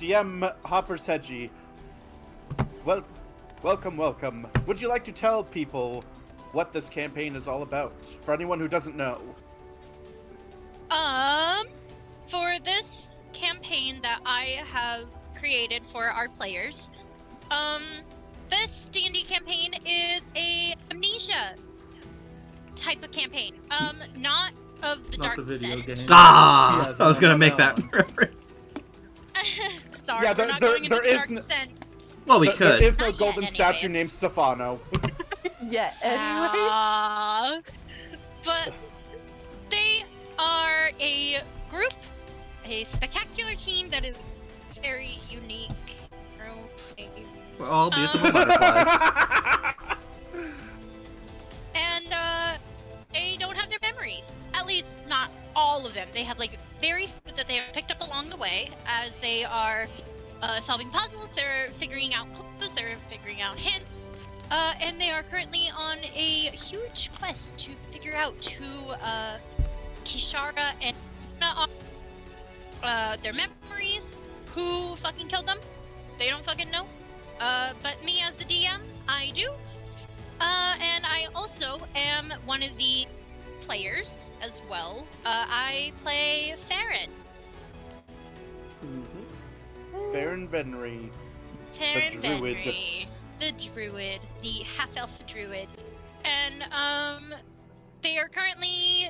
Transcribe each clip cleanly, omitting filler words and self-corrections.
DM Hopper Sedgy. Well, welcome. Would you like to tell people what this campaign is all about, for anyone who doesn't know? For this campaign that I have created for our players, this D&D campaign is a amnesia type of campaign. Not of the Dark Descent. Ah! I was gonna make that reference. Sorry, Yeah, we're not going into the Dark no, Descent. Well, we could. There is no Not golden yet, statue anyways. named Stefano. Yeah, anyway. But they are a group, a spectacular team that is very unique. We're all beautiful butterflies. And they don't have their memories. At least not all of them. They have like very few that they have picked up along the way as they are solving puzzles, they're figuring out clues, they're figuring out hints, and they are currently on a huge quest to figure out who Kishara and their memories, who fucking killed them. They don't fucking know. But me as the DM, I do. And I also am one of the players as well. I play Farron. Farron Venry. Farron The druid. Venry. The druid. The half-elf druid. And, they are currently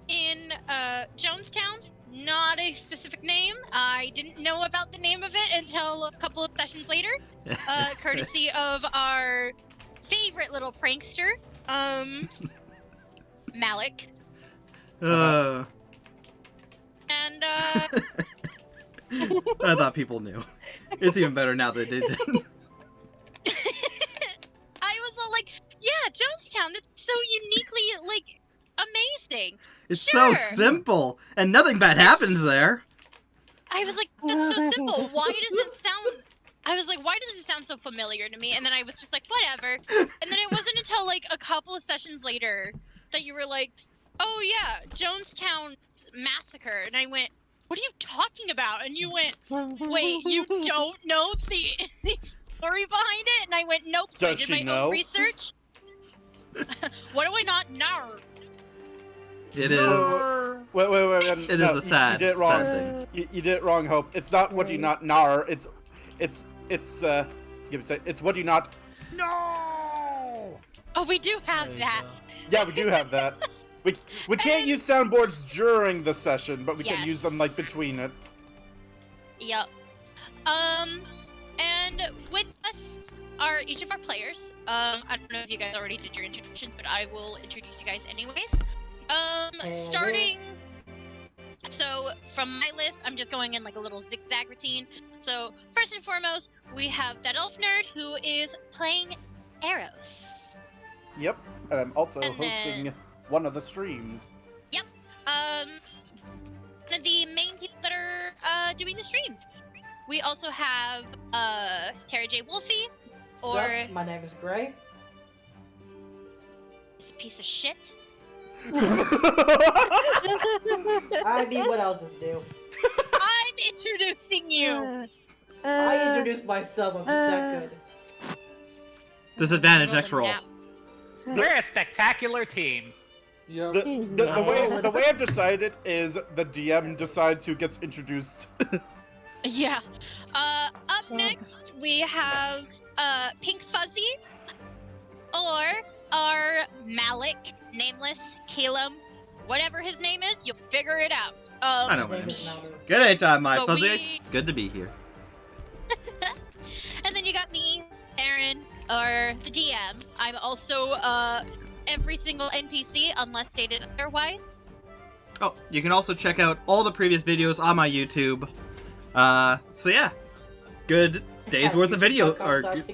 in, Jonestown. Not a specific name. I didn't know about the name of it until a couple of sessions later. Courtesy of our favorite little prankster, Malik. Uh, And, I thought people knew. It's even better now that they didn't. I was all like, yeah, Jonestown, that's so uniquely, like, amazing. It's Sure. so simple, and nothing bad happens there. I was like, that's so simple. Why does it sound... I was like, why does it sound so familiar to me? And then I was just like, whatever. And then it wasn't until, like, a couple of sessions later that you were like, oh, yeah, Jonestown Massacre. And I went, what are you talking about? And you went, wait, you don't know the story behind it? And I went, nope. So I Does did she my know? own research. What do I not know? It is. Wait. It is a sad, you did it wrong. sad thing. You did it wrong, Hope. It's not what do you not gnar. It's what do you not. No. Oh, we do have that. Yeah, we do have that. We can't use soundboards during the session, but we can use them like between it. Yep. And with us are each of our players. I don't know if you guys already did your introductions, but I will introduce you guys anyways. Starting... So, from my list, I'm just going in like a little zigzag routine. So, first and foremost, we have that elf nerd who is playing Eros. Yep, and I'm also And hosting then- one of the streams. One of the main people that are doing the streams. We also have Tara J. Wolfie, or Sup, my name is Gray. is a piece of shit. I mean, what else is new? I'm introducing you. I introduced myself, I'm just that good. Disadvantage Roll next them roll. now. We're a spectacular team. Yep. The way I've decided is the DM decides who gets introduced. Yeah. Up next we have Pink Fuzzy, or our Malik, nameless, Calum, whatever his name is, you'll figure it out. I know His what name it is is. Namu. Good anytime, my But fuzzy. we- It's good to be here. And then you got me, Aaron, or the DM. I'm also every single NPC unless stated otherwise. Oh, you can also check out all the previous videos on my YouTube. So yeah, good days worth of video, or good,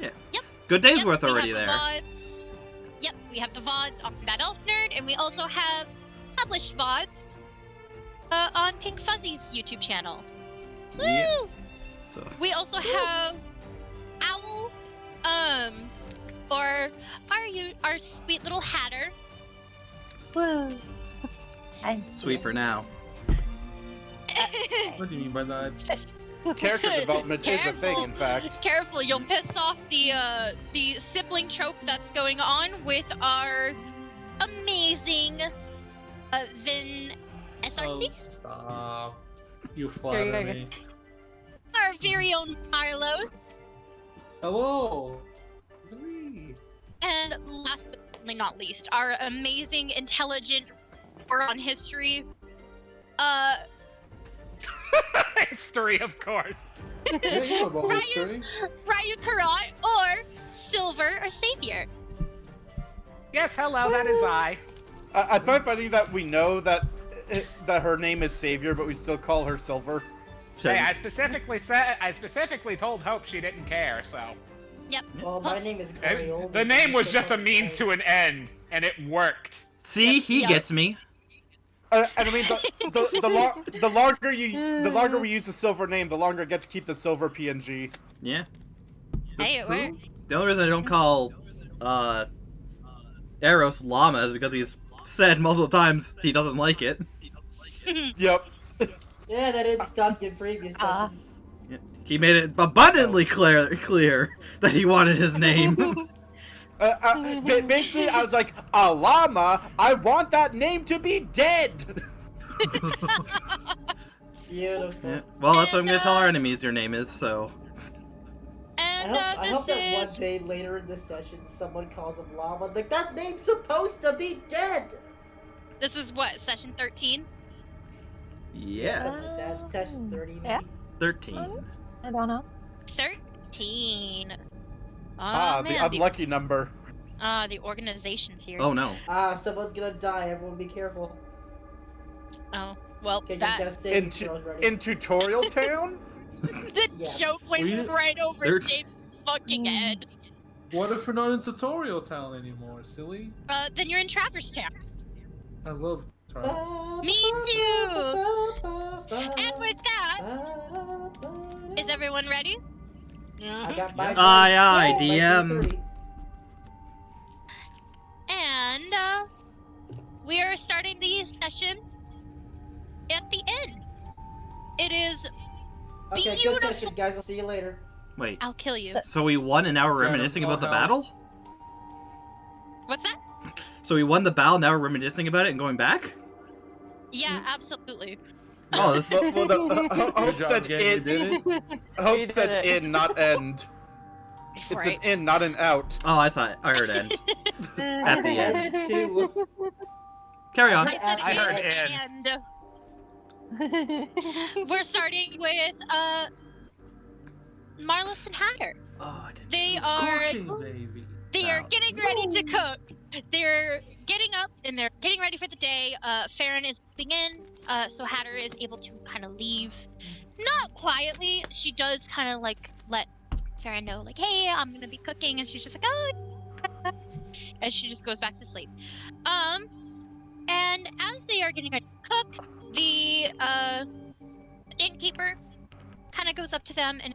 yeah, Yep. good days Yep, worth we already have there. the VODs. Yep, we have the VODs on that elf nerd, and we also have published VODs on Pink Fuzzy's YouTube channel. Woo! Yeah. So We also have Owl, or our sweet little Hatter. sweet for now. What do you mean by that? Character development is a thing, in fact. Careful, you'll piss off the sibling trope that's going on with our amazing Vin SRC. Oh, stop. You Here flatter you go. me. Our very own Carlos. Hello. It's me. And last but certainly not least, our amazing, intelligent, we're on history. History, of course. Yeah, you know about Ryu, history. Ryu Karat or Silver or Savior. Yes, hello, that is I. I find funny that we know that her name is Savior, but we still call her Silver. Hey, I specifically told Hope she didn't care, so. Yep. Well, my name is Gray Old. The name was just a means to an end, and it worked. See, he Yep. gets me. And I mean, the longer we use the Silver name, the longer I get to keep the Silver PNG. Yeah. Hey, it True. worked. The only reason I don't call Eros Llama is because he's said multiple times he doesn't like it. Yep. Yeah, that didn't stop you in previous sessions. He made it abundantly clear that he wanted his name. Basically, I was like, a llama? I want that name to be dead! Beautiful. Yeah. Well, that's what I'm And, gonna tell our enemies your name is, so. And I hope this that one is day later in this session, someone calls him Llama. Like, that name's supposed to be dead! what, session 13? Yeah. Something like that. Session 30, maybe? Yeah. 13. I don't know. 13. The Man, unlucky number. the organization's here. Oh no. Someone's gonna die. Everyone be careful. Oh, well, Okay, your that death saving In, throws ready. in Tutorial Town? the Yes. joke went We- right over They're- James' fucking head. What if we're not in Tutorial Town anymore, silly? Then you're in Traverse Town. I love Town. Me too. And with that, is everyone ready? I got my Aye, by DM. 2:30. And we are starting the session at the end. It is. Okay, good Beautiful. session, guys. I'll see you later. Wait. I'll kill you. So we won and now we're Yeah, reminiscing no about the help. battle? What's that? So we won the battle, now we're reminiscing about it and going back? Yeah, absolutely. Oh, this Well, Hope Good job, said gang, you in. did it. Hope did said it. in, not end. It's Right. an in, not an out. Oh, I saw it. I heard end. At the end. And two. Carry on. I said I heard and. We're starting with Marlos and Hatter. Oh, I didn't. They are Cooking, baby. they are Oh. getting ready to cook. They're getting up and they're getting ready for the day. Farron is sleeping in, so Hatter is able to kind of leave. Not quietly. She does kind of like let Farron know, like, hey, I'm gonna be cooking, and she's just like, oh, and she just goes back to sleep. And as they are getting ready to cook, the innkeeper kind of goes up to them and,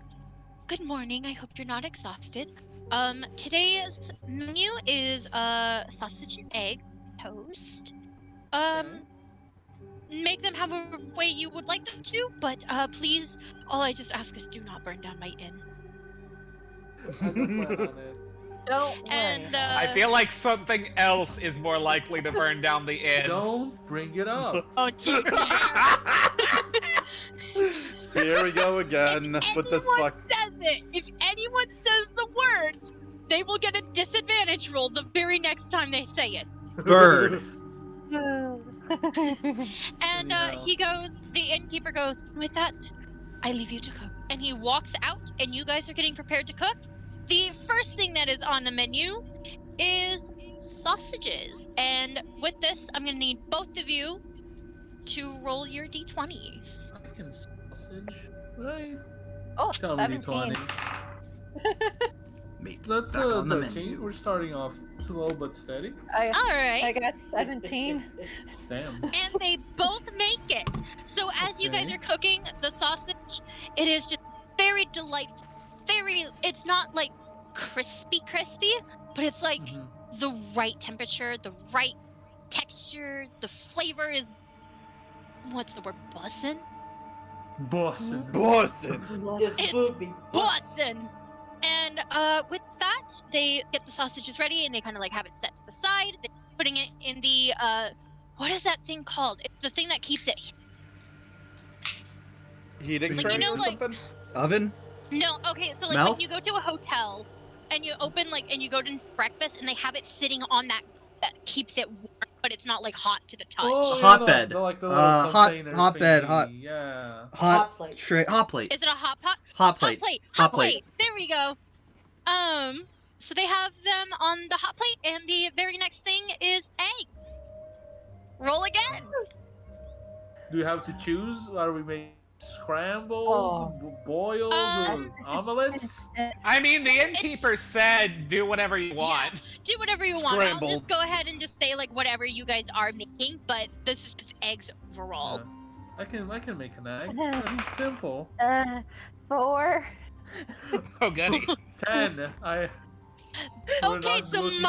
good morning. I hope you're not exhausted. Today's menu is sausage and egg toast. Make them however way you would like them to, but please, all I just ask is do not burn down my inn. I don't plan on it. Don't worry. And I feel like something else is more likely to burn down the inn. Don't bring it up. oh dear. Here we go again If with this anyone fuck. says it, if anyone says the word, they will get a disadvantage roll the very next time they say it. Bird. And Yeah. he goes, the innkeeper goes, with that, I leave you to cook. And he walks out, and you guys are getting prepared to cook. The first thing that is on the menu is sausages. And with this, I'm going to need both of you to roll your d20s. I can sausage. Right. Oh, Tell me 17. 20. Meat's That's back on the 13. menu. We're starting off slow but steady. All I right. got 17. Damn. And they both make it. So as you guys Okay. are cooking the sausage, it is just very delightful. It's not like crispy, but it's like Mhm. the right temperature, the right texture. The flavor is, what's the word, bussin'? Bussin'. Bussin'. This It's would be bussin'. And with that, they get the sausages ready and they kind of like have it set to the side. They're putting it in the what is that thing called? It's the thing that keeps it. Heating Like, you trays know, or like- something? Oven? No, okay, so like Mouth? when you go to a hotel and you open like and you go to breakfast and they have it sitting on that keeps it warm, but it's not like hot to the touch. Oh, Hotbed. the, like the little Hot- container hotbed, thingy, hot- Yeah. Hot plate. Hot plate. Is it a hot pot? Hot plate. Hot plate. There we go. So they have them on the hot plate, and the very next thing is eggs. Roll again. Do we have to choose? Are we making scrambled, boiled, omelets? I mean, the innkeeper said do whatever you want. Do whatever you want. I'll Scrambled. just go ahead and just say like whatever you guys are making, but this is just eggs overall. I can make an egg. That's simple. 4. Oh, goody. 10. We're Okay, not so looking too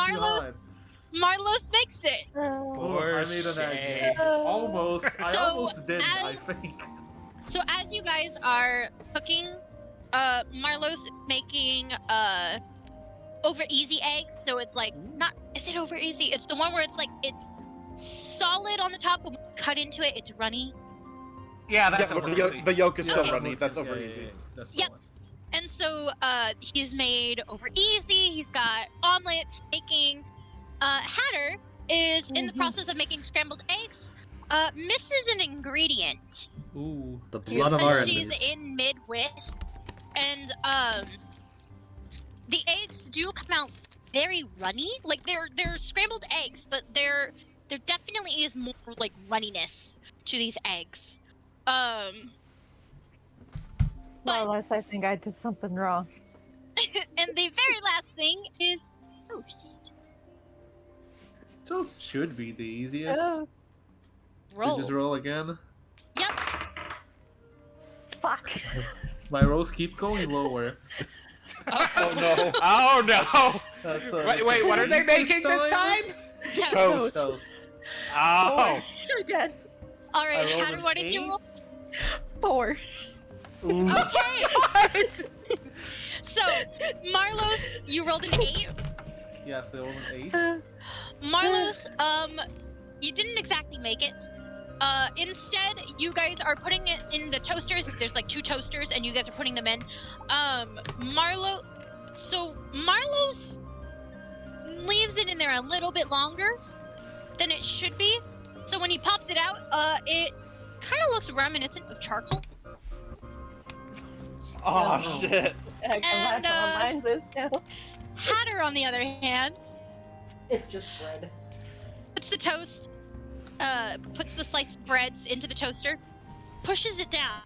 Marlos makes it. Oh, I made an egg. shame. Almost. I So, almost did. I as- think. So as you guys are cooking, Marlos making over easy eggs. So it's like not. Is it over easy? It's the one where it's like it's solid on the top, but when you cut into it, it's runny. Yeah, Yeah, that's but over the, easy. the yolk is still Okay. runny. That's over Yeah, easy. yeah, that's the Yep. one. And so he's made over easy. He's got omelets making. Hatter is in the process of making scrambled eggs. Misses an ingredient. Ooh. The blood of our Because enemies. she's in mid-whisk, and the eggs do come out very runny. Like they're scrambled eggs, but there definitely is more like runniness to these eggs. More or less, I think I did something wrong. And the very last thing is toast. Those should be the easiest. Oh, Roll. We just roll again. Yep. fuck. My rolls keep going lower. Oh no. Oh, no. That's, Wait, what are they making this time? Toast. Toast. Oh. Again. All I right, rolled Hatter, an what did you 8. roll? 4. Ooh. Okay. So, Marlos, you rolled an 8. Yes, I rolled an 8. Marlos, you didn't exactly make it. Instead, you guys are putting it in the toasters. There's like 2 toasters, and you guys are putting them in. Marlos leaves it in there a little bit longer than it should be. So when he pops it out, it kind of looks reminiscent of charcoal. Oh shit. And, Mine's is too. Hatter, on the other hand, It's just bread. puts the toast, puts the sliced breads into the toaster, pushes it down,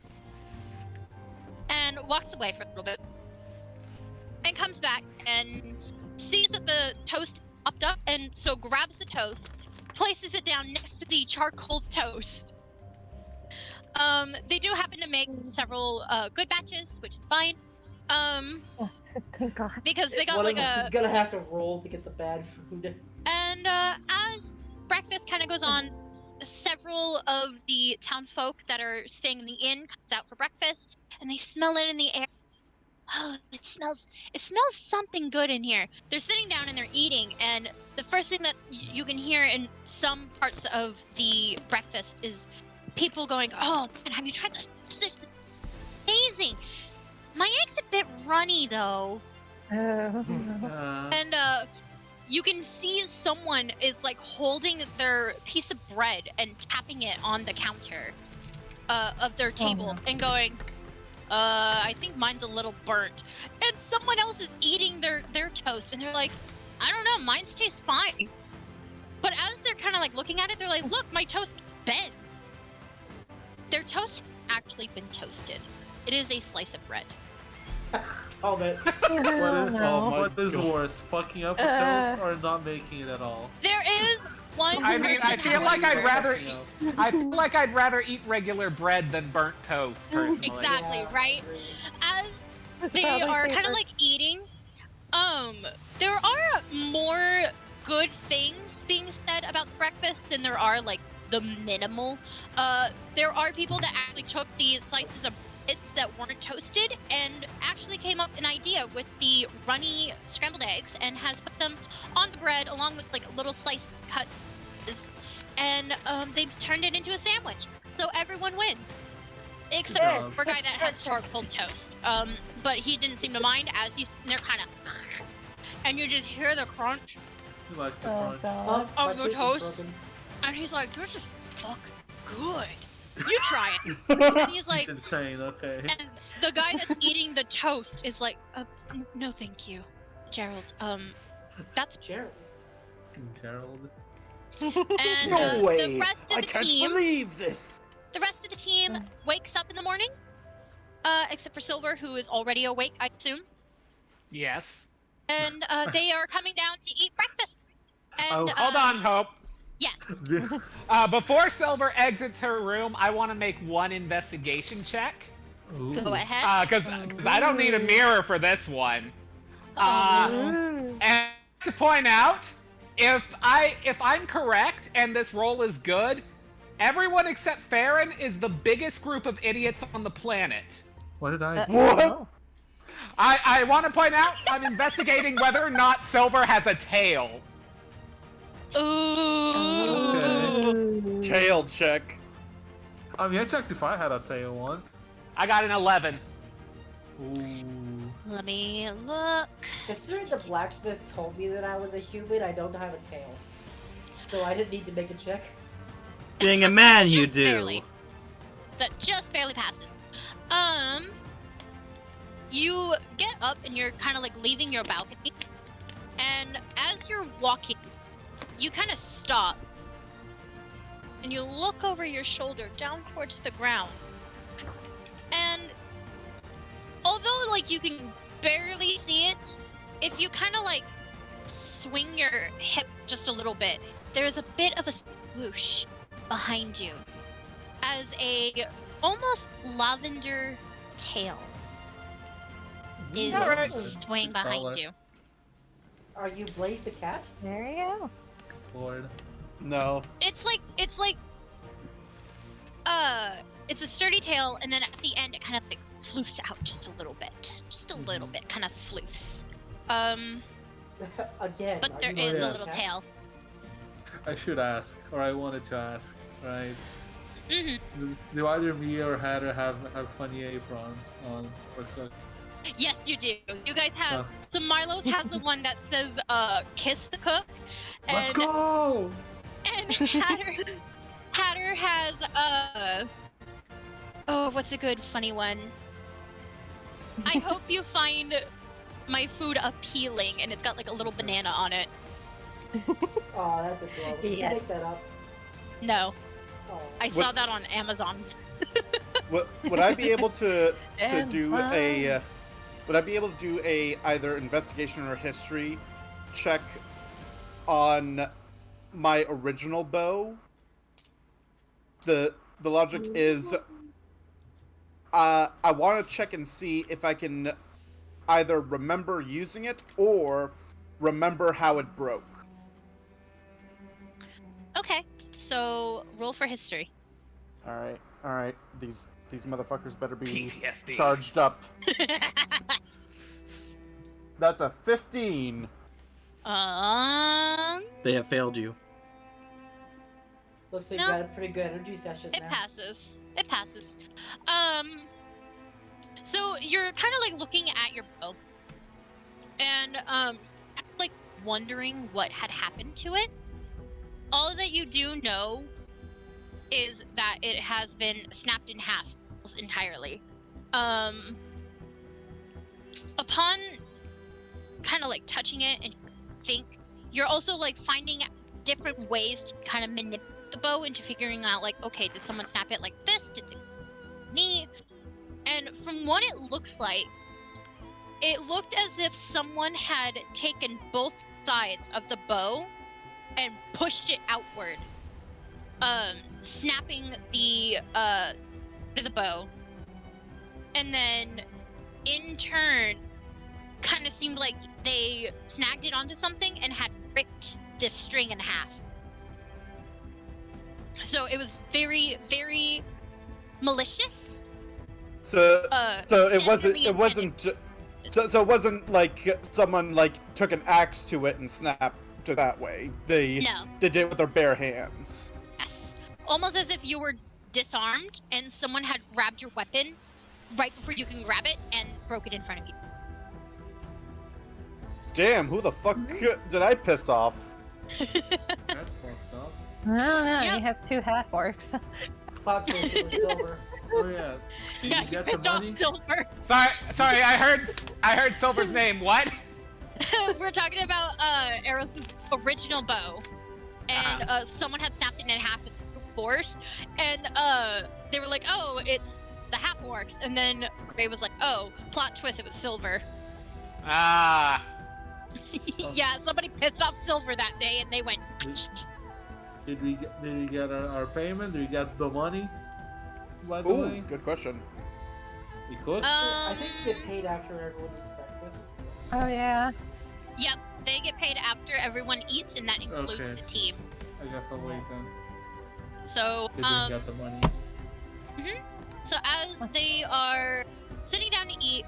and walks away for a little bit. And comes back and sees that the toast popped up, and so grabs the toast, places it down next to the charcoal toast. They do happen to make several good batches, which is fine. Thank God. Because they got One like of us a is gonna have to roll to get the bad food. And as breakfast kind of goes on, several of the townsfolk that are staying in the inn comes out for breakfast, and they smell it in the air. Oh, it smells something good in here. They're sitting down and they're eating, and the first thing that you can hear in some parts of the breakfast is people going, "Oh man, have you tried this? It's amazing. My egg's a bit runny though." And you can see someone is like holding their piece of bread and tapping it on the counter of their table and going, I think mine's a little burnt. And someone else is eating their toast and they're like, I don't know, mine's tastes fine. But as they're kind of like looking at it, they're like, look, my toast bent. Their toast has actually been toasted. It is a slice of bread. Called it. What is worse, fucking up a toast or not making it at all? There is one I mean, person I feel like however- I feel like I'd rather eat regular bread than burnt toast, personally. Exactly, Yeah, right? agree. As they are kind of like eating, there are more good things being said about the breakfast than there are like the minimal. There are people that actually took these slices of bits that weren't toasted and actually came up an idea with the runny scrambled eggs and has put them on the bread along with like little sliced cuts, and they've turned it into a sandwich. So everyone wins. Except for a guy that has charcoal toast. But he didn't seem to mind as he's in there kind of, and you just hear the crunch He likes the Oh crunch. god. of My the tooth is toast, broken. and he's like, "This is fucking good. You try it." And he's like, It's insane. Okay. and the guy that's eating the toast is like, "No, thank you, Gerald. That's." Gerald. Gerald. And No way! the rest of I the can't team, believe this. the rest of the team wakes up in the morning, except for Silver, who is already awake, I assume. Yes. And they are coming down to eat breakfast. And Hold on, Hope. yes. Before Silver exits her room, I want to make one investigation check. Go ahead. Because I don't need a mirror for this one. And to point out, if I'm correct and this roll is good, everyone except Farron is the biggest group of idiots on the planet. What did I do? What? I want to point out I'm investigating whether or not Silver has a tail. Ooh. Tail check. I mean, I checked if I had a tail once. I got an 11. Ooh. Let me look. Considering the blacksmith told me that I was a human, I don't have a tail. So I didn't need to make a check. Being a man, you Just do. barely. That just barely passes. You get up and you're kind of like leaving your balcony, and as you're walking, you kind of stop, and you look over your shoulder down towards the ground, and although like you can barely see it, if you kind of like swing your hip just a little bit, there's a bit of a swoosh behind you as a almost lavender tail is Alright. swaying behind Color. you. Are you Blaze the cat? There you go. Lord. No. It's like it's a sturdy tail, and then at the end it kind of like floofs out just a little bit, kind of floofs. Again. But are there you is Blaze a the little cat? tail. I should ask, or I wanted to ask, right? Mm-hmm. Do either me or Hatter have funny aprons on for cook? Yes, you do. You guys have. Oh. So Milo's has the one that says "kiss the cook," and Let's go! and Hatter has oh, what's a good funny one? I hope you find my food appealing, and it's got like a little banana on it. Oh, that's adorable. Did you Yes. make that up? No, Oh. I saw that on Amazon. Would I be able to And do fun. a? Would I be able to do a either investigation or history check on my original bow? The logic is, I want to check and see if I can either remember using it or remember how it broke. Okay, so roll for history. All right. These motherfuckers better be PTSD. charged up. That's a 15. They have failed you. Looks like No. you got a pretty good energy session It now. passes. It passes. So you're kind of like looking at your bow, and like wondering what had happened to it. All that you do know is that it has been snapped in half almost entirely. Upon kind of like touching it and think, you're also like finding different ways to kind of manipulate the bow into figuring out like, okay, did someone snap it like this? Did they knee? And from what it looks like, it looked as if someone had taken both sides of the bow and pushed it outward, snapping the bow, and then in turn kind of seemed like they snagged it onto something and had ripped this string in half. So it was very, very malicious. So it Definitely wasn't so it wasn't like someone like took an axe to it and snapped it that way. They No. did it with their bare hands. Yes. Almost as if you were disarmed and someone had grabbed your weapon right before you can grab it and broke it in front of you. Damn, who the fuck did I piss off? That's fucked up. I don't know. Yep. You have 2 half orcs. Plot twist, it was silver. Oh yeah. Yeah, you you get the pissed off money? Silver. Sorry, I heard Silver's name. What? We're talking about Eros' original bow. And someone had snapped it in half with force. And they were like, oh, it's the half orcs. And then Gray was like, oh, plot twist, it was Silver. Ah. Yeah, somebody pissed off Silver that day and they went. Did we get our payment? Did we get the money? By the Ooh, way, good question. we could. I think you get paid after everyone eats breakfast. Oh yeah. Yep, they get paid after everyone eats, and that includes Okay. the team. I guess I'll wait then. So, They didn't get the money. so as they are sitting down to eat,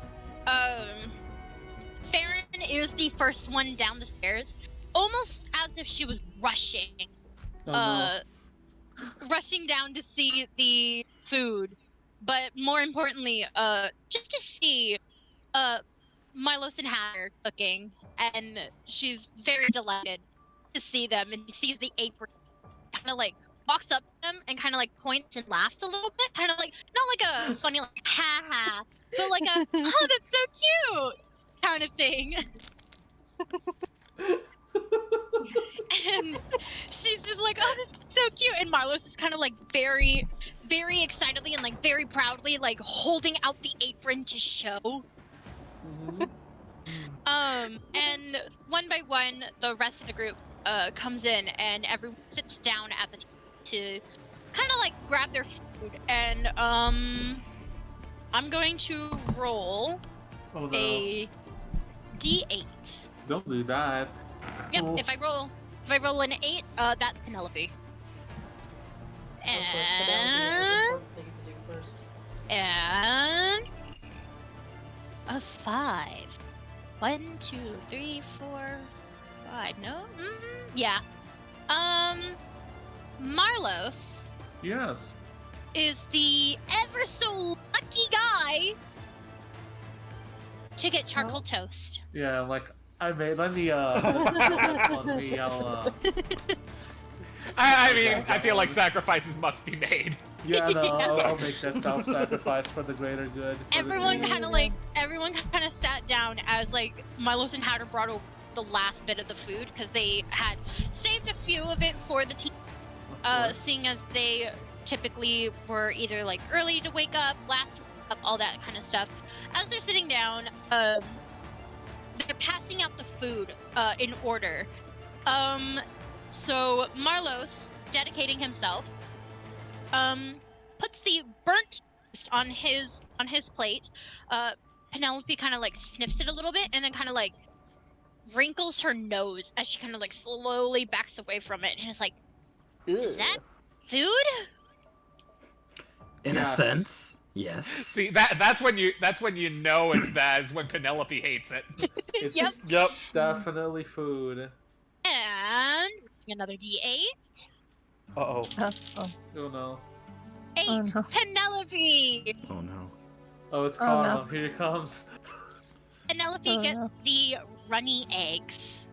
Farron is the first one down the stairs, almost as if she was rushing, Oh, rushing down to see the food, but more importantly, just to see, Milos and Hatter cooking, and she's very delighted to see them, and she sees the apron, kind of like walks up to them and kind of like points and laughs a little bit, kind of like not like a funny like ha ha, but like a oh that's so cute kind of thing. And she's just like, oh, this is so cute. And Marlo's just kind of like very, very excitedly and like very proudly like holding out the apron to show. no. And one by one, the rest of the group comes in and everyone sits down at the table to kind of like grab their food. And I'm going to roll Oh no! a d8. Don't do that. Yep, Oh. if I roll an 8, that's Penelope. Of course, Penelope has And important things to do first. and a 5. 1, 2, 3, 4, 5. No, yeah. Marlos Yes. is the ever so lucky guy to get charcoal toast. Yeah, like I made. Let me. That's on me. I'll. I mean, I feel like sacrifices must be made. Yeah, no, Yes. I'll make that self-sacrifice for the greater good. for the Everyone team. kind of sat down as like Milos and Hatter brought over the last bit of the food because they had saved a few of it for the team. Of course. Seeing as they typically were either like early to wake up, last to wake up, all that kind of stuff. As they're sitting down, they're passing out the food in order. So Marlos, dedicating himself, puts the burnt toast on his plate. Penelope kind of like sniffs it a little bit and then kind of like wrinkles her nose as she kind of like slowly backs away from it and is like, is that food? In a Yes. sense, yes. See, that's when you know it's bad is when Penelope hates it. It's Yep. definitely food. And another D8. Uh-oh. Oh no. 8. Oh, no. Penelope. Oh no. Oh, it's Oh, karma. no. Here it comes. Penelope Oh, gets no. the runny eggs.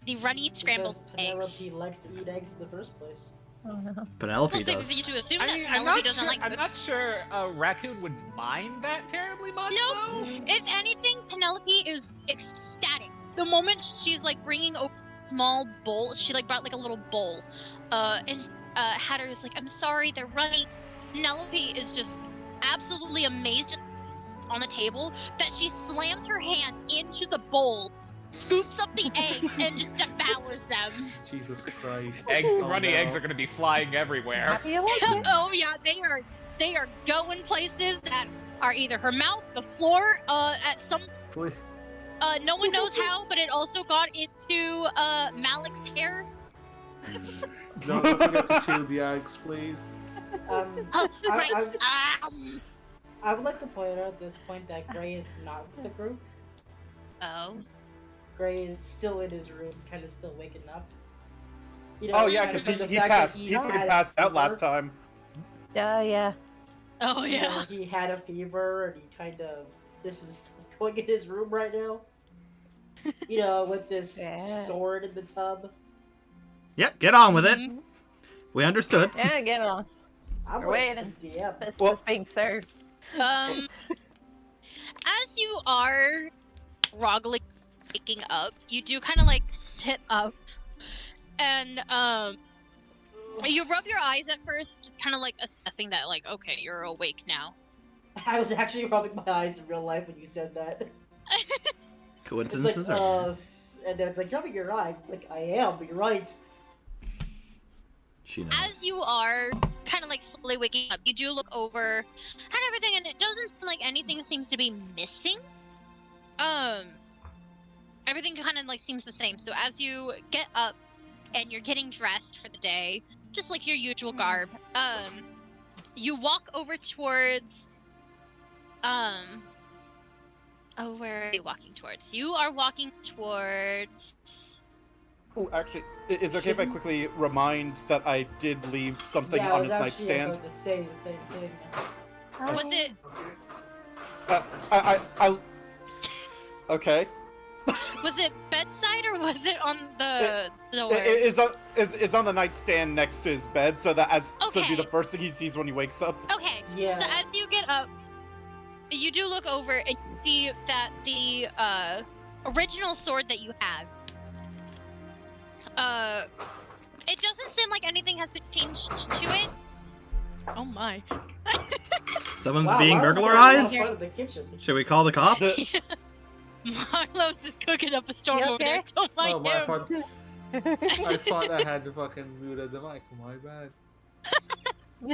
The runny scrambled Because eggs. Penelope likes to eat eggs in the first place. Oh no. Penelope We'll say for you does. to assume I that mean, Penelope doesn't like I'm food. not sure a raccoon would mind that terribly much. No, though. if anything, Penelope is ecstatic. The moment she's like bringing over a small bowl, she like brought like a little bowl, and Hatter is like, "I'm sorry, they're runny." Penelope is just absolutely amazed on the table that she slams her hand into the bowl, scoops up the eggs, and just devours them. Jesus Christ. Runny no. eggs are gonna be flying everywhere. You like it? Oh yeah, they are going places that are either her mouth, the floor, at some Please. no one knows how, but it also got into Malik's hair. Don't forget to chew the eggs, please. Oh, right. I would like to point out at this point that Gray is not with the group. Oh. Gray is still in his room, kind of still waking up. You know, Oh yeah, kind of because from the he fact that passed. He fucking passed out last time. Yeah. Oh You know, yeah. he had a fever, and he kind of there's some stuff going in his room right now. You know, with this Yeah. sword in the tub. Yep, get on with it. Mhm. We understood. Yeah, get on. I'm We're waiting. waiting. DM. This Well- is being served. As you are groggily waking up, you do kind of like sit up, and you rub your eyes at first, just kind of like assessing that, like, okay, you're awake now. I was actually rubbing my eyes in real life when you said that. It's Coincidences like, are. and then it's like rubbing your eyes. It's like I am, but you're right. She knows. As you are kind of like slowly waking up, you do look over at everything, and it doesn't seem like anything seems to be missing. Everything kind of like seems the same. So as you get up and you're getting dressed for the day, just like your usual garb, you walk over towards, oh, where are you walking towards? You are walking towards. Oh, actually, is it okay if I quickly remind that I did leave something yeah, I on was his actually nightstand? about to say the same thing. Was it? Okay. Was it bedside or was it on the door? It's on the nightstand next to his bed, so that so it'd be the Okay. first thing he sees when he wakes up. Okay. Yeah. So as you get up, you do look over and you see that the original sword that you had, it doesn't seem like anything has been changed to it. Oh my. Someone's Wow, being Mark's burglarized? sitting outside of the kitchen. Should we call the cops? Marlo's is cooking up a storm You over there. okay? Don't like Oh, my him. fault. I thought I had to fucking muted the mic. My bad.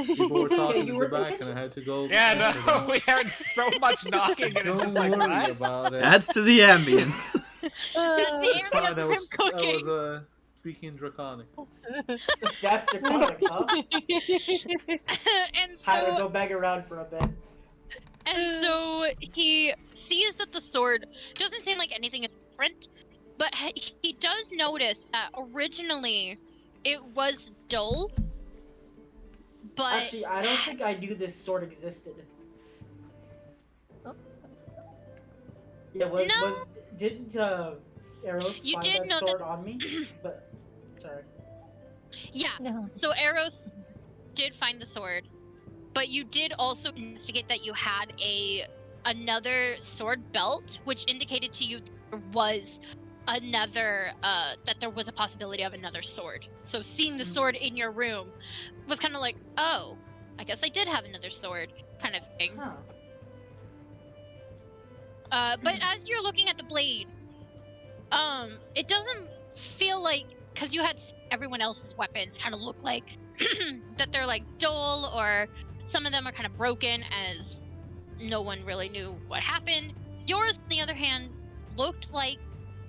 People were talking you in were the in the back, and I kitchen. had to go. Yeah, answer no, them. we heard so much knocking, and it's Don't just like, worry what? about it. Adds to the ambience. That's Uh, the It's fine. ambience of him cooking. I was speaking draconic. That's draconic, huh? And Had to so go back around for a bit. he sees that the sword doesn't seem like anything is different, but he does notice that originally it was dull. But Actually, I don't think I knew this sword existed. Yeah, didn't Eros You find did that know that- sword on me? But sorry. yeah, no. so Eros did find the sword, but you did also investigate that you had another sword belt, which indicated to you there was another that there was a possibility of another sword. So seeing the sword in your room was kind of like, oh, I guess I did have another sword, kind of thing. Huh. But as you're looking at the blade, it doesn't feel like, because you had seen everyone else's weapons kind of look like that they're like dull, or some of them are kind of broken as no one really knew what happened. Yours, on the other hand, looked like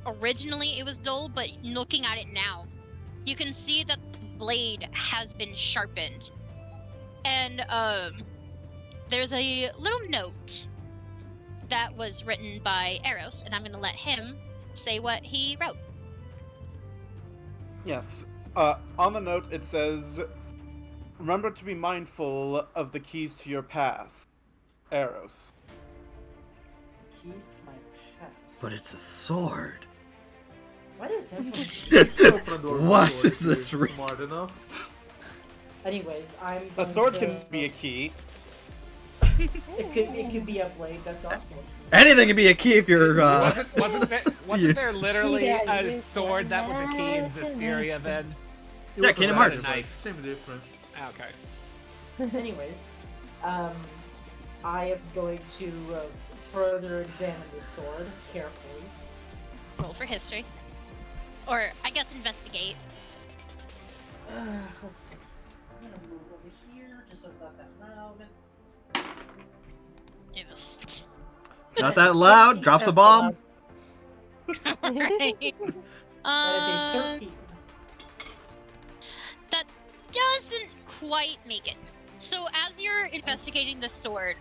originally it was dull, but looking at it now, you can see that the blade has been sharpened. And there's a little note that was written by Eros, and I'm going to let him say what he wrote. Yes. On the note, it says, "Remember to be mindful of the keys to your past, Eros." Keys to my past. But it's a sword. Why does everyone... Open the door What before is this you're re- smart enough. Anyways, I'm A going sword to... can be a key. It could be a blade, that's awesome. Anything can be a key if you're, Wasn't there literally Yeah, a you sword that was a key in can Zestiria then? It Yeah, was a Kingdom bad Hearts. knife. Same difference. Okay. Anyways, I am going to further examine the sword carefully. Roll for history. Or, I guess, investigate. Let's see. I'm gonna move over here just so it's not that loud. It was... not that loud, drops a bomb. Alright. That is a 13. doesn't quite make it. So as you're investigating the sword,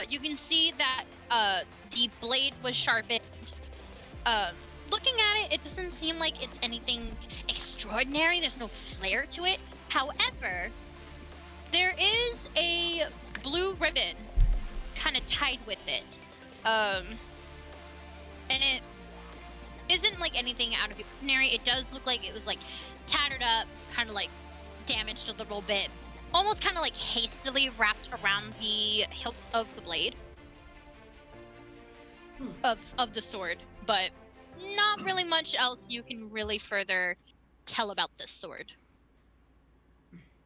you can see that the blade was sharpened. Looking at it, it doesn't seem like it's anything extraordinary. There's no flair to it. However, there is a blue ribbon kind of tied with it. And it isn't like anything out of the ordinary. It does look like it was like tattered up, kind of like damaged a little bit, almost kind of like hastily wrapped around the hilt of the blade of the sword, but not really much else you can really further tell about this sword.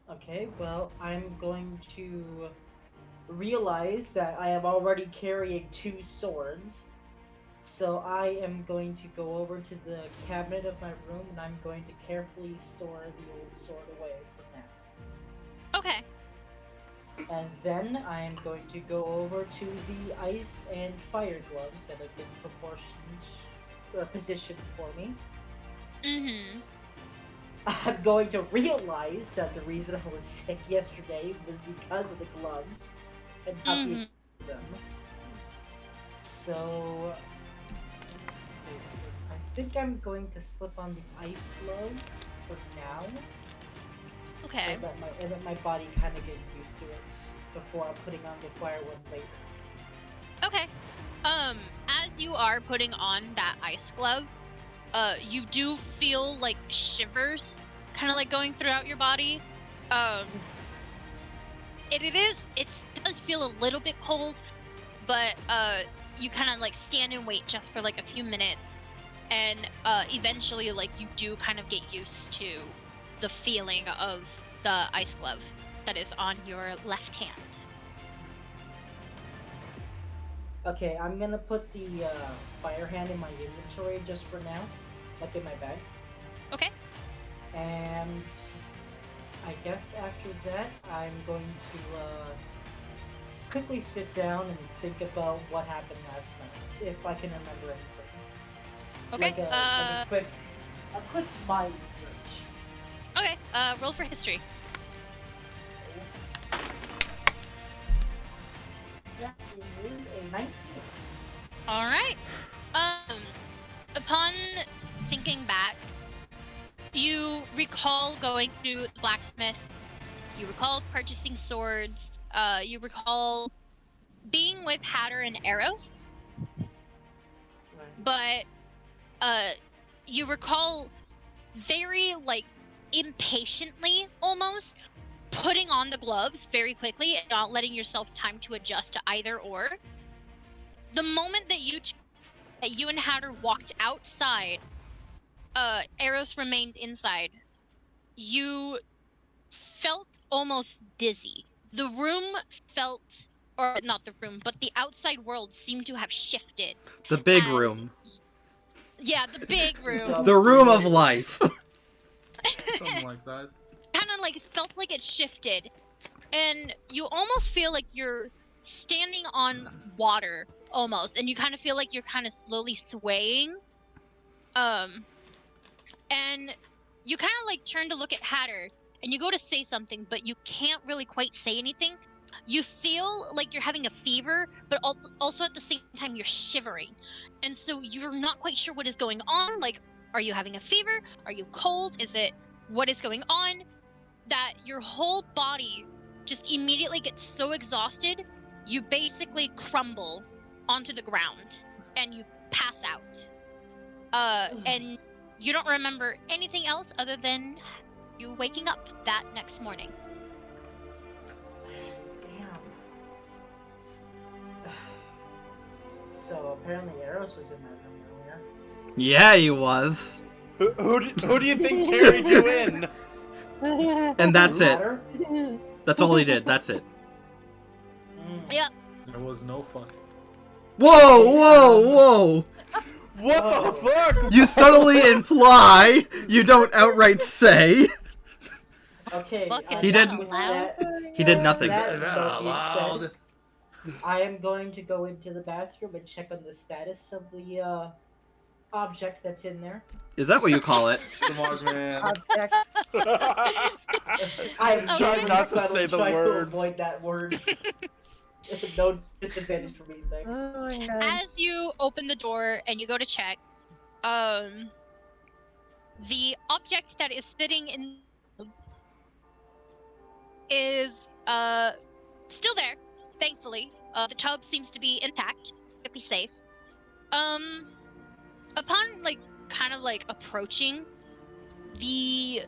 Okay, well, I'm going to realize that I am already carrying 2 swords. So I am going to go over to the cabinet of my room and I'm going to carefully store the old sword away for now. Okay. And then I am going to go over to the ice and fire gloves that have been positioned for me. Mm-hmm. I'm going to realize that the reason I was sick yesterday was because of the gloves and not the them. So, let's see. I think I'm going to slip on the ice glove for now. Okay. And let my body kind of get used to it before I'm putting on the fire one later. Okay. As you are putting on that ice glove, you do feel like shivers kind of like going throughout your body. It does feel a little bit cold, but you kind of like stand and wait just for like a few minutes, and eventually like you do kind of get used to the feeling of the ice glove that is on your left hand. Okay, I'm gonna put the fire hand in my inventory just for now, like in my bag. Okay. And I guess after that, I'm going to quickly sit down and think about what happened last night, if I can remember anything. Okay. Like a quick mind search. Okay. Roll for history. That is a 19. All right. Upon thinking back, you recall going to the blacksmith. You recall purchasing swords. You recall being with Hatter and Eros. Right. But you recall very like impatiently almost putting on the gloves very quickly and not letting yourself time to adjust to either or. The moment that you and Hatter walked outside, Eros remained inside. You felt almost dizzy. The room felt, or not the room, but the outside world seemed to have shifted. The big as- room. Yeah, the big room. The room of life. Something like that. Kind of like felt like it shifted, and you almost feel like you're standing on water almost, and you kind of feel like you're kind of slowly swaying. And you kind of like turn to look at Hatter, and you go to say something, but you can't really quite say anything. You feel like you're having a fever, but also at the same time you're shivering, and so you're not quite sure what is going on. Like, are you having a fever? Are you cold? What is going on? That your whole body just immediately gets so exhausted, you basically crumble onto the ground and you pass out. And you don't remember anything else other than you waking up that next morning. Damn. So apparently Eros was in that room earlier. Yeah, he was. Who do you think carried you in? And that's it. Hatter? That's all he did. That's it. Yeah. There was no fuck. Whoa, whoa, whoa! What the fuck? You subtly imply, you don't outright say. Okay. Fuck, is He that didn't- allowed? He did nothing. That Is that note being allowed? said, I am going to go into the bathroom and check on the status of the object that's in there. Is that what you call it? Smart man. Object. I'm trying not to say the trying to words. avoid that word. No disadvantage for me, thanks. Oh my god. As you open the door and you go to check, the object that is sitting in is still there, thankfully. The tub seems to be intact, completely safe. Upon kind of approaching, the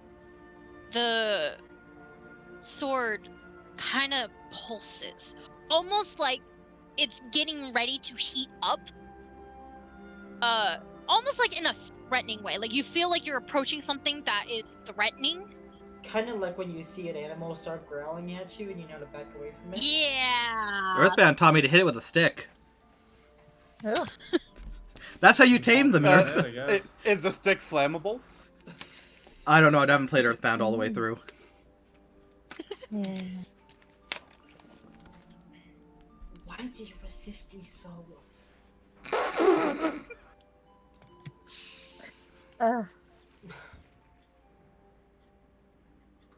sword kind of pulses, almost like it's getting ready to heat up. Almost like in a threatening way. Like you feel like you're approaching something that is threatening. Kind of like when you see an animal start growling at you and you know to back away from it. Yeah. Earthbound taught me to hit it with a stick. Oh. That's how you tame them in Yeah, Earthbound. I guess. Is the stick flammable? I don't know, I haven't played Earthbound all the way through. Yeah. Why do you resist me so?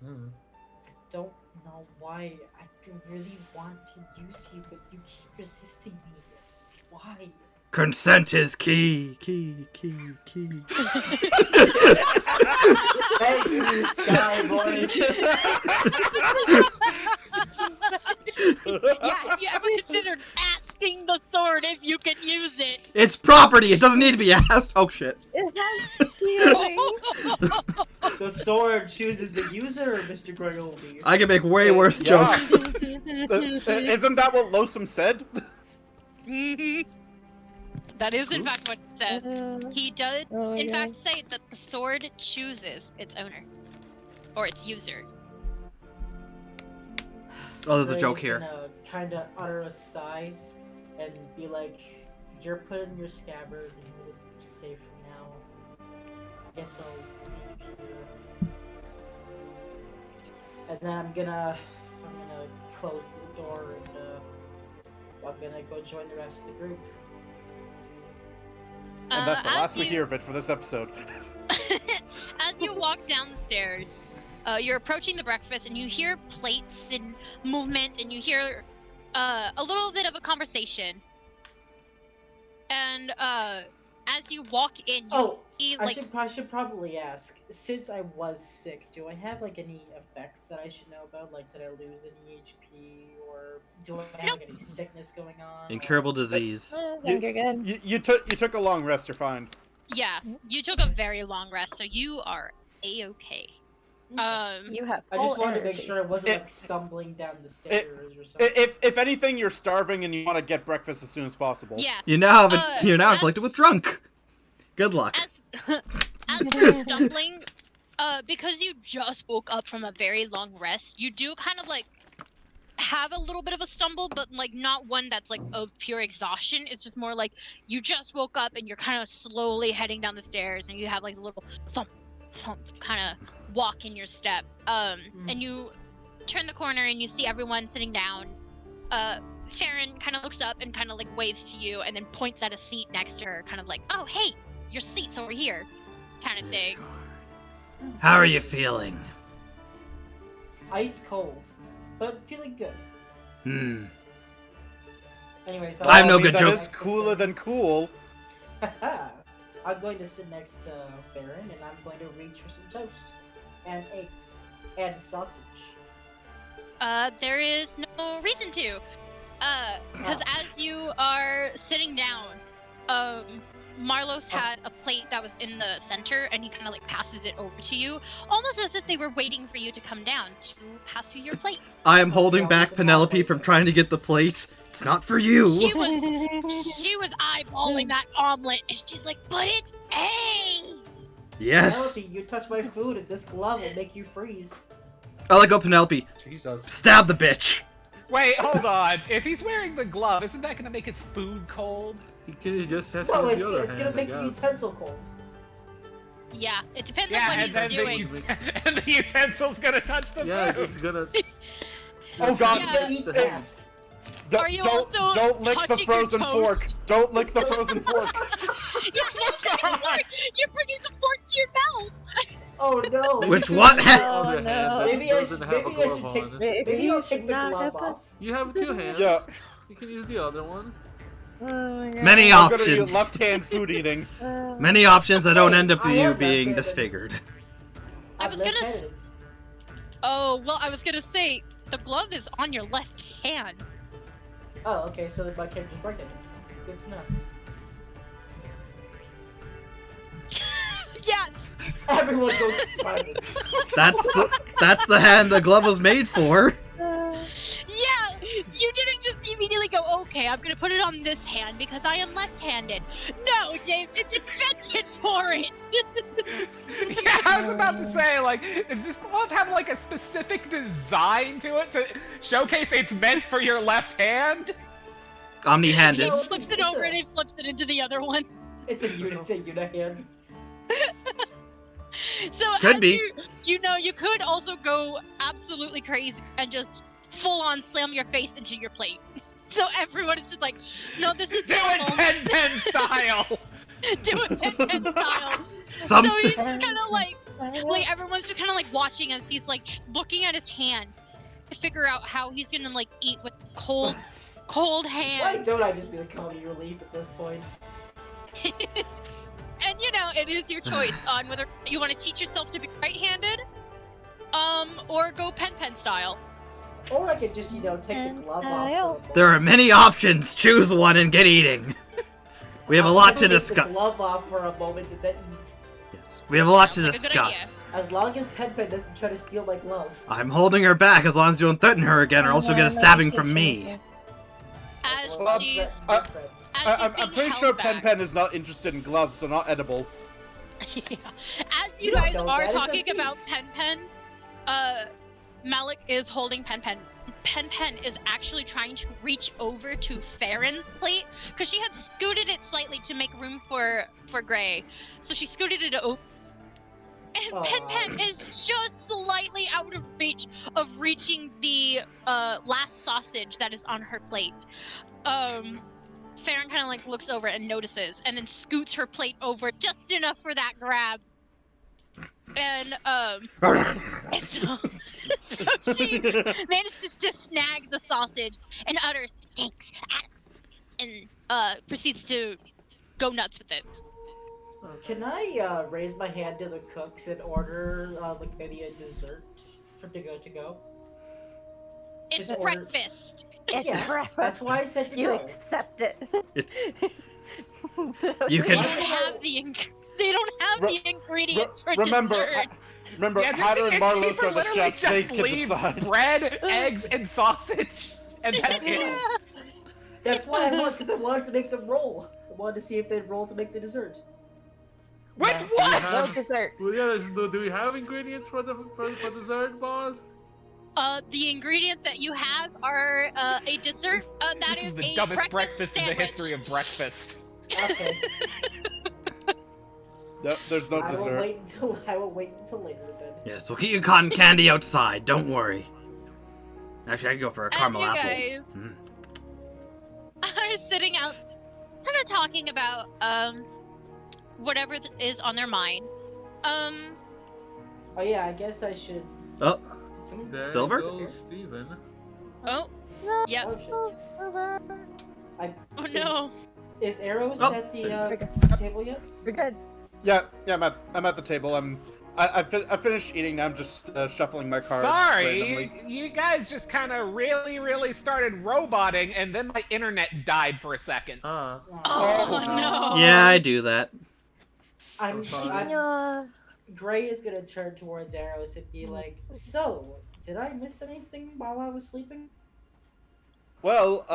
Hmm. I don't know why. I really want to use you, but you keep resisting me. Why? Consent is key. Key. Thank you, Sky Boys. Yeah, have you ever considered asking the sword if you can use it? It's property, it doesn't need to be asked. Oh shit. It has feeling. The sword chooses the user, Mr. Gregory. I can make way worse Yeah. jokes. Isn't that what Losum said? That is in fact what it said. He does Oh my in god. fact say that the sword chooses its owner. Or its user. Oh, there's a joke here. Kind of utter a sigh and be like, "You're put in your scabbard and you're safe for now. Guess I'll leave here." And then I'm gonna close the door and I'm gonna go join the rest of the group. And that's the As last we you- hear of it for this episode. As you walk down the stairs, you're approaching the breakfast and you hear plates and movement and you hear a little bit of a conversation. And as you walk in, you see, I should probably ask. Since I was sick, do I have any effects that I should know about? Like, did I lose any HP, or do I have any sickness going on? Incurable disease. I think you're good. You took a long rest. You're fine. yeah, you took a very long rest, so you are a-okay. You have I just full wanted to make energy. sure I wasn't It- stumbling down the stairs or something. If anything, you're starving and you want to get breakfast as soon as possible. Yeah. You now have you're now as- inflicted with drunk. Good luck. As for stumbling, because you just woke up from a very long rest, you do kind of have a little bit of a stumble, but not one that's of pure exhaustion. It's just more like you just woke up and you're kind of slowly heading down the stairs, and you have a little thump kind of walk in your step. And you turn the corner and you see everyone sitting down. Farron kind of looks up and kind of waves to you, and then points at a seat next to her, kind of oh hey, your seat's over here, kind of thing. How are you feeling? Ice cold, but feeling good. Anyways, I have no That good jokes. is cooler than cool. I'm going to sit next to Farron, and I'm going to reach for some toast and eggs and sausage. There is no reason to. Because as you are sitting down, Marlos had a plate that was in the center, and he kind of passes it over to you, almost as if they were waiting for you to come down to pass you your plate. I am holding back Penelope from trying to get the plate. It's not for you. She was eyeballing that omelet, and she's like, "But it's A." Yes. Penelope, you touch my food, and this glove will make you freeze. I let go Penelope. Jesus. Stab the bitch. Wait, hold on. If he's wearing the glove, isn't that gonna make his food cold? He just has to No, use it's the other gonna hand, make I the guess. utensil cold. Yeah, it depends on Yeah, what and he's then doing. and the utensil's gonna touch the Yeah, food. it's gonna. Oh god. Yeah. Gonna eat fast. Are you also don't lick the touching your frozen fork. toast? Don't lick the frozen fork. Yeah, You're bringing the fork to your mouth. Oh no! Which what? Other hand no. that Maybe I doesn't should, have a maybe I glove should take, on. maybe I'll take the not glove have off. You have 2 hands. Yeah. You can use the other one. Oh my god. Many I'm gonna options. do left-hand food eating. Many options that don't end up I you am being left-handed. disfigured. I was gonna left-handed. Oh, well, I was gonna say, the glove is on your left hand. Oh, okay, so my character's right-handed. Good to know. Yes. Everyone goes silent. That's the hand the glove was made for. Yeah, you didn't just immediately go, okay, I'm gonna put it on this hand because I am left-handed. No, James, it's invented for it. Yeah, I was about to say, like, does this glove have like a specific design to it to showcase it's meant for your left hand? Omni-handed. He flips it over and he flips it into the other one. It's a unit hand. So Could as be. you know, you could also go absolutely crazy and just full-on slam your face into your plate. So everyone is just like, no, this is Do it normal. pen style! Do it pen style. Some- So he's just kind of like everyone's just kind of like watching as he's like looking at his hand to figure out how he's gonna like eat with cold Why hand. don't I just be the comedy relief at this point? And you know, it is your choice on whether you want to teach yourself to be right-handed, or go pen style. Or I could just, you know, take the glove off. for a moment. There are many options. Choose one and get eating. We have a I'm lot gonna to take discuss. The glove off for a moment and then eat. Yes, we have a lot to Sounds like a good idea. discuss. As long as Tenpen doesn't try to steal my glove. I'm holding her back as long as you don't threaten her again, or else you'll get a stabbing from me. As Well, she's I- as she's I'm being pretty held sure back. Pen is not interested in gloves, so not edible. Yeah. As You you don't guys know are that, it's a talking thief. about Pen, Malik is holding Pen. Pen is actually trying to reach over to Farron's plate because she had scooted it slightly to make room for Gray. So she scooted it over. And Aw. Pen is just slightly out of reach of reaching the last sausage that is on her plate. Farron kind of like looks over and notices, and then scoots her plate over just enough for that grab. And so she manages to snag the sausage and utters thanks, and proceeds to go nuts with it. Can I raise my hand to the cooks and order like maybe a dessert for to go? It's Just order- breakfast. It's Yeah, breakfast. That's why I said to You go. accept it. It's you They can. don't have they don't have Re- the ingredients for Remember, dessert. remember, Yeah, didn't Hatter the and Marlos innkeeper are the literally chefs. They just can leave decide. bread, eggs, and sausage? And that's it. Yeah. That's why I want, because I wanted to make them roll. I wanted to see if they'd roll to make the dessert. With Do we what? No have- dessert. Well, yeah, do we have ingredients for for dessert, boss? The ingredients that you have are a dessert. That This is is the a dumbest breakfast breakfast in the sandwich. history of breakfast. Okay. No, there's no I will dessert. wait until later then. Yes, we'll keep your cotton candy outside. Don't worry. Actually, I could go for a As caramel you apple. guys Mm. are sitting out, kind of talking about whatever is on their mind. Oh yeah, I guess I should. Oh, Some... There Silver? goes Steven. Oh, yep. Oh shit. Oh no. Is Arrows Oh. at the table yet? We're good. Yeah, I'm at the table. I finished eating. Now I'm just shuffling my cards randomly. Sorry, you guys just kind of really started roboting, and then my internet died for a second. Ah. Oh no. yeah, I do that. I'm Yeah. Gray is gonna turn towards Arrows and be like, "So, did I miss anything while I was sleeping? Well,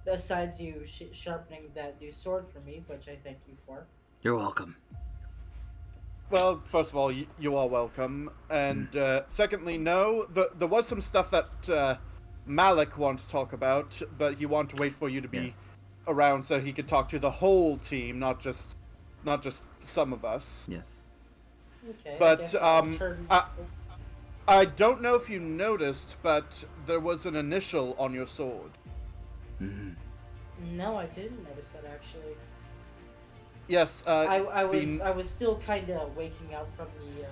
Besides you sharpening that new sword for me, which I thank you for." You're welcome. well, first of all, you are welcome, and secondly, no, there was some stuff that Malik wanted to talk about, but he wanted to wait for you to be Yes. around so he could talk to the whole team, not just some of us. Yes. Okay. But, I guess I'll turn... I don't know if you noticed, but there was an initial on your sword. Mm. No, I didn't notice that actually. Yes. I Fiend- was still kind of waking up from the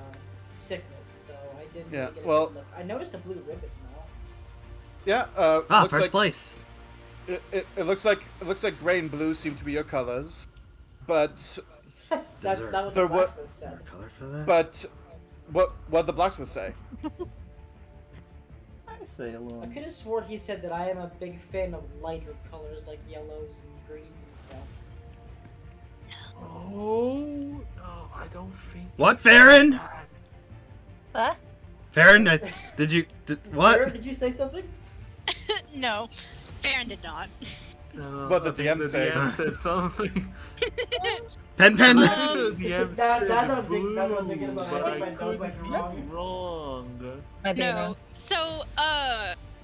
sickness, so I didn't Yeah, really get a well- good look. I noticed a blue ribbon though. Yeah. Ah, looks first like, place. It looks like gray and blue seem to be your colors, but That's there- not what there the wa- blacksmith said. Color for that? but what the blacksmith say? I say I alone. could have swore he said that I am a big fan of lighter colors like yellows and greens and stuff. Oh no, I don't think. What, he said Farron? that. What? Farron, what? Sarah, did you say something? No, Farron did not. No, What I did the think DM say? DM said something. Pen. I'm Um, pretty sure the DM that- said that I'm thinking- that's what I'm thinking blue, about. but I think I my nose went could be wrong. wrong. My bad. No. So,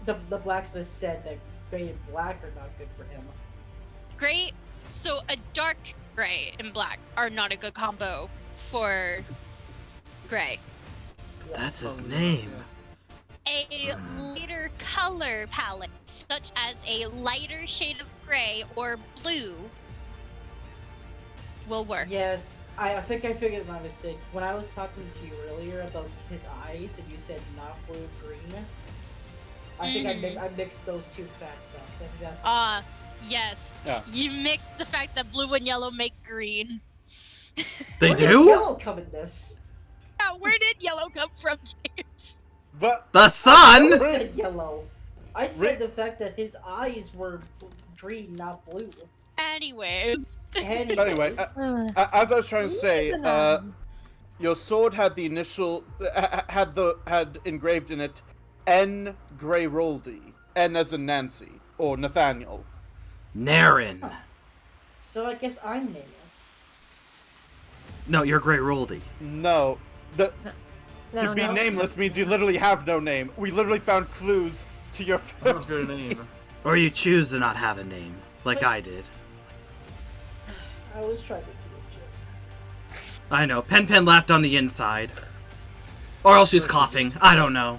The blacksmith said that gray and black are not good for him. gray. So a dark gray and black are not a good combo for gray. That's his Oh, name. A lighter color palette, such as a lighter shade of gray or blue, will work. Yes, I think I figured my mistake. When I was talking to you earlier about his eyes and you said not blue, green, I think I mixed those two facts up. I think that's what Ah, it is. yes. Yeah. You mixed the fact that blue and yellow make green. They Where did do? yellow come in this? Yeah, where did yellow come from, James? But The I sun. said yellow. I said Rick- the fact that his eyes were green, not blue. Anyways. anyway, as I was trying to say, your sword had the initial had engraved in it N. Gray Roldy. N as in Nancy or Nathaniel. Naren. So I guess I'm nameless. No, you're Grey Roldy. No, to No, be no. nameless means you literally have no name. We literally found clues to your What's first your name? Or you choose to not have a name, like I did. I was trying to do a joke. I know. Pen laughed on the inside. Or else she's coughing. I don't know.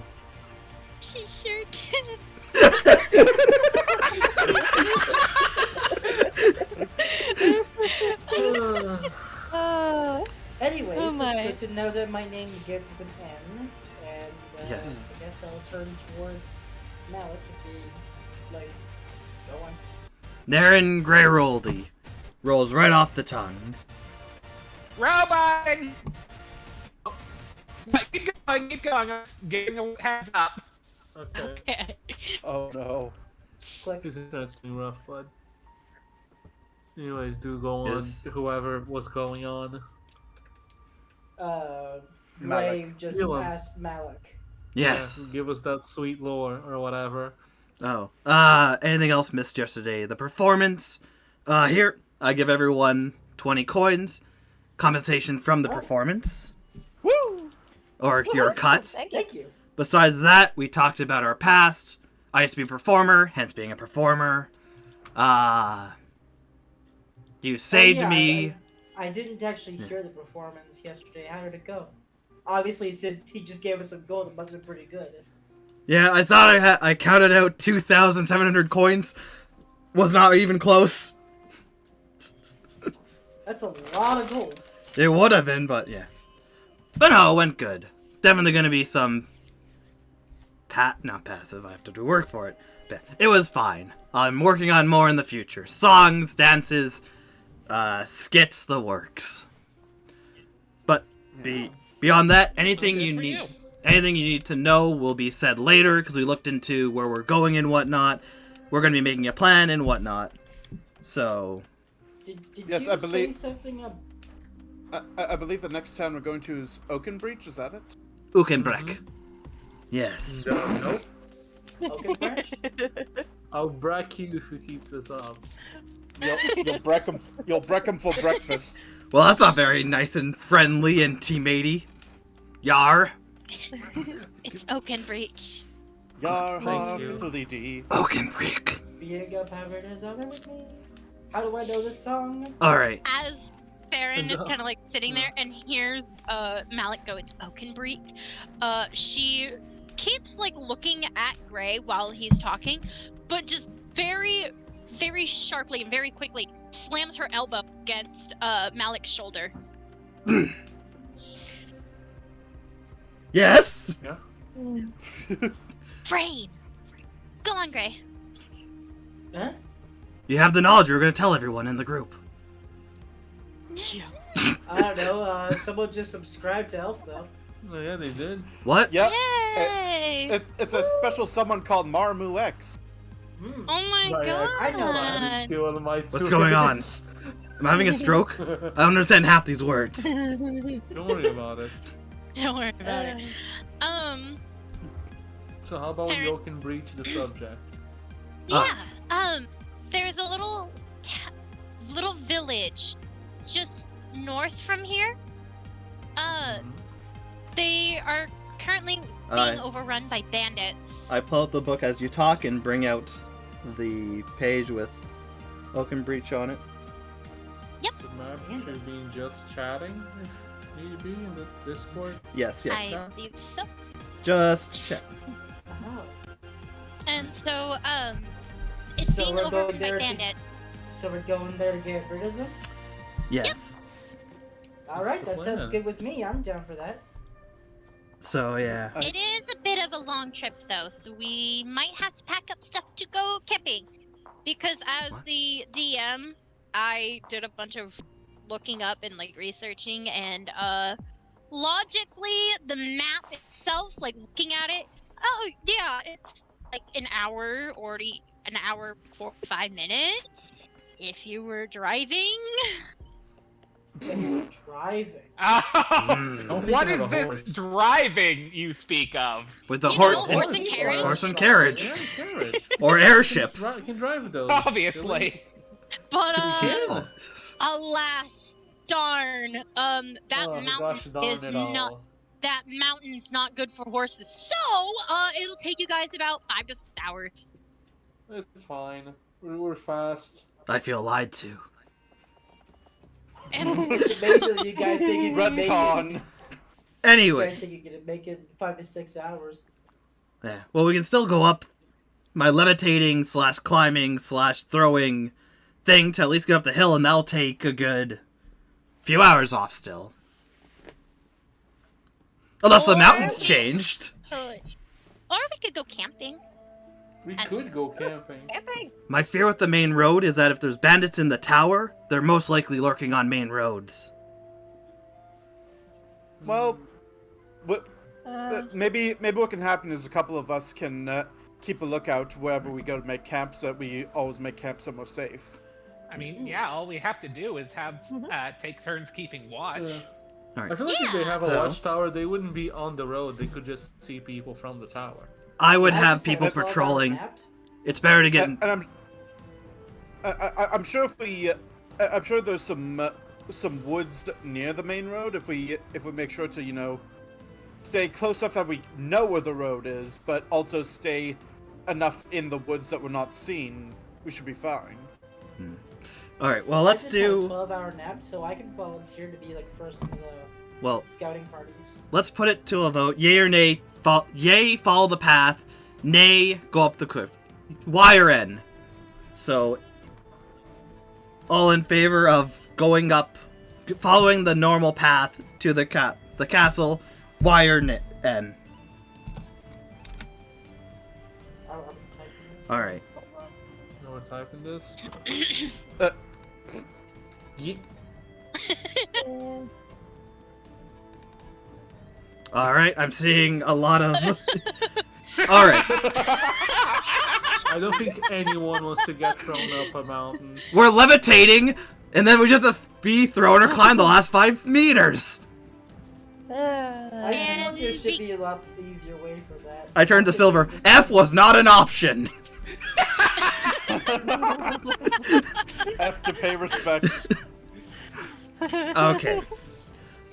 She sure did. Anyways, Oh my. it's good to know that my name begins with an N, and Yes. I guess I'll turn towards Malik if he, like, go on. Naren Grey Roldy. Rolls right off the tongue. Robin! Oh. Keep going. I'm just giving a heads up. Okay. Okay. Oh no. Click. This is being rough, bud. Anyways, do go on. Yes. Whoever was going on. Ray Malik. just Heal him. asked Malik. Yes. Yeah, give us that sweet lore or whatever. Oh. Anything else missed yesterday? The performance. Here, I give everyone 20 coins. Compensation from the performance. Woo! Or your cut. Thank you. Thank you. Besides that, we talked about our past. I used to be a performer, hence being a performer. You saved Oh, yeah, me. I didn't actually hear the performance yesterday. How did it go? Obviously, since he just gave us some gold, it must have been pretty good. Yeah, I thought I counted out 2,700 coins. Was not even close. That's a lot of gold. It would have been, but yeah. But no, it went good. Definitely gonna be some not passive, I have to do work for it. But it was fine. I'm working on more in the future. Songs, dances, skits, the works. But beyond that, anything Good you for need you. anything you need to know will be said later, because we looked into where we're going and whatnot. We're gonna be making a plan and whatnot. So Did Yes, you I believe- say something about... I believe the next town we're going to is Oakbreach. Is that it? Ukenbrek. Yes. Nope. Okay, Branch? I'll brack you if you keep this up. You'll break them. You'll break them for breakfast. Well, that's not very nice and friendly and teammatey. Yar. It's Oakbreach. Yar Thank har you. to the D. Oakenbrick. Being a pirate is over with me. How do I know this song? Alright. As Farron is kind of like sitting there and hears Malik go, it's Oakbreach, she keeps like looking at Gray while he's talking, but just very, very sharply and very quickly slams her elbow against Malik's shoulder. Yes. Yeah. Brain! Go on, Gray. Huh? You have the knowledge. You're going to tell everyone in the group. I don't know. Someone just subscribed to Elf though. Oh, yeah, they did. What? Yep. Yay! It's a special someone called Marmu X. Hmm. Oh my My god! I know Add it to all of my What's going on? tweets. Am I having a stroke? I don't understand half these words. Don't worry about it. Don't worry about it. So how about Sarah- we all can breach the subject? Yeah. There's a little village just north from here. They are currently being overrun by bandits. I pull out the book as you talk and bring out the page with Oakbreach on it. The map should be just chatting, if need be, in the Discord. Yes, yes. I believe so. Just check. Oh. And so, it's So being we're overrun going by there to- bandits. So we're going there to get rid of them? Yes. Alright, What's that the sounds plan? good with me. I'm down for that. So, yeah. It is a bit of a long trip, though, so we might have to pack up stuff to go camping. Because as What? the DM, I did a bunch of looking up and like researching, and logically, the map itself, like looking at it, oh yeah, it's like an hour or an hour 45 minutes. If you were driving, Driving. Oh, think what they is have a this horse. driving you speak of? With the You know, horse, horse and carriage. horse and carriage, Yeah, carriage. or airship. You can drive those. Obviously. but Yeah. alas, darn, that Oh, gosh mountain darn is it not. all. That mountain's not good for horses. So, it'll take you guys about 5 to 6 hours. It's fine. We're fast. I feel lied to. And Basically, you guys think you can make it. Redcon. You Anyway, guys think you can make it 5 to 6 hours. yeah. Well, we can still go up my levitating / climbing / throwing thing to at least get up the hill, and that'll take a good few hours off still. Unless the Or mountains we- changed. or we could go camping. We As- could go camping. Camping. My fear with the main road is that if there's bandits in the tower, they're most likely lurking on main roads. Well, what, Uh, maybe what can happen is a couple of us can keep a lookout wherever we go to make camp, so that we always make camp somewhere safe. I mean, yeah, all we have to do is have take turns keeping watch. Yeah. Alright. I feel like if they Yeah. have a So- watchtower, they wouldn't be on the road. They could just see people from the tower. I would I have just people a 12-hour patrolling. nap. It's better to get. And I'm sure if we, I'm sure there's some woods near the main road. If we make sure to stay close enough that we know where the road is, but also stay enough in the woods that we're not seen, we should be fine. Alright, well, I let's just had a do. 12-hour nap, so I can volunteer to be like first in the Well, scouting parties. let's put it to a vote. Yay or nay? Yay, follow the path. Nay, go up the cliff. Y or N. So, all in favor of going up, following the normal path to the castle. Y or N. I'm typing this. All right. You know what typing this? Uh, Ye- All right. I'm seeing a lot of. All right. I don't think anyone wants to get thrown up a mountain. We're levitating, and then we just have to be thrown or climb the last 5 meters. I uh, feel like there And should be a lot easier way for that. I turned to Silver. F was not an option. Have to pay respects. Okay.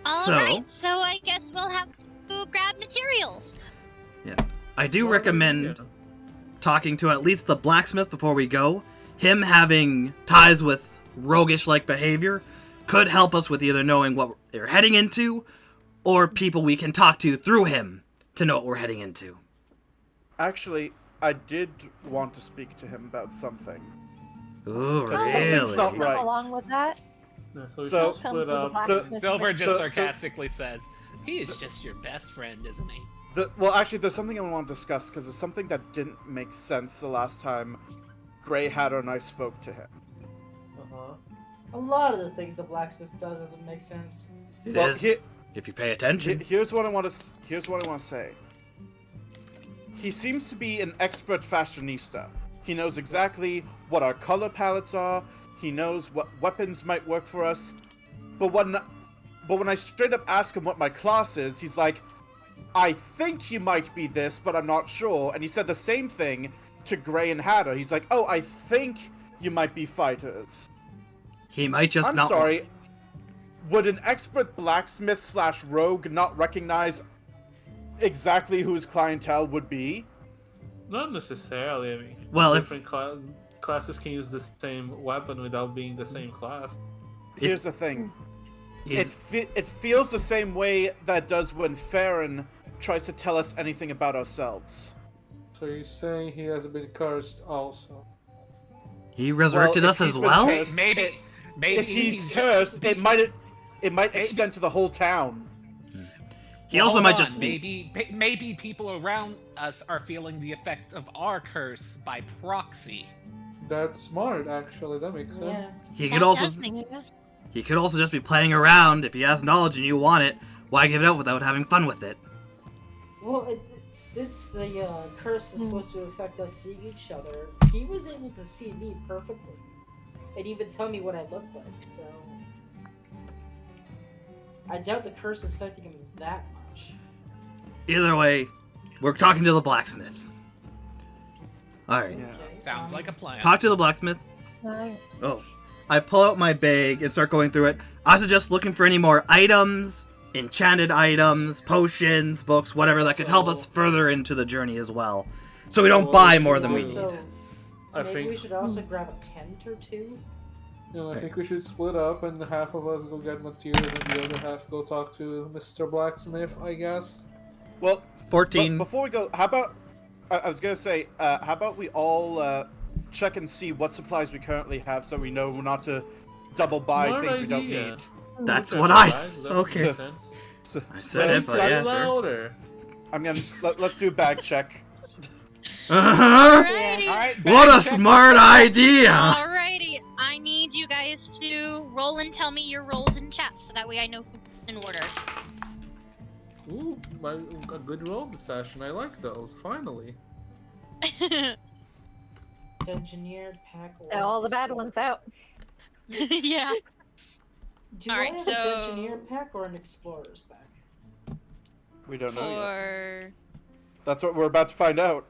Alright, so I guess we'll have to grab materials. I do recommend talking to at least the blacksmith before we go. Him having ties with roguish-like behavior could help us with either knowing what we're heading into, or people we can talk to through him to know what we're heading into. Actually, I did want to speak to him about something. Ooh, Because something's not really? right. Along with that, Yeah, so we So- should come split to the up. blacksmith. Silver just So- sarcastically says, "He is just your best friend, isn't he?" Well, actually, there's something I want to discuss because there's something that didn't make sense the last time Grey Hatter and I spoke to him. Uh-huh. A lot of the things the blacksmith does doesn't make sense. It Well, is, if you pay attention. here's what I want to say. He seems to be an expert fashionista. He knows exactly what our color palettes are. He knows what weapons might work for us. But when I straight up ask him what my class is, he's like, I think you might be this, but I'm not sure. And he said the same thing to Grey and Hatter. He's like, oh, I think you might be fighters. He might just I'm not. sorry. Would an expert blacksmith / rogue not recognize exactly who his clientele would be? Not necessarily. I mean, Well, if different classes can use the same weapon without being the same class. Here's the thing. It he's, feels the same way that it does when Farron tries to tell us anything about ourselves. So you're saying he has been cursed also? he resurrected Well, us if as he's been well. cursed- Maybe If he's cursed, it might extend to the whole town. He also might hold just on, be. maybe people around us are feeling the effect of our curse by proxy. That's smart, actually. That makes sense. Yeah. He That could also. does make He could also just be playing around. If he has knowledge and you want it, why give it up without having fun with it? Well, since the curse is supposed to affect us seeing each other, he was able to see me perfectly. And even tell me what I look like, so... I doubt the curse is affecting him that much. Either way, we're talking to the blacksmith. Alright. Yeah. Okay, Sounds like a plan. Talk to the blacksmith. Alright. Oh. I pull out my bag and start going through it. I suggest looking for any more items, enchanted items, potions, books, whatever that could help us further into the journey as well. So we don't Well, buy we more should than we need. Also, I maybe think we should also grab a tent or two. You know, I think we should split up and half of us go get materials and the other half go talk to Mr. Blacksmith, I guess. Well, 14. but before we go, how about... I was gonna say, how about we all check and see what supplies we currently have so we know not to double buy Smart things we don't idea. need. That's Okay, what I... guys, that Okay. makes sense. So, I said it, but Say yeah, sure. louder. I'm gonna... let's do a bag check. Uh-huh. Alrighty. All right. What a bag check. smart idea! Alrighty. I need you guys to roll and tell me your rolls in chat so that way I know who's in order. Ooh, a good roll session. I like those. Finally. Engineered pack. All the bad ones out. Yeah. Do Alright, I have so- an engineer pack or an explorer's pack? We don't know yet. For... That's what we're about to find out.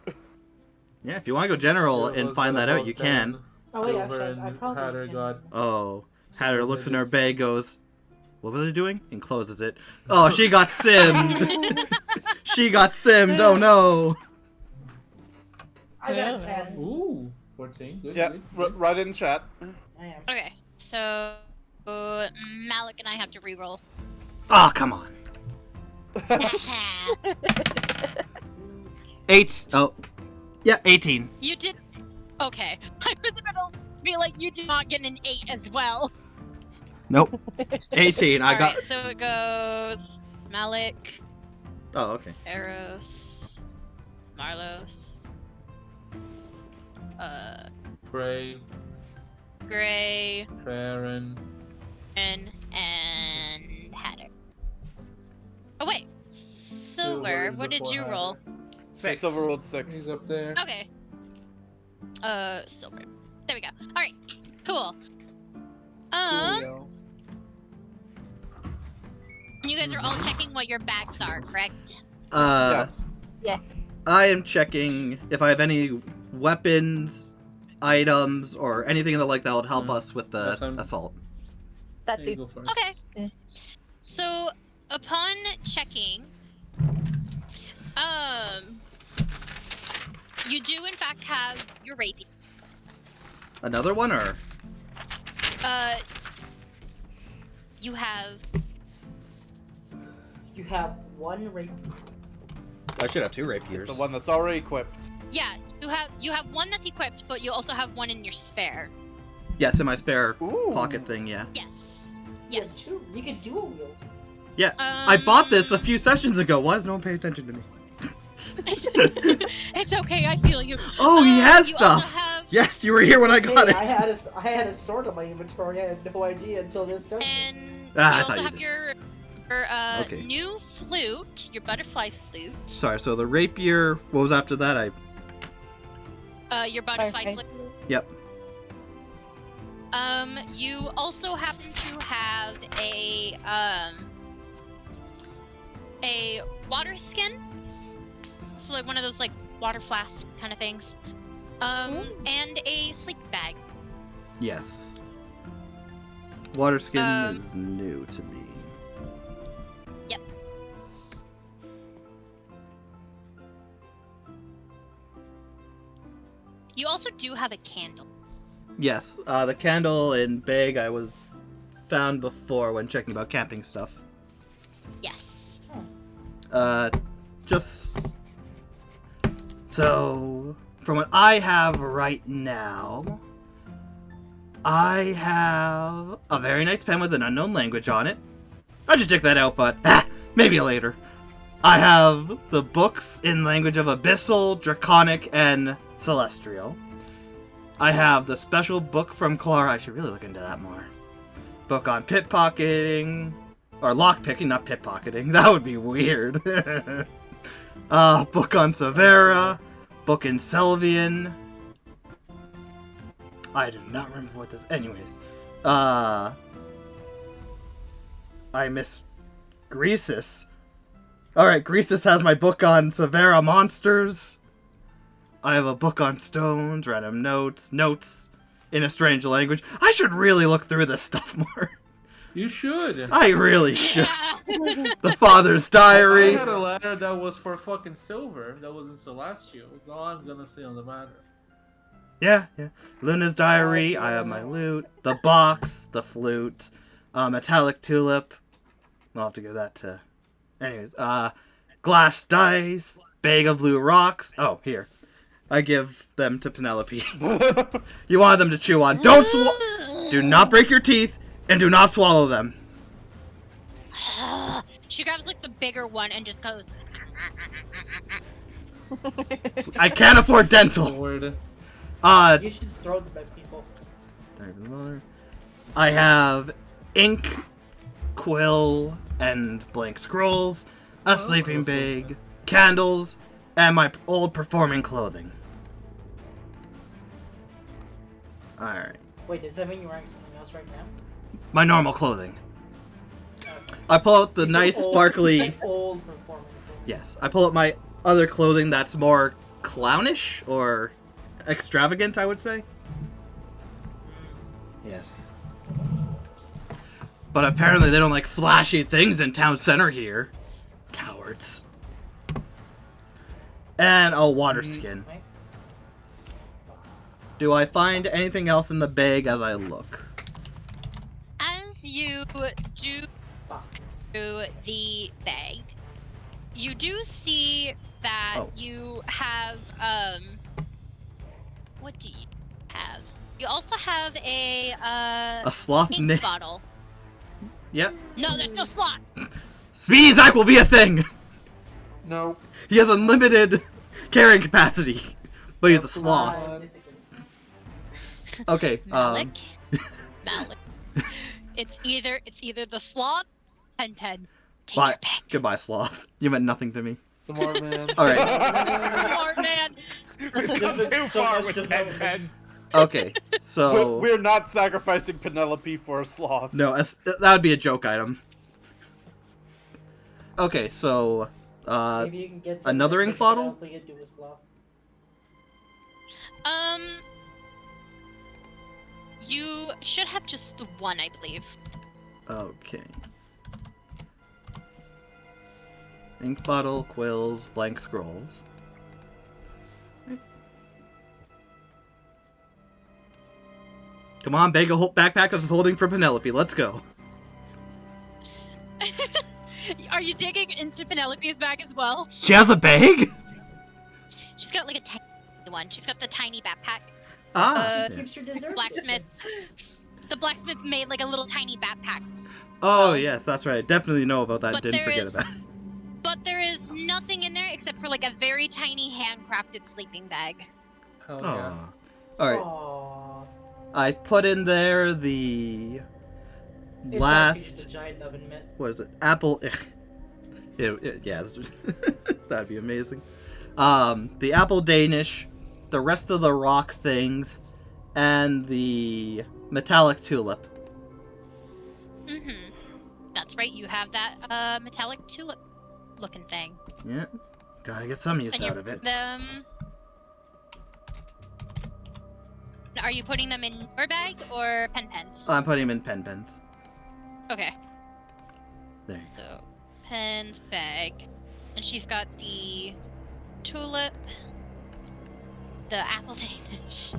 Yeah, if you want to go general Whoever's and find got that out, above you 10, can. Oh, wait, Silver actually, I and probably Hatter can. got. Oh. Hatter looks in her digits. bag, goes, what was I doing? And closes it. Oh, she got simmed! She got simmed, oh no! I got a Yeah. 10. Ooh, 14. Good. Yeah, good. right in chat. I am. Okay, so... Malik and I have to reroll. Oh, come on. 8. Oh. Yeah, 18. You did... Okay. I was about to be like, you did not get an 8 as well. Nope. 18. I got. Alright, so it goes... Malik, Oh, okay. Eros, Marlos, Gray, Gray, Farron. and Hatter. Oh wait, Silver, is what did before you Hatter. roll? 6. Silver rolled 6. He's up there. Okay. Silver. There we go. Alright, cool. Coolio. You guys are all checking what your bags are, correct? Yeah. I am checking if I have any weapons, items, or anything like that would help us with the Yes, I'm- assault. That You too. go first. Okay. Yeah. So, upon checking, you do in fact have your rapier. Another one, or? You have... You have one rapier. I should have 2 rapiers. The one that's already equipped. Yeah, you have one that's equipped, but you also have one in your spare. Yes, in my spare Ooh. pocket thing, yeah. Yes. Yeah, Yes. true. You could dual wield. Yeah, I bought this a Um, few sessions ago. Why does no one pay attention to me? It's okay, I feel you. Oh, he has you also stuff! have- Yes, you were here when I got Hey, it! I had a sword in my inventory. I had no idea until this session. And Ah, I you thought also you have did. your Okay. new flute, your butterfly flute. Sorry, so the rapier, what was after that? Your butterfly Okay. flute. Yep. You also happen to have a water skin. So like one of those like water flask kind of things. And a sleep bag. Yes. Water skin Um, is new to me. Yep. You also do have a candle. Yes, the candle and bag I was found before when checking about camping stuff. Yes. Just... So, from what I have right now, I have a very nice pen with an unknown language on it. I should check that out, but maybe later. I have the books in language of Abyssal, Draconic, and Celestial. I have the special book from Clara. I should really look into that more. Book on pickpocketing, or lockpicking, not pickpocketing. That would be weird. Book on Severa, book in Selvian. I do not remember what this. Anyways, I miss Greasus. Alright, Greasus has my book on Severa monsters. I have a book on stones, random notes, notes in a strange language. I should really look through this stuff more. You should. I really should. Yeah. The Father's I Diary. had a ladder that was for fucking silver. That was in Celestial. All I'm gonna say on the matter. Yeah. Luna's Diary. I have my loot. The box, the flute, metallic tulip. I'll have to give that to. Anyways, glass dice, bag of blue rocks. Oh, here. I give them to Penelope. You wanted them to chew on. Do not break your teeth, and do not swallow them. She grabs like the bigger one and just goes. I can't afford dental. Lord. You should throw them at people. I have ink, quill, and blank scrolls, a sleeping bag, candles, and my old performing clothing. Alright. Wait, does that mean you're wearing something else right now? My normal clothing. Okay. I pull out the You said nice old- sparkly... you said old performing clothing. Yes, I pull out my other clothing that's more clownish, or extravagant, I would say. Yes. But apparently they don't like flashy things in town center here. Cowards. And a water skin. Right? Do I find anything else in the bag as I look? As you do through the bag, you do see that Oh. you have what do you have? You also have a sloth ink Nick. bottle. Yep. No, there's no sloth. Speedy Zack will be a thing! No. He has unlimited carrying capacity. But he's a sloth. Disagree. Okay, Malik. Malik. It's either the sloth, Pen. Take bye. your pick. Goodbye, sloth. You meant nothing to me. Smart man. Alright. Smart man. We've come There's too so far much with development. Pen. Okay, so... We're not sacrificing Penelope for a sloth. No, that would be a joke item. Okay, so... Maybe you can get some another ink bottle? Penelope into a sloth. You should have just the one, I believe. Okay. Ink bottle, quills, blank scrolls. Come on, bag of backpack I'm holding for Penelope. Let's go. Are you digging into Penelope's bag as well? She has a bag? She's got like a tiny one. She's got the tiny backpack. Ah. Yeah. Hipster deserves it. blacksmith. The blacksmith made like a little tiny backpack. Oh yes, that's right. I definitely know about that. But Didn't there forget is- about it. But there is nothing in there except for like a very tiny handcrafted sleeping bag. Hell yeah. Aw. All right. Aww. I put in there the It's last. actually just a giant oven mitt. What is it? Apple. Yeah, that'd be amazing. The apple Danish, the rest of the rock things, and the metallic tulip. Mm-hmm. That's right. You have that metallic tulip looking thing. Yeah, gotta get some use And you out of it. them. Are you putting them in your bag or pen pens? I'm putting them in pen pens. Okay. There. So, pen's bag. And she's got the tulip, the apple Danish,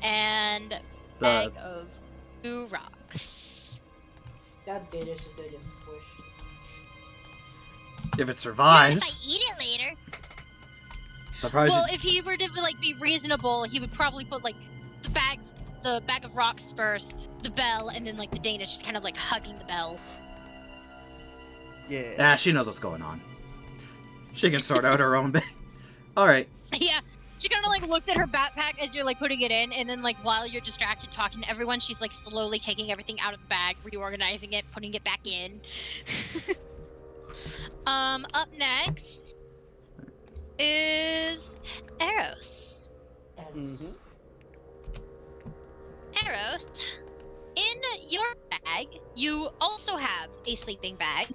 and bag of blue rocks. That Danish is gonna get squished. If it Not survives. if I eat it later. Surprise! Well, if he were to like be reasonable, he would probably put like the bag of rocks first, the bell, and then like the Danish just kind of like hugging the bell. Yeah. She knows what's going on. She can sort out her own bag. All right. Yeah. She kind of like looks at her backpack as you're like putting it in, and then like while you're distracted talking to everyone, she's like slowly taking everything out of the bag, reorganizing it, putting it back in. Up next is Eros. Mhm. Eros, in your bag, you also have a sleeping bag.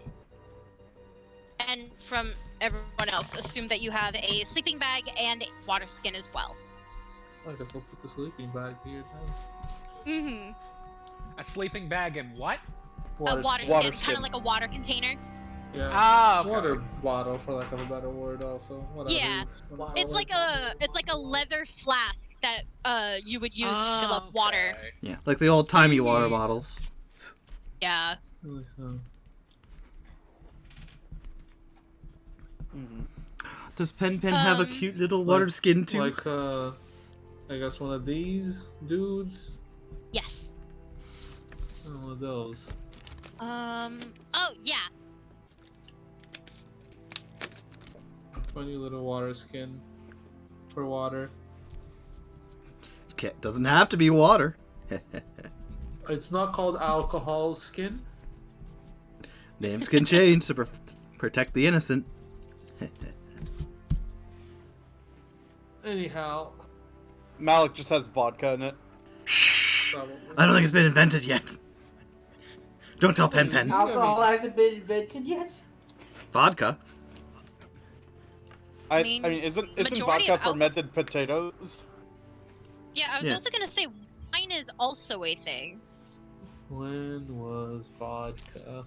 And from everyone else, assume that you have a sleeping bag and a water skin as well. I guess I'll put the sleeping bag here then. Mm-hmm. A sleeping bag and what? A water Water skin, kind skin. of like a water container. Yeah. Ah, okay. Water bottle, for lack of a better word, also. Whatever. Yeah. It's like a leather flask that you would use to fill up water. Okay. Yeah, like the old timey water Mhm. bottles. Yeah. Mhm. Mhm. Does Pen have a cute little water Like- skin too? Like, I guess one of these dudes. Yes. One of those. Oh yeah. Funny little water skin for water. Okay, doesn't have to be water. It's not called alcohol skin. Names can change to protect the innocent. Anyhow, Malik just has vodka in it. Shh! probably. I don't think it's been invented yet. Don't tell Pen. Alcohol hasn't been invented yet. Vodka. I mean, mean, isn't majority vodka of fermented potatoes? Yeah, I was Yeah. also gonna say wine is also a thing. When was vodka?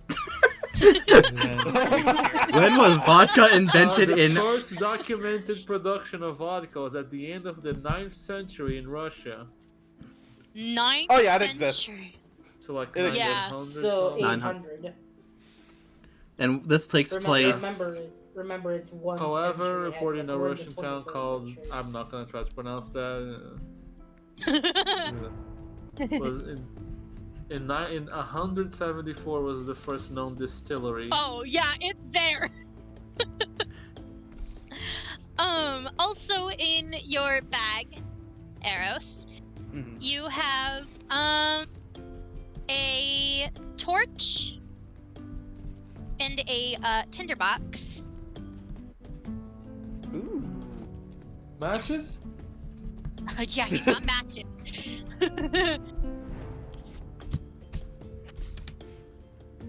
When was vodka invented The in... first documented production of vodka was at the end of the 9th century in Russia. 9th Oh, yeah, it exists. century. So like It 900 So 900. 800. And this takes place... Remember, it's one. However, century reported in ahead, a we're in the Russian town 21st called, century. I'm not gonna try to pronounce that, was in 174 was the first known distillery. Oh yeah, it's there. Also in your bag, Eros, Mhm. you have a torch and a tinderbox. Ooh. Matches? Yeah, he's got matches.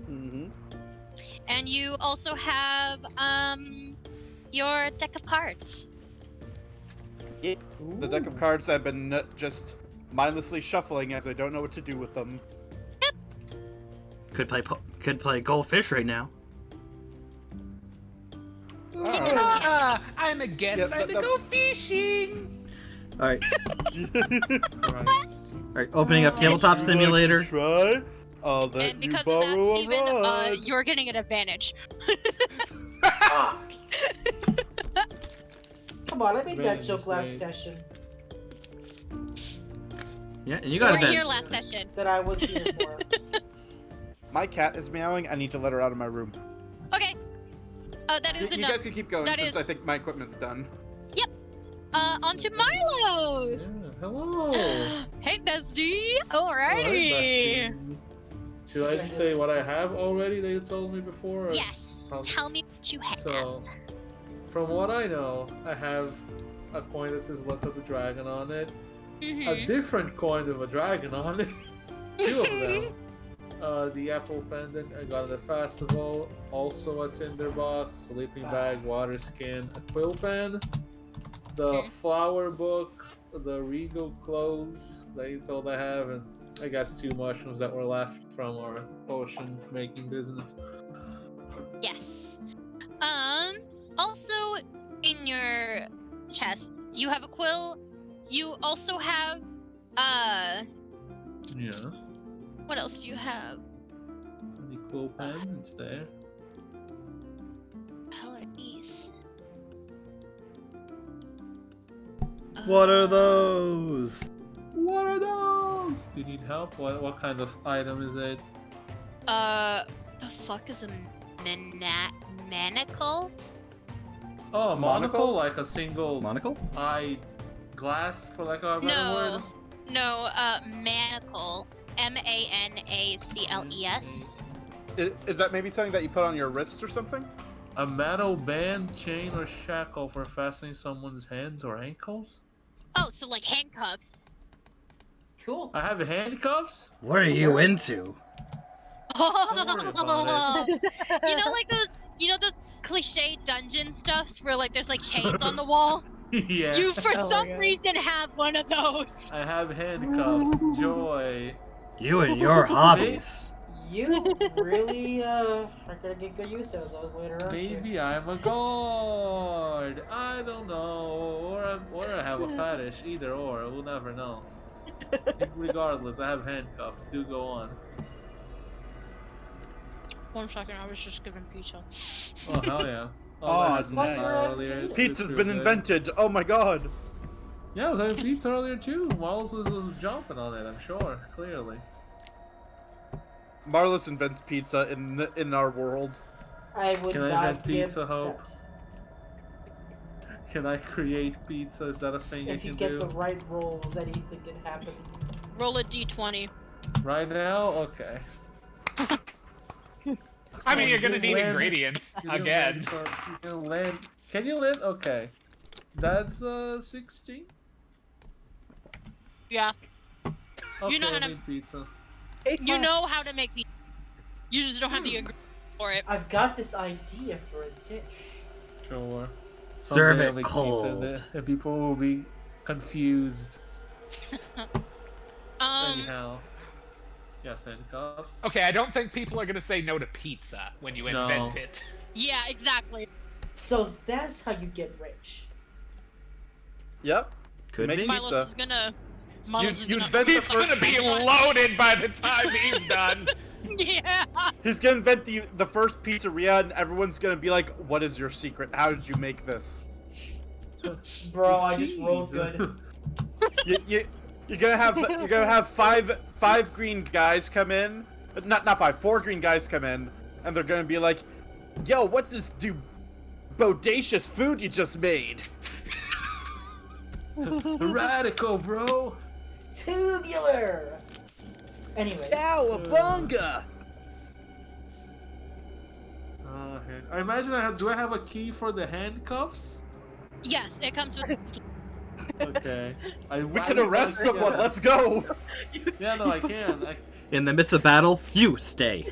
Mhm. And you also have your deck of cards. Yeah. The deck of cards I've been just mindlessly shuffling as I don't know what to do with them. Could play goldfish right now. I'm a guest. Yeah, I'm that- to go fishing. All right, Christ. all right. Opening up Tabletop Would you like Simulator. to try? I'll let And you because of that, borrow a Steven, rod. you're getting an advantage. Come on, I made that Advantage joke is last great. session. Yeah, and you You got a weren't bed. here last session. That I was here for. My cat is meowing. I need to let her out of my room. Okay. That is You enough. guys can keep going That since I is- think my equipment's done. On to Marlo's. Yeah, hello. Hey, bestie. Alright, Alrighty. bestie. Should I say what I have already that you told me before? or- Yes. Probably. Tell me what you have. So, from what I know, I have a coin that says Luck of the Dragon on it. A Mhm. different coin with a dragon on it. Two of them. The apple pendant I got at the festival. Also a tinderbox, sleeping bag, water skin, a quill pen, the flower book, the regal clothes that you told I have, and I guess 2 mushrooms that were left from our potion making business. Yes. Also, in your chest, you have a quill. You also have, Yeah. what else do you have? The quill pen, it's there. Hell are these? What are those? What are those? Do you need help? What kind of item is it? The fuck is a manacle? Oh, a monocle? Monocle? Like a single Monocle? eye glass, for like a better No. word? No, manacle. MANACLES. Is that maybe something that you put on your wrist or something? A metal band, chain, or shackle for fastening someone's hands or ankles? Oh, so like handcuffs. Cool. I have handcuffs? What are you into? worry about You know, like those cliche dungeon stuffs where like there's like chains on the wall. Yeah. You for Oh my some God. reason have one of those. I have handcuffs. Joy. You and your hobbies. You really are gonna get good use out of those later on. too. Maybe I'm a guard. I don't know. Or I have a fetish. Either or. We'll never know. Regardless, I have handcuffs. Do go on. 1 second, I was just giving pizza. Oh, hell yeah. Oh, I had some nice. earlier. It's Pizza's good been food. invented. Oh my god. Yeah, I was having pizza earlier too. Miles was jumping on it, I'm sure. Clearly. Marlos invents pizza in our world. I would Can I not invent be pizza, Hope? upset Can I create pizza? Is that a thing I if you can get do? the right rolls. Anything can happen. Roll a d20. Right now? Okay. I mean, you're gonna You need land- ingredients you can again. land for- you can land. Can you land? Okay. That's 16. Yeah, Okay, know how I to- made pizza. you know how to make these. You just don't have the ingredients for it. I've got this idea for a dish. Sure. Serve Someday it I'll make pizza cold. and people will be confused. Um, Anyhow. Yes, handcuffs. Okay, I don't think people are gonna say no to pizza when you No. invent it. yeah, exactly. So that's how you get rich. Yep. Could Make be. Milos pizza. is gonna. Milos is you gonna. invent the He's gonna be loaded by the time he's done. Yeah. He's gonna invent the first pizzeria, and everyone's gonna be like, "What is your secret? How did you make this?" Bro, I just rolled Jeez. good. You're gonna have five green guys come in, not five, 4 green guys come in, and they're gonna be like, "Yo, what's this bodacious food you just made?" Radical, bro. Tubular! Anyway, Cowabunga! I imagine do I have a key for the handcuffs? Yes, it comes with. Okay. We can arrest someone. Let's go. Yeah, no, I can. In the midst of battle, you stay.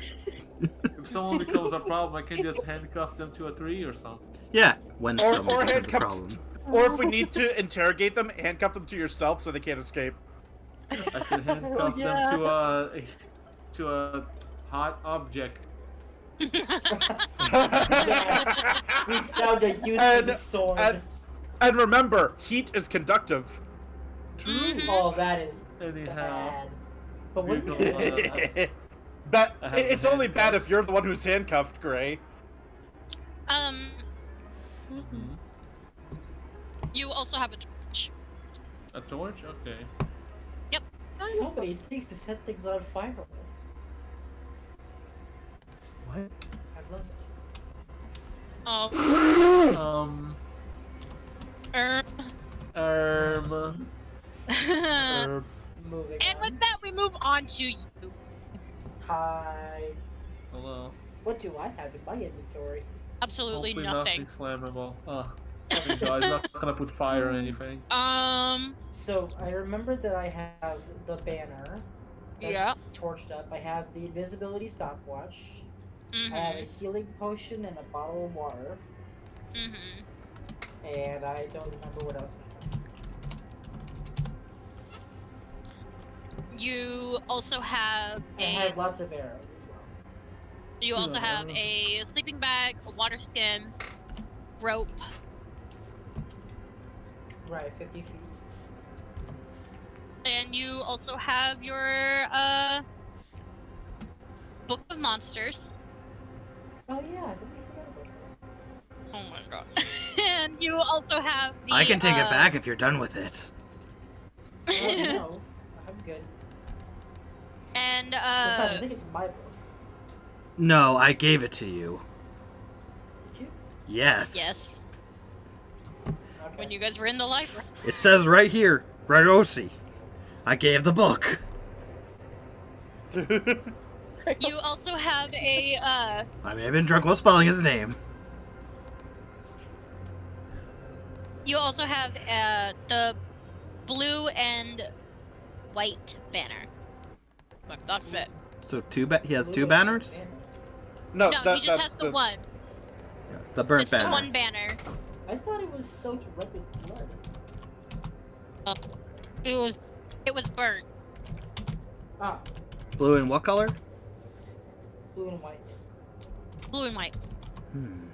If someone becomes a problem, I can just handcuff them to a tree or something. Yeah, when Or someone becomes a handcuff. problem. Or if we need to interrogate them, handcuff them to yourself so they can't escape. I can handcuff yeah. them to a hot object. yes, we found a use for the sword. And remember, heat is conductive. Mhm. Oh, that is Anyhow. bad. But what? Beautiful. But I have it's the only bad if handcuffs. you're the one who's handcuffed, Gray. Mhm. You also have a torch. A torch? Okay. So many things to set things on fire with. What? I love it. Moving And on. with that, we move on to you. Hi. Hello. What do I have in my inventory? Absolutely Hopefully nothing. flammable. Thank God, it's not gonna put fire or anything. So I remember that I have the banner. That's Yeah. torched up. I have the invisibility stopwatch. I have a Mm-hmm. healing potion and a bottle of water. Mm-hmm. And I don't remember what else I have. You also have I a. have lots of arrows as well. You also have a sleeping bag, a water skin, rope. Right, 50 feet. And you also have your book of monsters. Oh yeah, I didn't forget about that. Oh my god. And you also have the. I can take it back if you're done with it. Oh no, I'm good. And Besides, I think it's my book. No, I gave it to you. Did you? Yes. yes, Okay. when you guys were in the library. It says right here, Gregosi. I gave the book. You also have a I may have been drunk while spelling his name. You also have the blue and white banner. Like that fit. So he has two Blue banners? banner. No, No, that, he just that's has the one. The burnt It's banner. the one banner. I thought it was soaked red with blood. It was burnt. Ah, Blue and what color? blue and white. Blue and white.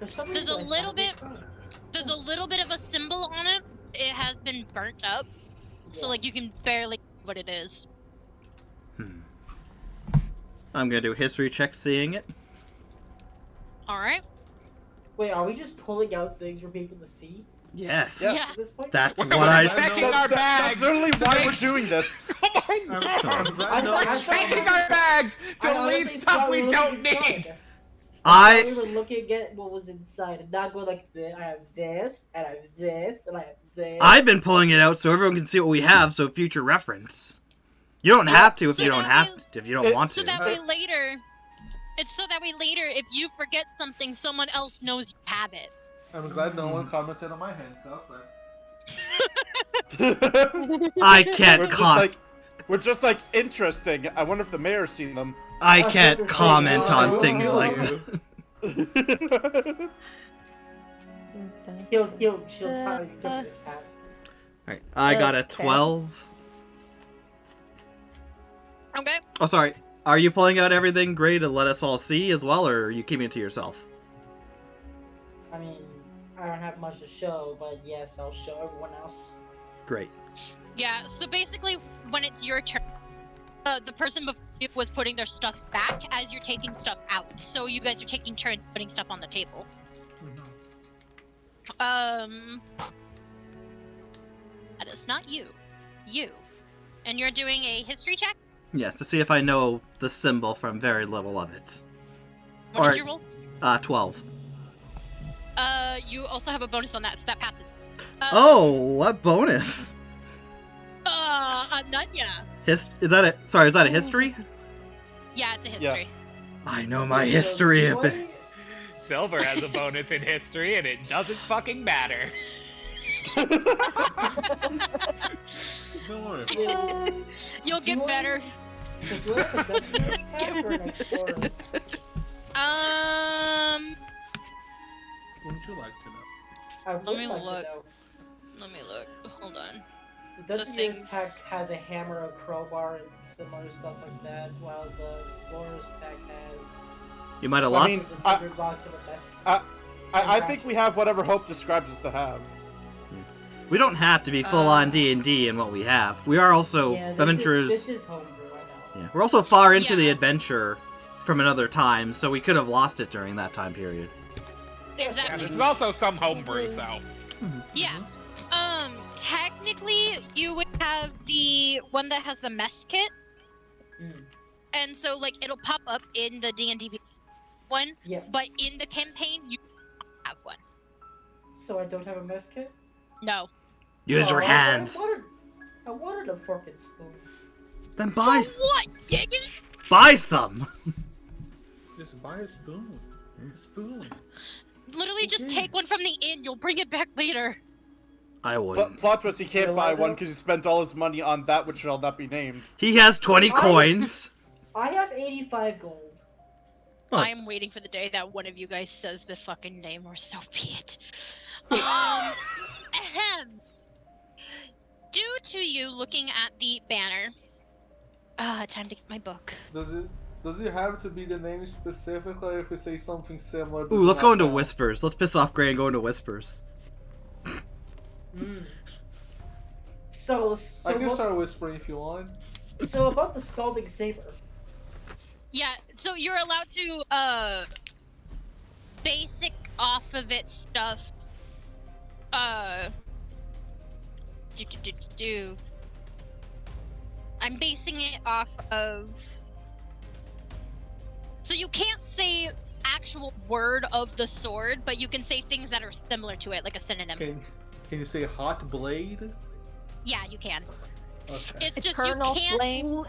For some There's reason, a I little thought it bit- was fine. There's a little bit of a symbol on it. It has been burnt up. So Yeah. like you can barely see what it is. I'm gonna do a history check seeing it. Alright. Wait, are we just pulling out things for people to see Yes. Yeah. Yeah. at this point? That's We're what I checking said. our That's bags. literally to why make we're sure- doing this. Oh my god! I'm glad no I We're one's thought- checking our bags to I leave honestly stuff thought we were don't looking need. inside. I thought we I were looking at what was inside and not go like this. I have this, and I have this, and I have this. I've been pulling it out so everyone can see what we have, so future reference. You don't have to if So you don't that have way- to, if you don't want So to. that way later it's so that way later if you forget something someone else knows you have it. I'm glad no one commented on my handcuffs. I we're can't just comment. we're just like interesting. I wonder if the mayor's seen them. I I was can't about to say, comment no, on no, things no, like no. that. She'll tell you to the cat. Alright, I got a Okay. 12. Okay? Oh, sorry. Are you pulling out everything gray to let us all see as well, or are you keeping it to yourself? I mean, I don't have much to show, but yes, I'll show everyone else. Great. Yeah, so basically when it's your turn, the person before you was putting their stuff back as you're taking stuff out. So you guys are taking turns putting stuff on the table. That is not you. You. And you're doing a history check? Yes, to see if I know the symbol from very little of it. What Alright. did you roll? 12. You also have a bonus on that, so that passes. Oh, what bonus? None, yeah. Is that a history? Yeah, it's a history. I know my So, history a do bit. I- Silver has a bonus in history, and it doesn't fucking matter. Don't worry. You'll Do get I- better. So do I have a Dungeoneer's pack or an Explorer? Wouldn't you like to know? I would Let me like look. to know. Let me look. Hold on. The Dungeoneer's things- pack has a hammer, a crowbar, and similar stuff like that, while the Explorer's pack has You might have Well, I lost. mean, a timber box and a mess. I think we have whatever Hope describes us to have. We don't have to be full on D&D in what we have. We are also Yeah, adventurers. This is homebrew, I know. Yeah, we're also far into the Yeah. adventure from another time, so we could have lost it during that time period. Yeah, Exactly. there's also some homebrew, so. Yeah. Technically, technically, you would have the one that has the mess kit, Mm. and so like it'll pop up in the D&D one, Yeah. but in the campaign you don't have one. So I don't have a mess kit? No. Use your Oh, hands. I wanted a fork and spoon. Then For buy what, Diggins? buy some. Just buy a spoon. Spoon. Literally, just Okay. take one from the inn. You'll bring it back later. I But wouldn't. plot twist, he can't Will buy I, one though? because he spent all his money on that which shall not be named. He has 20 coins. I have 85 gold. Huh. I am waiting for the day that one of you guys says the fucking name, or so be it. Ahem. Due to you looking at the banner, time to get my book. Does it have to be the name specifically? If we say something similar. does Ooh, it let's not go into count? whispers. Let's piss off Gray and go into whispers. Mm. So I can what- start whispering if you want. so about the scalding saber. Yeah, so you're allowed to basic off of it stuff. I'm basing it off of. So you can't say actual word of the sword, but you can say things that are similar to it, like a synonym. Can you say hot blade? Yeah, you can. Okay. It's just Eternal you can't. flame.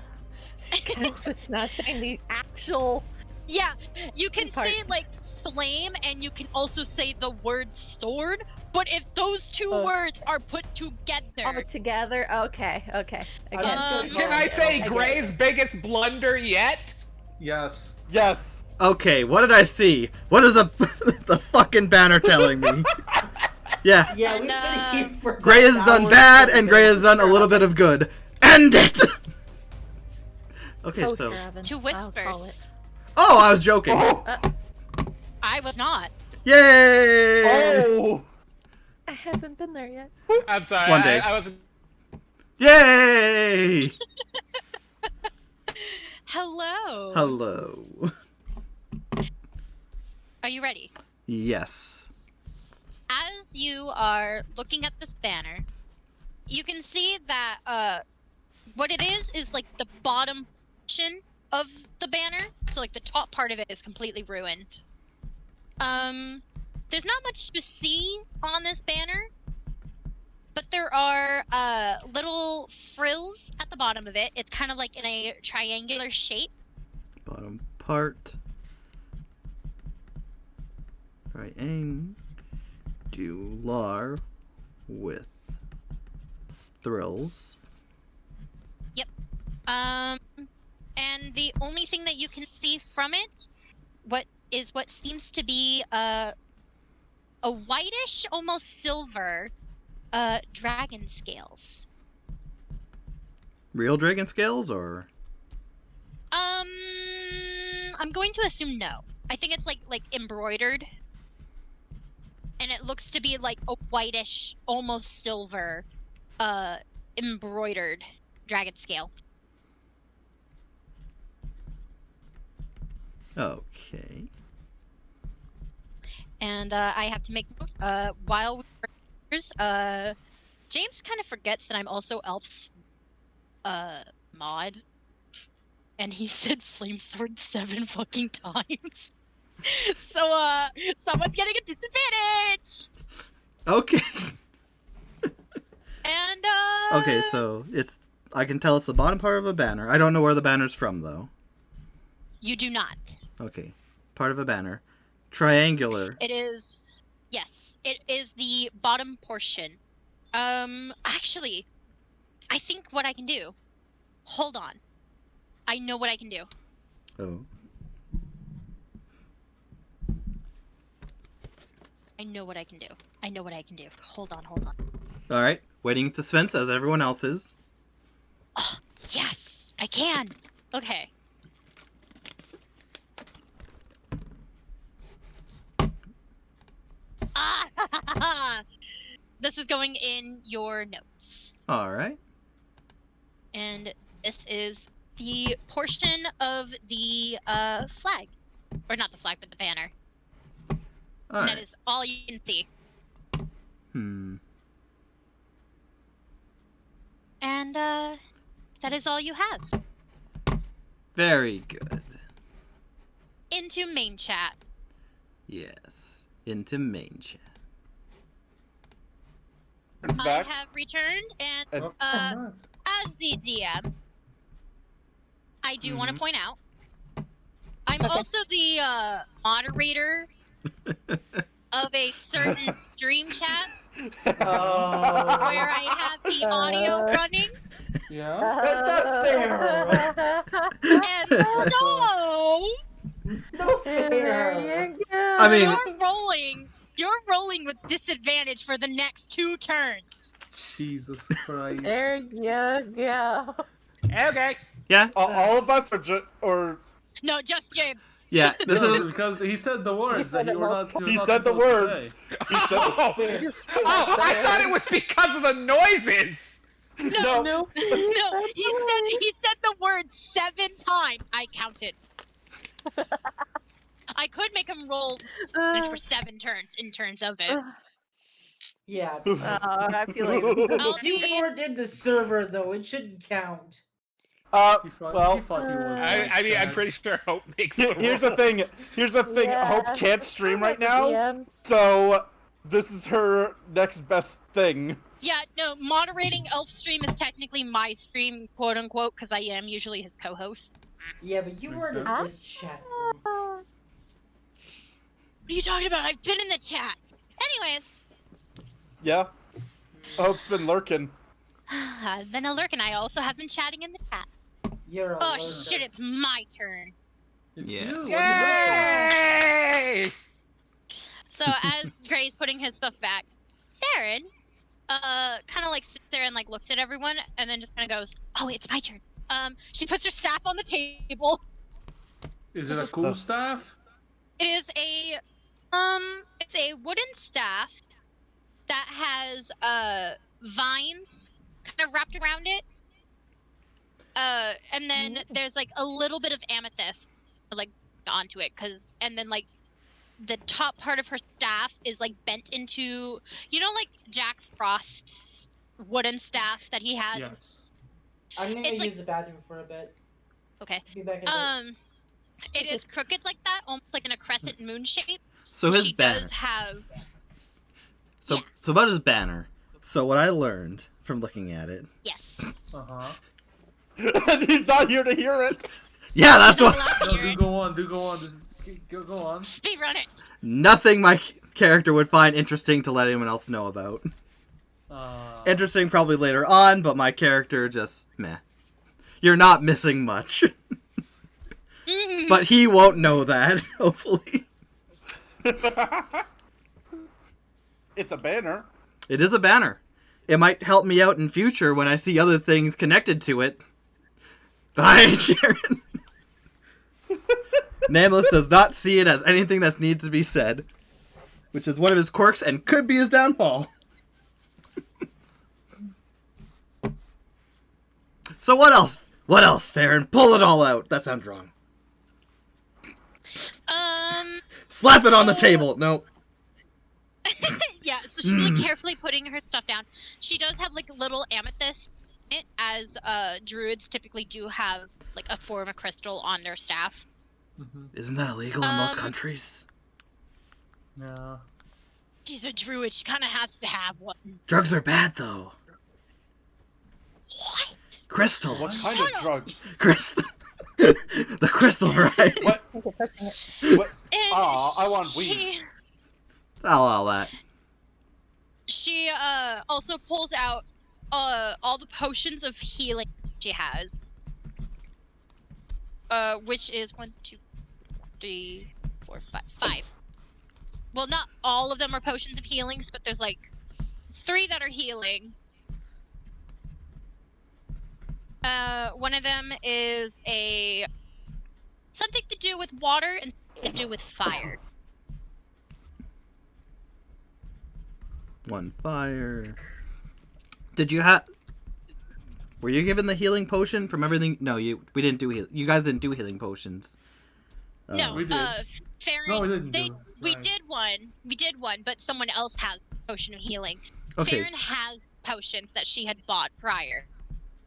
Because it's not saying the actual. Yeah, you can Part. say like flame, and you can also say the word sword. But if those two Oh. words are put together, All together? Okay, okay. I I'm get just it. gonna Can call I it- say get Gray's it. biggest blunder yet? Yes. Yes. Okay, what did I see? What is the the fucking banner telling me? Yeah, Yeah, And, we've been here for Gray has done hours bad and and Gray has done a little bit of good. End it. Okay, Poster so oven, to I'll call whispers. it. oh, I was joking. I was not. Yay! Oh. I haven't been there yet. I'm sorry. One day. I wasn't. Yay! Hello. Hello. Are you ready? Yes. As you are looking at this banner, you can see that what it is like the bottom portion of the banner. So like the top part of it is completely ruined. There's not much to see on this banner, but there are little frills at the bottom of it. It's kind of like in a triangular shape. Bottom part. Triangular with thrills. And the only thing that you can see from it, what seems to be a whitish, almost silver, dragon scales. Real dragon scales or? I'm going to assume no. I think it's like embroidered, and it looks to be like a whitish, almost silver, embroidered dragon scale. Okay. And I have to make while we James kind of forgets that I'm also Elf's mod, and he said flame sword 7 fucking times. So someone's getting a disadvantage. Okay. And Okay, so it's I can tell it's the bottom part of a banner. I don't know where the banner's from though. you do not. Okay. Part of a banner. Triangular. It is, yes, it is the bottom portion. Actually, I think what I can do. Hold on. I know what I can do. Oh. I know what I can do. I know what I can do. Hold on. Alright. Waiting in suspense as everyone else is. Yes, I can. Okay. Ah, this is going in your notes. Alright. And this is the portion of the flag. Or not the flag, but the banner. And that Alright. is all you can see. And that is all you have. Very good. Into main chat. Yes. Into main chat. It's I back. have returned, and It's- as the DM, I do want to Mhm. point out, I'm also the moderator of a certain stream chat Oh. where I have the audio running, Yeah. That's not fair. and so No There fair. you go. I mean- you're rolling with disadvantage for the next 2 turns. Jesus Christ. There you go. Okay. Yeah? All of us, or No, just James. Yeah, this No, is... because he said the words that said you it were not. he not said the supposed to words. say. He said the- Oh, I thought it was because of the noises. No. No, he said the word 7 times. I counted. I could make him roll for 7 turns in terms of it. Yeah. I feel like I'll If you be weren't in the server, though, it shouldn't count. He thought he was. I mean, I'm pretty sure Hope makes the Here's the thing. rolls. Here's the thing. Yeah. Hope can't stream right now, DM. so this is her next best thing. Yeah, no, moderating Elf stream is technically my stream, quote unquote, because I am usually his co-host. Yeah, but you weren't in Huh? this chat room. What are you talking about? I've been in the chat. Anyways, Yeah. Hope's been lurking. I've been a lurk, and I also have been chatting in the chat. You're a Oh lurker. shit, it's my turn. It's Yeah. you. What Yay! So as Gray's putting his stuff back, Theron, kind of like sits there and like looks at everyone, and then just kind of goes, "Oh, it's my turn." She puts her staff on the table. Is it a cool staff? It is it's a wooden staff that has vines kind of wrapped around it. And then there's like a little bit of amethyst like onto it, and then like the top part of her staff is like bent into, like Jack Frost's wooden staff that he has. Yes. I'm gonna It's like- use the bathroom for a bit. Okay. Be back in a bit. It is crooked like that, almost like in a crescent moon shape. So his She banner. does have. So, yeah. so about his banner. So what I learned from looking at it... Yes. Uh huh. And he's not here to hear it. Yeah, that's I'm what... allowed to No, hear do it. go on. Go on. Speedrun it. Nothing my character would find interesting to let anyone else know about. Interesting probably later on, but my character just meh. You're not missing much. But he won't know that, hopefully. It's a banner. It is a banner. It might help me out in future when I see other things connected to it. But I ain't sharing. Nameless does not see it as anything that needs to be said. Which is one of his quirks and could be his downfall. So what else? What else, Farron? Pull it all out. That sounds wrong. Slap it on the table. No. Yeah, so she's like carefully putting her stuff down. She does have like little amethyst in it, as druids typically do have like a form of crystal on their staff. Isn't that illegal in most countries? Yeah. She's a druid, she kind of has to have one. Drugs are bad, though. What? Crystal. What kind Shut of up. drugs? Crystal. The crystal variety. What? You're pushing it. What? And Aw, I want weed. I'll allow that. She also pulls out all the potions of healing she has. Which is 1, 2, 3, 4, 5. Well, not all of them are potions of healings, but there's like 3 that are healing. One of them is something to do with water and something to do with fire. One fire. Did you have... Were you given the healing potion from everything? No, we didn't do you guys didn't do healing potions. No, we did. Farron, No, we didn't they, do. we Right. did one. We did one, but someone else has potion of healing. Okay. Farron has potions that she had bought prior.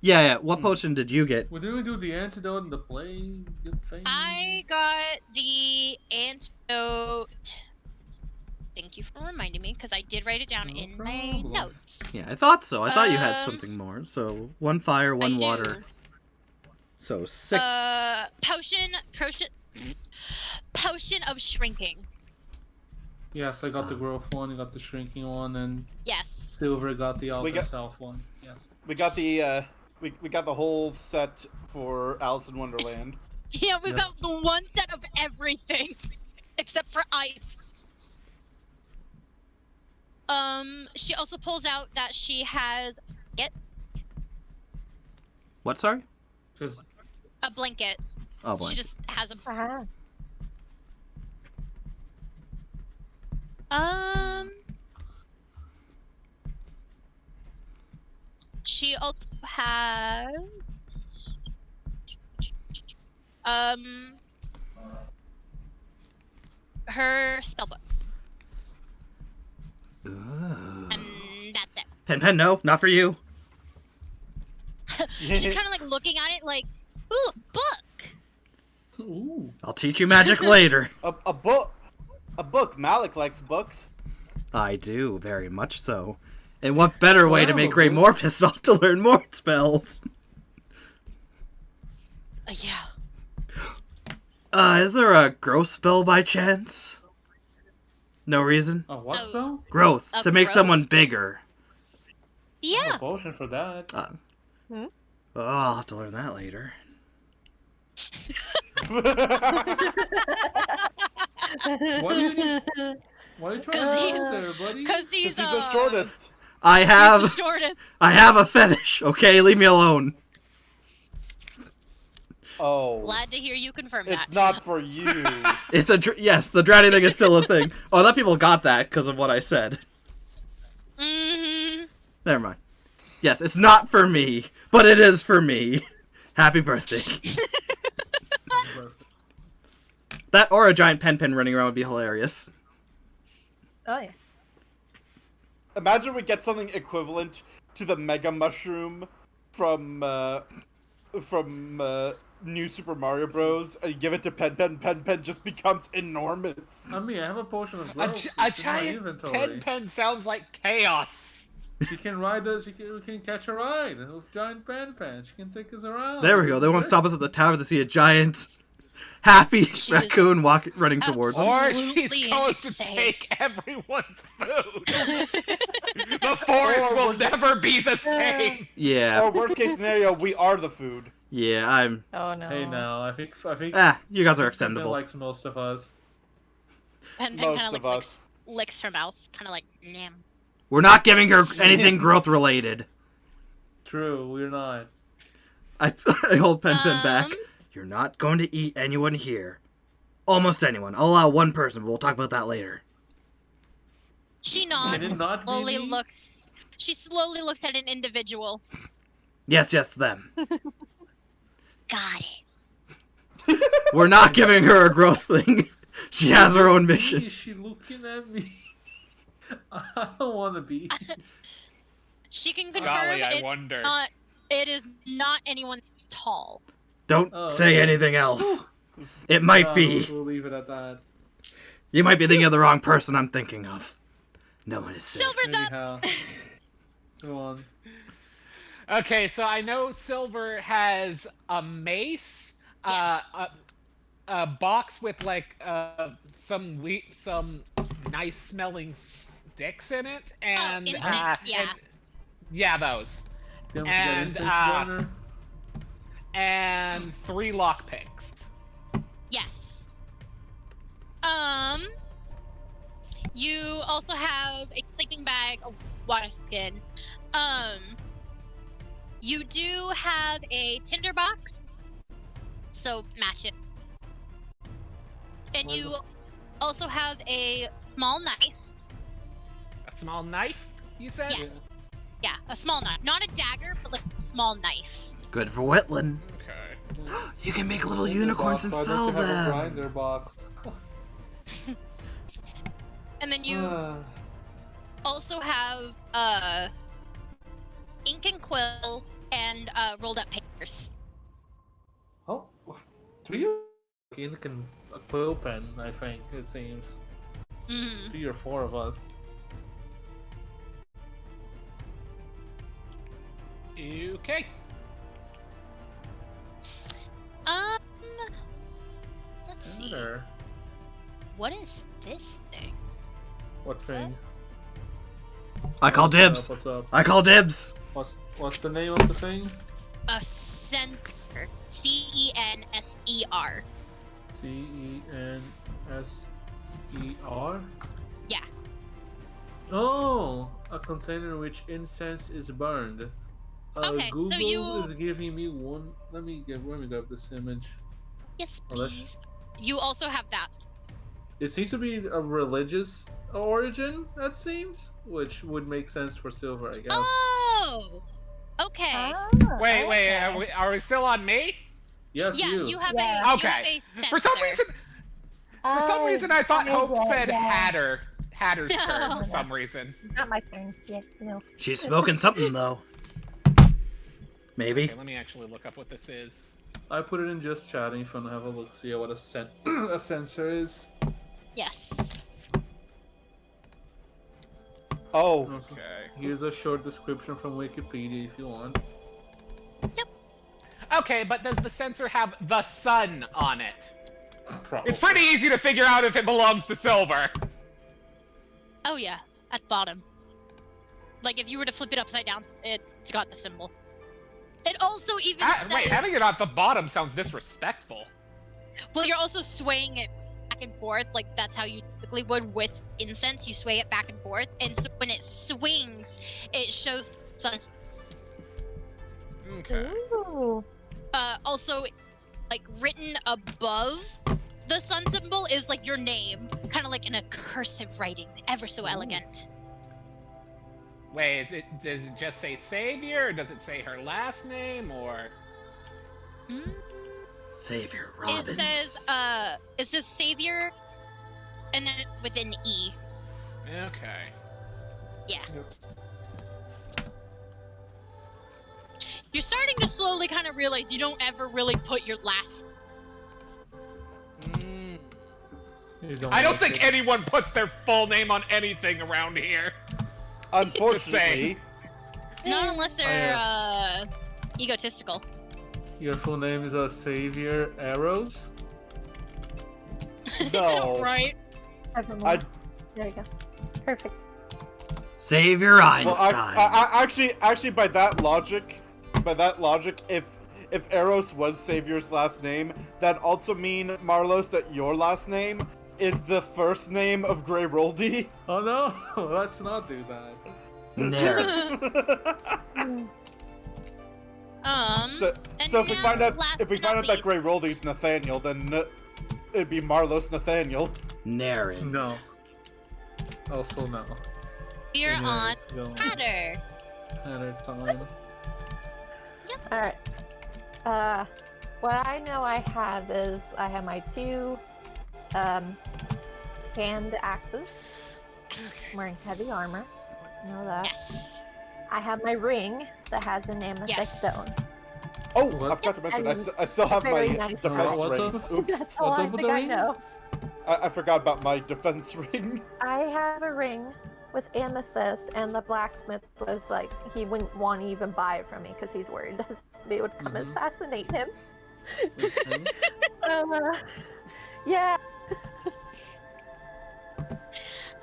Yeah. What potion did you get? Well, didn't we do the antidote and the plague thing? I got the antidote. Thank you for reminding me, because I did write it down No in my problem. notes. Yeah, I thought so. I thought you had Um, something more. So 1 fire, 1 I do. water. So 6. Potion of shrinking. Yes, I got the growth one, I got the shrinking one, and Yes. Silver got the alter got- self one. Yes. We got the we got the whole set for Alice in Wonderland. Yeah, we've Yeah. got the one set of everything, except for ice. She also pulls out that she has What, sorry? Because a blanket. Oh, boy. She just has a. Uh-huh. She also has. Her spellbook, Ooh. and that's it. Pen, no, not for you. She's kind of like looking at it, like, ooh, book. ooh, I'll teach you magic later. A book. Malik likes books. I do, very much so. And what better way to Wow. make Grey more pissed off to learn more spells? Yeah. Is there a growth spell by chance? No reason? a what Oh. spell? Growth, A to make growth? someone bigger. I have Yeah. a potion for that. Oh, I'll have to learn that later. What do you need? What are you trying 'Cause to he's- do there, buddy? Cause he's He's the shortest. I He's have the shortest. I have a fetish, okay? Leave me alone. Oh, Glad to hear you confirm it's that. not for you. It's yes, the drowning thing is still a thing. Oh, I thought people got that because of what I said. Mm-hmm. Never mind. Yes, it's not for me, but it is for me. Happy birthday. That or a giant pen running around would be hilarious. Oh yeah. Imagine we get something equivalent to the Mega Mushroom from New Super Mario Bros. And you give it to Pen just becomes enormous. I mean, I have a potion of A, growth. gi- It's a in my giant inventory. pen sounds like chaos. She can ride us. We can catch a ride with giant pen. She can take us around. There we go. They won't stop us at the tower to see a giant, happy She raccoon running towards us. Or she's Absolutely going insane. to take everyone's food. The forest Or will we're- never be the same. Yeah, Or worst case scenario, we are the food. yeah. I'm. Oh no. Hey, now I think You guys are Pen extendable. likes most of us. Pen Most kind of of like us. licks her mouth, kind of like, Nyam. We're not giving her anything growth related. True, we're not. I hold Pen back. Um, You're not going to eat anyone here. Almost anyone. I'll allow one person, but we'll talk about that later. She Can it nods. not be Slowly me? looks. She slowly looks at an individual. Yes, them. Got it. We're not giving her a growth thing. She has her own Is mission. she looking at me? I don't want to be. She can confirm Golly, I it's wonder. not. It is not anyone that's tall. Don't Oh, say okay. anything else. It might No, be. We'll leave it at that. You might be thinking of the wrong person I'm thinking of. No one is safe. Silver's up. Anyhow, go on. Okay, so I know Silver has a mace, Yes. a box with like some nice smelling sticks in it, and incense, yeah. and- yeah, those, Don't And, forget incense burner. and 3 lockpicks. Yes. You also have a sleeping bag, a water skin. You do have a tinderbox, so match it. And Where's you the- also have a small knife. A small knife, you said? Yes. Yeah, a small knife. Not a dagger, but like a small knife. Good for Wetland. Okay. You can make little Grinder unicorns box, and why sell don't you have a them. grinder box? And then you also have ink and quill and rolled up papers. Oh, 3 in a quill pen, I think, it seems. Mm. 3 or 4 of us. Okay. Let's see. There. What is this thing? What thing? I call dibs. What's up? I call dibs. What's the name of the thing? A censer. C-E-N-S-E-R. C-E-N-S-E-R? Yeah. Oh, a container in which incense is burned. Okay, Google so you- is giving me one. Let me grab this image. Yes, Oh, that's- please. You also have that. It seems to be a religious origin, that seems, which would make sense for silver, I guess. Oh! Okay. Ah, Wait, okay. are we still on me? Yes, yeah, you. you have Yeah. a Okay. you have a censer. For some reason, I thought Hope said Hatter. Hatter's turn No. for some reason. Not my turn. Yeah, no. She's smoking something though. Maybe. Okay, let me actually look up what this is. I put it in just chatting if you want to have a look, see what a sensor is. Yes. Oh, Okay. Here's a short description from Wikipedia if you want. Okay, but does the sensor have the sun on it? Probably. It's pretty easy to figure out if it belongs to silver. Oh yeah, at the bottom. Like if you were to flip it upside down, it's got the symbol. It also even says. Wait, having it at the bottom sounds disrespectful. Well, you're also swaying it back and forth, like that's how you typically would with incense. You sway it back and forth, and so when it swings, it shows sun. Okay. Ooh. Also, like written above the sun symbol is like your name, kind of like in a cursive writing, ever so elegant. Wait, does it just say Savior, or does it say her last name, or? Hmm? Savior It Robbins. says Savior, and then with an E. Okay. Yeah. You're starting to slowly kind of realize you don't ever really put your last. Mm. You don't I don't like think it. anyone puts their full name on anything around here. unfortunately, Not unless they're egotistical. Your full name is Savior Arrows? no. Right. Evermore. I There you go. Perfect. Savior Well, Einstein. actually, by that logic, if Eros was Savior's last name, that'd also mean, Marlos, that your last name is the first name of Grey Roldy. Oh no, let's not do that. Nair. So and if we now, find out last that but not Grey least- Roldy's Nathaniel, then it'd be Marlos Nathaniel. Naren. No. Also no. You're on Anyways, go on. Hatter. Another time. Alright. What I know I have is I have my 2 hand axes. I'm wearing heavy armor. Know that. Yes. I have my ring that has an amethyst Yes. stone. Oh, What? I forgot to mention, And I still have my very nice defense What's ring. up? Oops, That's all What's I up with think the I ring? know. I forgot about my defense ring. I have a ring with amethyst, and the blacksmith was like, he wouldn't want to even buy it from me because he's worried that they would come Mhm. assassinate him. Okay. Yeah,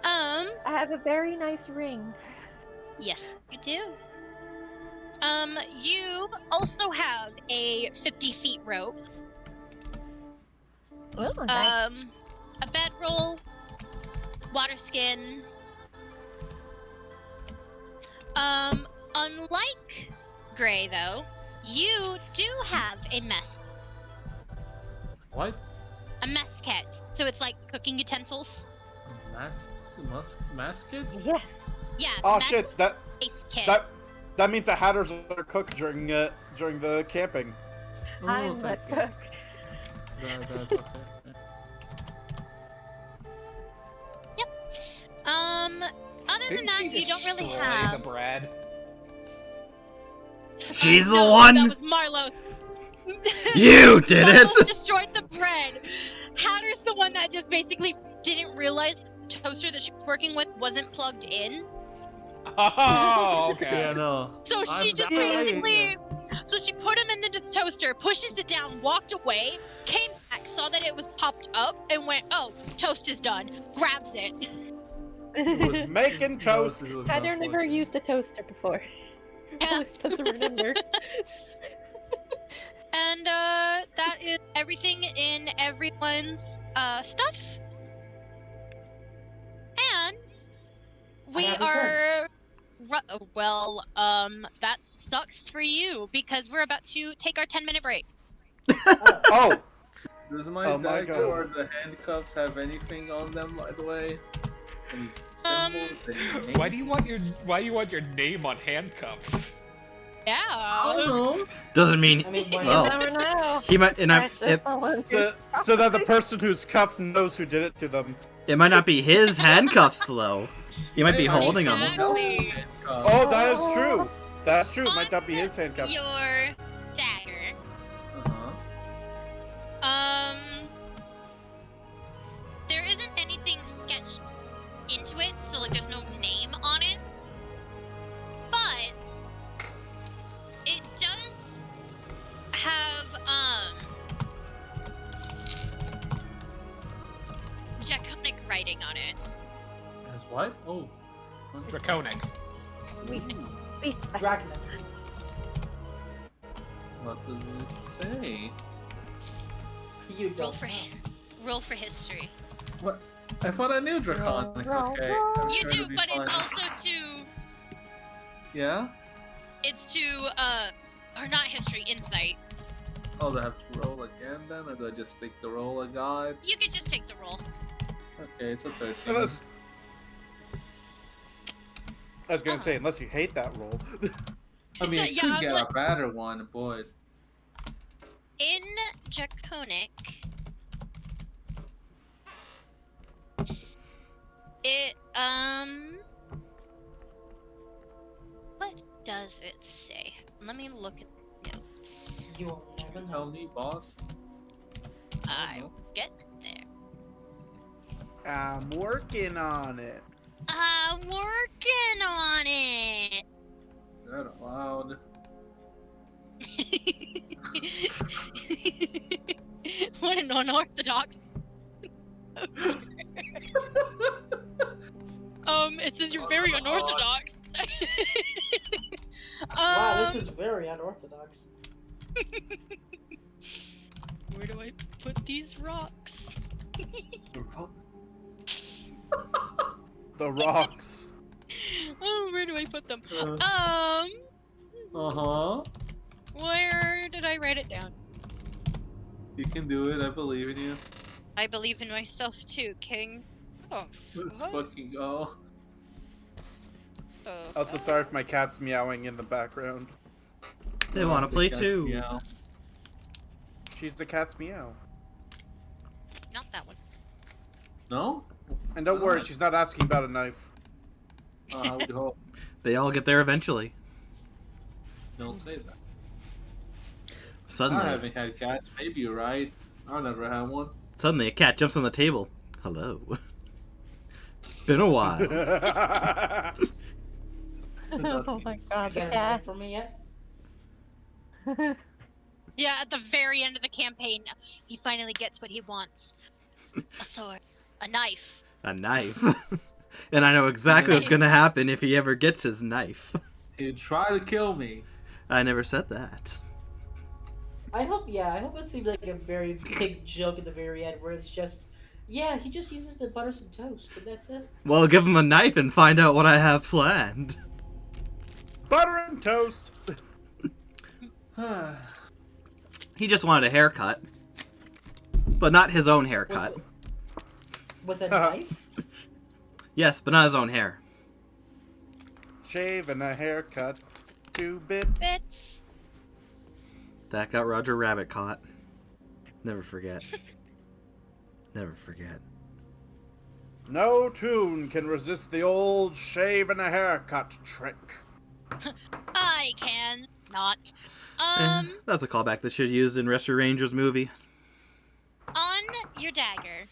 Um. I have a very nice ring. Yes, you do. You also have a 50 feet rope. Oh, nice. A bedroll, water skin. Unlike Gray, though, you do have a mess What? kit. So it's like cooking utensils. Mask kit? Yes. Yeah. Oh mess shit, base kit. that means the Hatters are cooked during the camping. I'm the thank you. cook. Okay. Other than Didn't that, she you don't really destroy have. the bread. She's the No, one. That was Marlos. You did Marlos it. destroyed the bread. Hatter's the one that just basically didn't realize the toaster that she was working with wasn't plugged in. Oh, okay. Yeah, no. So she I'm just dying. basically, so she put him in the toaster, pushes it down, walked away, came back, saw that it was popped up, and went, "Oh, toast is done." Grabs it. Was making toast. Heather never used a toaster before. Yeah. Doesn't remember. And that is everything in everyone's stuff. And we have a are. Well, that sucks for you because we're about to take our 10-minute break. Oh, Does my Oh my dagger God. or the handcuffs have anything on them, by the way? Any symbols? Any names? Why do you want your name on handcuffs? Yeah. I don't know. Doesn't mean. I mean, why You Well, not? never know. he might, and I, Precious if, someone's so that the person who's cuffed knows who did it to them. it might not be his handcuffs though. He might be holding them. Exactly. Oh, that is true. That's true. It might not be his handcuff. Your dagger. Uh-huh. There isn't anything sketched into it, so like there's no name on it. But it does have draconic writing on it. As what? Oh. Draconic. Sweet. Dragon. What does it say? You Roll don't. roll for history. What? I thought I knew Draconic. Roll, Okay. roll. I'm You trying do, to be but it's fun. also to Yeah? or not history, insight. Oh, do I have to roll again then? Or do I just take the roll I got? You could just take the roll. Okay, it's a 13. Unless, I was gonna say, unless you hate that roll. I mean, I Yeah, could I'm get like- a better one, but... In draconic, it what does it say? Let me look at the notes. You will never Tell know. me, boss. I will get there. I'm working on it. I'm working on it. That loud. What an unorthodox. It says you're very unorthodox. Wow, this is very unorthodox. Where do I put these rocks? The rocks. Oh, where do I put them? Uh-huh. Where did I write it down? You can do it, I believe in you. I believe in myself too, King. Oh, Let's what fucking go. the Also, sorry if my cat's meowing in the background. They want to play Yes, too. yeah. She's the cat's meow. Not that one. No? And don't worry, she's not asking about a knife. I would hope. They all get there eventually. Don't say that. Suddenly, I haven't had cats. Maybe you're right. I've never had one. suddenly a cat jumps on the table. Hello. Been a while. Oh my god, the Can't cat. vote for me yet? Yeah, at the very end of the campaign, he finally gets what he wants. A sword. A knife. A knife. And I know exactly what's gonna happen if he ever gets his knife. He'd try to kill me. I never said that. I hope it's gonna be like a very big joke at the very end where it's just, yeah, he just uses the butter some toast and that's it. Well, give him a knife and find out what I have planned. Butter and toast. He just wanted a haircut. But not his own haircut. With a knife? Yes, but not his own hair. Shave and a haircut. 2 bits. Bits. That got Roger Rabbit caught. Never forget. Never forget. No tune can resist the old shave and a haircut trick. I can. not. That's a callback that should have used in Rescue Rangers movie. On your dagger,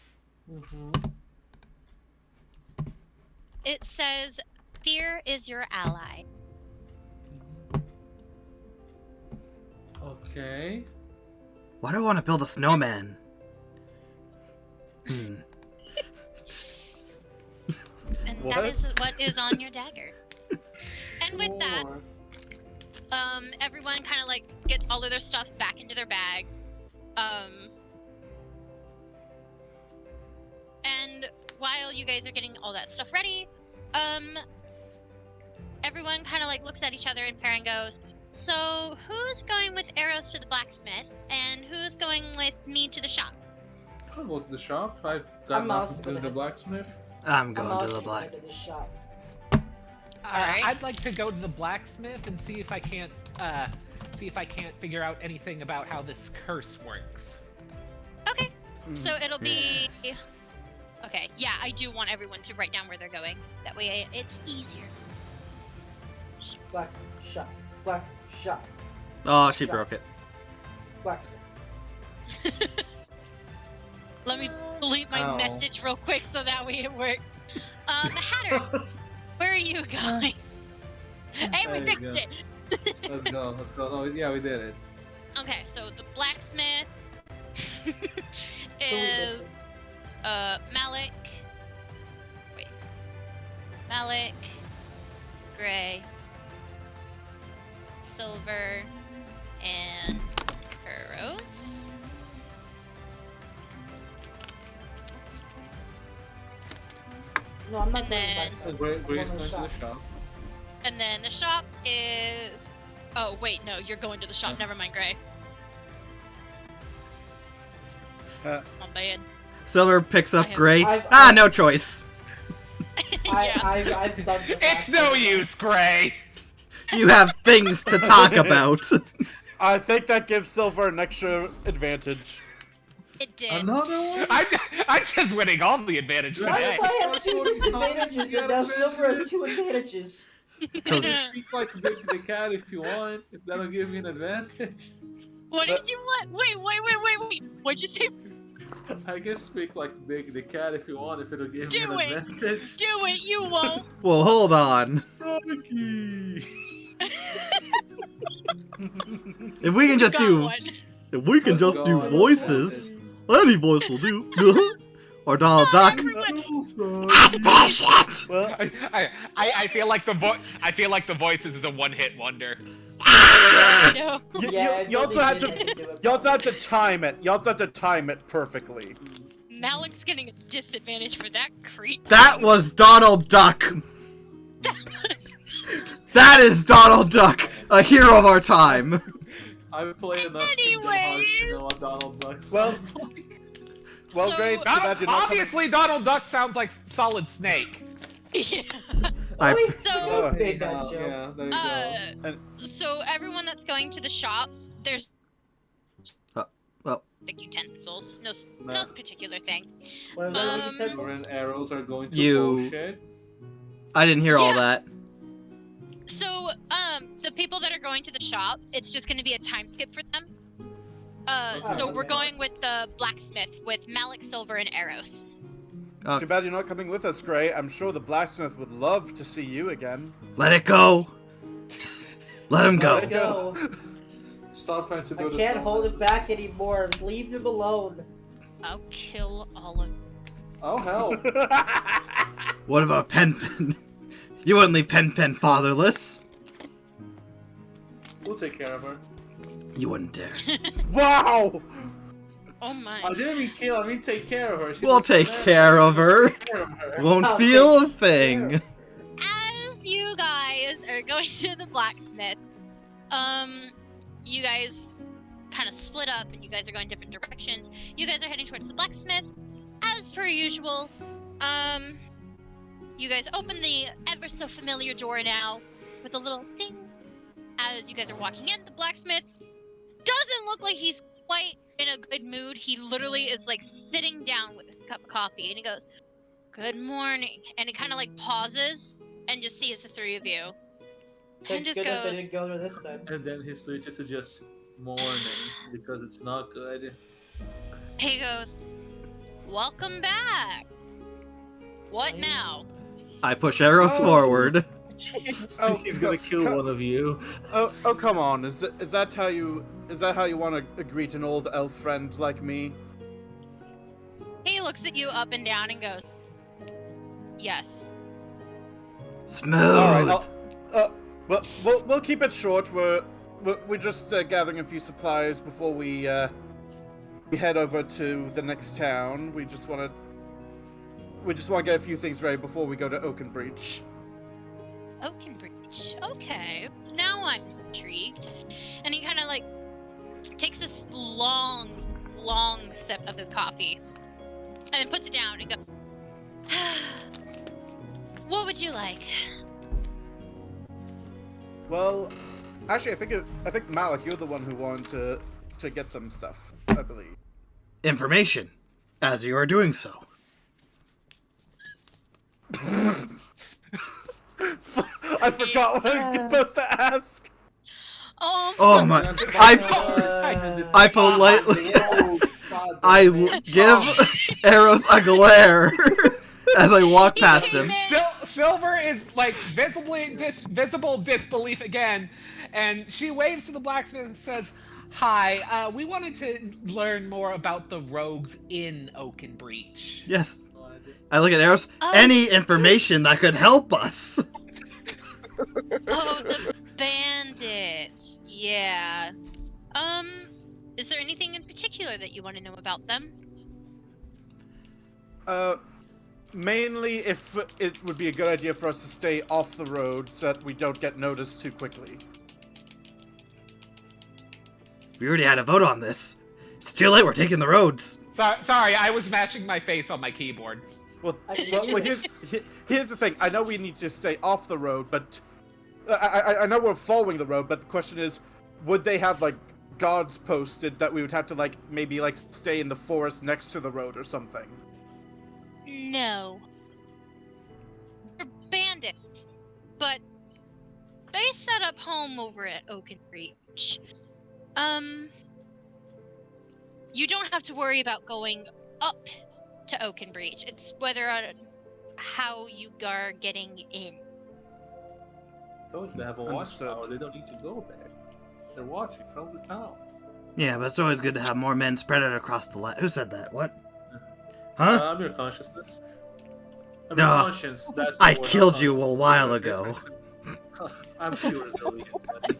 it says, "Fear is your ally." Okay. Why do I want to build a snowman? And What? that is what is on your dagger. And with that, everyone kind of like gets all of their stuff back into their bag. And while you guys are getting all that stuff ready, everyone kind of like looks at each other, and Farron goes, "So who's going with arrows to the blacksmith, and who's going with me to the shop?" I'll go to the shop. I've got I'm nothing also to do with the gonna- blacksmith. I'm going to also the going black. to the shop. Alright. I'd like to go to the blacksmith and see if I can't figure out anything about how this curse works. Okay. So it'll be. Yes. Okay. Yeah, I do want everyone to write down where they're going. That way, it's easier. Blacksmith shop. Blacksmith shop. Oh, she Shop. broke it. Blacksmith. Let me delete my Ow. message real quick so that way it works. Hatter, where are you going? Hey, we There you fixed go. it. Let's go. Let's go. Oh, yeah, we did it. Okay, so the blacksmith Who we is missing? Malik. Wait. Malik, Gray, Silver, and Rose. No, I'm not And going to then- blacksmith. Grace I'm going to going the shop. And then the shop is. Oh wait, no, you're going to the shop. Never mind, Gray. Uh, My bad. Silver picks up I have- Gray. I've- No choice. Yeah. I've done the It's no use, Gray. You have things to talk about. I think that gives Silver an extra advantage. It did. Another one? I'm just winning all the advantage Why today. do I have 2 disadvantages and now Silver has 2 advantages? Speak like Big the Cat if you want, if that'll give you an advantage. What did you want? Wait. What'd you say? I guess speak like Big the Cat if you want, if it'll give Do you an it. advantage. Do it. You won't. Well, hold on. Rocky. If we can just Got do, one. if we can Let's just go. do voices, any voice will do. Or Donald Duck. Well, I feel like the voices is a one-hit wonder. No. Yeah, you also had to. do it. You also have to time it. You also have to time it perfectly. Malik's getting a disadvantage for that creep. That was Donald Duck. That is Donald Duck, a hero of our time. I've played enough Kingdom Hearts to know what Donald Duck Well- sounds like. Well, So- Gray, it's too bad you're not coming. Obviously, Donald Duck sounds like Solid Snake. Yeah. I- Wait, So, I made that Yeah, joke. yeah, there you go. so everyone that's going to the shop, there's. well. Stick utensils. No Nah. particular thing. What are the Um, utensils? Silver and arrows are going to You- bullshit. I didn't hear all Yeah. that. So, the people that are going to the shop, it's just going to be a time skip for them. So we're okay. going with the blacksmith with Malik, Silver, and Eros. Too bad you're not coming with us, Gray. I'm sure the blacksmith would love to see you again. Let it go. Just let him go. Let it Go. Stop trying to I build a can't snowman. hold it back anymore. Leave him alone. I'll kill all of. Oh hell. What about Pen Pen? You wouldn't leave Pen Pen fatherless. We'll take care of her. You wouldn't dare. Wow! Oh my. I didn't mean kill, I mean take care of her. She's We'll a take man. care of her. Take care of her. Won't I'll feel take a thing. As you guys are going to the blacksmith, you guys kind of split up and you guys are going different directions. You guys are heading towards the blacksmith, as per usual. You guys open the ever so familiar door now with a little ding. As you guys are walking in, the blacksmith doesn't look like he's quite in a good mood. He literally is like sitting down with his cup of coffee and he goes, "Good morning." And he kind of like pauses and just sees the three of you. Thank just goodness I goes- didn't go there this time. And then he switches to just morning because it's not good. He goes, "Welcome back. What Fine. now?" I push arrows Oh. forward. Oh, He's gonna kill one of you. Oh, come on! Is that how you want to greet an old elf friend like me? He looks at you up and down and goes, "Yes." Smooth. All right. We'll keep it short. We're just gathering a few supplies before we head over to the next town. We just want to get a few things ready before we go to Oakbreach. Oakbreach. Okay. Now I'm intrigued. And he kind of like takes this long sip of his coffee and then puts it down and goes, "What would you like?" Well, actually, I think Malik, you're the one who wanted to get some stuff, I believe. Information, as you are doing so. I forgot what I was supposed to ask. Oh my! I I politely give Eros a glare as I walk past him. Silver is like visible disbelief again, and she waves to the blacksmith and says, "Hi, we wanted to learn more about the rogues in Oakbreach." Yes. I look at Eros. Any information that could help us. Oh, the bandits. Yeah. Is there anything in particular that you want to know about them? Mainly if it would be a good idea for us to stay off the road so that we don't get noticed too quickly. We already had a vote on this. It's too late. We're taking the roads. Sorry, I was mashing my face on my keyboard. Well, here's the thing. I know we need to stay off the road, but I know we're following the road, but the question is, would they have, like, guards posted that we would have to, like, maybe, like, stay in the forest next to the road or something? No. They're bandits, but they set up home over at Oakbreach. You don't have to worry about going up to Oakbreach. It's whether or how you are getting in. Told you they have a watchtower. They don't need to go there. They're watching from the town. Yeah, but it's always good to have more men spread out across the land. Who said that? What? Huh? I'm your consciousness. I'm No, your conscience. That's the I word, killed not you a conscience. while They're ago. different. I'm too resilient, buddy.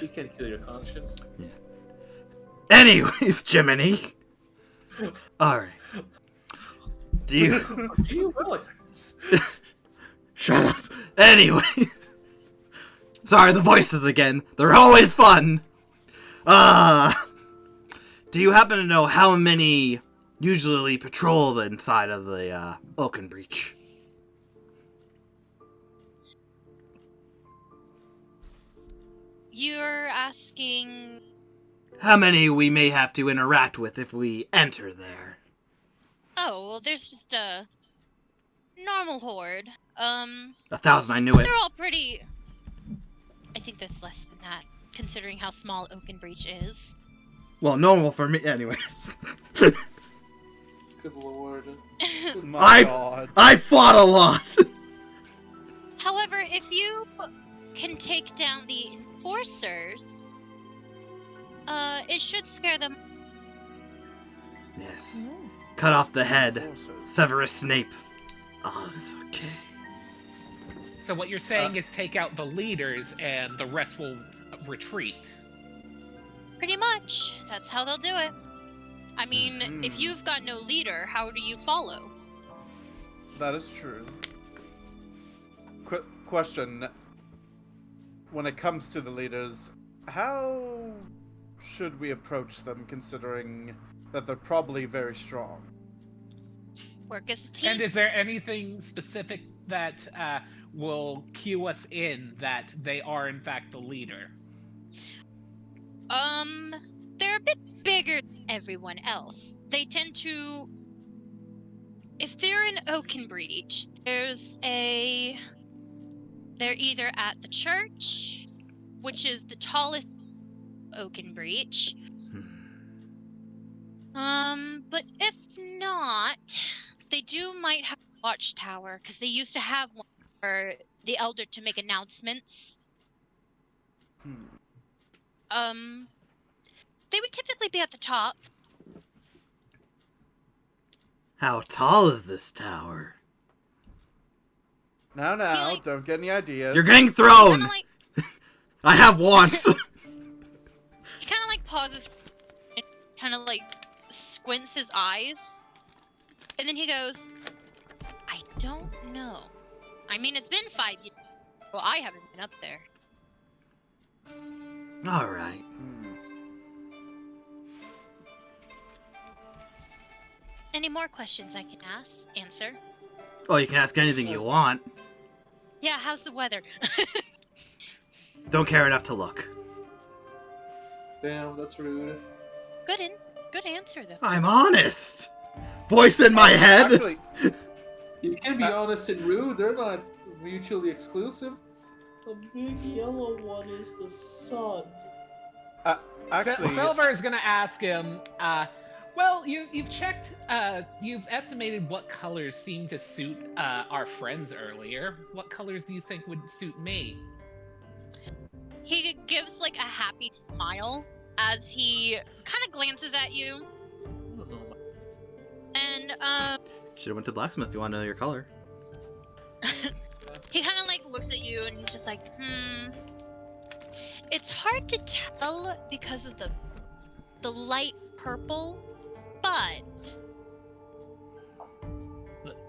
You can't kill your conscience. Anyways, Jiminy. Alright. Do you... Gee willikers. Shut up. Anyways. Sorry, the voices again. They're always fun. Do you happen to know how many usually patrol the inside of the Oakbreach? You're asking... How many we may have to interact with if we enter there? Oh, well, there's just a normal horde. 1,000, I knew it. They're all pretty... I think there's less than that, considering how small Oakbreach is. Well, normal for me, anyways. Good lord. My God. I fought a lot! However, if you can take down the enforcers, it should scare them. Yes. Cut off the head. Enforcers. Severus Snape. Oh, it's okay. So what you're saying is take out the leaders and the rest will retreat. Pretty much. That's how they'll do it. I mean, if you've got no leader, how do you follow? That is true. Question. When it comes to the leaders, how should we approach them, considering that they're probably very strong? Work as a team. And is there anything specific that will cue us in that they are in fact the leader? They're a bit bigger than everyone else. They tend to... If they're in Oakbreach, there's a They're either at the church, which is the tallest Oakbreach. But if not, they might have a watchtower, because they used to have one for the elder to make announcements. They would typically be at the top. How tall is this tower? Now, don't get any ideas. You're getting thrown! Kinda like, I have wants! he kind of like pauses and kind of like squints his eyes. And then he goes, I don't know. I mean, it's been 5 years. Well, I haven't been up there. Alright. Any more questions I can answer? Oh, you can ask anything you want. Yeah, how's the weather? Don't care enough to look. Damn, that's rude. Good answer, though. I'm honest! Voice in my head! Actually, You can be honest and rude. They're not mutually exclusive. The big yellow one is the sun. actually, Silver is gonna ask him. Well, you've checked. You've estimated what colors seem to suit our friends earlier. What colors do you think would suit me? He gives like a happy smile as he kind of glances at you. And Should have went to blacksmith if you want to know your color. he kind of like looks at you and he's just like, It's hard to tell because of the light purple, but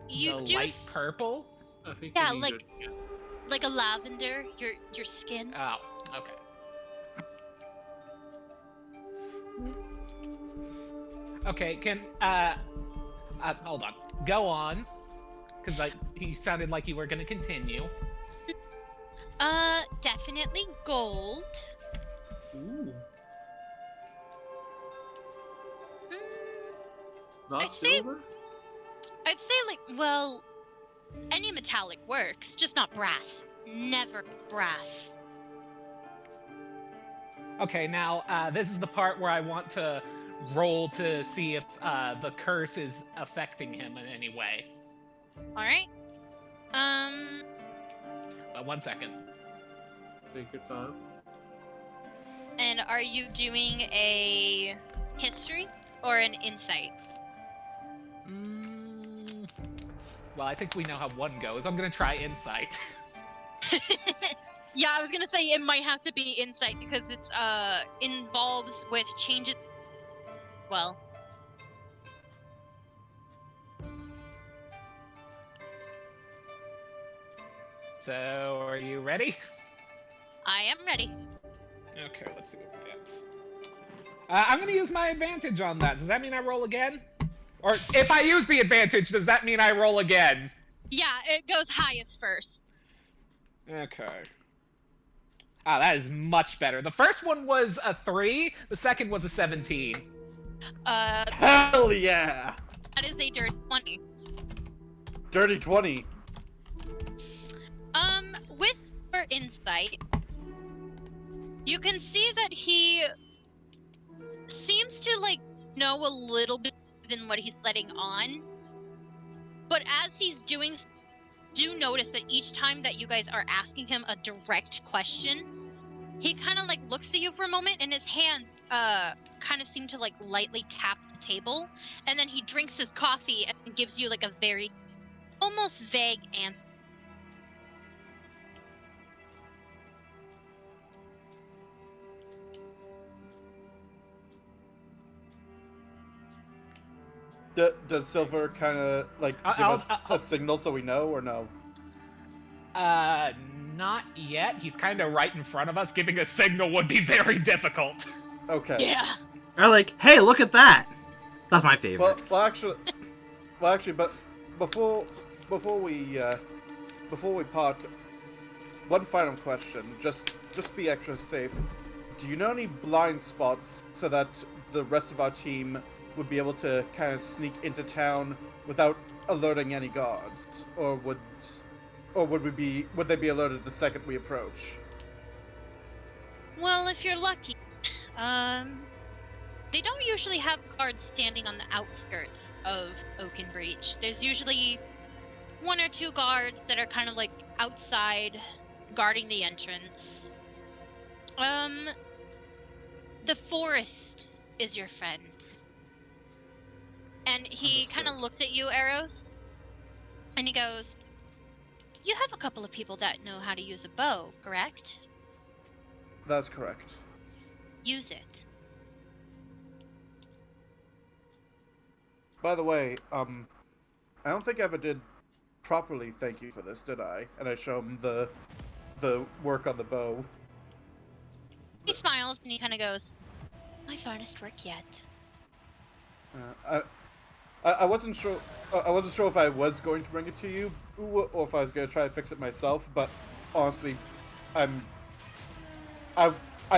you the do light purple. I think Yeah, you need like a lavender. Your skin. Oh, okay. Okay, can hold on. Go on, because he sounded like you were gonna continue. Definitely gold. Ooh. Mm, Not I'd say- silver? I'd say any metallic works, just not brass. Never brass. Okay, now this is the part where I want to roll to see if the curse is affecting him in any way. All right. But 1 second. Take your time. And are you doing a history or an insight? Well, I think we know how one goes. I'm gonna try insight. Yeah, I was gonna say it might have to be insight because it's involves with changes. Well, So, are you ready? I am ready. Okay, let's see what we get. I'm gonna use my advantage on that. Does that mean I roll again? Or if I use the advantage, does that mean I roll again? Yeah, it goes highest first. Okay. Ah, that is much better. The first one was a 3, the second was a 17. hell yeah! That is a dirty 20. Dirty 20. With your insight, you can see that he seems to know a little bit than what he's letting on. But as he's doing, do notice that each time that you guys are asking him a direct question, he kind of looks at you for a moment, and his hands kind of seem to lightly tap the table, and then he drinks his coffee and gives you a very almost vague answer. Does Silver kind of give us a signal so we know, or no? Not yet. He's kind of right in front of us. Giving a signal would be very difficult. Okay. Yeah. Or hey, look at that! That's my favorite. Well, actually, but before we part, one final question. Just be extra safe. Do you know any blind spots so that the rest of our team would be able to kind of sneak into town without alerting any guards, or would or would they be alerted the second we approach? Well, if you're lucky, they don't usually have guards standing on the outskirts of Oakbreach. There's usually 1 or 2 guards that are kind of like outside guarding the entrance. The forest is your friend. And he kind of looked at you, Eros, and he goes, "You have a couple of people that know how to use a bow, correct? That's correct. Use it." By the way, I don't think I ever did properly thank you for this, did I? And I show him the work on the bow. He smiles and he kind of goes, "My finest work yet." I wasn't sure. I wasn't sure if I was going to bring it to you, or if I was going to try to fix it myself. But honestly, I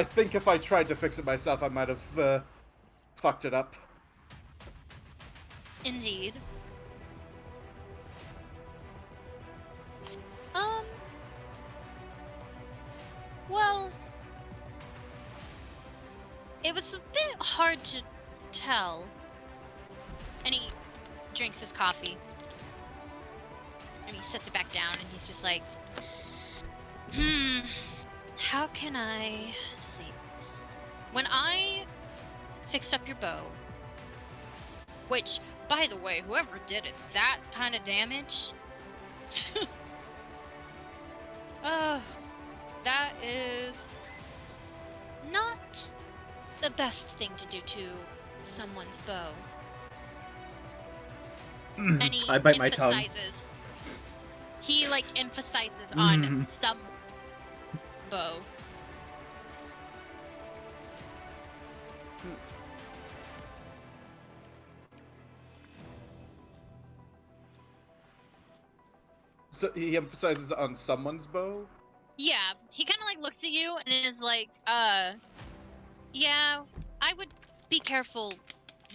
think if I tried to fix it myself, I might have fucked it up. Indeed. Well, it was a bit hard to tell. And he drinks his coffee. And he sets it back down and he's just like, how can I say this? When I fixed up your bow, which, by the way, whoever did it, that kind of damage, that is not the best thing to do to someone's bow. And he I bite my tongue. emphasizes. He emphasizes on some bow. So he emphasizes on someone's bow? Yeah, he kind of looks at you and is like, yeah, I would be careful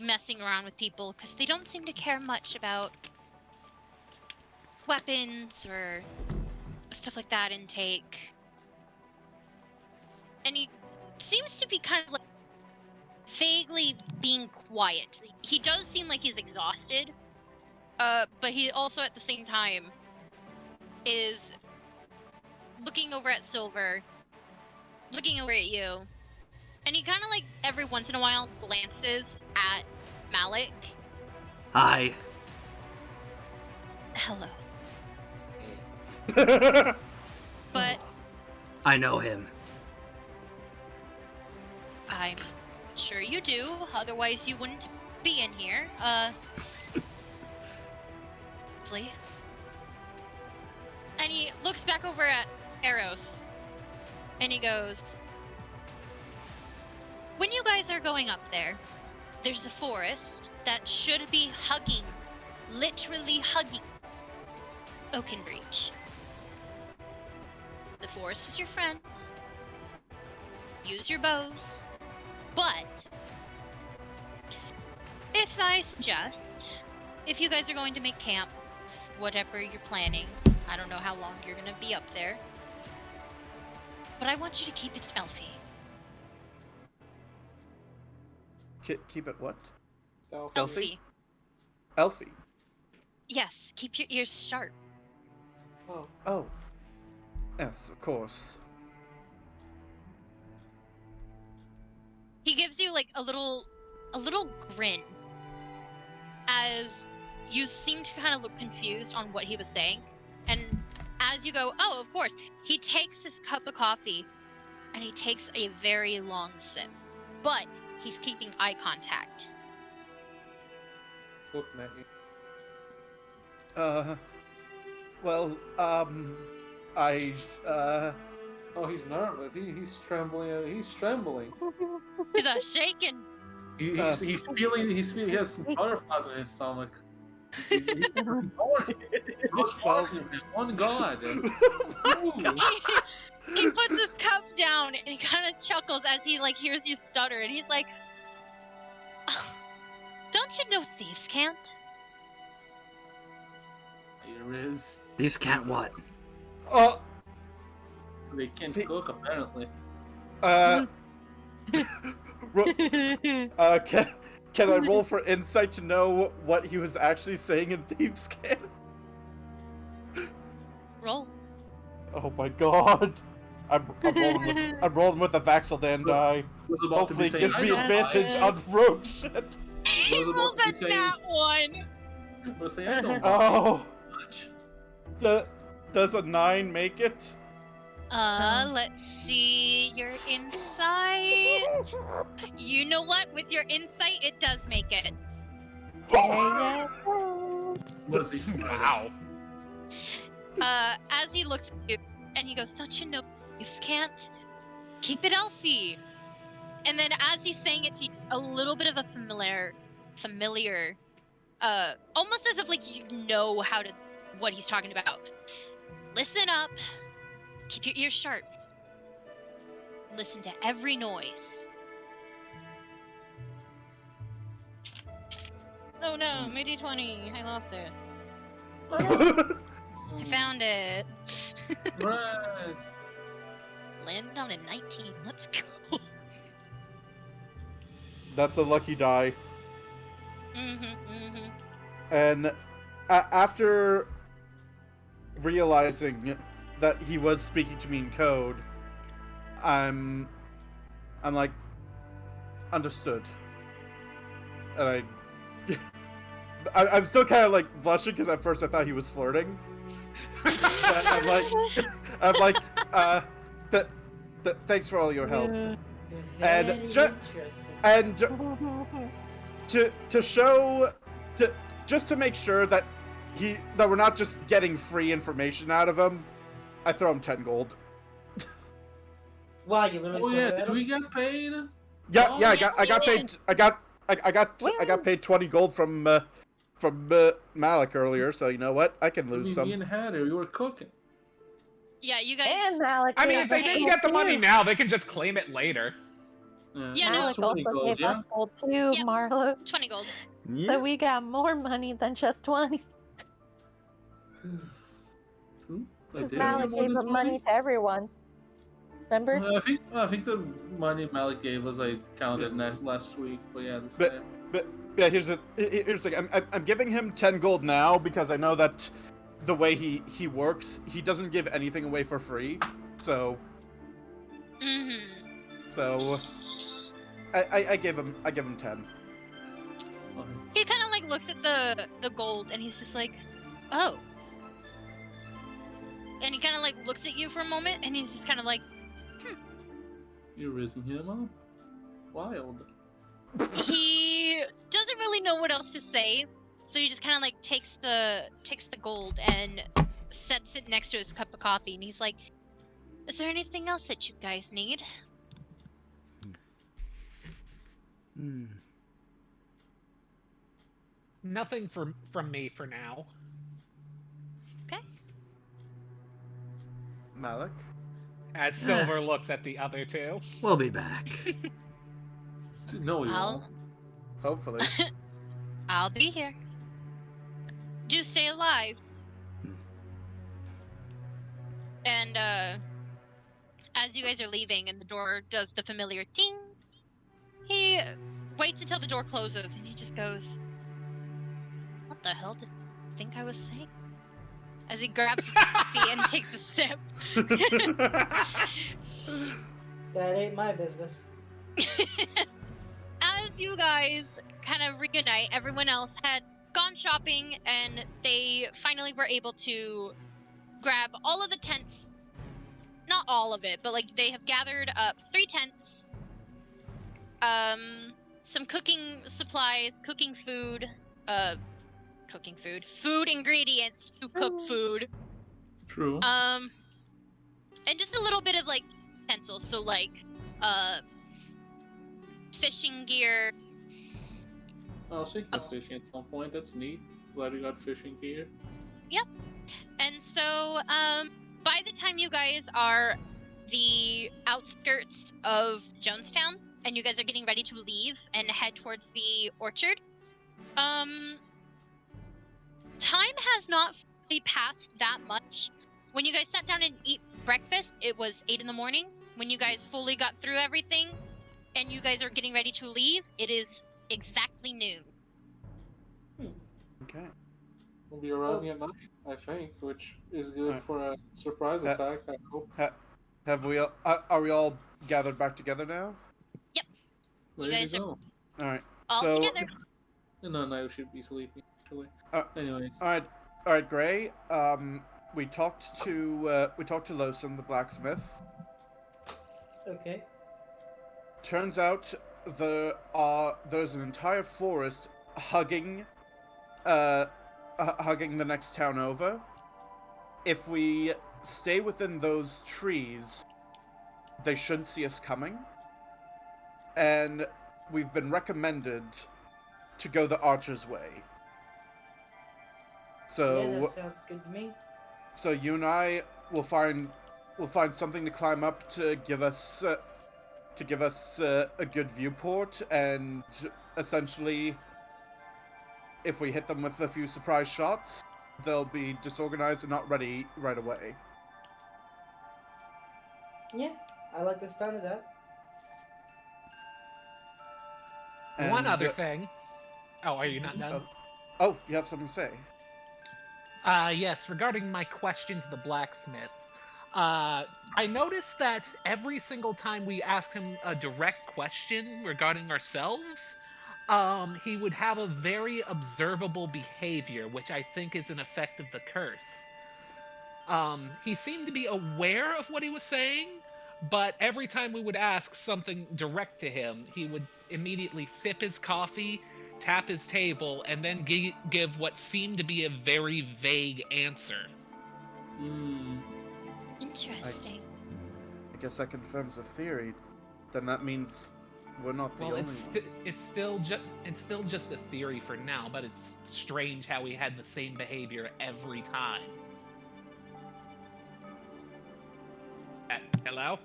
messing around with people because they don't seem to care much about weapons or stuff like that intake. And he seems to be kind of vaguely being quiet. He does seem like he's exhausted, but he also at the same time is looking over at Silver, looking over at you, and he kind of every once in a while glances at Malik. Hi. Hello. But I know him. I'm sure you do, otherwise you wouldn't be in here. And he looks back over at Eros, and he goes, when you guys are going up there, there's a forest that should be hugging, literally hugging, Oakbreach. The forest is your friend. Use your bows. But if I suggest, if you guys are going to make camp, whatever you're planning, I don't know how long you're gonna be up there, but I want you to keep it stealthy. Keep it what? Stealthy. Elfie. Yes, keep your ears sharp. Oh. Yes, of course. He gives you a little grin as you seem to kind of look confused on what he was saying. And as you go, oh, of course, he takes his cup of coffee and he takes a very long sip. But he's keeping eye contact. Looking at you. Well, Oh, he's nervous. He's trembling. He's trembling. He's shaking. He's feeling. He has some butterflies in his stomach. He's one god. He puts his cup down and he kind of chuckles as he hears you stutter, and he's like, oh, "Don't you know thieves can't?" Here is. These can't what? Uh, They can't The- cook apparently. ro- can I roll for insight to know what he was actually saying in Thieves' Camp? Roll. Oh my god. I'm rolling with a Vaxeldan die. Was about to be Hopefully it saying, gives I me don't advantage buy it. on rogue shit. He Was about rolls to be a saying- nat one. I was saying, I don't buy Oh, much. does a 9 make it? Let's see your insight. You know what? With your insight, it does make it. What is he? Wow. As he looks at you, and he goes, "Don't you know thieves can't? Keep it elfy." And then as he's saying it to you, a little bit of a familiar, almost as if like you know what he's talking about. Listen up. Keep your ears sharp. Listen to every noise. Oh no, my D20. I lost it. I found it. Right. Landed on a 19. Let's go. That's a lucky die. Mm-hmm. And after realizing that he was speaking to me in code, I'm like, understood. And I'm still kind of like blushing because at first I thought he was flirting. But I'm like, thanks for all your help. Very And interesting. And to show, just to make sure that we're not just getting free information out of him, I throw him 10 gold. Wow, you literally. Oh yeah, threw it did at we him? get paid? Yeah, Oh, yeah, I yes, got you paid. did. I got paid 20 gold from Malik earlier, so you know what? I can lose Me some. and Hattie, we were cooking. Yeah, you guys. And Malik. I mean, gave if they us didn't gold get the too. money now, they can just claim it later. Yeah, no. Malik 20 also gold, gave yeah? us gold too, Yep. Marlo. 20 gold. So we got more money than just 20. True. I Because did Malik get more gave than the money 20. to everyone. Remember? I think the money Malik gave us I counted last week, but yeah, that's But- fair. But yeah, here's the thing. I'm giving him 10 gold now because I know that the way he works, he doesn't give anything away for free. So I give him 10. He kind of like looks at the gold and he's just like, "Oh." And he kind of like looks at you for a moment and he's just kind of like, You're raising him up. Wild. he doesn't really know what else to say, so he just kind of like takes the gold and sets it next to his cup of coffee, and he's like, "Is there anything else that you guys need?" Nothing from me for now. Okay. Malik? As Silver looks at the other two. We'll be back. No, you I'll won't. Hopefully. I'll be here. Do stay alive. And as you guys are leaving and the door does the familiar ding, he waits until the door closes and he just goes, "What the hell did I think I was saying?" As he grabs his coffee and takes a sip. That ain't my business. As you guys kind of reunite, everyone else had gone shopping and they finally were able to grab all of the tents. Not all of it, but like they have gathered up 3 tents, some cooking supplies, food ingredients to cook food, True. and just a little bit of like utensils, so like fishing gear. I'll take the fishing at some point. That's neat. Glad we got fishing gear. And so, by the time you guys are the outskirts of Jonestown, and you guys are getting ready to leave and head towards the orchard, time has not really passed that much when you guys sat down and eat breakfast, it was 8 in the morning. When you guys fully got through everything, and you guys are getting ready to leave, it is exactly noon. Okay. We'll be arriving at night, I think, which is good Alright. for a surprise attack, I hope. Have we? Are we all gathered back together now? Ready guys to are- go. All right. All so, together. No, I should be sleeping, actually. Anyways. All right, Gray. We talked to Losen, the blacksmith. Okay. Turns out there's an entire forest hugging the next town over. If we stay within those trees, they should see us coming. And we've been recommended to go the Archer's Way. So Yeah, that sounds good to me. So you and I will find something to climb up to give us a good viewport, and essentially, if we hit them with a few surprise shots, they'll be disorganized and not ready right away. Yeah, I like the sound of that. One And, other thing. Oh, are you not done? Oh, you have something to say? Yes, regarding my question to the blacksmith. I noticed that every single time we asked him a direct question regarding ourselves, he would have a very observable behavior, which I think is an effect of the curse. He seemed to be aware of what he was saying, but every time we would ask something direct to him, he would immediately sip his coffee, tap his table, and then give what seemed to be a very vague answer. Interesting. I guess that confirms the theory. Then that means we're not the Well, only it's still just a theory for now, but it's strange how he had the same behavior every time. Hello?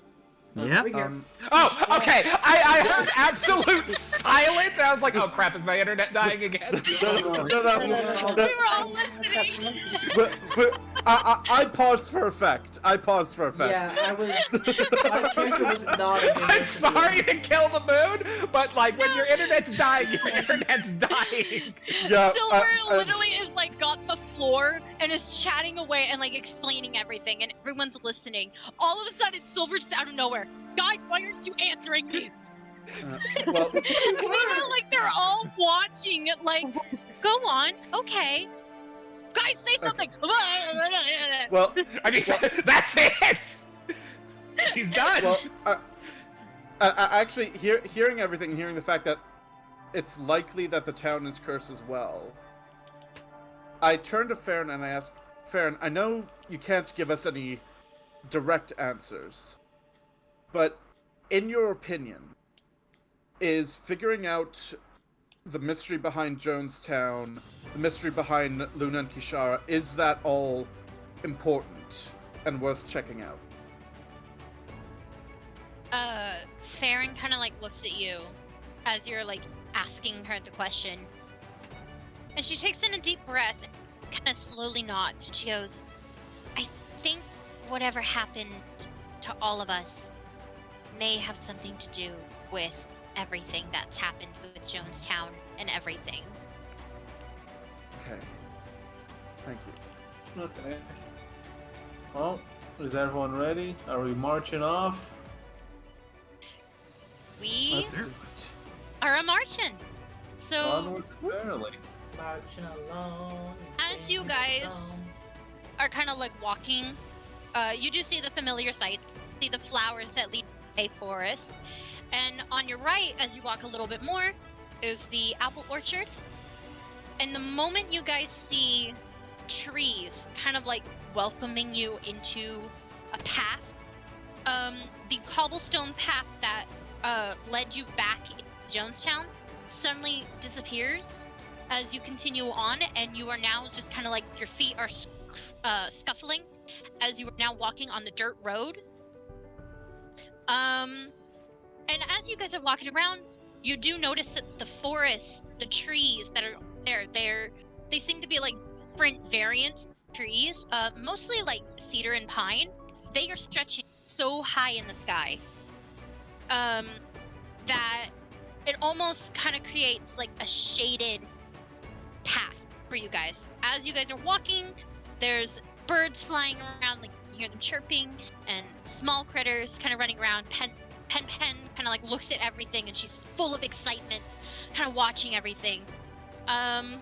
Yeah. We're here. Oh, okay. I heard absolute silence. I was like, oh crap, is my internet dying again? No. We were all listening. I paused for effect. Yeah, my character was nodding. I'm sorry to kill the mood, but like when your internet's dying, your internet's dying. Yeah, Silver literally is like got the floor and is chatting away and like explaining everything, and everyone's listening. All of a sudden, Silver just out of nowhere, guys, why aren't you answering me? well, And they were like, they're all watching it, like, go on, okay. Guys, say something. well, I mean, that's it. She's done. well. Actually, hearing everything, hearing the fact that it's likely that the town is cursed as well, I turned to Farron and I asked, Farron, I know you can't give us any direct answers, but in your opinion, is figuring out the mystery behind Jonestown, the mystery behind Luna and Kishara, is that all important and worth checking out? Farron kind of like looks at you as you're like asking her the question, and she takes in a deep breath, kind of slowly nods, and she goes, I think whatever happened to all of us may have something to do with everything that's happened with Jonestown and everything. Okay. Thank you. Okay. Well, is everyone ready? Are we marching off? We Let's do it. are a marching. So Onward barely. Marching along. As you guys are kind of like walking, you do see the familiar sights, see the flowers that lead to a forest, and on your right, as you walk a little bit more, is the apple orchard. And the moment you guys see trees kind of like welcoming you into a path, the cobblestone path that led you back in Jonestown suddenly disappears as you continue on, and you are now just kind of like your feet are scuffling as you are now walking on the dirt road. And as you guys are walking around, you do notice that the forest, the trees that are there, they seem to be like different variants, trees, mostly like cedar and pine. They are stretching so high in the sky, that it almost kind of creates like a shaded path for you guys. As you guys are walking, there's birds flying around, like you hear them chirping, and small critters kind of running around. Pen kind of like looks at everything, and she's full of excitement, kind of watching everything. As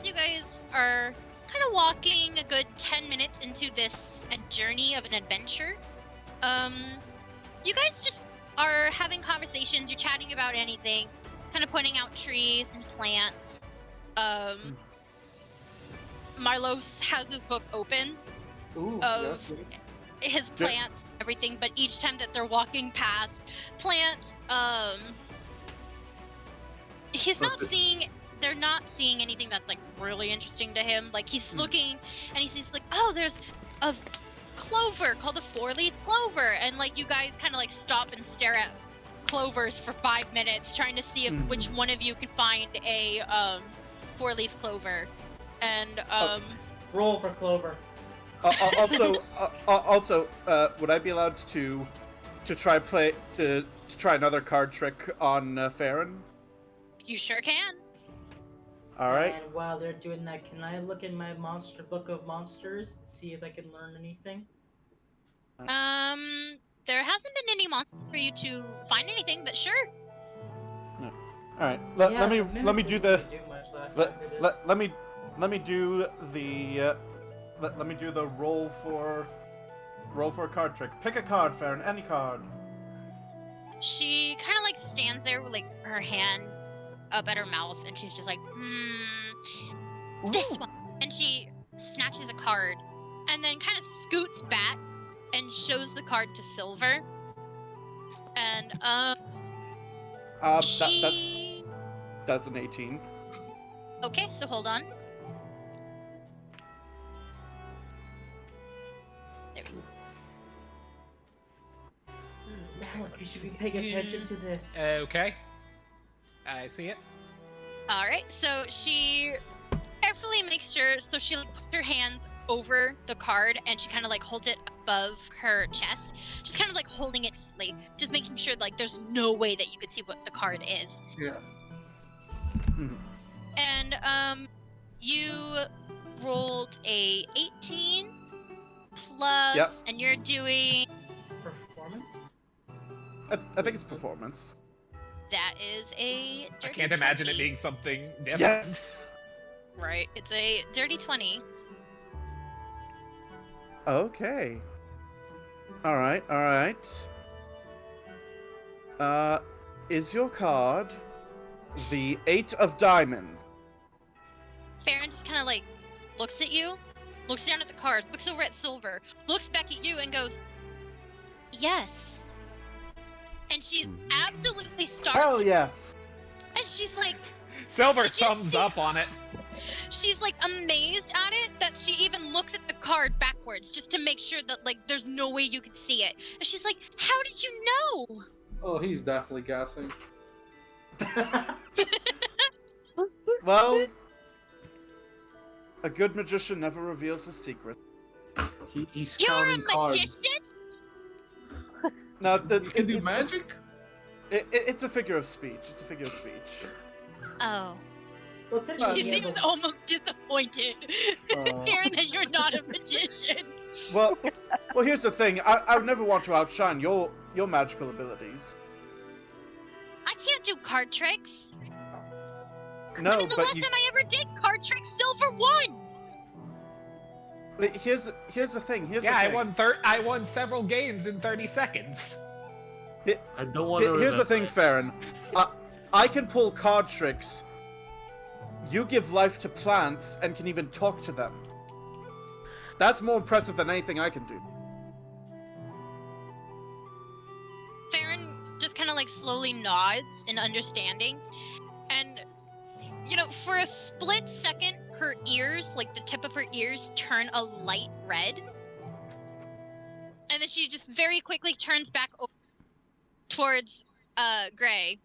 you guys are kind of walking a good 10 minutes into this journey of an adventure, you guys just are having conversations. You're chatting about anything, kind of pointing out trees and plants. Marlos has his book open Ooh, of yes. his plants, everything, but each time that they're walking past plants, he's not seeing, they're not seeing anything that's like really interesting to him. Like he's looking and he sees like, oh, there's a clover called a 4-leaf clover, and like you guys kind of like stop and stare at clovers for 5 minutes trying to see if which one of you can find a 4-leaf clover. And Roll for clover. Also, would I be allowed to try another card trick on Farron? you sure can. All right. And while they're doing that, can I look in my monster book of monsters and see if I can learn anything? There hasn't been any monster for you to find anything, but sure. No. All right. Let me do the roll for a card trick. Pick a card, Farron. Any card. She kind of like stands there with like her hand up at her mouth, and she's just like, this one. And she snatches a card, and then kind of scoots back and shows the card to Silver. And that's an 18. Okay, so hold on. There we go. Malik, you should be paying attention to this. Okay. I see it. All right, so she carefully makes sure, so she like puts her hands over the card and she kind of like holds it above her chest. She's kind of like holding it tightly, just making sure like there's no way that you could see what the card is. Yeah. And you rolled a 18 plus, Yep. and you're doing, Performance? I think it's performance. that is a I dirty can't imagine 20. it being something different. Yes. Right, it's a dirty 20. Okay. All right. Is your card the 8 of diamonds? Farron just kind of like looks at you, looks down at the card, looks over at Silver, looks back at you and goes, yes. And she's absolutely starstruck. Hell yes. And she's like, Silver Did you thumbs see- up on it. she's like amazed at it that she even looks at the card backwards just to make sure that like there's no way you could see it. And she's like, how did you know? Oh, he's definitely guessing. Well, a good magician never reveals his secret. He's You're a counting cards. magician? Now, You can do magic? it's a figure of speech. It's a figure of speech. Oh. Well, technically, She he has seems a- almost disappointed hearing that you're not a magician. Well, here's the thing. I would never want to outshine your magical abilities. I can't do card tricks. No, I mean, the but last you, time I ever did card tricks, Silver won. here's the thing. I won several games in 30 seconds. I don't want to. Here's the thing, Farron. I can pull card tricks. You give life to plants and can even talk to them. That's more impressive than anything I can do. Farron just kind of like slowly nods in understanding, and you know, for a split second, her ears, like the tip of her ears, turn a light red, and then she just very quickly turns back towards Gray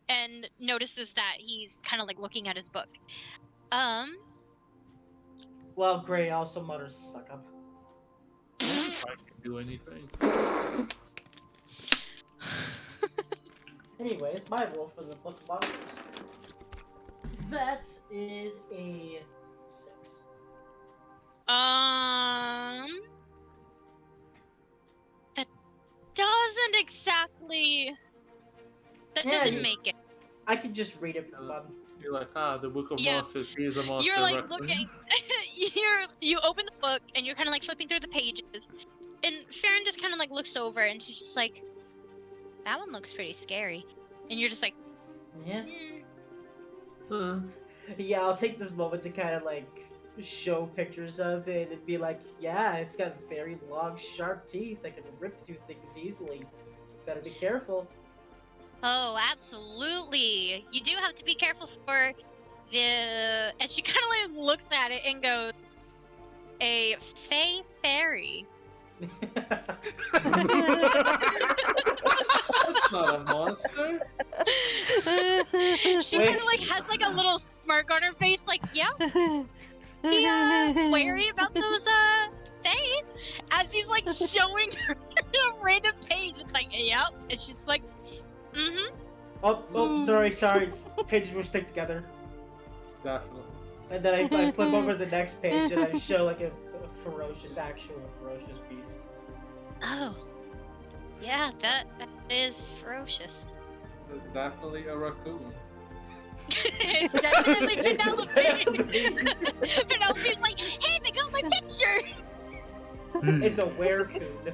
and notices that he's kind of like looking at his book. Well, Gray also mutters, "Suck up." If I can do anything. Anyways, my roll for the Book of Monsters. That is a 6. That doesn't exactly. That Yeah, doesn't you- make it. I can just read it for fun. You're like, the Book of Yeah. Monsters. Here's a monster. You're like reference. looking. You open the book and you're kind of like flipping through the pages, and Farron just kind of like looks over and she's just like, "That one looks pretty scary," and you're just like, Yeah. mm. Yeah, I'll take this moment to kind of like show pictures of it and be like, yeah, it's got very long, sharp teeth that can rip through things easily. Better be careful. "Oh, absolutely. You do have to be careful for the." And she kind of like looks at it and goes, "A fey fairy." That's not a monster. She Wait. kind of like has like a little smirk on her face, like, "Yeah, be wary about those fae." As he's like showing her a random page, it's like, "Yep," and she's like, "Mm-hmm." Oh, sorry, it's pages were stick together. Definitely. And then I flip over the next page and I show like a actual ferocious beast. Oh, yeah, that is ferocious. It's definitely a raccoon. It's definitely Penelope. Penelope's like, "Hey, they got my picture." It's a werecoon.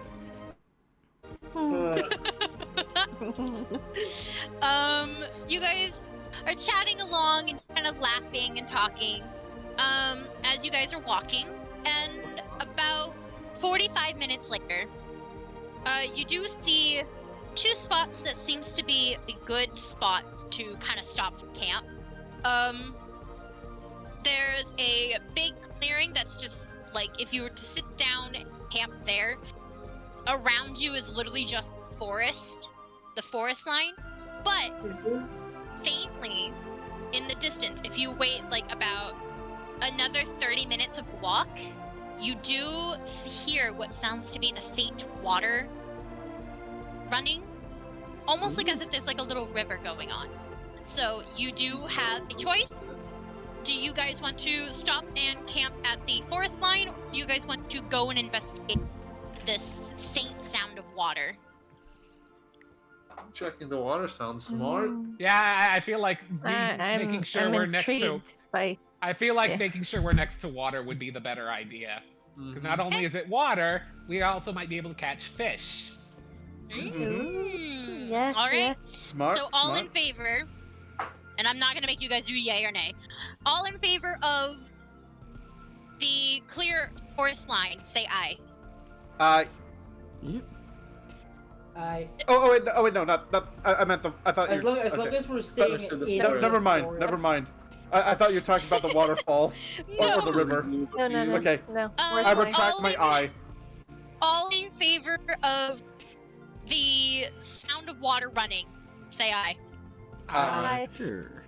You guys are chatting along and kind of laughing and talking, as you guys are walking, and about 45 minutes later, you do see two spots that seems to be good spots to kind of stop for camp. There's a big clearing that's just like, if you were to sit down and camp there, around you is literally just forest, the forest line, but faintly in the distance, if you wait like about another 30 minutes of walk, you do hear what sounds to be the faint water running, almost like as if there's like a little river going on. So you do have a choice. Do you guys want to stop and camp at the forest line, or do you guys want to go and investigate this faint sound of water? Checking the water sounds smart. Yeah, I feel like making sure I'm we're next to. intrigued by I feel like Yeah. making sure we're next to water would be the better idea. Because not only Okay. is it water, we also might be able to catch fish. Yeah, All right. yeah. Smart. So all smart. in favor, and I'm not gonna make you guys do yay or nay. All in favor of the clear forest line, say aye. I Wait, no, not. I meant the. I thought as you. long as we're staying Understood the in forest. this Never mind. forest. Never mind. I thought you were talking about the waterfall or the river. No. Okay. No. I we're I fine. retract my eye. All in favor of the sound of water running, say aye. Bye. Sure.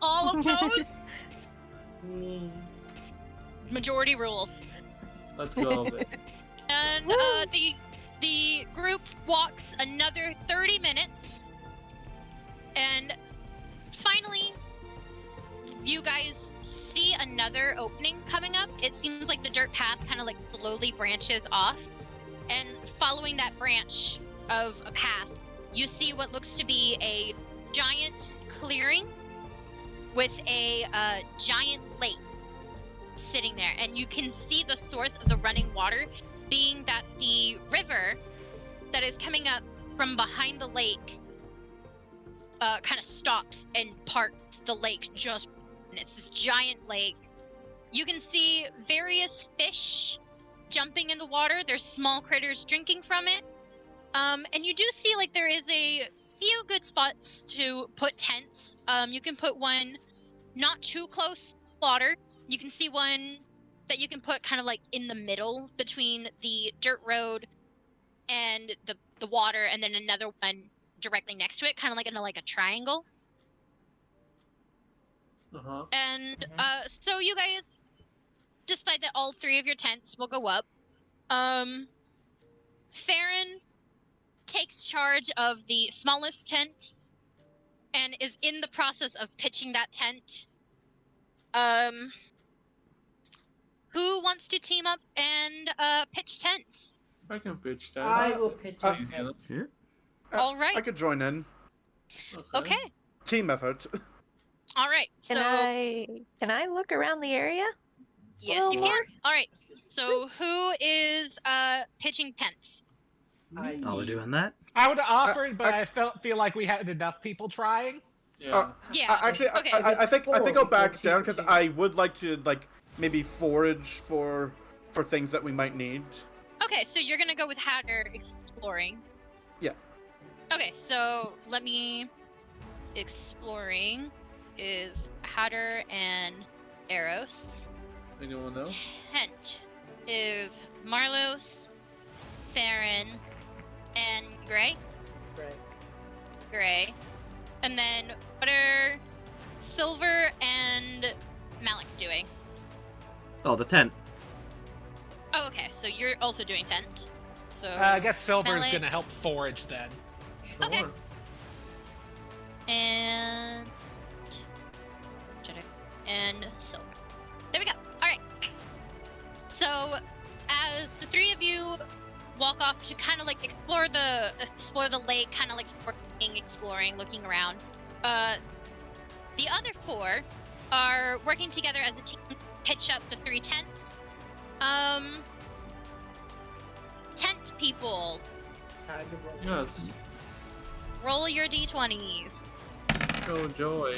All opposed? Mm. Majority rules. Let's go. Then. And the group walks another 30 minutes, and finally, you guys see another opening coming up. It seems like the dirt path kind of like slowly branches off, and following that branch of a path, you see what looks to be a giant clearing with a giant lake sitting there, and you can see the source of the running water being that the river that is coming up from behind the lake kind of stops and parts the lake just, and it's this giant lake. You can see various fish jumping in the water. There's small critters drinking from it. And you do see like there is a few good spots to put tents. You can put one not too close to the water. You can see one that you can put kind of like in the middle between the dirt road and the water, and then another one directly next to it, kind of like in a triangle. Uh-huh. And so you guys decide that all 3 of your tents will go up. Farron takes charge of the smallest tent and is in the process of pitching that tent. Who wants to team up and pitch tents? I can pitch that. I will pitch a Easy tent. enough. Here. All right. I could join in. Okay. Team effort. All right. So Can I look around the area? yes, you can. All right. So who is pitching tents? Oh, we're doing that? I would have offered, but I- I feel like we had enough people trying. Yeah. Yeah. Actually, Okay. I think I'll back It's down because 14. I would like to maybe forage for things that we might need. Okay, so you're gonna go with Hatter exploring. Yeah. Okay, so let me. Exploring is Hatter and Eros. Anyone know? Tent is Marlos, Theron, and Gray. Right. Gray. And then what are Silver and Malik doing? Oh, the tent. Oh, okay, so you're also doing tent. So I guess Silver is Malik. gonna help forage then. Sure. Okay. and Silver. There we go. All right. So as the 3 of you walk off to kind of like explore the lake, kind of like exploring, looking around, the other 4 are working together as a team to pitch up the 3 tents. Tent people, Time to roll. Yes. roll your d20s. Oh joy.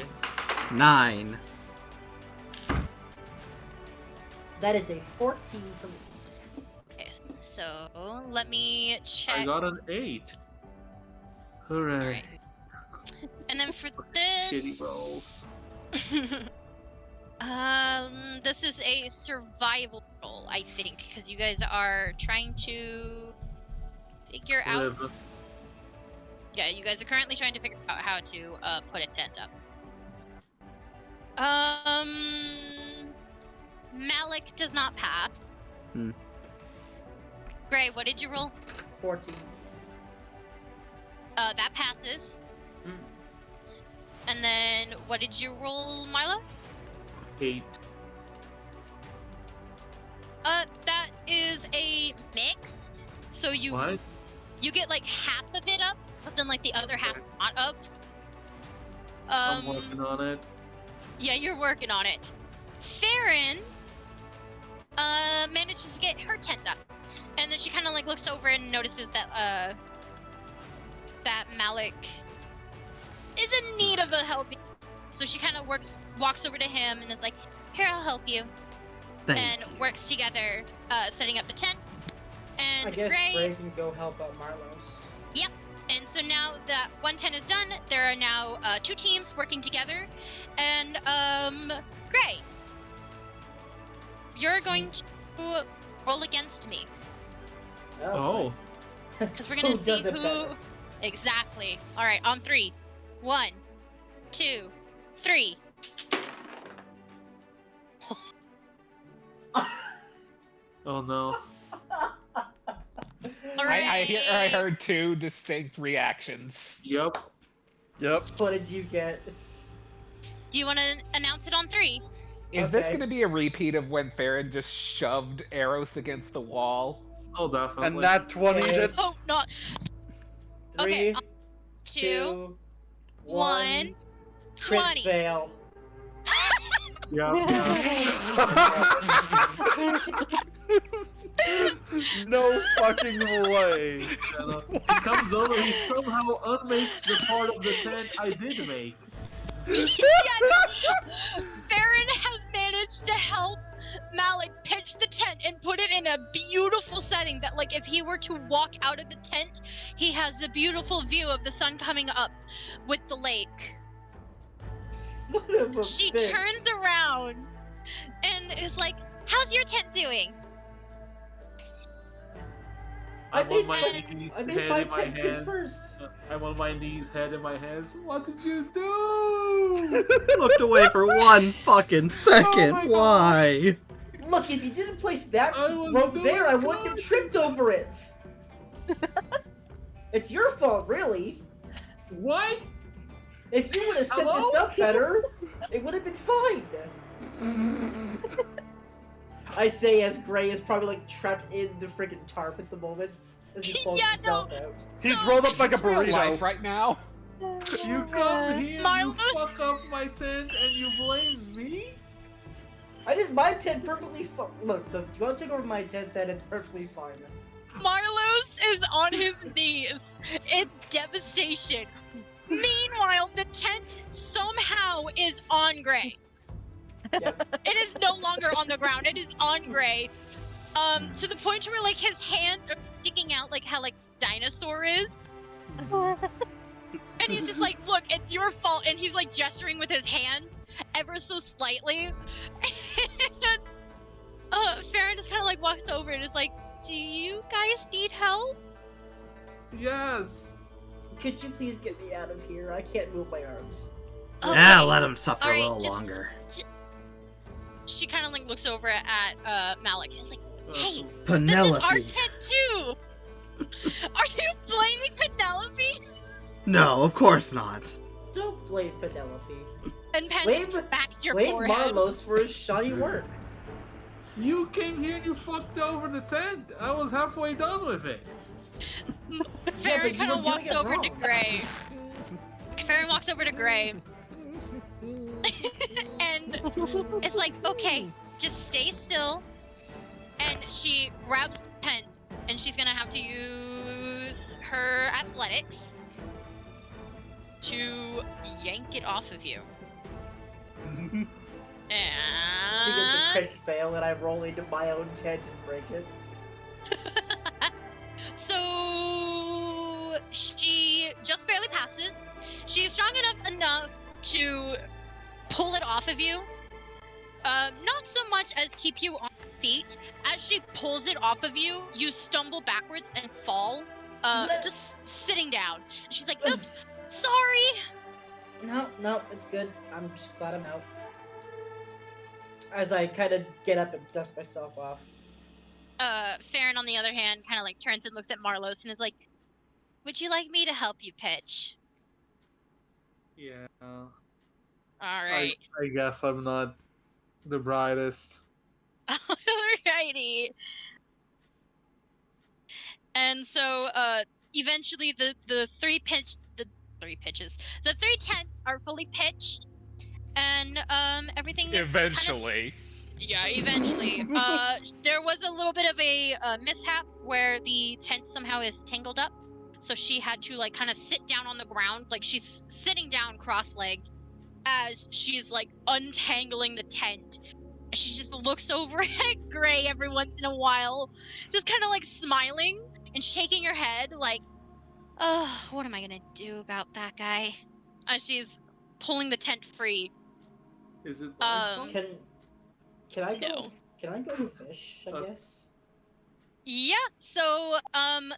9. That is a 14 for me. Okay, so let me check. I got an 8. Hooray. Alright. And then for this, this is a survival roll, I think, because you guys are trying to figure out. Live. Yeah, you guys are currently trying to figure out how to put a tent up. Malik does not pass. Hmm. Gray, what did you roll? 14. That passes. And then what did you roll, Marlos? 8. That is a mixed. So you What? you get like half of it up, but then like the other half not up. I'm working on it. Yeah, you're working on it. Farron manages to get her tent up. And then she kind of like looks over and notices that that Malik is in need of a help. So she kind of walks over to him and is like, "Here, I'll help you." Thank and you. works together, setting up the tent. And I guess Gray, Gray can go help out Marlos. and so now that one tent is done, there are now 2 teams working together. And Gray, you're going to roll against me Oh. because we're gonna Who see does it who better? exactly. All right, on 3, 1, 2, 3. Oh no. All right. I heard 2 distinct reactions. Yep. Yep. What did you get? Do you want to announce it on 3? Is this Okay. gonna be a repeat of when Farron just shoved Eros against the wall? Oh, definitely. And that 20 Okay. did. Oh, not 3, okay. 2, 2, 1, 1. 20. Fail. Yeah. No fucking way. He comes over, he somehow unmakes the part of the tent I did make. Farron has managed to help Malik pitch the tent and put it in a beautiful setting that, like, if he were to walk out of the tent, he has the beautiful view of the sun coming up with the lake. Son of a She bitch. turns around and is like, "How's your tent doing?" I I'm made on my my, knees, I made head my in my tent good hand. first. I'm on my knees, head in my hands. What did you do? Looked away for 1 fucking second. Oh my God. Why? Look, if you didn't place that I was rope doing there, I wouldn't have good. tripped over it. It's your fault, really. What? If you would have set this Hello? up better, it would have been fine. I say as Gray is probably like trapped in the freaking tarp at the moment as he pulls Yeah, himself out. He's rolled up like a It's real burrito. life right now. You come here, you Milos? fuck up my tent, and you blame me? I did my tent perfectly fine. Look, you want to take over my tent, then it's perfectly fine. Marlos is on his knees in devastation. Meanwhile, the tent somehow is on Gray. Yep. It is no longer on the ground. It is on Gray. To the point where like his hands are sticking out like how like dinosaur is. And he's just like, look, it's your fault. And he's like gesturing with his hands ever so slightly. And Farron just kind of like walks over and is like, do you guys need help? Yes. Could you please get me out of here? I can't move my arms. Yeah, Okay. let him suffer Alright, a little just- longer. She kind of like looks over at Malik and is like, hey, this is Penelope. our tent too. Are you blaming Penelope? No, of course not. Don't blame Penelope. And Pen Blame- just smacks your Blame forehead. Marlos for his shoddy work. You came here and you fucked over the tent. I was halfway done with it. Farron you kind were of doing walks it over to wrong. Gray. Farron walks over to Gray. And it's like, okay, just stay still. And she grabs the tent, and she's gonna have to use her athletics to yank it off of you. She gets a crit fail, and I roll into my own tent and break it. So she just barely passes. She's strong enough to pull it off of you. Not so much as keep you on your feet. As she pulls it off of you, you stumble backwards and fall. Just sitting down. She's like, oops, sorry. No, it's good. I'm just glad I'm out. As I kind of get up and dust myself off. Farron, on the other hand, kind of like turns and looks at Marlos and is like, would you like me to help you pitch? Yeah. Alright. I guess I'm not the brightest. Alrighty. And so, eventually the three tents are fully pitched, and everything is Eventually. yeah, eventually. There was a little bit of a mishap where the tent somehow is tangled up, so she had to like kind of sit down on the ground, like she's sitting down cross-legged as she's like untangling the tent. And she just looks over at Gray every once in a while, just kind of like smiling and shaking her head like, oh, what am I gonna do about that guy? As she's pulling the tent free. Is it my fault? Can I go? No. Can I go fish? I guess. Yeah, so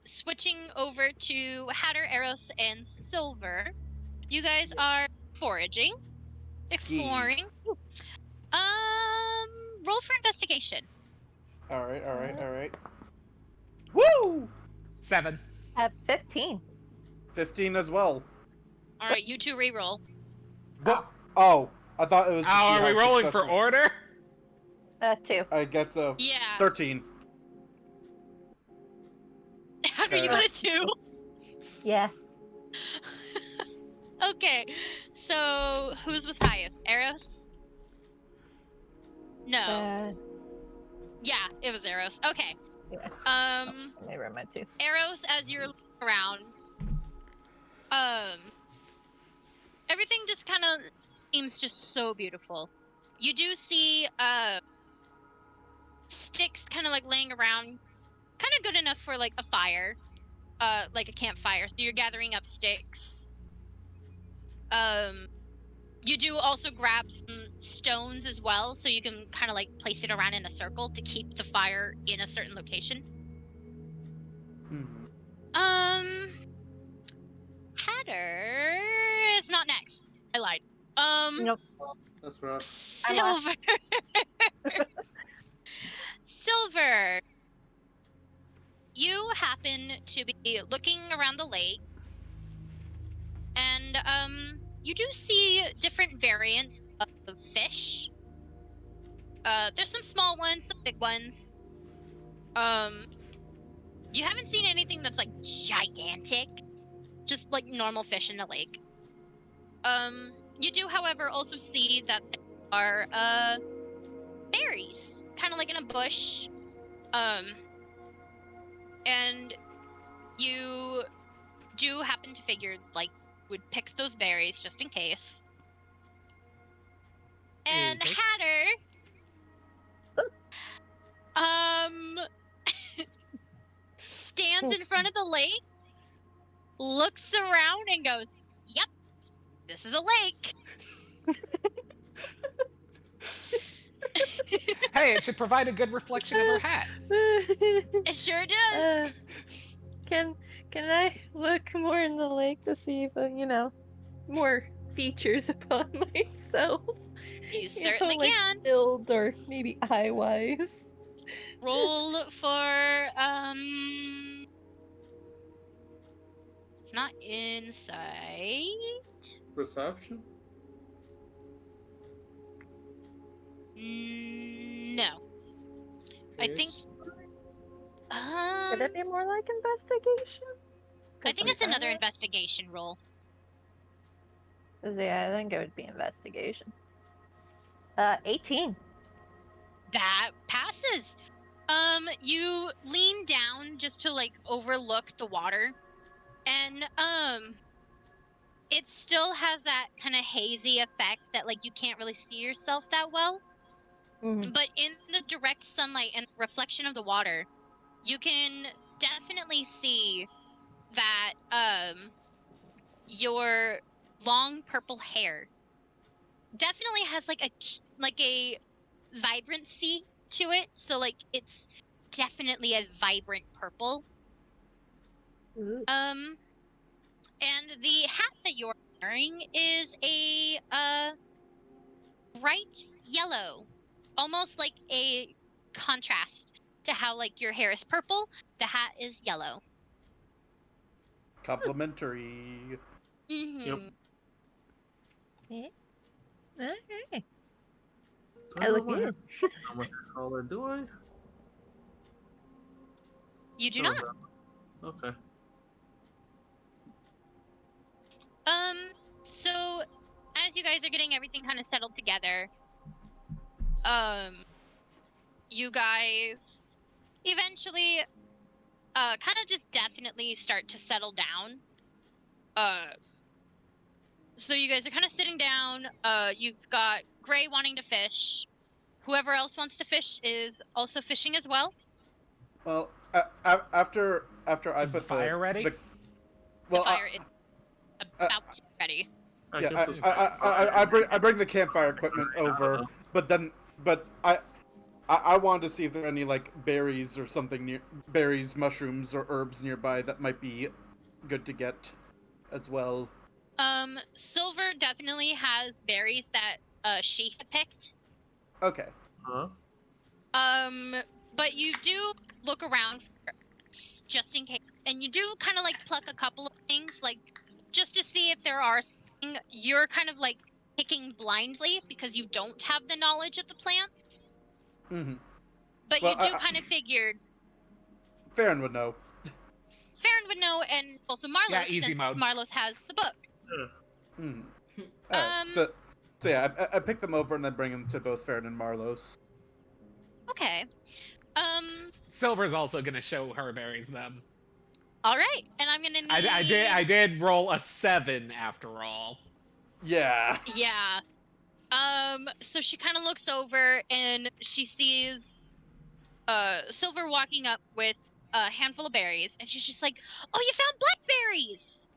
switching over to Hatter, Eros, and Silver, you guys are foraging, exploring. Roll for investigation. Alright. Woo! 7. I have 15. 15 as well. All right, you two re-roll. But, oh, I thought it was. to see Are we how rolling for successful- order? 2. I guess so. Yeah. 13. Hatter, you got a 2. Yeah. Okay, so whose was highest? Eros? No. Yeah, it was Eros. Okay. Yeah. Let me read my 2. Eros, as you're looking around, everything just kind of seems just so beautiful. You do see sticks kind of like laying around, kind of good enough for like a fire, like a campfire. So you're gathering up sticks. You do also grab some stones as well, so you can kind of like place it around in a circle to keep the fire in a certain location. Hatter is not next. I lied. Nope. That's rough. Silver. Silver, you happen to be looking around the lake, and you do see different variants of fish. There's some small ones, some big ones. You haven't seen anything that's like gigantic, just like normal fish in the lake. You do, however, also see that there are berries, kind of like in a bush. And you do happen to figure like would pick those berries just in case. And Okay. Hatter, stands in front of the lake, looks around, and goes, "Yep, this is a lake." Hey, it should provide a good reflection of her hat. It sure does. Can I look more in the lake to see if more features upon myself? You certainly like can. build or maybe eye wise. Roll for it's not insight. Perception? No. I think Yes. Could it be more like investigation? I think it's another investigation roll. Yeah, I think it would be investigation. 18. That passes. You lean down just to like overlook the water, and it still has that kind of hazy effect that like you can't really see yourself that well. Mhm. But in the direct sunlight and reflection of the water, you can definitely see that your long purple hair definitely has like a vibrancy to it. So like it's definitely a vibrant purple. Ooh. And the hat that you're wearing is a bright yellow, almost like a contrast to how like your hair is purple. The hat is yellow. Complimentary. Mm-hmm. Okay. Do I know look my good. how much color do I? You do Oh, not. no. Okay. So as you guys are getting everything kind of settled together, you guys eventually kind of just definitely start to settle down. So you guys are kind of sitting down. You've got Gray wanting to fish. Whoever else wants to fish is also fishing as well. Well, after I Is the put fire ready? well, The fire is about to be ready. yeah, can put I bring the campfire equipment over, but I wanted to see if there are any like berries or something near berries, mushrooms, or herbs nearby that might be good to get as well. Silver definitely has berries that she had picked. Okay. Huh? But you do look around for herbs just in case, and you do kind of like pluck a couple of things, like just to see if there are something. You're kind of like picking blindly because you don't have the knowledge of the plants. Mm-hmm. But Well, you do kind of figured Farron would know. Farron would know, and also Marlos, Yeah, easy since mode. Marlos has the book. Mm-hmm. Alright, so yeah, I pick them over and then bring them to both Farron and Marlos. Okay. Silver's also gonna show her berries them. All right, and I'm gonna need. I did roll a 7 after all. Yeah. Yeah. So she kind of looks over and she sees Silver walking up with a handful of berries, and she's just like, "Oh, you found blackberries!"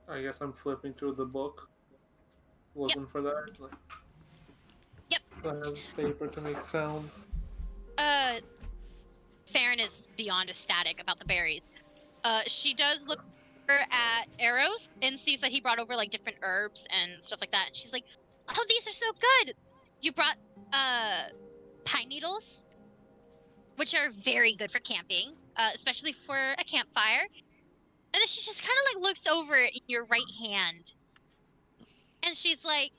I guess I'm flipping through the book, looking for that. Like, Yep. I have paper to make sound. Farron is beyond ecstatic about the berries. She does look over at Eros and sees that he brought over like different herbs and stuff like that. And she's like, "Oh, these are so good! You brought pine needles, which are very good for camping, especially for a campfire. And then she just kind of like looks over in your right hand, and she's like,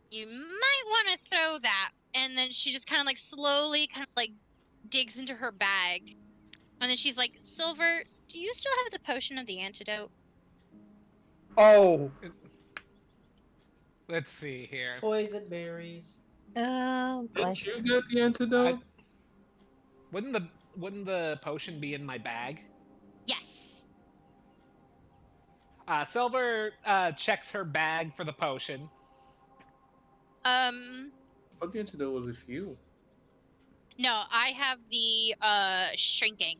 "You might want to throw that." And then she just kind of like slowly, kind of like digs into her bag, and then she's like, "Silver, do you still have the potion of the antidote?" Oh, Let's see here. Poison berries. Oh boy. Didn't you get the antidote? Wouldn't the potion be in my bag? Yes. Silver checks her bag for the potion. I thought the antidote was with you. No, I have the shrinking.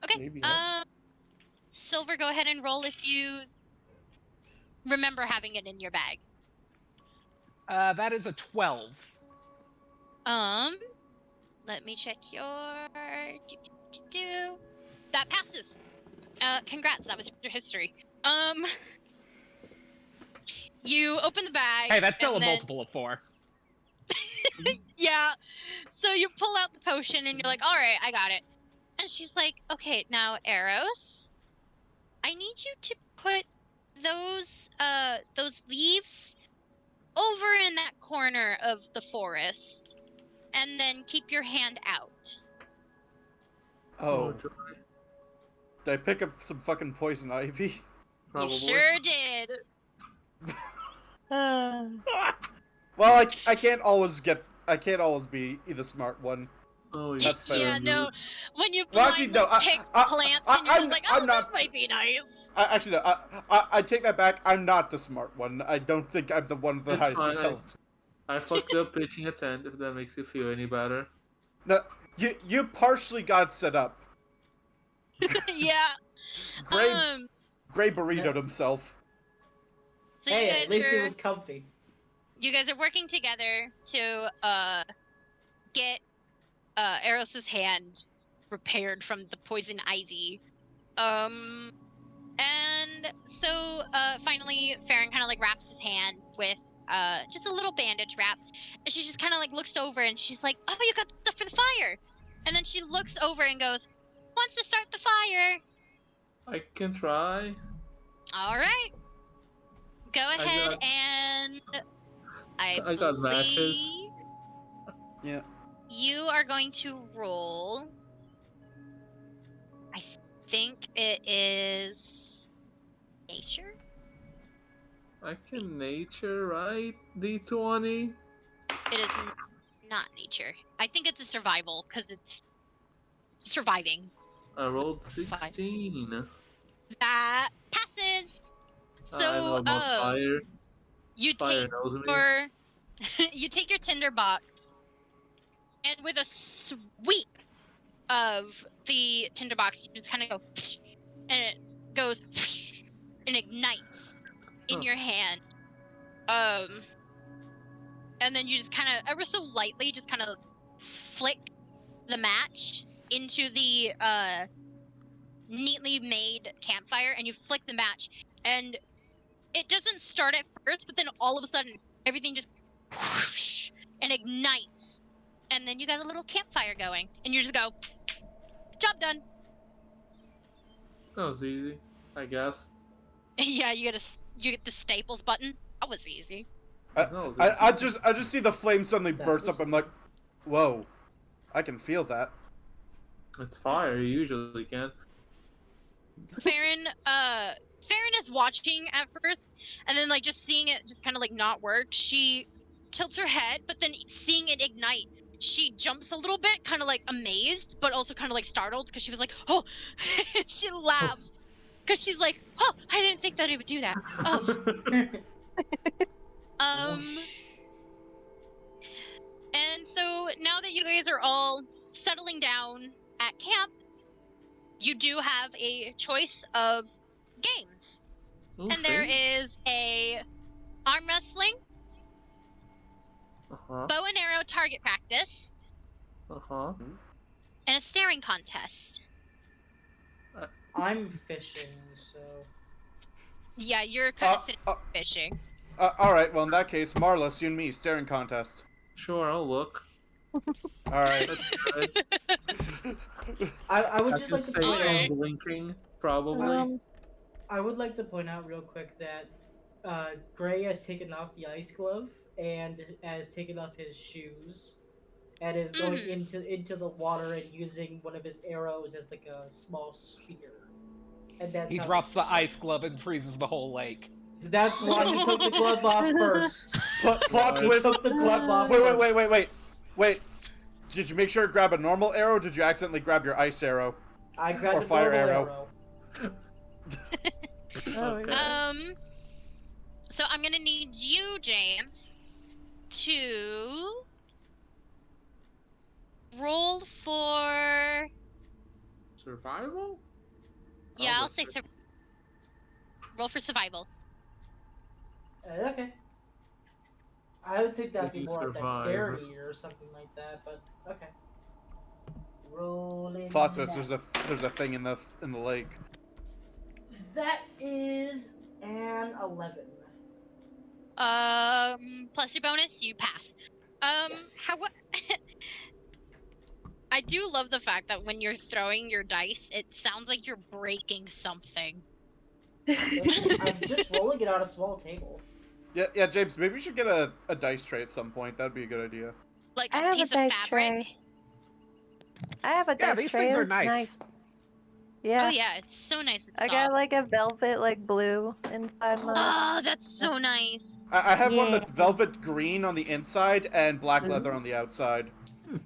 Okay. Maybe not. Silver, go ahead and roll if you remember having it in your bag. That is a 12. Let me check your that passes. Congrats, that was your history. You open the bag. Hey, that's still a and then- multiple of 4. Yeah. So you pull out the potion and you're like, all right, I got it. And she's like, okay, now Eros, I need you to put those leaves over in that corner of the forest, and then keep your hand out. oh. dry. Did I pick up some fucking poison ivy? Probably. You sure did. Well, I can't always be the smart one. Oh, That's fair. Yeah, no. When you Well, actually, blindly no, pick plants and you're just like, oh, I'm this not- might be nice. Actually, no. I take that back. I'm not the smart one. I don't think I'm the one with the It's highest fine, intelligence. I fucked up pitching a tent, if that makes you feel any better. No, you partially got set up. Yeah. Gray burritoed himself. So Hey, you at least guys it are was comfy. working together to get Eros's hand repaired from the poison ivy. And so finally Farron kind of like wraps his hand with just a little bandage wrap, and she just kind of like looks over and she's like, oh, you got stuff for the fire. And then she looks over and goes, wants to start the fire. I can try. All right, go ahead got- and I got matches. believe Yeah. you are going to roll. I think it is nature. I can nature, right? D20? It is not nature. I think it's a survival because it's surviving. I rolled Fine. 16. That passes. I So know about fire. you Fire take knows me. your you take your tinder box, and with a sweep of the tinder box, you just kind of go, and it goes and ignites in Huh. your hand. And then you just kind of ever so lightly just kind of flick the match into the neatly made campfire, and you flick the match, and it doesn't start at first, but then all of a sudden everything just whoosh, and ignites, and then you got a little campfire going, and you just go, job done. That was easy, I guess. Yeah, you get the staples button. That was easy. That was I easy. just see the flame suddenly That burst was- up. I'm like, whoa, I can feel that. It's fire, you usually can. Farron is watching at first, and then like just seeing it just kind of like not work. She tilts her head, but then seeing it ignite, she jumps a little bit, kind of like amazed, but also kind of like startled because she was like, "Oh!" She laughs because she's like, "Oh, I didn't think that it would do that." Oh, and so now that you guys are all settling down at camp, you do have a choice of games. And there is a arm wrestling, Uh-huh. bow and arrow target practice, Uh-huh. and a staring contest. I'm fishing, so Yeah, you're kind Uh, of sitting fishing. all right. Well, in that case, Marlos, you and me, staring contest. Sure, I'll look. All right. I would I just can like to say point out. unblinking, probably. I would like to point out real quick that Gray has taken off the ice glove and has taken off his shoes and is going into the water and using one of his arrows as like a small spear. And that's He how drops this- the ice glove and freezes the whole lake. That's why you took the glove off first. Plot You twist. took the glove off. Wait. Did you make sure to grab a normal arrow? Or did you accidentally grab your ice arrow? I grabbed Or the fire normal arrow. Okay. So I'm gonna need you, James, to roll for. Survival? Yeah, Oh, I'll say roll for survival. Okay. I would think that'd Did be you more like survive? dexterity or something like that, but okay. Rolling. Plot twist. that. There's a thing in the lake. That is an 11. Plus your bonus, you pass. Yes. I do love the fact that when you're throwing your dice, it sounds like you're breaking something. I'm just rolling it on a small table. Yeah, James. Maybe you should get a dice tray at some point. That'd be a good idea. Like I a have a piece of dice fabric. tray. I have a Yeah, dice these tray. things are It's nice. Yeah. Oh yeah, it's so nice and I soft. got like a velvet like blue inside mine. Oh, that's so nice. I have one Yeah. that's velvet green on the inside and black leather on the outside.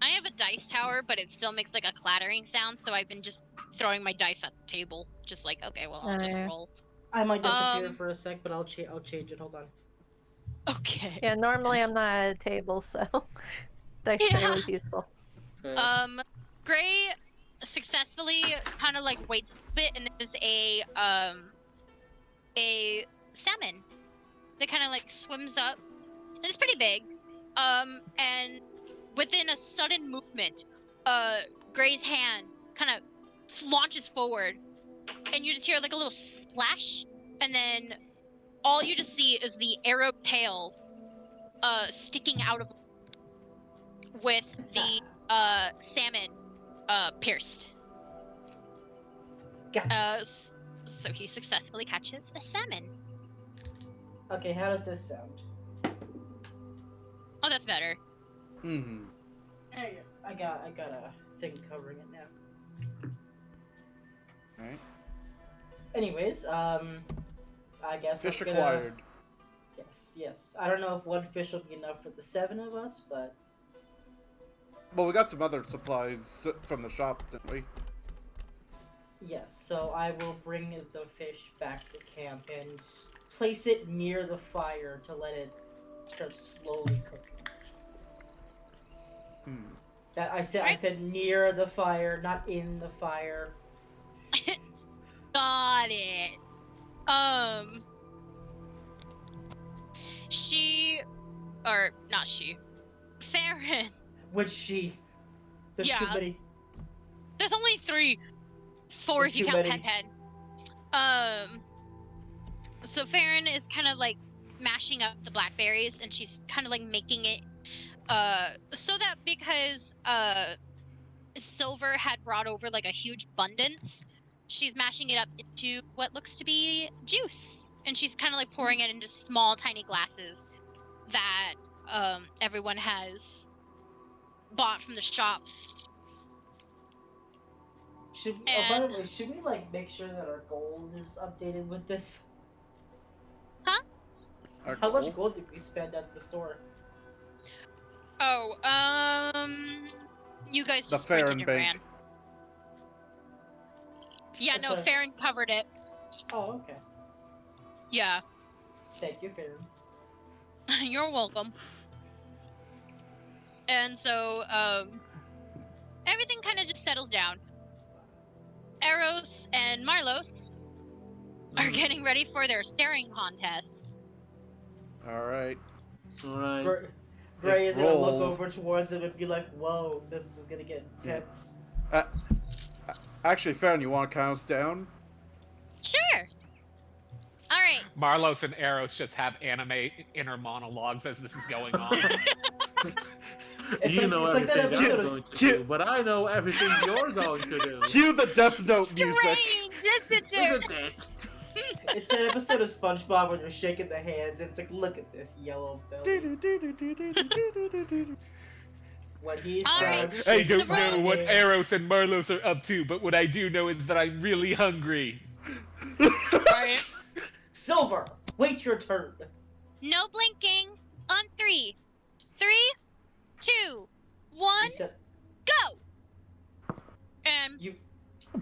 I have a dice tower, but it still makes like a clattering sound, so I've been just throwing my dice at the table. Just like, okay, well, I'll just yeah. roll. I might disappear Um, for a sec, but I'll change it. Hold on. Okay. Yeah, normally I'm not at a table, so dice tray Yeah. was useful. Okay. Gray successfully kind of like waits a bit, and there's a salmon that kind of like swims up, and it's pretty big. And within a sudden movement, Gray's hand kind of launches forward, and you just hear like a little splash, and then all you just see is the arrow tail sticking out of with the salmon pierced. Gotcha. So he successfully catches a salmon. Okay, how does this sound? Oh, that's better. Mm-hmm. Hey, I got a thing covering it now. Alright. Anyways, I guess Fish I'm gonna... acquired. Yes. I don't know if one fish will be enough for the 7 of us, but Well, we got some other supplies from the shop, didn't we? yes. So I will bring the fish back to camp and place it near the fire to let it start slowly cooking. That I said near the fire, not in the fire. Got it. Farron. Which she? There's Yeah. too many. There's only 3. 4 There's if you too count many. Pen. So Farron is kind of like mashing up the blackberries, and she's kind of like making it, so that because Silver had brought over like a huge abundance, she's mashing it up into what looks to be juice, and she's kind of like pouring it into small, tiny glasses that everyone has bought from the shops. Should we, by the way, should we like make sure that our gold is updated with this? How much gold did we spend at the store? Oh, you guys The just printed Farron and Bank. ran. Yeah, That's no, a- Farron covered it. Oh, okay. Yeah, Thank you, Farron. you're welcome. And so, everything kind of just settles down. Eros and Marlos are getting ready for their staring contest. Alright. Alright. Gray It's is gonna look rolled. over towards him and be like, "Whoa, this is gonna get intense." Actually, Farron, you want to count us down? Sure. All right. Marlos and Eros just have anime inner monologues as this is going on. It's You like, know it's like that everything episode I'm of going to do, but I know everything you're going to do. Cue the Death Note music. Strange, isn't it? Isn't it? It's that episode of SpongeBob when you're shaking the hands and it's like, look at this yellow belly. When he All right. starts I shaking don't The know rose- what hands- Eros and Marlos are up to, but what I do know is that I'm really hungry. Alright. Silver, wait your turn. No blinking. On 3. 3, 2, 1, You said, go! And you,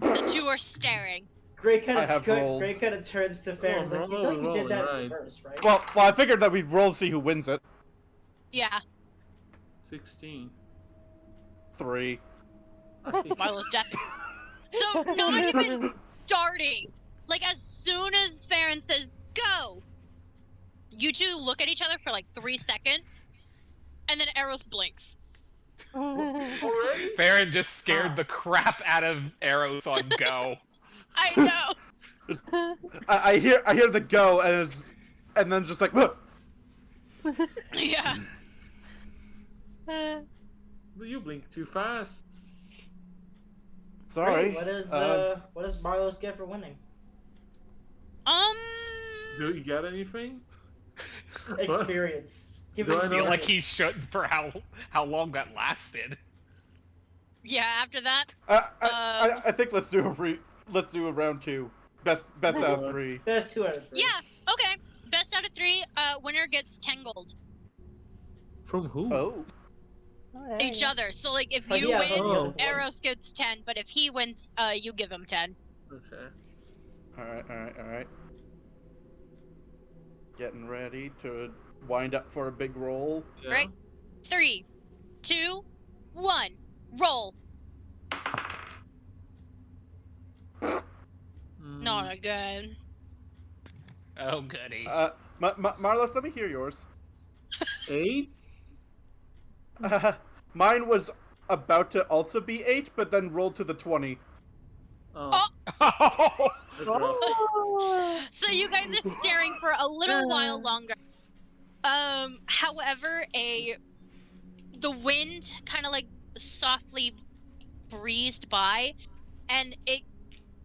the two are staring. Gray kind I have rolled. Gray kind of turns to Fair and is like, you know you did that in Rolling, reverse, right? Well, I figured that we'd roll to see who wins it. Yeah, 16. 3. I think Marlo's deaf. So not even starting. Like as soon as Farron says go, you two look at each other for like 3 seconds, and then Eros blinks. already? Farron just scared the crap out of Eros on go. I know. I hear the go and then just like look. Yeah. But you blink too fast. Sorry. Great, what does Marlos get for winning? Do you get anything? Experience. Give Do him I I feel like he experience. should for how long that lasted. Yeah. After that, I think let's do a round 2. Best out of 3. Best 2 out of 3. yeah. Okay. Best out of 3. Winner gets 10 gold. From who? Oh. Each other. So like if Oh, you yeah, win, oh. Eros gets 10, but if he wins, you give him 10. Okay. Alright. Getting ready to wind up for a big roll. Yeah. Right. 3, 2, 1. Roll. Not again. Oh goody. Marlos, let me hear yours. 8? Mine was about to also be 8, but then rolled to the 20. Oh. Oh. That's rough. So you guys are staring for a little while longer. However, the wind kind of like softly breezed by, and it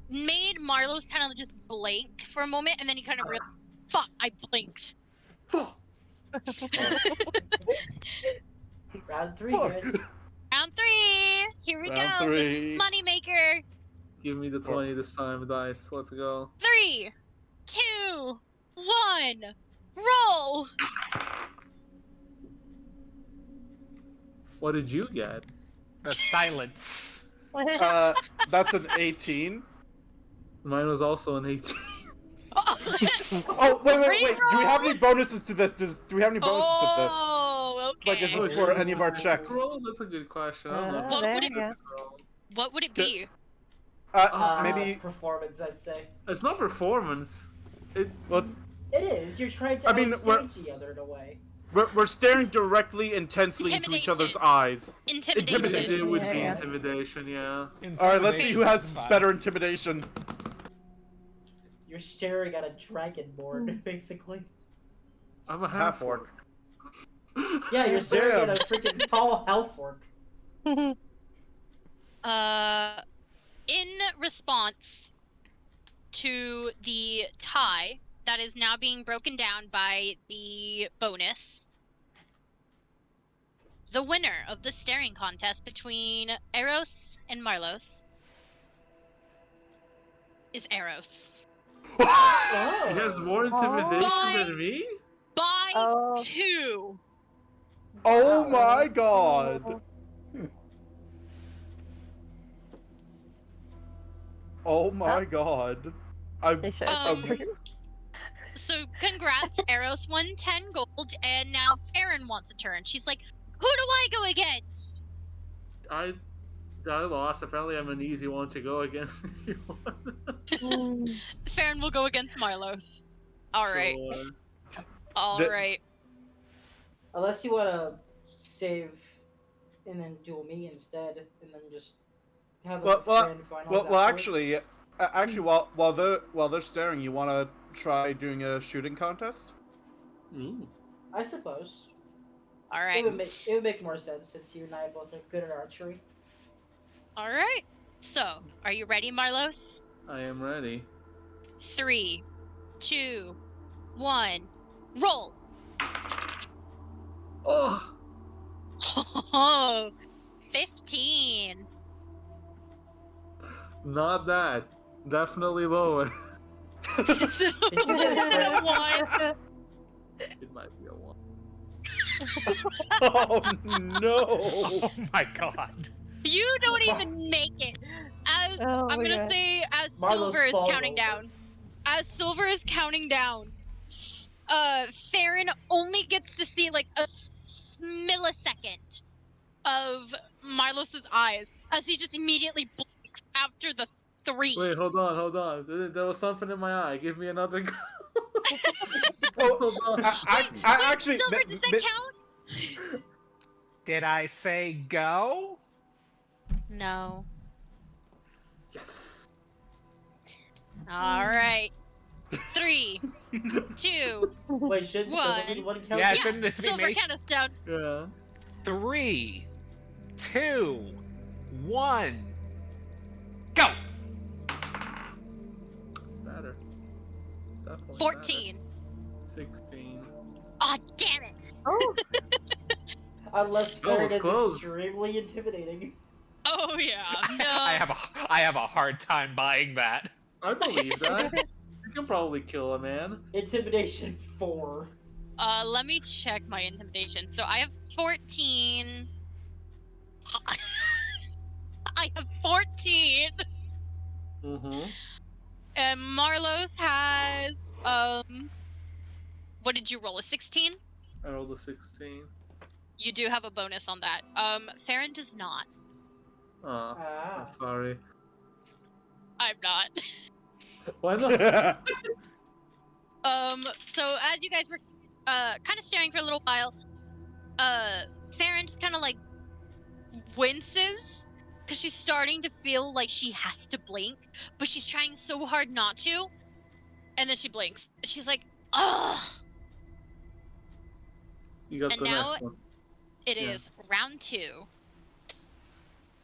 made Marlos kind of just blink for a moment, and then he kind of realized, "Fuck, I blinked." Round 3, Fuck. guys. Round 3. Here we Round go. 3. Moneymaker. Give me the 20 this time, dice. Let's go. 3, 2, 1. Roll. What did you get? The silence. That's an 18. Mine was also an 18. Oh, wait. Do we have any bonuses to this? Do we have any bonuses to this? Oh, okay. Like, is this for any of our checks? Roll? That's a good question. I don't know. What there would you go. What would it be? Maybe. Performance, I'd say. It's not performance. Well, It is. You're trying to I mean, we're- outstage the other in a way. we're staring directly, intensely into each other's eyes. Intimidation. It would be Yeah. intimidation, yeah. All right, let's see who has Intimidation is fine. better intimidation. You're staring at a dragonborn, basically. I'm a Half half orc. Yeah, you're staring Damn. at a freaking tall half orc. In response to the tie that is now being broken down by the bonus, the winner of the staring contest between Eros and Marlos is Eros. He has more intimidation Bye. than me? By Oh. 2. Oh my god. Oh my god. They should. So congrats, Eros won 10 gold, and now Farron wants a turn. She's like, who do I go against? I lost. Apparently I'm an easy one to go against. Farron will go against Marlos. Alright, So, alright. Unless you want to save and then duel me instead, and then just have a grand finals Well, afterwards. actually, while they're staring, you want to try doing a shooting contest? ooh. I suppose. All right. It would make more sense since you and I both are good at archery. All right. So, are you ready, Marlos? I am ready. 3, 2, 1, roll. Oh, Oh, 15. not that. Definitely lower. Is it a 1? It might be a 1. Oh no! Oh my god. You don't even make it. As Oh I'm my gonna God. say, as Marlo's Silver is falls counting over. down. As Silver is counting down, Farron only gets to see like a millisecond of Marlos's eyes as he just immediately blinks after the 3. Wait, hold on. There was something in my eye. Give me another go. Oh, Hold on. I Wait, actually, Silver, does that count? Did I say go? No. Yes. All right. 3, 2. Wait, should Silver be the one counting? Yeah, Yeah, shouldn't this be Silver, me? count us down. Yeah. 3, 2, 1, go! Better. Definitely 14. better. 16. Aw, damn it. Oh, Unless That Farron was is close. extremely intimidating. Oh yeah, no. I have a hard time buying that. I believe that. You can probably kill a man. Intimidation 4. Let me check my intimidation. So I have 14. I have 14. Mm-hmm. And Marlos has what did you roll? A 16? I rolled a 16. You do have a bonus on that. Farron does not. Oh, Ah. I'm sorry. I'm not. Why not? So as you guys were kind of staring for a little while, Farron just kind of like winces because she's starting to feel like she has to blink, but she's trying so hard not to. And then she blinks. She's like, ugh. You got And the now- next one. It Yeah. is round 2.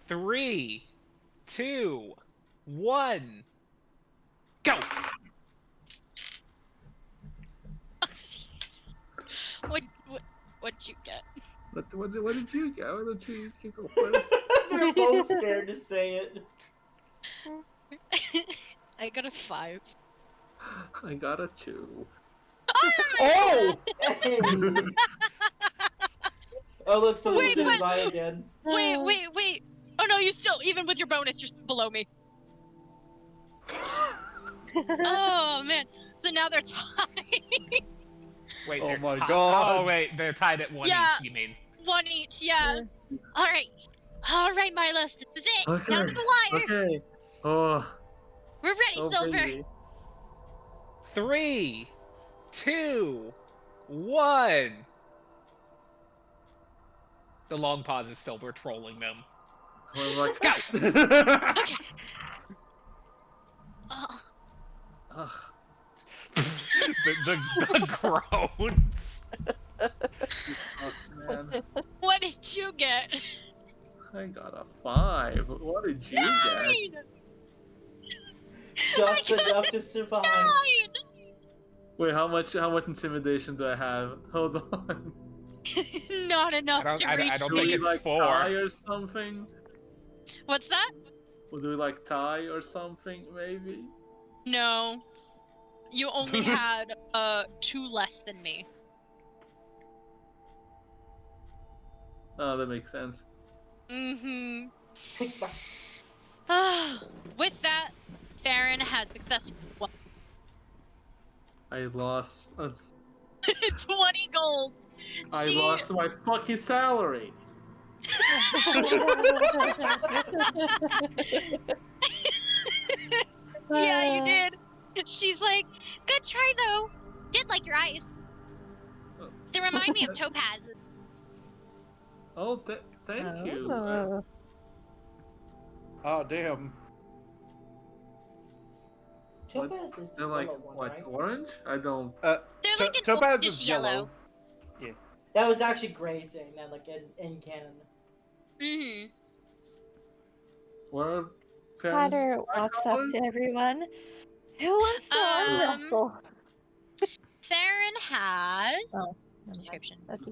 3, 2, 1, go! What'd you get? What did you get? Why don't you go first? They're both scared to say it. I got a 5. I got a 2. Oh! Hey. Oh look, someone's Wait, in his but- eye again. Wait. Oh no, you still, even with your bonus, you're still below me. Oh man. So now they're tied. Wait, Oh they're my tied. God. Oh wait, they're tied at 1 Yeah. each, you mean? 1 each, yeah. Alright, Marlos, this is it. Okay, Down to the wire. Okay. Oh. We're ready, Oh, Silver. baby. 3, 2, 1. The long pause is Silver trolling them. I'm like, Go! Okay. ugh. the groans. This sucks, man. What did you get? I got a 5. What did you get? 9! Just enough to survive. 9! Wait, how much intimidation do I have? Hold on. Not enough I to don't reach Do think we me. it's like 4. tie or something? What's that? Or do we like tie or something, maybe? No. You only had 2 less than me. Oh, that makes sense. Mm-hmm. Pick my- With that, Farron has successfully won I lost. 20 gold. I She- lost my fucking salary. Yeah, you did. She's like, good try though. Did like your eyes. They remind me of topaz. Oh, thank you. Oh damn. Topaz is the They're like yellow one, what? right? Orange? I don't. They're like an Topaz orangish is yellow. yellow. Yeah. That was actually Gray saying that, like in canon. Mm-hmm. What are Hatter Farron's walks up color? to everyone. Who wants to arm wrestle? Farron has Oh, never mind. description. Okay.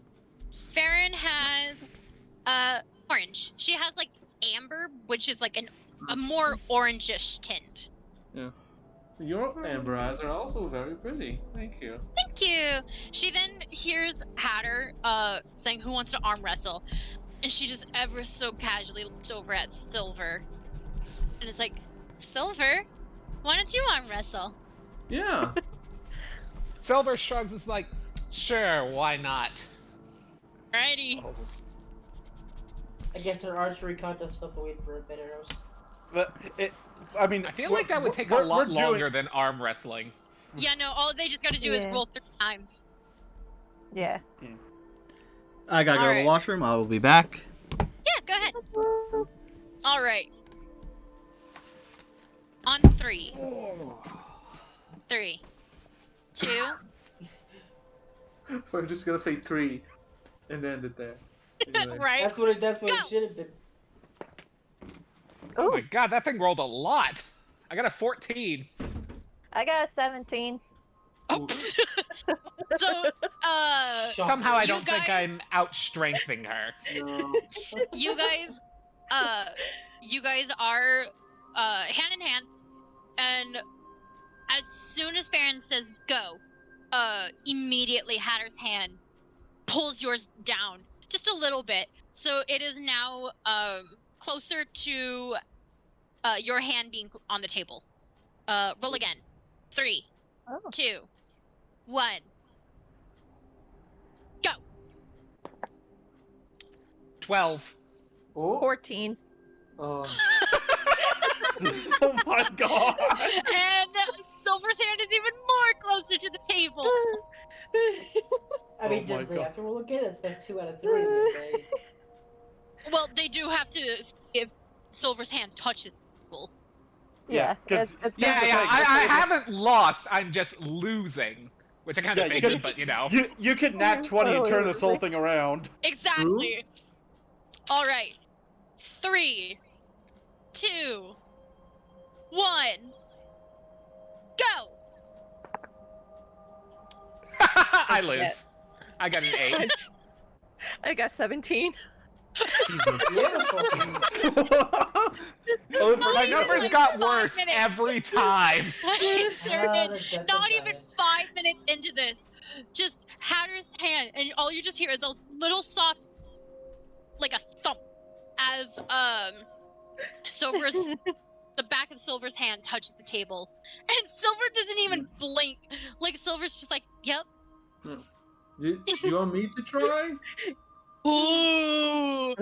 Farron has orange. She has like amber, which is like a more orangish tint. Your amber eyes are also very pretty. Thank you. Thank you. She then hears Hatter saying who wants to arm wrestle. And she just ever so casually looks over at Silver. And it's like, Silver, why don't you arm wrestle? Yeah. Silver shrugs. Is like, sure, why not? Alrighty. I guess our archery contest will have to wait for a bit, arrows. But I mean, I feel like that would take a we're lot doing- longer than arm wrestling. Yeah, no, all they just gotta do is Yeah. roll 3 times. Yeah. I gotta go to the Alright. washroom. I will be back. Yeah, go ahead. Alright. On 3. 3. 2. We're just gonna say 3 and end it there. Anyway. Right? That's what it Go! should have been. Oh my god, that thing rolled a lot. I got a 14. I got a 17. Oh. So, Shocker. Somehow I You don't think guys- I'm out-strengthening her. No. you guys are hand in hand, and as soon as Farron says go, immediately Hatter's hand pulls yours down just a little bit, so it is now closer to your hand being on the table. Roll again. 3, Oh. 2, 1. Go. 12. Oh. 14. Oh. Oh my god! And Silver's hand is even more closer to the table. I mean, Oh does my they God. have to roll again? It's best 2 out of 3. Okay? Well, they do have to see if Silver's hand touches people. Yeah. 'cause- it's Yeah, the yeah, thing, I haven't lost, I'm just losing. Which I kind of Yeah, you figured, could- but you know. You could nat 20 and turn this whole thing around. Exactly. All right. 3, 2, 1. Go. I lose. I got an 8. I got 17. Beautiful. Oh, Not My even, numbers like, got 5 worse minutes. every time. It sure Ah, did. the death Not of even giants. 5 minutes into this, just Hatter's hand, and all you just hear is a little soft, like a thump, as Silver's the back of Silver's hand touches the table, and Silver doesn't even blink. Like Silver's just like, "Yep." Do you want me to try? Ooh.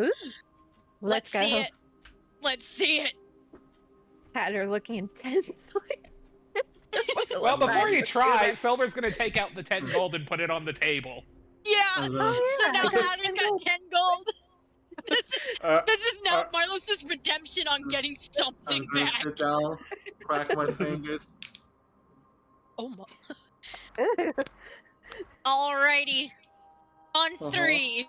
Let's go. see it. Let's see it. Hatter looking intense. Well, before you try, Silver's gonna take out the 10 gold and put it on the table. Yeah. Oh, So yeah, now I got Hatter's 10 got gold. 10 gold. Uh, This is now Marlos's redemption on getting I'm something gonna back. sit down, crack my fingers. Oh my. Alrighty. On 3.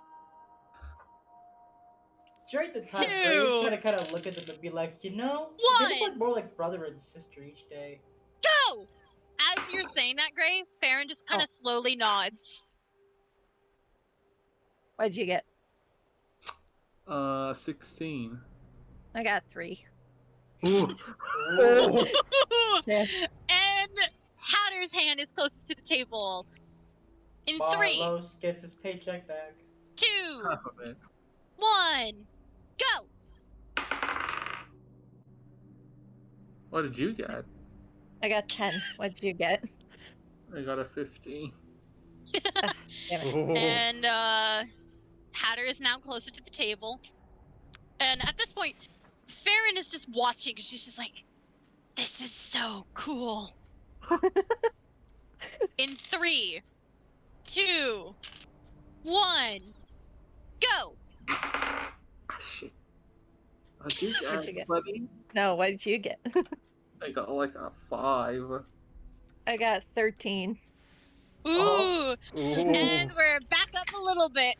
During the time, 2. Grace kind of look at them and be like, you know, they look 1. like more like brother and sister each day. Go! As you're saying that, Gray, Farron just kind of slowly nods. What'd you get? 16. I got 3. Ooh. oh. Yeah. And Hatter's hand is closest to the table. In 3, Marlos gets his paycheck back. 2, Half of it. 1, go! What did you get? I got 10. What'd you get? I got a 15. Oh. And Hatter is now closer to the table. And at this point, Farron is just watching because she's just like, this is so cool. In 3, 2, 1, go! Ah, shit. What did you What'd you get, get? buddy? No, what did you get? I got like a 5. I got 13. Ooh! Ooh. And we're back up a a little bit.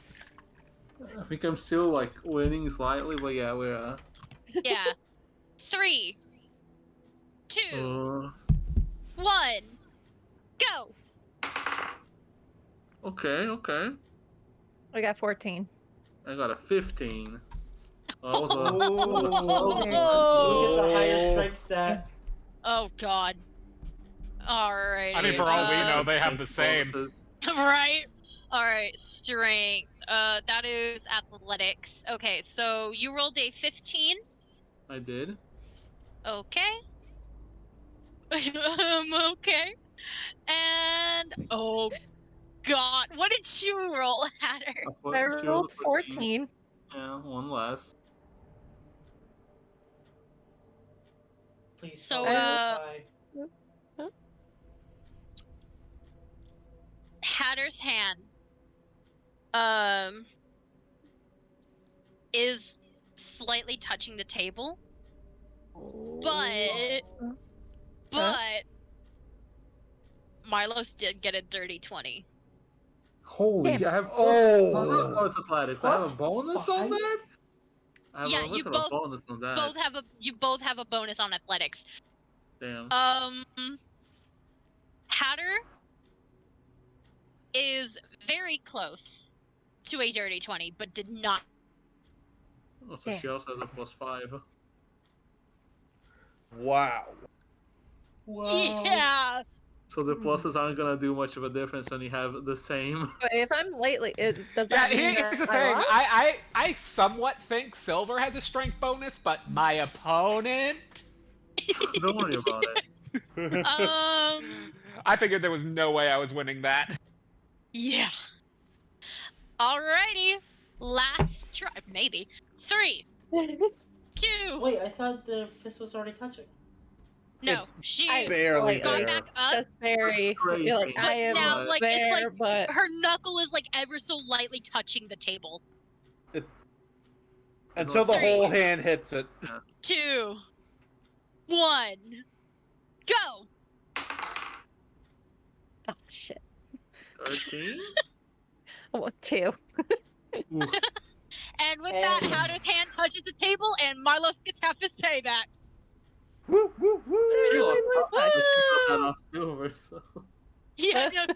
I think I'm still like winning slightly, but yeah, we're. Yeah. 3, 2, Uh, 1, go. okay. I got 14. I got a 15. That was a. Who's at the higher strength stat? Oh God. Alright. I mean, for all we know, they have the same. Bonuses. Right? Alright, strength. That is athletics. Okay, so you rolled a 15. I did. Okay. Okay. And oh God, what did you roll, Hatter? I rolled 14. Yeah, one less. Please. So, tell me why. Hatter's hand is slightly touching the table, but Milos did get a dirty 20. Holy! Damn. I have plus athletics. I have a Plus bonus on 5? that. I have Yeah, a, you a both- bonus on that. You both have a bonus on athletics. Damn. Hatter is very close to a dirty 20, but did not. Oh, so she also has a +5. Wow. Wow. Yeah. So the pluses aren't gonna do much of a difference, and you have the same. But if I'm lately, does Yeah, that mean here's the that thing. I lost? I somewhat think Silver has a strength bonus, but my opponent. Don't worry about it. I figured there was no way I was winning that. Yeah. Alrighty. Last try. Maybe. 3, 2. Wait, I thought the fist was already touching. No, It's she barely got there. back up. That's very. Scraping. Like, But I am now, like, there, it's like but her knuckle is like ever so lightly touching the table. Until the 3, whole hand hits it. 2, 1, go. oh shit. 13. What 2? And with that, And- Hatter's hand touches the table, and Milos gets half his payback. Woo, woo, woo. She lost. Woo! She got that off Silver, so. Yeah, no,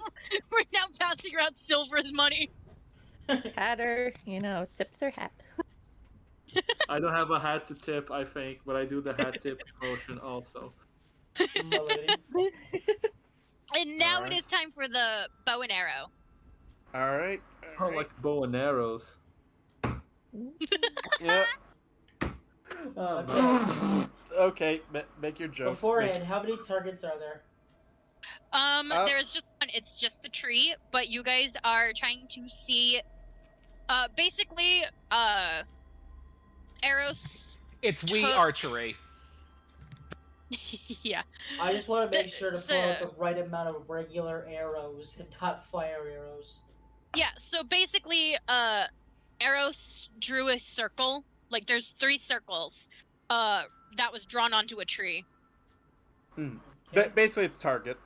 we're now passing around Silver's money. Hatter, tips her hat. I don't have a hat to tip, I think, but I do the hat tip promotion also. My lady. And now Alright. it is time for the bow and arrow. Alright. I like bow and arrows. Yeah. Oh, Okay, make your jokes. Beforehand, how many targets are there? There's just one. It's just the tree, but you guys are trying to see, basically, arrows. It's Wii Took- archery. Yeah. I just want to make The- sure to pull out the right amount of regular arrows and not fire arrows. Yeah, so basically, Eros drew a circle. Like, there's 3 circles, that was drawn onto a tree. Okay. Basically, it's target.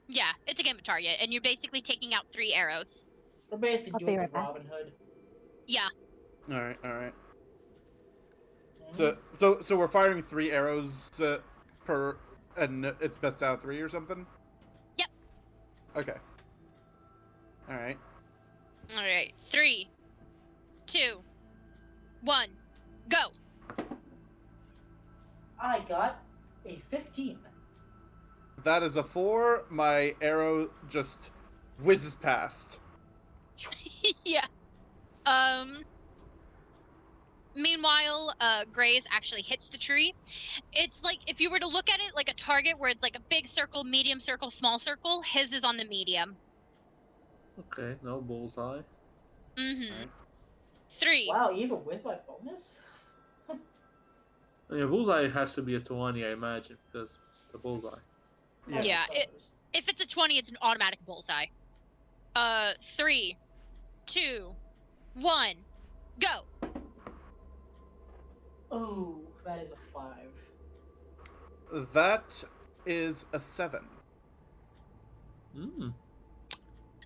Yeah, it's a game of target, and you're basically taking out 3 arrows. We're basically I'll be doing right the back. Robin Hood. Yeah. All right. Mhm. So we're firing 3 arrows per, and it's best out of 3 or something. Yep. Okay. All right. Alright, 3, 2, 1, go! I got a 15. That is a 4. My arrow just whizzes past. Yeah. Meanwhile, Graze actually hits the tree. It's like, if you were to look at it like a target where it's like a big circle, medium circle, small circle, his is on the medium. okay, no bullseye. Mm-hmm. Alright. 3. Wow, even with my bonus? Yeah, bullseye has to be a 20, I imagine, because the bullseye. Yeah, if it's a 20, it's an automatic bullseye. 3, 2, 1, go! Oh, that is a 5. That is a 7. Mm.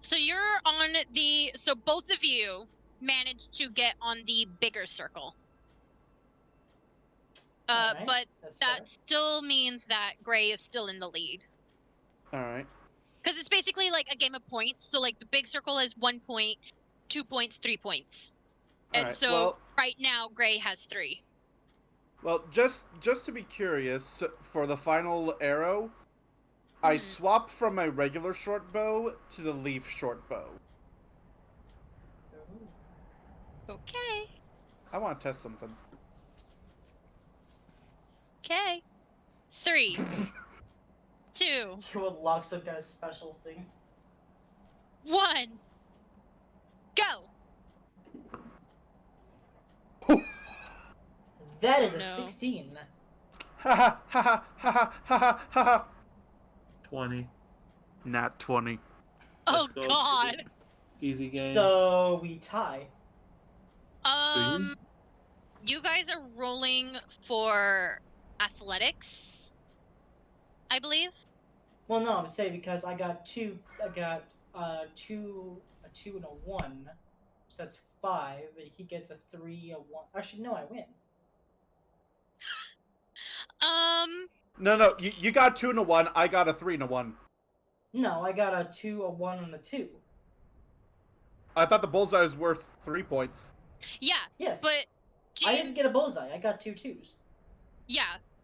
So you're on the. So both of you managed to get on the bigger circle. Alright, But that's that fair. still means that Gray is still in the lead. All right. Because it's basically like a game of points. So like the big circle is 1 point, 2 points, 3 points. And Alright, so well- right now Gray has 3. Well, just to be curious, for the final arrow, I swap from my regular short bow to the leaf short bow. Okay. I want to test something. Okay. 3, 2, You unlock some kind of special thing. 1. Go. That is Oh, a no. 16. Ha ha ha ha ha ha ha ha. 20. Nat 20. Oh Let's go. God. Easy game. So we tie. You guys are rolling for athletics, I believe. Well, no, I'm saying because I got two. I got a 2 and a 1, so that's 5. And he gets a 3, a 1. Actually, no, I win. No, you got 2 and a 1. I got a 3 and a 1. No, I got a 2, a 1, and a 2. I thought the bullseye was worth 3 points. Yeah, Yes, but James. I didn't get a bullseye. I got 2 2s. Yeah,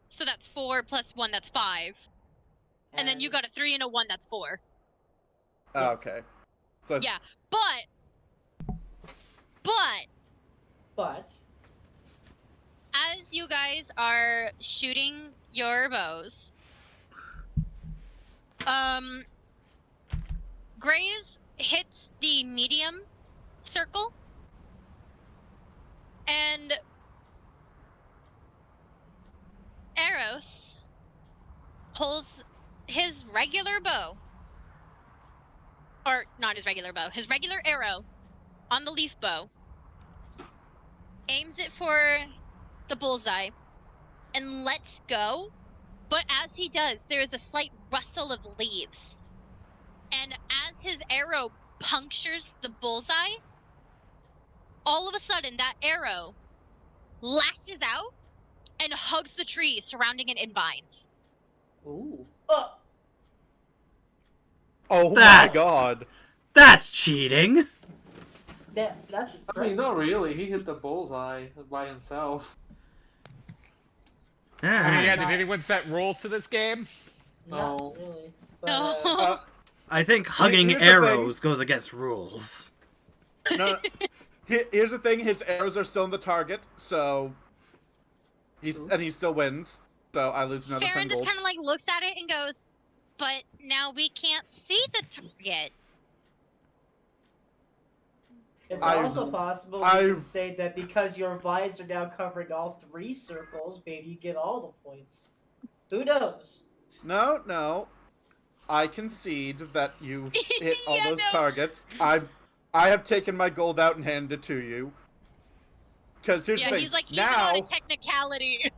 so that's 4 plus 1. That's 5. And then you got a 3 and a 1. That's 4. Oh, Yes. okay. So Yeah, but But as you guys are shooting your bows, Gray's hits the medium circle, and Eros pulls his regular bow, or not his regular bow, his regular arrow on the leaf bow, aims it for the bullseye, and lets go. But as he does, there is a slight rustle of leaves. And as his arrow punctures the bullseye, all of a sudden that arrow lashes out and hugs the tree surrounding it in vines. Ooh. Oh That's- my god. That's cheating. that's I mean, not really. He hit the bullseye by himself. I mean, Yeah. yeah, did anyone set rules to this game? not No. really. But, No. I think hugging here's the thing. arrows goes against rules. No, here's the thing: his arrows are still in the target, so he still wins. So I lose another 10 Farron just gold. kind of like looks at it and goes, "But now we can't see the target." it's I- also possible I- you can say that because your vines are now covering all 3 circles, maybe you get all the points. Who knows? No. I concede that you hit all Yeah, those no. targets. I have taken my gold out and handed it to you. Because here's the Yeah, thing. he's like, even now, on a technicality.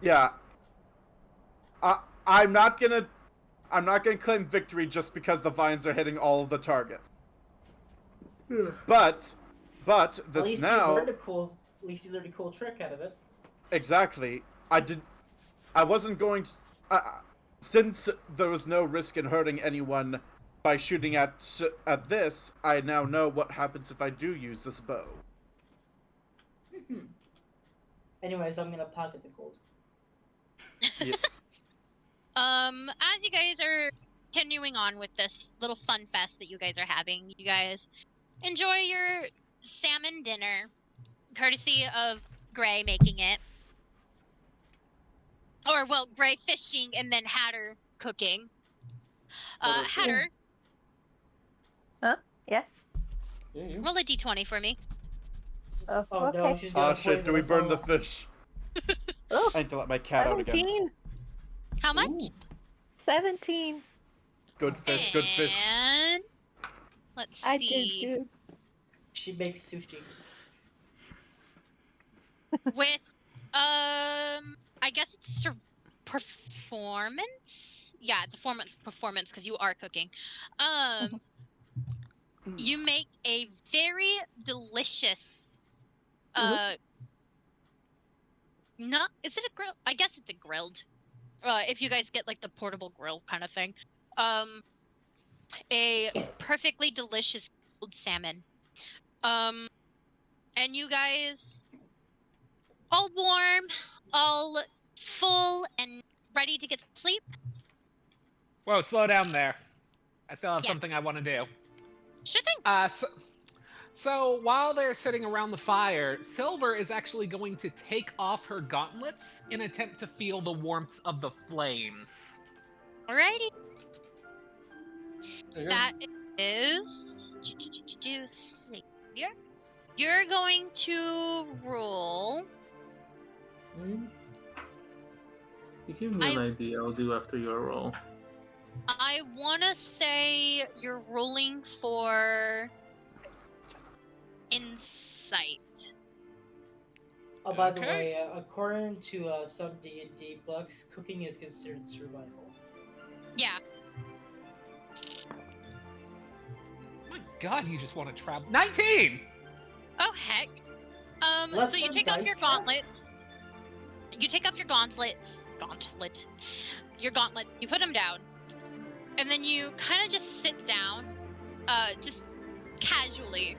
yeah. I'm not gonna claim victory just because the vines are hitting all of the targets. But At this least now you learned a cool. At least you learned a cool trick out of it. exactly. I wasn't going to. Since there was no risk in hurting anyone by shooting at this, I now know what happens if I do use this bow. Anyways, I'm gonna pocket the gold. As you guys are continuing on with this little fun fest that you guys are having, you guys enjoy your salmon dinner, courtesy of Gray making it. Or, well, Gray fishing and then Hatter cooking. Hatter, Huh? Yeah. Yeah, you. roll a d20 for me. Oh, Oh okay. no, she's Oh gonna shit, do we poison us burn the all. fish? Oh, I need to let my cat out again. 17. How much? Ooh. 17. Good fish, good fish. And let's I just see. do. She makes sushi. With I guess it's performance. Yeah, it's a performance because you are cooking. you make a very delicious not is it a grill? I guess it's a grilled. If you guys get like the portable grill kind of thing. A perfectly delicious grilled salmon. And you guys all warm, all full and ready to get to sleep? Whoa, slow down there. I still have Yeah. something I want to do. Sure thing. So while they're sitting around the fire, Silver is actually going to take off her gauntlets in attempt to feel the warmth of the flames. Alrighty. Okay. That is sleep here. You're going to roll. You give me an idea. I'll do after your roll. I want to say you're rolling for insight. Oh, by the Okay. way, according to some D&D books, cooking is considered survival. Yeah. My God, you just want to travel. 19. Oh heck. Let So you them take off dice your roll. gauntlets. You take off your gauntlets. Your gauntlet. You put them down, and then you kind of just sit down, just casually,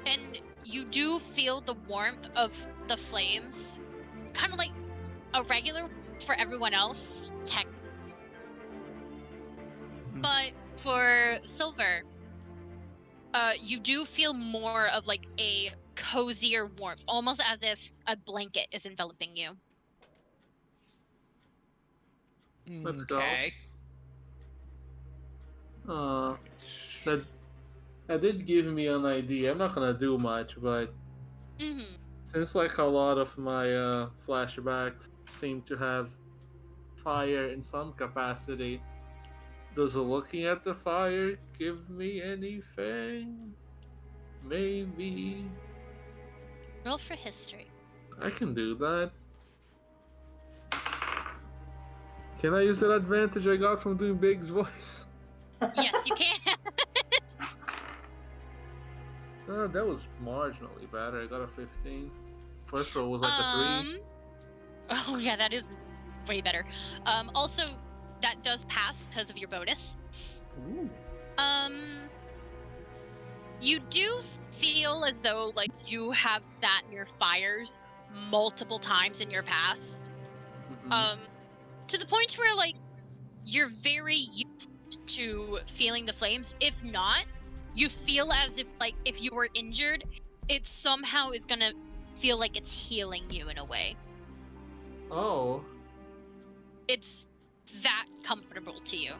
and you do feel the warmth of the flames, kind of like a regular for everyone else, technically. But for Silver, you do feel more of like a cozier warmth, almost as if a blanket is enveloping you. Let's go. Okay. That did give me an idea. I'm not gonna do much, but Mm-hmm. since like a lot of my flashbacks seem to have fire in some capacity, does looking at the fire give me anything? Maybe Roll for history. I can do that. Can I use that advantage I got from doing Big's voice? Yes, you can. That was marginally better. I got a 15. First roll was like a 3. Oh yeah, that is way better. Also, that does pass because of your bonus. Ooh. You do feel as though like you have sat near fires multiple times in your past. Mhm. To the point where like you're very used to feeling the flames. If not, you feel as if like if you were injured, it somehow is gonna feel like it's healing you in a way. Oh. It's that comfortable to you.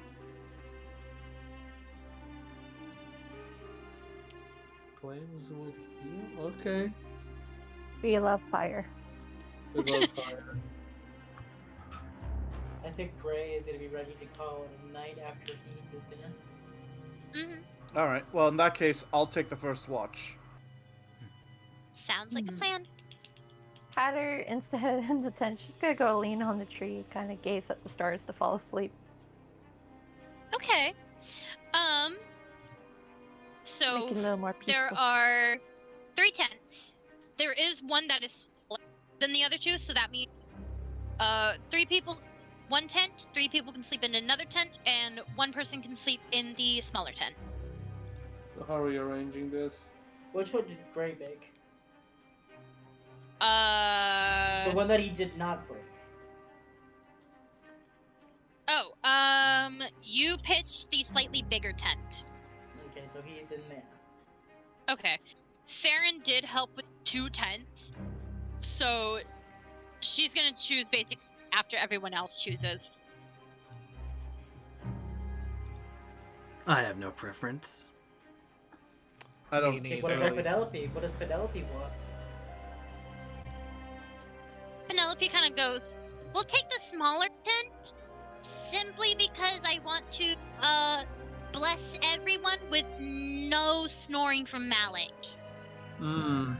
Flames would heal? Okay. We love fire. We love fire. I think Gray is going to be ready to call it a night after he eats his dinner. Mm-hmm. All right. Well, in that case, I'll take the first watch. Sounds like a plan. Hatter, instead in the tent, she's gonna go lean on the tree, kind of gaze at the stars to fall asleep. Okay. So Make it a little more peaceful. there are 3 tents. There is one that is smaller than the other 2, so that means 3 people, 1 tent, 3 people can sleep in another tent, and 1 person can sleep in the smaller tent. So how are we arranging this? Which one did Gray make? The Uh one that he did not break. oh, you pitched the slightly bigger tent. Okay, so he's in there. Okay. Farron did help with 2 tents, so she's gonna choose basically after everyone else chooses. I have no preference. I don't. Me Okay, what neither. about Penelope? What does Penelope want? Penelope kind of goes, we'll take the smaller tent simply because I want to bless everyone with no snoring from Malik. Hmm.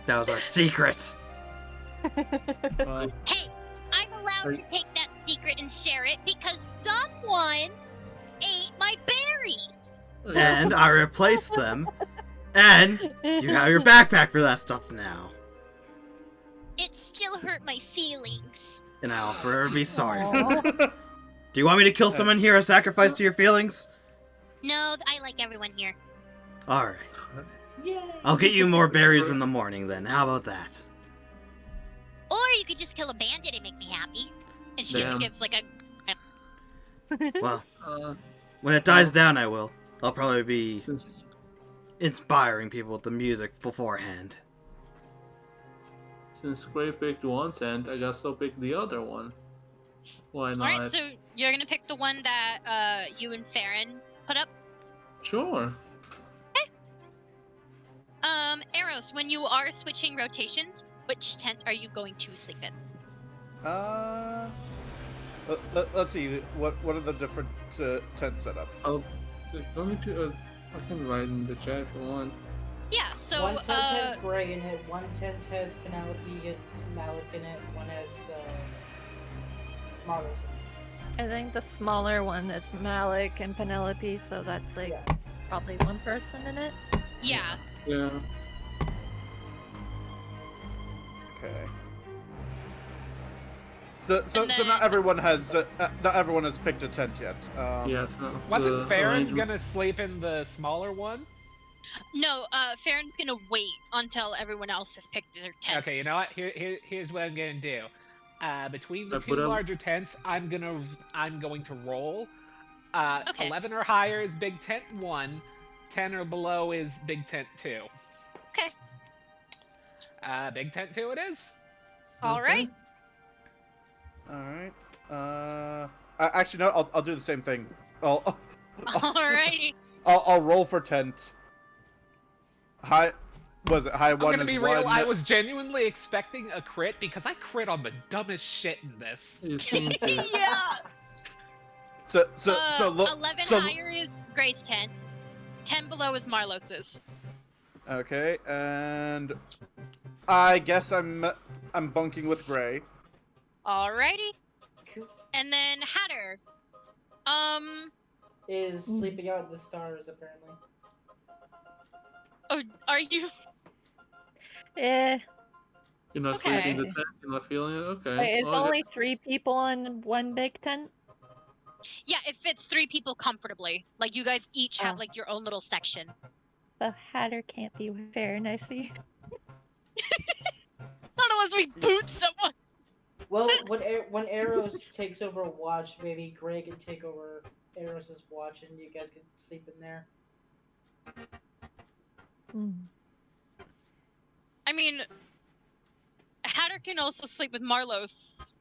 That was our secret. Hey, I'm allowed to take that secret and share it because someone ate my berries. and I replaced them, and you have your backpack for that stuff now. It still hurt my feelings. And I'll forever be sorry. Aw. Do you want me to kill someone here as sacrifice to your feelings? No, I like everyone here. Alright. Yay! I'll get you more berries in the morning then. How about that? Or you could just kill a bandit and make me happy. And she Damn. gives like a. Well, Uh, when it dies down, I will. I'll probably be since inspiring people with the music beforehand. Gray picked one tent, I guess I'll pick the other one. Why not? Alright, so you're gonna pick the one that you and Farron put up? Sure. Eros, when you are switching rotations, which tent are you going to sleep in? Let's see. What are the different tent setups? Going to. I can write in the chat if you want. Yeah, so one tent has Gray in it, one tent has Penelope and Malik in it, one has Marlos in it. I think the smaller one is Malik and Penelope, so that's like Yeah. probably one person in it. yeah. Yeah. Okay. So And not then- everyone has picked a tent yet. Yes. No, Wasn't the Farron arrangement- gonna sleep in the smaller one? No, Farron's gonna wait until everyone else has picked their tents. Okay, you know what? Here's what I'm gonna do. Between the I two put up- larger tents, I'm going to roll. Okay. 11 or higher is Big Tent 1. 10 or below is Big Tent 2. Okay. Big Tent 2 it is. All right. All right. Actually, no. I'll do the same thing. Alrighty. I'll roll for tent. High. Was it high I'm one? gonna is be real, one. I was genuinely expecting a crit because I crit on the dumbest shit in this. You seem to- Yeah. So look. 11 so- higher is Gray's tent. 10 below is Marlos's. Okay, and I guess I'm bunking with Gray. Alrighty. Cool. And then Hatter. Is sleeping out in the stars apparently. Oh, are you? Eh, You're not Okay. sleeping the tent. You're not feeling it. Okay. wait, it's well, I only 3 people in one big tent? Yeah, it fits 3 people comfortably. Like you guys each have Oh. like your own little section. The Hatter can't be fair, and I see. Not unless we boot someone. Well, when Eros takes over watch, maybe Gray can take over Eros's watch, and you guys can sleep in there. Hmm. I mean, Hatter can also sleep with Marlos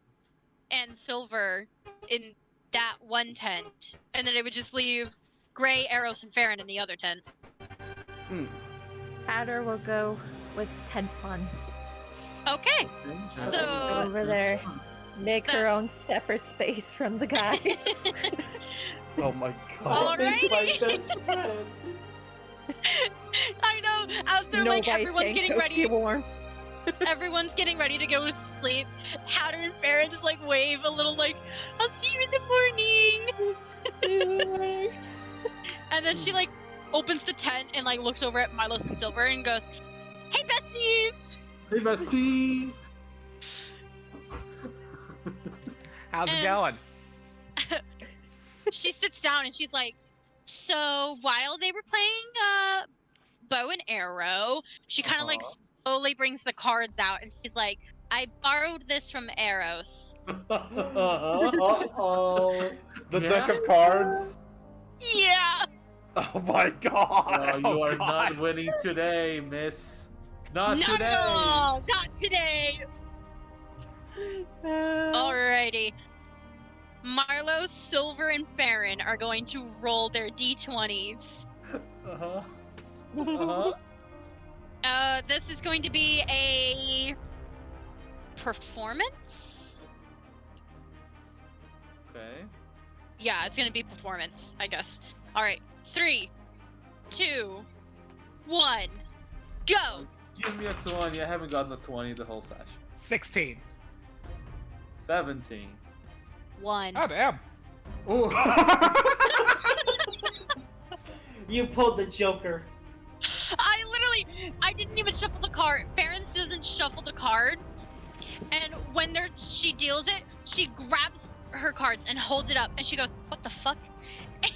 and Silver in that one tent, and then it would just leave Gray, Eros, and Farron in the other tent. Hatter will go with tent 1. Okay. guess. So- Over there. Make her That's- own separate space from the guy. Oh my All god. This is my Alrighty. best friend. I know. As they're like, Nobody's everyone's saying getting toasty ready. warm. Everyone's getting ready to go to sleep. Hatter and Farron just like wave a little, like, "I'll see you in the morning." And then she like opens the tent and like looks over at Marlos and Silver and goes, "Hey, besties!" Hey, Bessie. How's it And going? She sits down and she's like, "So while they were playing bow and arrow, she kind of like slowly brings the cards out and she's like, I borrowed this from Eros." Uh-oh. The Yeah? deck of cards. Yeah. Oh my god. You Oh, are God. not winning today, miss. Not Not today. at all. Not today. Alrighty. Marlo, Silver, and Farron are going to roll their d20s. Uh-huh. This is going to be a performance. Okay. Yeah, it's gonna be performance, I guess. All right, 3, 2, 1, go. Give me a 20. I haven't gotten a 20 the whole session. 16. 17. 1. Oh, damn. Ooh. You pulled the Joker. I didn't even shuffle the card. Farron's doesn't shuffle the cards, and when she deals it, she grabs her cards and holds it up, and she goes, "What the fuck?"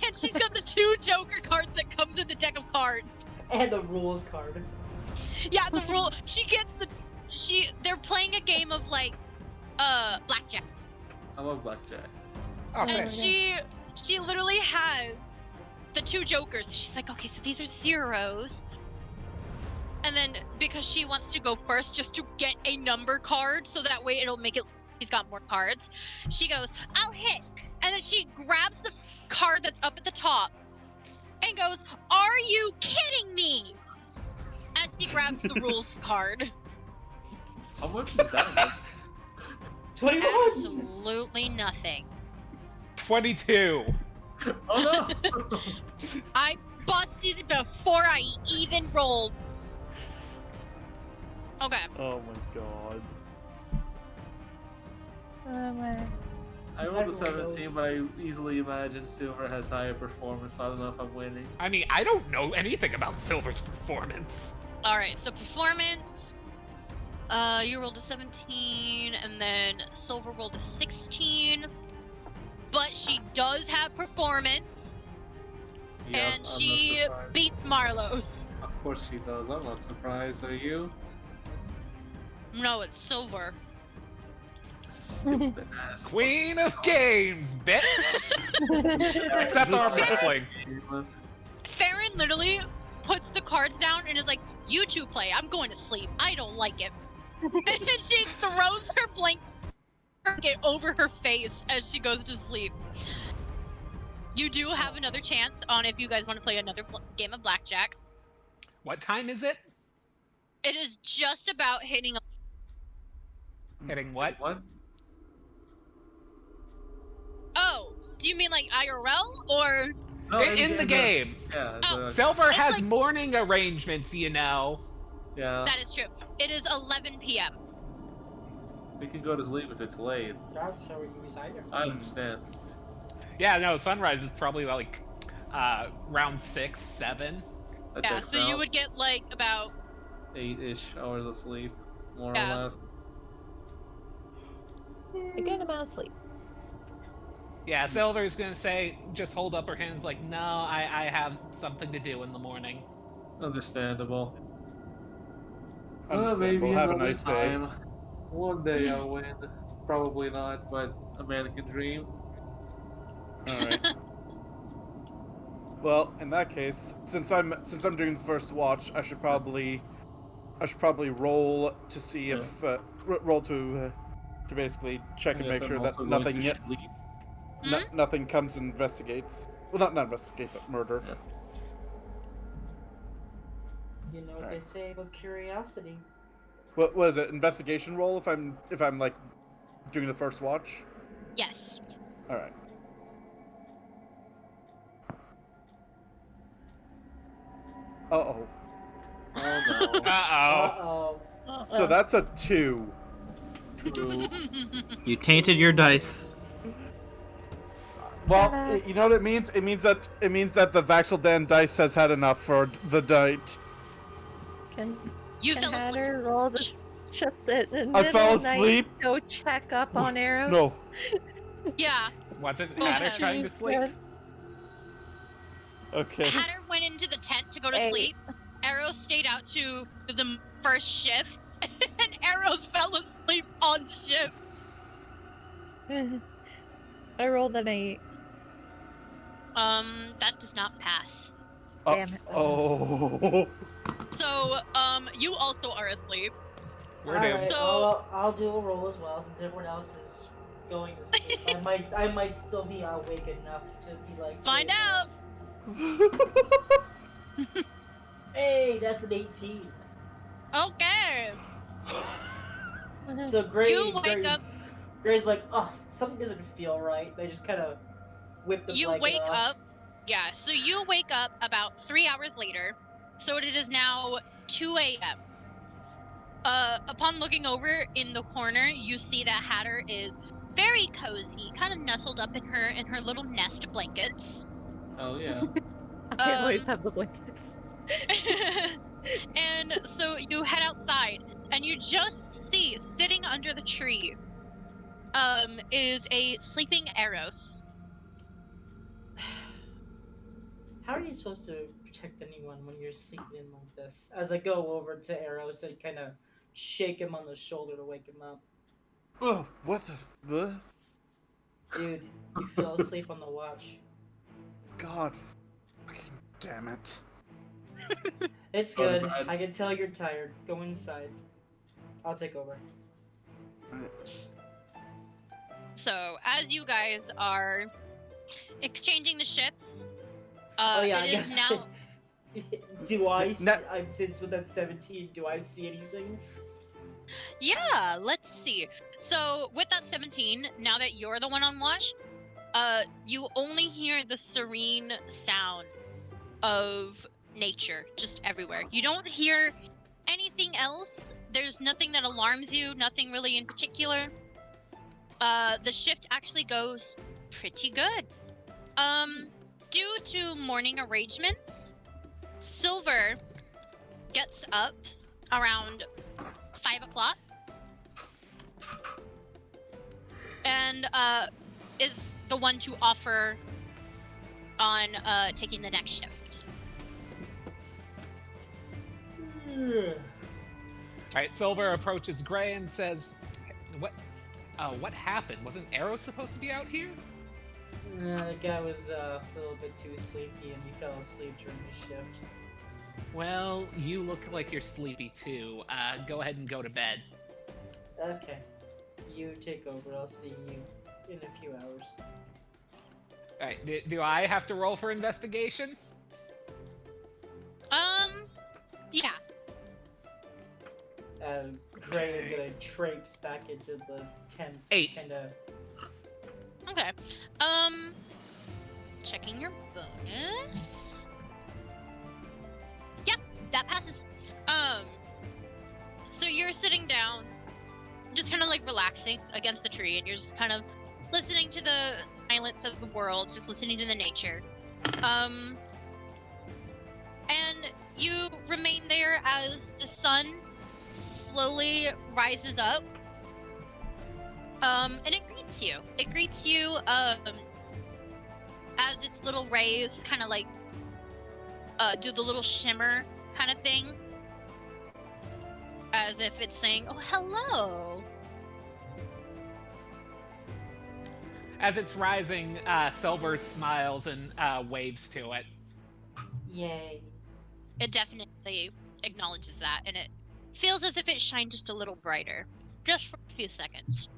And she's got the 2 Joker cards that comes in the deck of cards. And the rules card. Yeah, the rule. They're playing a game of like, blackjack. I love blackjack. Oh, And same. she literally has the 2 Jokers. She's like, okay, so these are zeros. And then because she wants to go first just to get a number card, so that way it'll make it she's got more cards. She goes, I'll hit. And then she grabs the card that's up at the top and goes, are you kidding me? As she grabs the rules card. How much is that? 21! Absolutely nothing. 22. Oh no! I busted before I even rolled. Okay. Oh my god. Oh my. I rolled a Everyone 17, knows. but I easily imagine Silver has higher performance, so I don't know if I'm winning. I mean, I don't know anything about Silver's performance. Alright, so performance. You rolled a 17, and then Silver rolled a 16. But she does have performance, Yeah, and I'm not she surprised. beats Marlos. Of course she does. I'm not surprised. Are you? No, it's Silver. Stupid ass. Queen of games, bitch! Except arm wrestling. Farron literally puts the cards down and is like, you 2 play, I'm going to sleep. I don't like it. And she throws her blanket over her face as she goes to sleep. You do have another chance on if you guys want to play another game of blackjack. What time is it? It is just about hitting. Hitting what? What? Oh, do you mean like IRL or? No, In the game. Yeah. Oh. Silver It's has like- morning arrangements, you know. Yeah. That is true. It is 11 p.m. We can go to sleep if it's late. That's how we use either. I understand. Yeah, no, sunrise is probably like round 6, 7. That Yeah, checks so you out. would get like about 8-ish hours of sleep, more Yeah. or less. A good amount of sleep. Yeah, Silver's gonna say, just hold up her hands like, no, I have something to do in the morning. Understandable. Understandable. Have a another nice day. time. One day I'll win. Probably not, but a man can dream. Alright. Well, in that case, since I'm doing the first watch, I should probably roll to see if roll to basically check and Yes, make I'm sure that also going nothing to yet sleep. nothing comes and investigates. Well, not investigate, but murder. Yeah. You know what they say about curiosity. What was it? Investigation roll if I'm like doing the first watch. yes. All right. Uh-oh. Oh no. Uh-oh. Uh-oh. So that's a 2. True. You tainted your dice. Well, you know what it means? It means that the Vaxeldan dice has had enough for the night. Can You can fell asleep. Hatter roll this just at the I middle fell of the night, asleep? go check up on arrows? No. Yeah. Wasn't Oh, Hatter yeah. trying to sleep? Okay. Hatter went into the tent to go to Hey. sleep. Arrows stayed out to the first shift, and Arrows fell asleep on shift. I rolled an 8. That does not pass. Damn it. Oh. So, you also are asleep. We're Alright, doomed. So- I'll do a roll as well since everyone else is going to sleep. I might still be awake enough to be like. Find "Hey, out. Hey, that's an 18. Okay. So Gray, You wake up. Gray's like, oh, something doesn't feel right. They just kind of whip the You blanket wake off. up. Yeah. So you wake up about 3 hours later. So it is now 2 a.m. Upon looking over in the corner, you see that Hatter is very cozy, kind of nestled up in her little nest of blankets. Oh yeah. I always have the blankets. And so you head outside, and you just see sitting under the tree, is a sleeping Eros. How are you supposed to protect anyone when you're sleeping in like this? As I go over to Eros and kind of shake him on the shoulder to wake him up. Oh, what the? Dude, you fell asleep on the watch. God, fucking damn it! It's Oh, good. God. I can tell you're tired. Go inside. I'll take over. So as you guys are exchanging the shifts, I it is guess. now. Do I? No- I'm since with that 17. Do I see anything? Yeah, let's see. So with that 17, now that you're the one on watch, you only hear the serene sound of nature just everywhere. You don't hear anything else. There's nothing that alarms you, nothing really in particular. The shift actually goes pretty good. Due to morning arrangements, Silver gets up around 5 o'clock and is the one to offer on taking the next shift. Alright, Silver approaches Gray and says, what happened? Wasn't Arrow supposed to be out here? The guy was a little bit too sleepy and he fell asleep during the shift. Well, you look like you're sleepy too. Go ahead and go to bed. Okay. You take over. I'll see you in a few hours. Alright, do I have to roll for investigation? Yeah. Gray is gonna traipse back into the tent. 8. Kinda. Okay. Checking your bonus. Yep, that passes. So you're sitting down, just kind of like relaxing against the tree, and you're just kind of listening to the silence of the world, just listening to the nature. And you remain there as the sun slowly rises up. And it greets you. It greets you, as its little rays kind of like, do the little shimmer kind of thing. As if it's saying, oh, hello. As it's rising, Silver smiles and waves to it. Yay. It definitely acknowledges that, and it feels as if it shined just a little brighter. Just for a few seconds.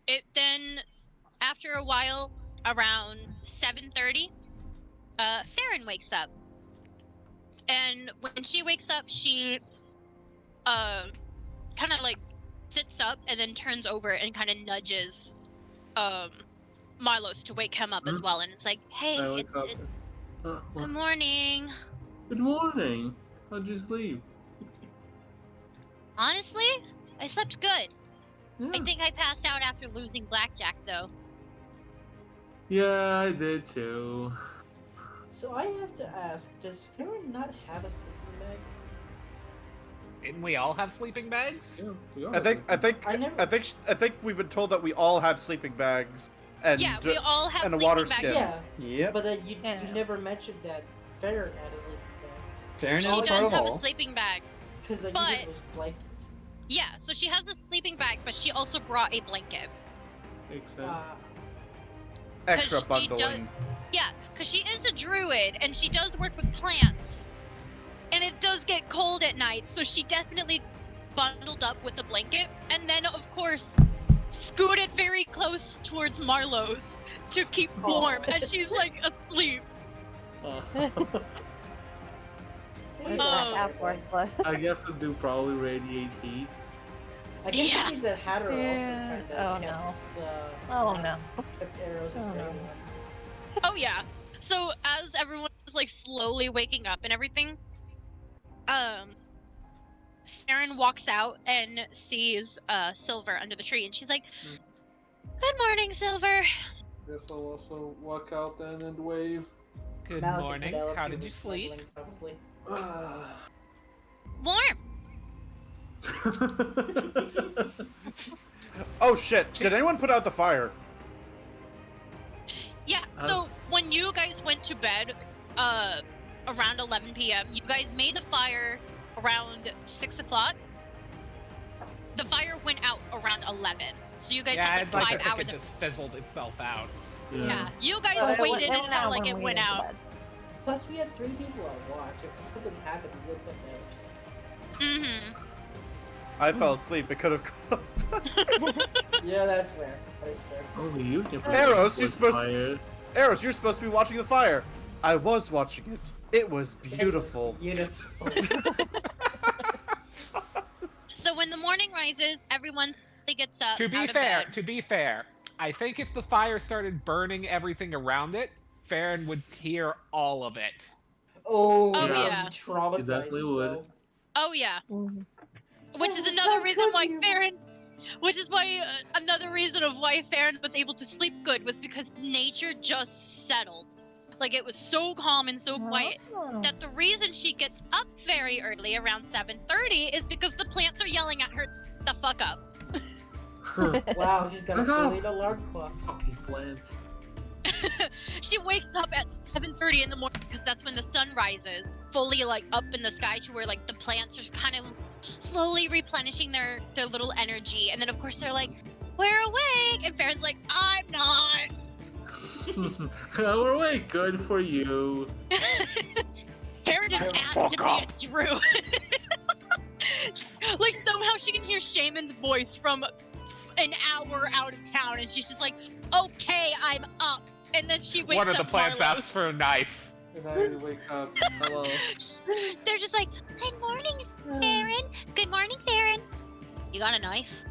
It then, after a while, around 7:30, Farron wakes up. And when she wakes up, she, kind of like sits up and then turns over and kind of nudges, Marlos to wake him up as well. And it's like, hey, I wake up. good morning. Good morning. How'd you sleep? Honestly, I slept good. Yeah. I think I passed out after losing blackjack, though. Yeah, I did too. So I have to ask, does Farron not have a sleeping bag? Didn't we all have sleeping bags? Yeah, we are. I think we've been told that we all have sleeping bags. And Yeah, we all have and a sleeping water bags. skin. Yeah, Yep. but you Yeah. never mentioned that Farron had a sleeping bag. Farron She is part does of have a all. sleeping bag. Because I But- knew it was blanket. Yeah, so she has a sleeping bag, but she also brought a blanket. Makes sense. Extra 'Cause she bundling. Yeah, because she is a druid, and she does work with plants. And it does get cold at night, so she definitely bundled up with a blanket. And then, of course, scooted very close towards Marlowe's to keep warm as she's, like, asleep. It's Oh. not that worthless. I guess I do probably radiate heat. I guess Yeah. it means that Hatter Yeah. also kind Oh, of no. Oh no. kept arrows and Oh, Gray no. warm. Oh, yeah. So, as everyone is, like, slowly waking up and everything, Farron walks out and sees Silver under the tree, and she's like, "Good morning, Silver." Guess I'll also walk out then and wave. Good Malik and morning. Penelope How did were you sleep? snuggling, Probably. Warm. Oh shit! Did anyone put out the fire? Yeah, so when you guys went to bed, around 11 p.m., you guys made the fire around 6 o'clock. The fire went out around 11. So you guys Yeah, had it's like like 5 it hours of... just fizzled itself out. Yeah, you guys But waited went until out like when it we went went to out. bed. Plus, we had 3 people on watch. If something happened, we would put out. Mm-hmm. I fell asleep. It could have. Yeah, that's fair. That is fair. Only you can Arrows, you're was supposed fired. Eros, you're supposed to be watching the fire. I was watching it. It was beautiful. Beautiful. So when the morning rises, everyone slowly gets up To be out of fair, bed. I think if the fire started burning everything around it, Farron would hear all of it. Oh, Oh, yeah. yeah. Traumatizing. You definitely would. though. Oh yeah. Mhm. Which is Oh, another so reason why cozy. Farron, which is why another reason of why Farron was able to sleep good was because nature just settled. Like it was so calm and so quiet Oh. that the reason she gets up very early around 7:30 is because the plants are yelling at her the fuck up. Wow, she's got a Look up. fully alarm clock. Fucking plants. She wakes up at 7:30 in the morning because that's when the sun rises, fully like up in the sky to where like the plants are kind of slowly replenishing their little energy, and then of course they're like, "We're awake," and Farron's like, "I'm not." We're way good for you. Farron didn't ask to be a Drew. Like somehow she can hear Shaman's voice from an hour out of town, and she's just like, "Okay, I'm up." And then she wakes One of the up plants Marlo. asks for a knife. And I wake up. Hello. They're just like, "Good morning, Farron. Good morning, Farron. You got a knife?"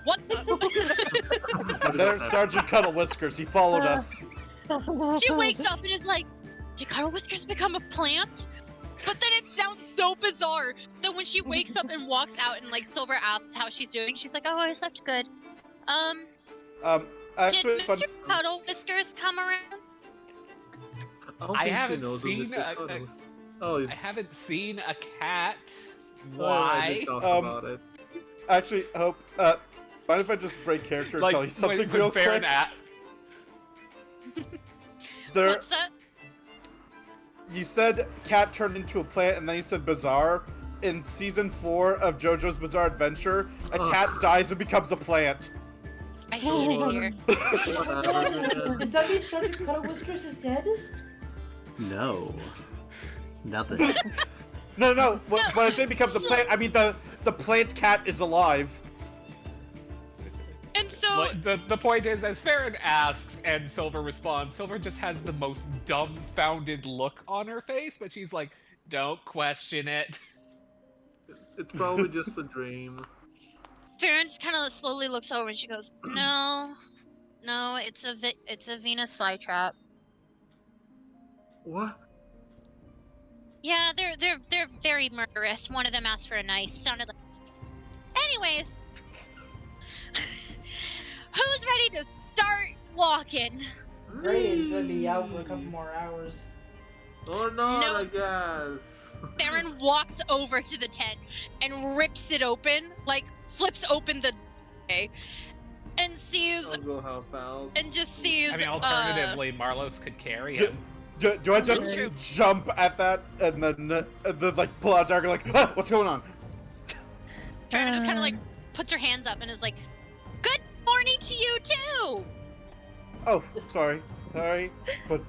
What the? There's Sergeant Cuddle Whiskers. He followed us. She wakes up and is like, "Did Cuddle Whiskers become a plant?" But then it sounds so bizarre that when she wakes up and walks out and like Silver asks how she's doing, she's like, "Oh, I slept good." Actually, Did fun, Mr. Cuddle Whiskers come around? don't I think she haven't knows who seen Mr. a- Cuddle is. Oh, I haven't seen a cat. I Why? did talk about it. actually, Hope. Mind if I just break character and Like tell you something when real Farron quick? There, What's that? you said cat turned into a plant, and then you said bizarre. In season 4 of JoJo's Bizarre Adventure, a Ugh. cat dies and becomes a plant. I hate it here. Whatever. Does that mean Sergeant Cuddle Whiskers is dead? No. Nothing. No. When I say becomes a plant, I mean the plant cat is alive. And so, But the point is, as Farron asks and Silver responds, Silver just has the most dumbfounded look on her face, but she's like, "Don't question it." It's probably just a dream. Farron just kind of slowly looks over and she goes, "No, it's a Venus flytrap. What? Yeah, they're very murderous. One of them asked for a knife. Sounded like. Anyways, who's ready to start walking? Gray is gonna be out for a couple more hours. Or not, No. I guess. Farron walks over to the tent and rips it open, like flips open the and sees I'll go help out. and just sees I mean, alternatively, Marlos could carry him. Do I just It's true. jump at that and then like pull out dagger like, ah, what's going on? Farron just kind of like puts her hands up and is like, "Good morning to you too." Oh, sorry, but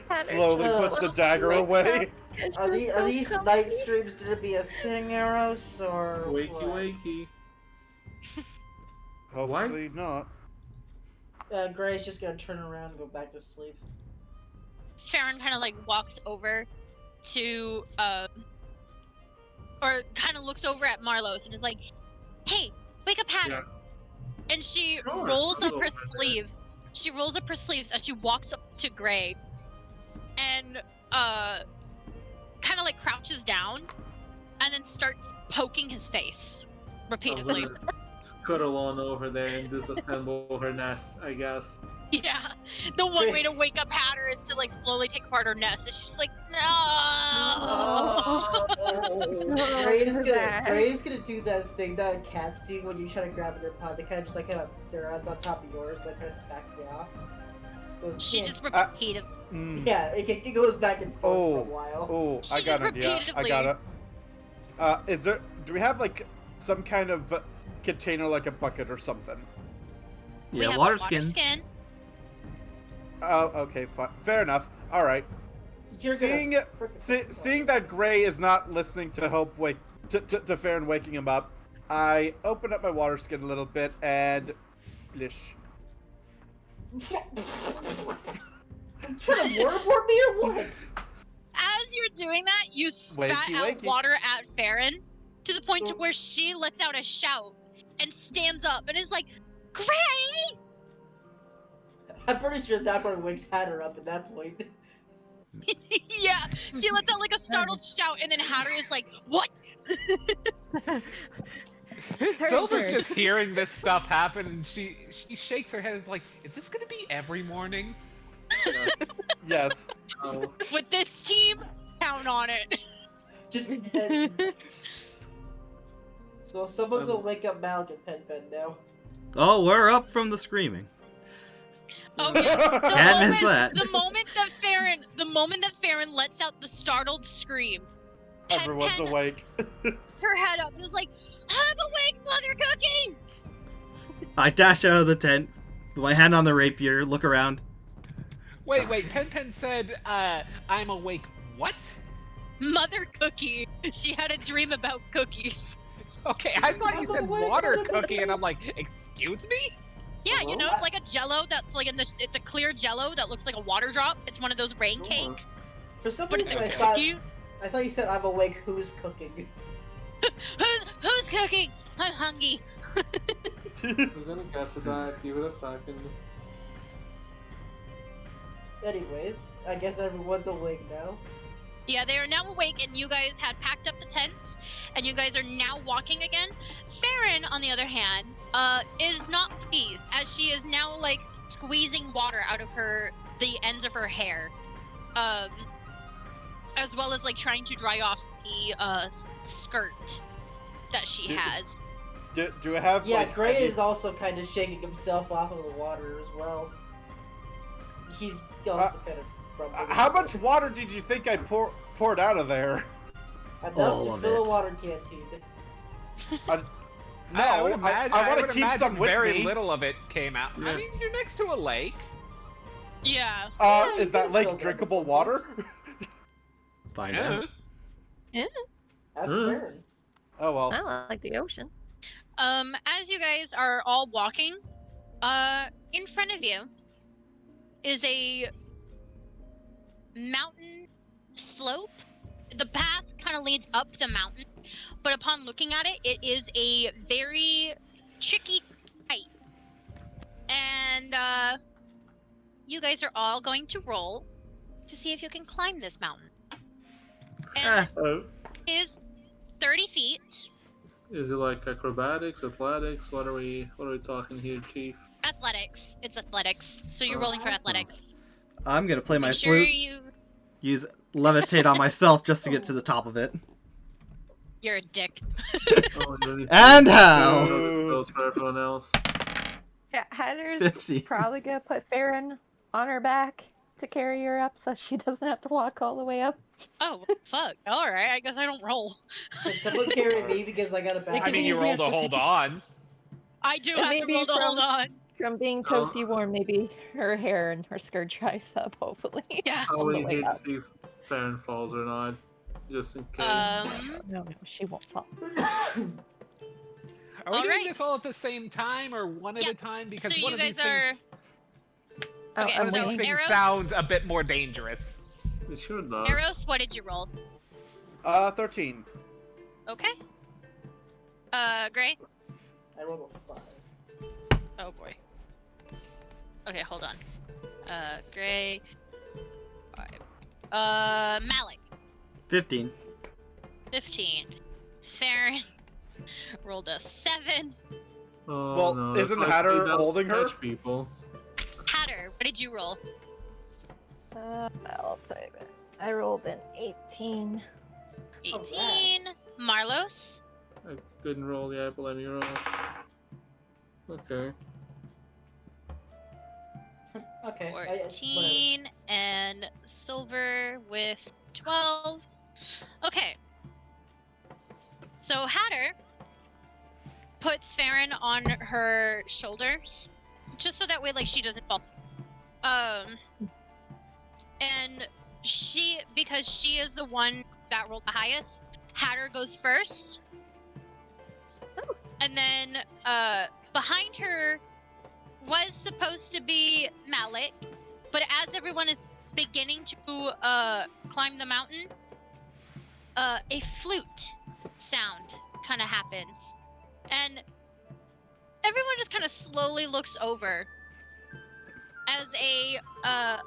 Had it slowly just puts the dagger away. It's Are, just are so these comfy. night streams gonna be a thing, Eros, or Wakey, what? wakey. Hopefully not. Gray's just gonna turn around and go back to sleep. Farron kind of like walks over to or kind of looks over at Marlos and is like, "Hey, wake up, Hatter." And she Sure, rolls I'll up go her over there. sleeves. She rolls up her sleeves and she walks up to Gray and kind of like crouches down and then starts poking his face repeatedly. Cuddle on over there and disassemble her nest, I guess. Yeah. The one way to wake up Hatter is to like slowly take apart her nest. And she's like, no. Gray's gonna do that thing that cats do when you try to grab their paw. They kind of just like their hands on top of yours, like kind of smack you off. Goes, She yeah. just repeated. Yeah, it goes back and forth for a while. Oh, I She got just an idea. I repeatedly- got it. Do we have like some kind of container, like a bucket or something? We Yeah, have a water water skins. skin. Oh, okay, fair enough. All right. You're Seeing gonna frickin' seeing that Gray is not listening to Hope wake to Farron waking him up, I open up my water skin a little bit and blish. trying to waterboard me or what? As you're doing that, you spat Wakey, out wakey. water at Farron to the point to where she lets out a shout and stands up and is like, Gray! I'm pretty sure that one wakes Hatter up at that point. Yeah, she lets out like a startled shout and then Hatter is like, what? Silver's just hearing this stuff happen, and she shakes her head. And is like, "Is this gonna be every morning?" Yes. Oh, With this team, count on it. Just so someone will wake up Malik and Pen now. Oh, we're up from the screaming. Oh yeah, Can't miss that. the moment that Farron lets out the startled scream, Everyone's Pen awake. puts her head up and is like, I'm awake, Mother Cookie! I dash out of the tent, with my hand on the rapier, look around. Wait. Pen said, "I'm awake." What? Mother Cookie. She had a dream about cookies. Okay, I thought you said awake, water Mother cookie, and I'm like, "Excuse me?" Yeah, you know, it's like a jello that's like it's a clear jello that looks like a water drop. It's one of those rain cakes. For some But it's reason, a I cookie. thought you said I'm awake. Who's cooking? Who's cooking? I'm hungry. we're gonna get to that. Give it a second. Anyways, I guess everyone's awake now. Yeah, they are now awake, and you guys had packed up the tents, and you guys are now walking again. Farron, on the other hand, is not pleased, as she is now like squeezing water out of the ends of her hair, as well as like trying to dry off the skirt that she has. Do I have? Yeah, like, Gray any- is also kind of shaking himself off of the water as well. He's also kind of rumbling. How much water did you think I poured out of there? Enough All to of fill it. a water canteen. No, I would I want to keep imagine some with very me. little of it came out. Yeah. I mean, you're next to a lake. Yeah. Yeah, you Is that can lake fill that drinkable with water? Find Yeah. out. That's Huh? fair. Oh well. I like the ocean. As you guys are all walking, in front of you is a mountain slope. The path kind of leads up the mountain, but upon looking at it, it is a very tricky height. And you guys are all going to roll to see if you can climb this mountain. And Oh, it is 30 feet. is it like acrobatics, athletics? What are we talking here, Chief? Athletics. It's athletics. So you're rolling for athletics. I'm gonna play my Make sure flute, you. use levitate on myself just to get to the top of it. You're a dick. Oh, And how? Spells for everyone else. Yeah, Hatter's 50. probably gonna put Farron on her back to carry her up so she doesn't have to walk all the way up. Oh, fuck. All right. I guess I don't roll. Can someone carry me because I got a back? I mean, you rolled to hold on. I do And have to maybe roll to hold on. From being toasty warm, maybe her hair and her skirt dries up, hopefully. Yeah. I On the would way hate to up. see if Farron falls or not, just in case. No, she won't fall. Are we doing Alright. this all at the same time or one at Yeah, a time? Because so one you of these guys are- things, Okay, I'm one of so these waiting. things arrows? sounds a bit more dangerous. It sure does. Eros, what did you roll? 13. Okay. Gray? I rolled a 5. Oh, boy. Okay, hold on. Gray. 5. Malik. 15. 15. Farron rolled a 7. Oh, Well, no, isn't that's Hatter like- that'll holding her? stretch people. Hatter, What did you roll? I'll take it. I rolled an 18. 18. Marlos? I didn't roll yet, but let me roll. Okay. Okay. 14. And Silver with 12. Okay. So Hatter puts Farron on her shoulders, just so that way, like, she doesn't fall. And because she is the one that rolled the highest, Hatter goes first. And then, behind her was supposed to be Malik, but as everyone is beginning to, climb the mountain, a flute sound kind of happens. And everyone just kind of slowly looks over as a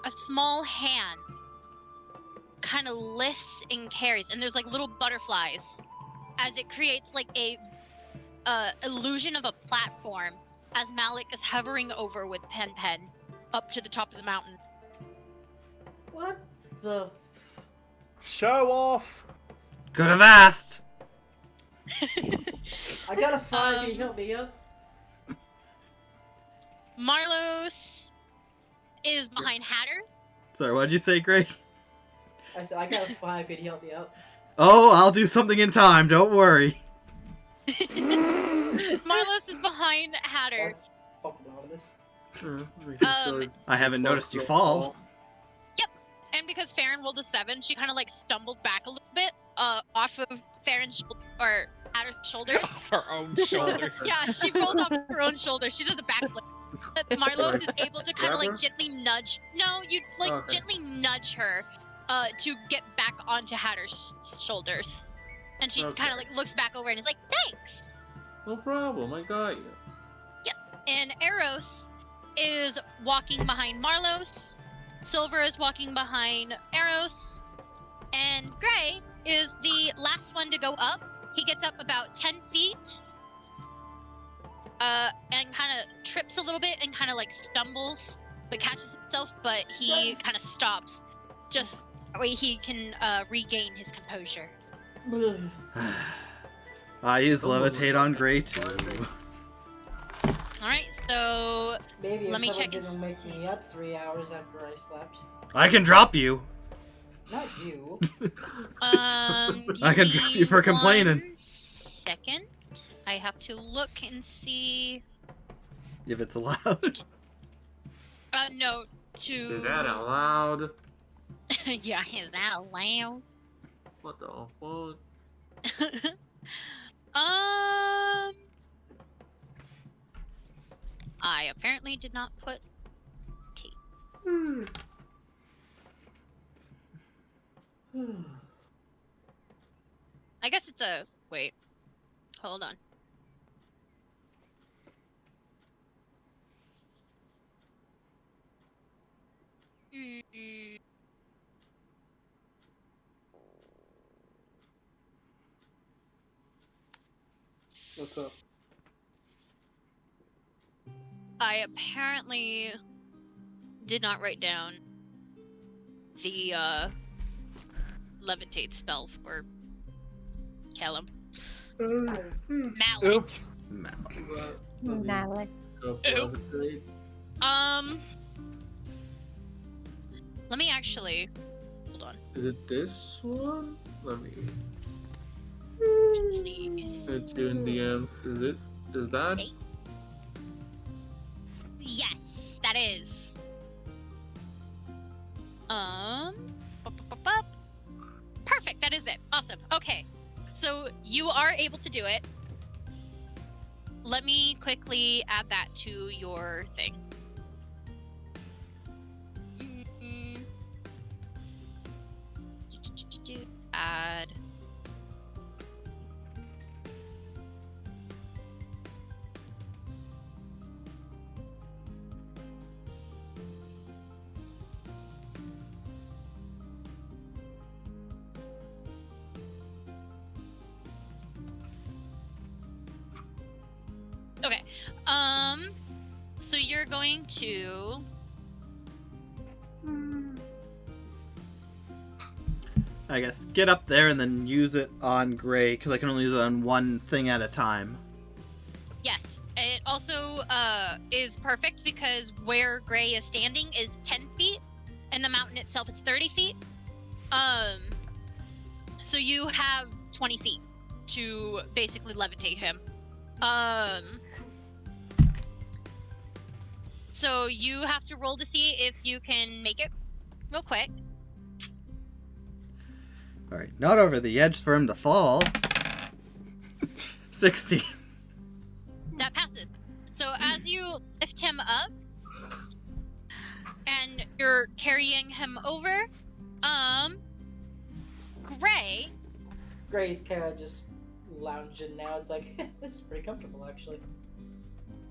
small hand kind of lifts and carries, and there's like little butterflies as it creates like a illusion of a platform as Malik is hovering over with Pen up to the top of the mountain. What the? Show off! Could have asked. I got a 5. Can you help me up? Marlos is behind Hatter. Sorry, what'd you say, Gray? I said I got a 5. Can you help me out? Oh, I'll do something in time. Don't worry. Marlos is behind Hatter. That's fucking ominous. I haven't noticed you fall. And because Farron rolled a 7, she kind of like stumbled back a little bit off of Farron's or Hatter's shoulders. Her own shoulders. Yeah, she rolls off her own shoulders. She does a backflip. Marlos is able to kind of like gently nudge. No, you like gently nudge her to get back onto Hatter's shoulders. And she kind of like looks back over and is like, thanks! No problem, I got you. Yep. And Eros is walking behind Marlos. Silver is walking behind Eros. And Gray is the last one to go up. He gets up about 10 feet. And kind of trips a little bit and kind of like stumbles, but catches himself, but he kind of stops. Just that way he can regain his composure. I use levitate on Gray too. Alright, so Maybe if let me someone check and didn't make see. me up 3 hours after I slept. I can drop you. Not you. I can drop you for complaining. 1 second. I have to look and see. If it's allowed. No, to. Is that allowed? Yeah, is that allowed? What the fuck? I apparently did not put T. I guess it's a wait. Hold on. What's up? I apparently did not write down the levitate spell for Callum. Malik. Oops. Malik. Levitate. Let me actually hold on. Is it this one? Let me. Use these. It's you in DMs. Is it? Is that? Okay. Yes, that is. Perfect, that is it. Awesome. Okay. So you are able to do it. Let me quickly add that to your thing. Add. Okay. So you're going to I guess, get up there and then use it on Gray, because I can only use it on one thing at a time. Yes. It also is perfect because where Gray is standing is 10 feet, and the mountain itself is 30 feet. So you have 20 feet to basically levitate him. So you have to roll to see if you can make it real quick. Alright, not over the edge for him to fall. 60. That passes. So as you lift him up and you're carrying him over, Gray. Gray's kind of just lounging now. It's like, this is pretty comfortable, actually.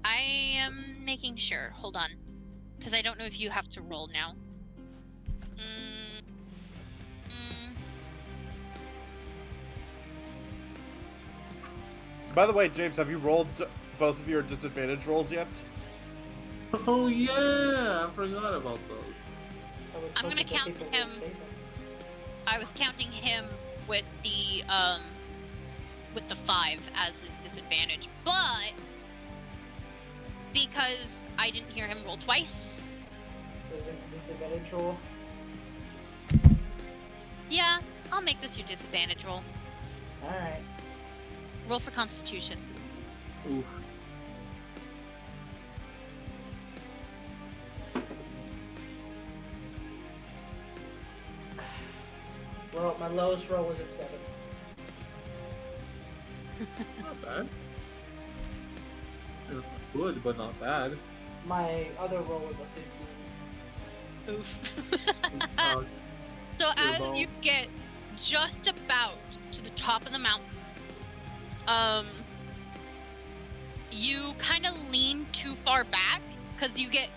I am making sure. Hold on. Because I don't know if you have to roll now. By the way, James, have you rolled both of your disadvantage rolls yet? Oh yeah, I forgot about those. I'm gonna count him. I was counting him with the 5 as his disadvantage, but because I didn't hear him roll twice. Was this a disadvantage roll? Yeah, I'll make this your disadvantage roll. Alright. Roll for Constitution. Oof. Well, my lowest roll was a 7. Not bad. Good, but not bad. My other roll was a 15. Oof. Oh, So Your as ball. you get just about to the top of the mountain, you kind of lean too far back because you get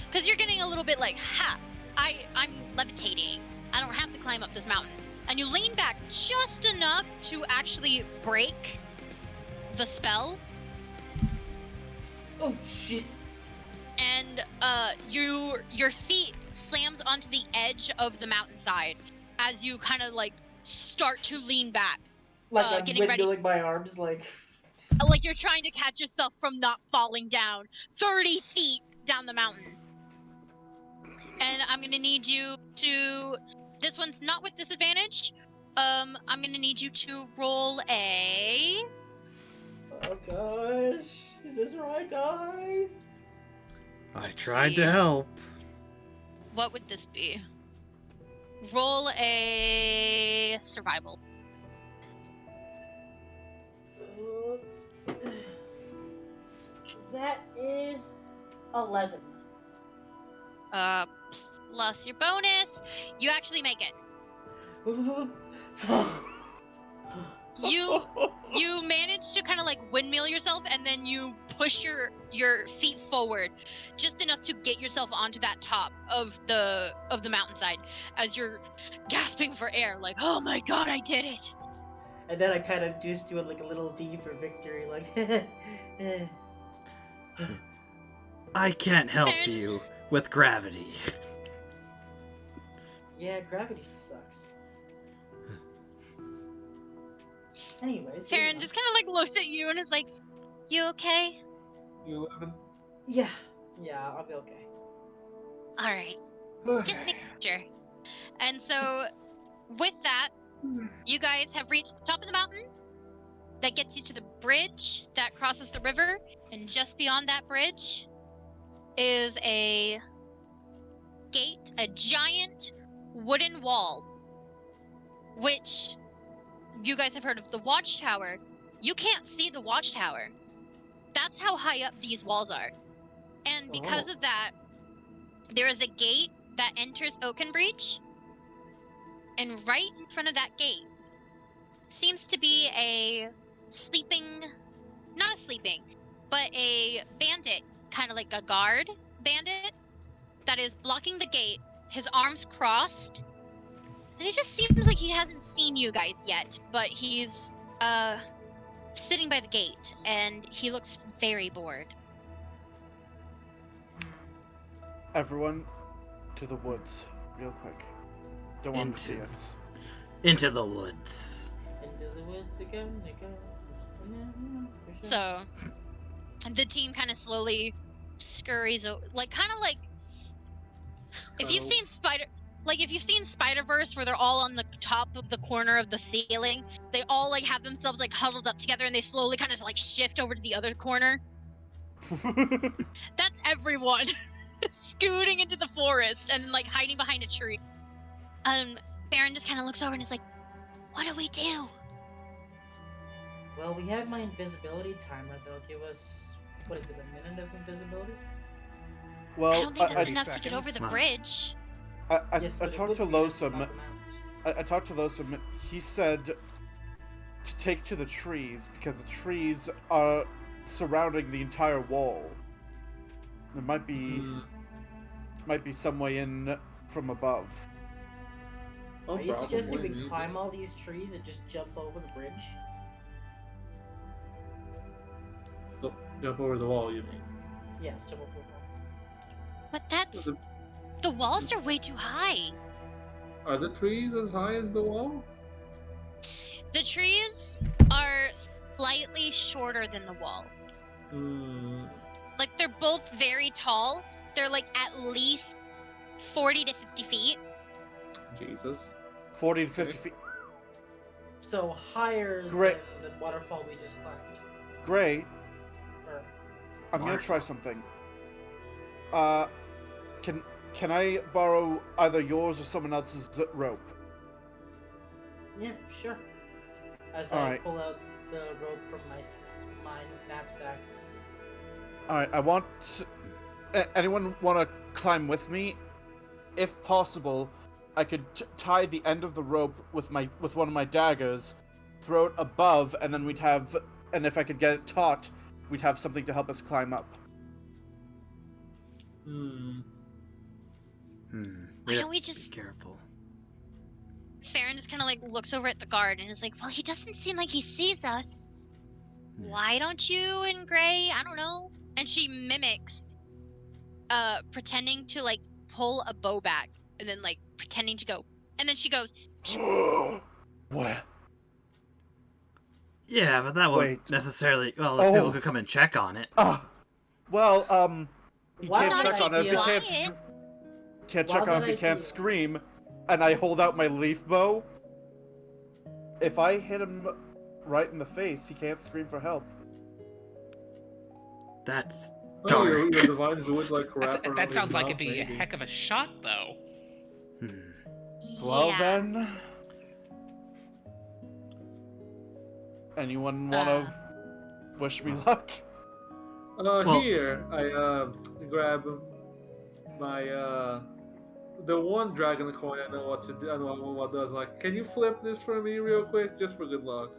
because you're getting a little bit like, I'm levitating. I don't have to climb up this mountain. And you lean back just enough to actually break the spell. Oh shit! And your feet slams onto the edge of the mountainside as you kind of like start to lean back. Like I'm getting ready. windmilling my arms, like. Like you're trying to catch yourself from not falling down 30 feet down the mountain. And I'm gonna need you to. This one's not with disadvantage. I'm gonna need you to roll a. Oh gosh, is this where I die? I Let's tried see. to help. What would this be? Roll a survival. That is 11. Plus your bonus. You actually make it. You manage to kind of like windmill yourself, and then you push your feet forward just enough to get yourself onto that top of the mountainside as you're gasping for air, like, oh my god, I did it. And then I kind of just do like a little V for victory, like. I can't help Farron. you with gravity. Yeah, gravity sucks. Anyways. Farron just kind of like looks at you and is like, you okay? you 11? Yeah, I'll be okay. All right. Just making sure. And so, with that, you guys have reached the top of the mountain. That gets you to the bridge that crosses the river, and just beyond that bridge is a gate, a giant wooden wall, which you guys have heard of the watchtower. You can't see the watchtower. That's how high up these walls are. And because of that, there is a gate that enters Oakbreach, and right in front of that gate seems to be but a bandit, kind of like a guard bandit, that is blocking the gate, his arms crossed, and it just seems like he hasn't seen you guys yet, but he's sitting by the gate, and he looks very bored. Everyone, to the woods, real quick. Don't want him to see Into- us. into the woods. Into the woods again, So, the team kind of slowly scurries, if you've seen Spider-Verse, where they're all on the top of the corner of the ceiling, they all like have themselves like huddled up together, and they slowly kind of like shift over to the other corner. That's everyone scooting into the forest and like hiding behind a tree. Baron just kind of looks over and is like, "What do we do?" Well, we have my invisibility timer that'll give us, what is it, a minute of invisibility? Well, I don't think that's enough to get over the Seconds. bridge. I Yes, but it talked would to be Losum. knock them out. I talked to Losum. He said to take to the trees because the trees are surrounding the entire wall. There might be some way in from above. Oh, Are you suggesting probably, we maybe. climb all these trees and just jump over the bridge? Oh, jump over the wall, you mean? Yes, jump over the wall. But the walls are way too high. Are the trees as high as the wall? The trees are slightly shorter than the wall. Hmm. Like, they're both very tall. They're like at least 40 to 50 feet. Jesus. 40 to 50 feet. So higher Great. than the waterfall we just climbed. Gray, Or, I'm gonna try something. Can I borrow either yours or someone else's rope? yeah, sure. As All I right. pull out the rope from my knapsack. All right. I want. Anyone want to climb with me? If possible, I could tie the end of the rope with one of my daggers, throw it above, and then we'd have. And if I could get it taut, we'd have something to help us climb up. Why don't we just... Be careful. Farron just kind of like looks over at the guard and is like, "Well, he doesn't seem like he sees us. Why don't you and Gray, I don't know." And she mimics pretending to like pull a bow back and then like pretending to go. And then she goes, What? Yeah, but that won't Wait. necessarily. Well, Oh. people could come and check on it. Well, you Why can't not check on it if you fly can't. it? Can't check on it if you can't scream. And I hold out my leaf bow. If I hit him right in the face, he can't scream for help. That's Oh, dark. your divines would like wrap around That his sounds like mouth, it'd be a maybe. heck of a shot, though. Well Yeah. then. Anyone wanna wish me luck? Well- Here, I grab my the one dragon coin I know what to do. I know what it does. Like, can you flip this for me real quick, just for good luck?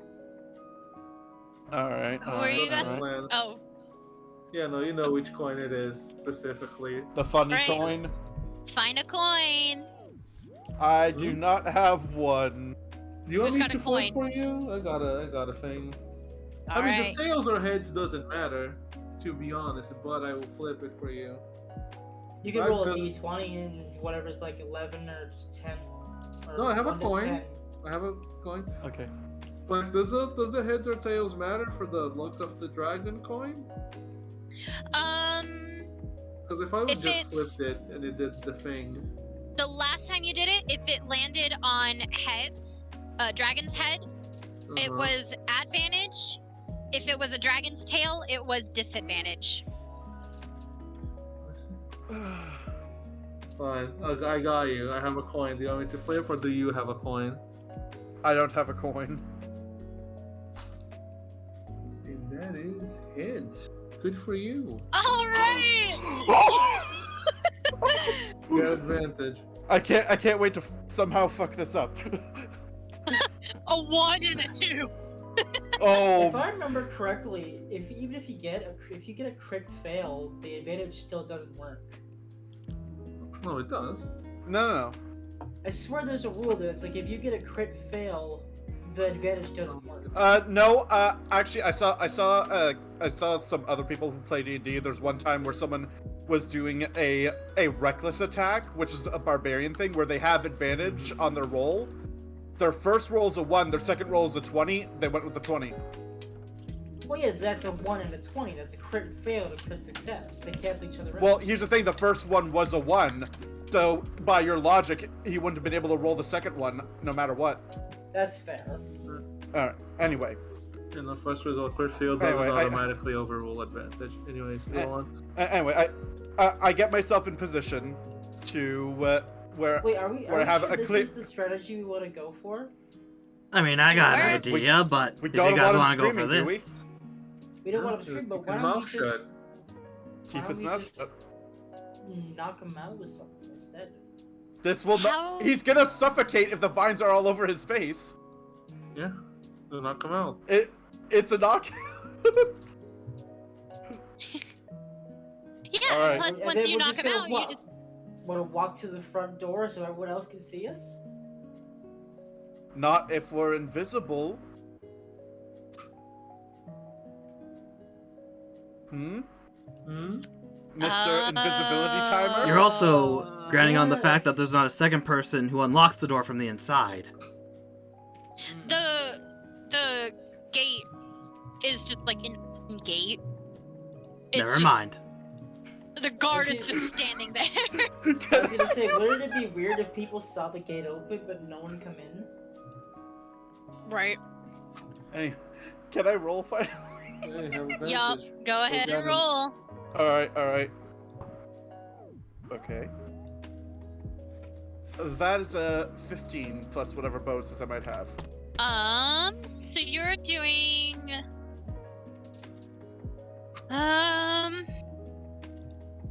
Alright. Were you That's guys- the plan. Oh, Yeah, no, you know which coin it is specifically. The funny Right. coin? find a coin. I do not have one. Do you want Who's me got to a flip coin? for you? I got a thing. All I mean, right. the tails or heads doesn't matter, to be honest, but I will flip it for you. You can Right, roll a because- d20 and whatever's like 11 or 10. Or No, I have a 1 to coin. 10. I have a coin. Okay. Like, does the heads or tails matter for the look of the dragon coin? Because if I would If just it's- flipped it and it did the thing. The last time you did it, if it landed on heads, dragon's head, it Uh-huh. was advantage. If it was a dragon's tail, it was disadvantage. It's fine. I got you. I have a coin. Do you want me to flip or do you have a coin? I don't have a coin. And that is heads. Good for you. All right. You got advantage. I can't wait to somehow fuck this up. A 1 and a 2. If Oh, I remember correctly, even if you get a crit fail, the advantage still doesn't work. No, it does. no. I swear there's a rule that it's like if you get a crit fail, the advantage doesn't work. No. Actually, I saw some other people who play D&D. There's one time where someone was doing a reckless attack, which is a barbarian thing, where they have advantage on their roll. their first roll is a 1, their second roll is a 20, they went with the 20. Well, yeah, that's a 1 and a 20. That's a crit fail to crit success. They cancel each other out. Well, here's the thing, the first one was a 1, so by your logic, he wouldn't have been able to roll the second one no matter what. That's fair. Alright, anyway. And the first result crit field doesn't automatically overrule advantage. Anyways, go on. Anyway, I get myself in position to where Wait, are we I have sure a this clear. is the strategy we want to go for? I mean, I got an Works. idea, but we if you don't guys want him want to go for screaming, do we? this, We don't want him to scream, but why His don't we mouth just shut. Keep his mouth shut. knock him out with something instead? This will How- not. He's gonna suffocate if the vines are all over his face. Yeah, they'll knock him out. It's a knock. Yeah, Alright. plus And once then you we're knock just him gonna out, walk. you just... Want to walk to the front door so everyone else can see us? Not if we're invisible. Hmm? Mr. Invisibility Timer? you're also granting on the fact that there's not a second person who unlocks the door from the inside. The gate is just like an open gate. It's Never just, mind. The guard is just standing there. I was gonna say, wouldn't it be weird if people saw the gate open but no one come in? Right. Hey, can I roll finally? Hey, have advantage. Yup. Go ahead and down. roll. Alright. Okay. That is a 15 plus whatever bonuses I might have. So you're doing...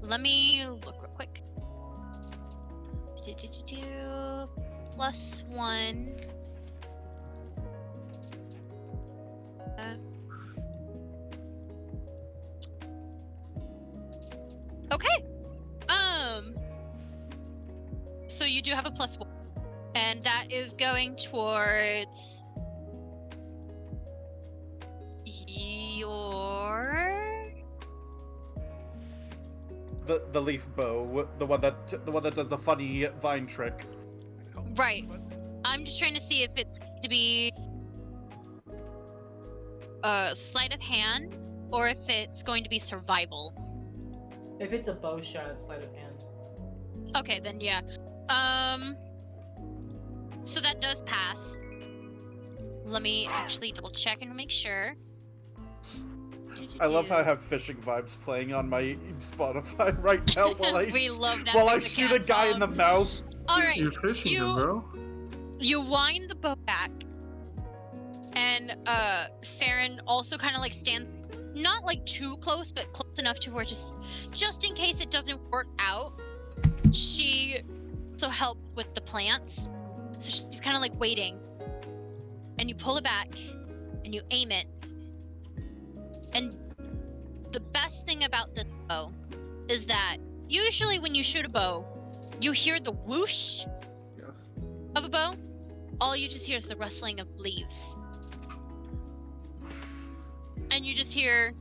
Let me look real quick. Plus 1. Okay. So you do have a plus 1, and that is going towards your... The leaf bow, the one that does the funny vine trick. Right. I'm just trying to see if it's to be sleight of hand or if it's going to be survival. If it's a bow shot, it's sleight of hand. Okay, then yeah. So that does pass. Let me actually double check and make sure. I love how I have fishing vibes playing on my Spotify right now while I We love that. while I with the shoot a cat guy in the song. mouth. Alright, You're fishing him, bro. you wind the bow back, and Farron also kind of like stands not like too close, but close enough to where just in case it doesn't work out, she also helps with the plants. So she's kind of like waiting, and you pull it back, and you aim it, and the best thing about this bow is that usually when you shoot a bow, you hear the whoosh Yes. of a bow. All you just hear is the rustling of leaves. And you just hear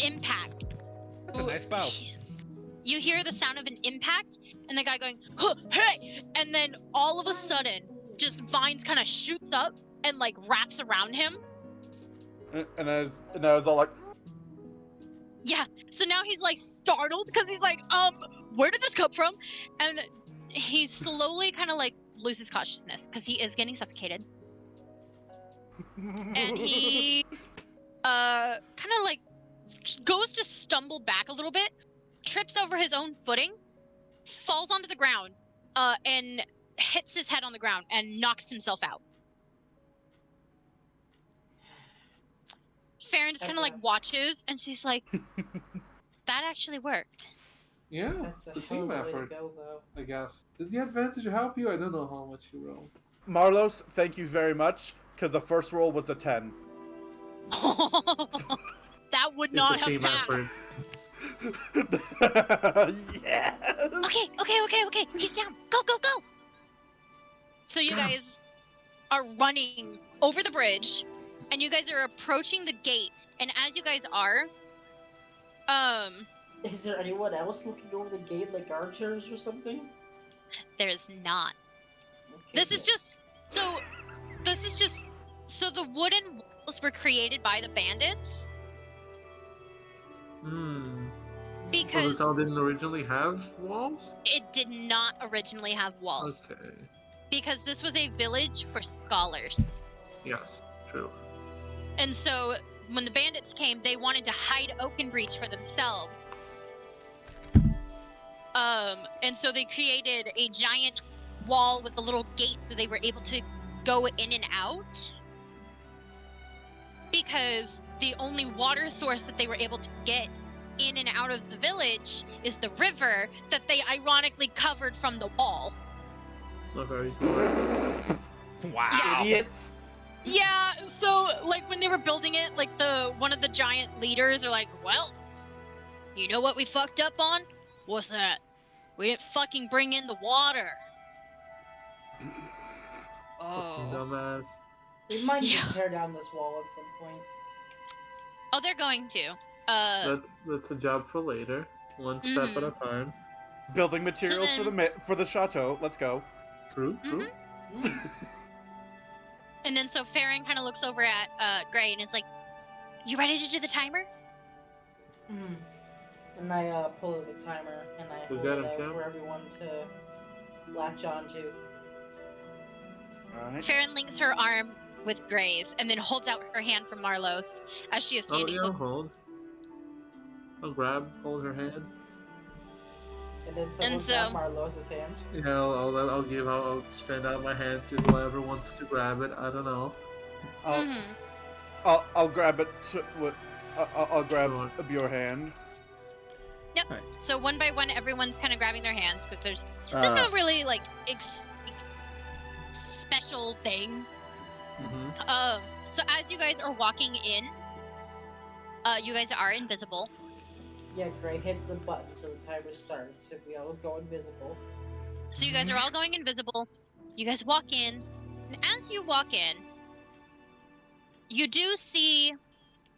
impact. That's a nice bow. You hear the sound of an impact and the guy going, huh, hey! And then all of a sudden, just vines kind of shoots up and like wraps around him. And I was all like, Yeah. So now he's like startled because he's like, where did this come from? And he slowly kind of like loses consciousness because he is getting suffocated. And he kind of like goes to stumble back a little bit, trips over his own footing, falls onto the ground, and hits his head on the ground and knocks himself out. Farron just kind of like watches, and she's like, "That actually worked." Yeah, That's a it's a team hell of a way to effort, go, though. I guess. Did the advantage help you? I don't know how much you rolled. Marlos, thank you very much, because the first roll was a 10. That would It's not a have team passed. Yes! Okay. He's down. Go. So you guys are running over the bridge, and you guys are approaching the gate. And as you guys are, Is there anyone else looking over the gate like archers or something? there's not. This is just so. This is just so the wooden walls were created by the bandits So because the town didn't originally have walls? it did not originally have walls. Okay. Because this was a village for scholars. Yes, true. And so when the bandits came, they wanted to hide Oakbreach for themselves. And so they created a giant wall with a little gate so they were able to go in and out. Because the only water source that they were able to get in and out of the village is the river that they ironically covered from the wall. Not very smart. Wow. Idiots. Yeah, so like when they were building it, like one of the giant leaders are like, well, you know what we fucked up on? What's that? We didn't fucking bring in the water. Fucking dumbass. We might need Yeah. to tear down this wall at some point. Oh, they're going to. That's a job for later. One step at a time. Building materials then- for the chateau. Let's go. True, true. And then so Farron kind of looks over at Gray and is like, you ready to do the timer? Mhm. And I pull out the timer and I We hold got it him, out Tim. for everyone to latch onto. All right. Farron links her arm with Gray's and then holds out her hand for Marlos as she is Oh, standing yeah, close. hold. I'll hold her hand. And then someone so- grab Marlos's hand. Yeah, I'll extend out my hand to whoever wants to grab it. I don't know. I'll, Mhm. I'll grab it. I'll grab Sure. your hand. So one by one, everyone's kind of grabbing their hands because there's Uh, no really like special thing. Mm-hmm. So as you guys are walking in, you guys are invisible. Yeah, Gray hits the button so the timer starts and we all go invisible. So you guys are all going invisible. You guys walk in, and as you walk in, you do see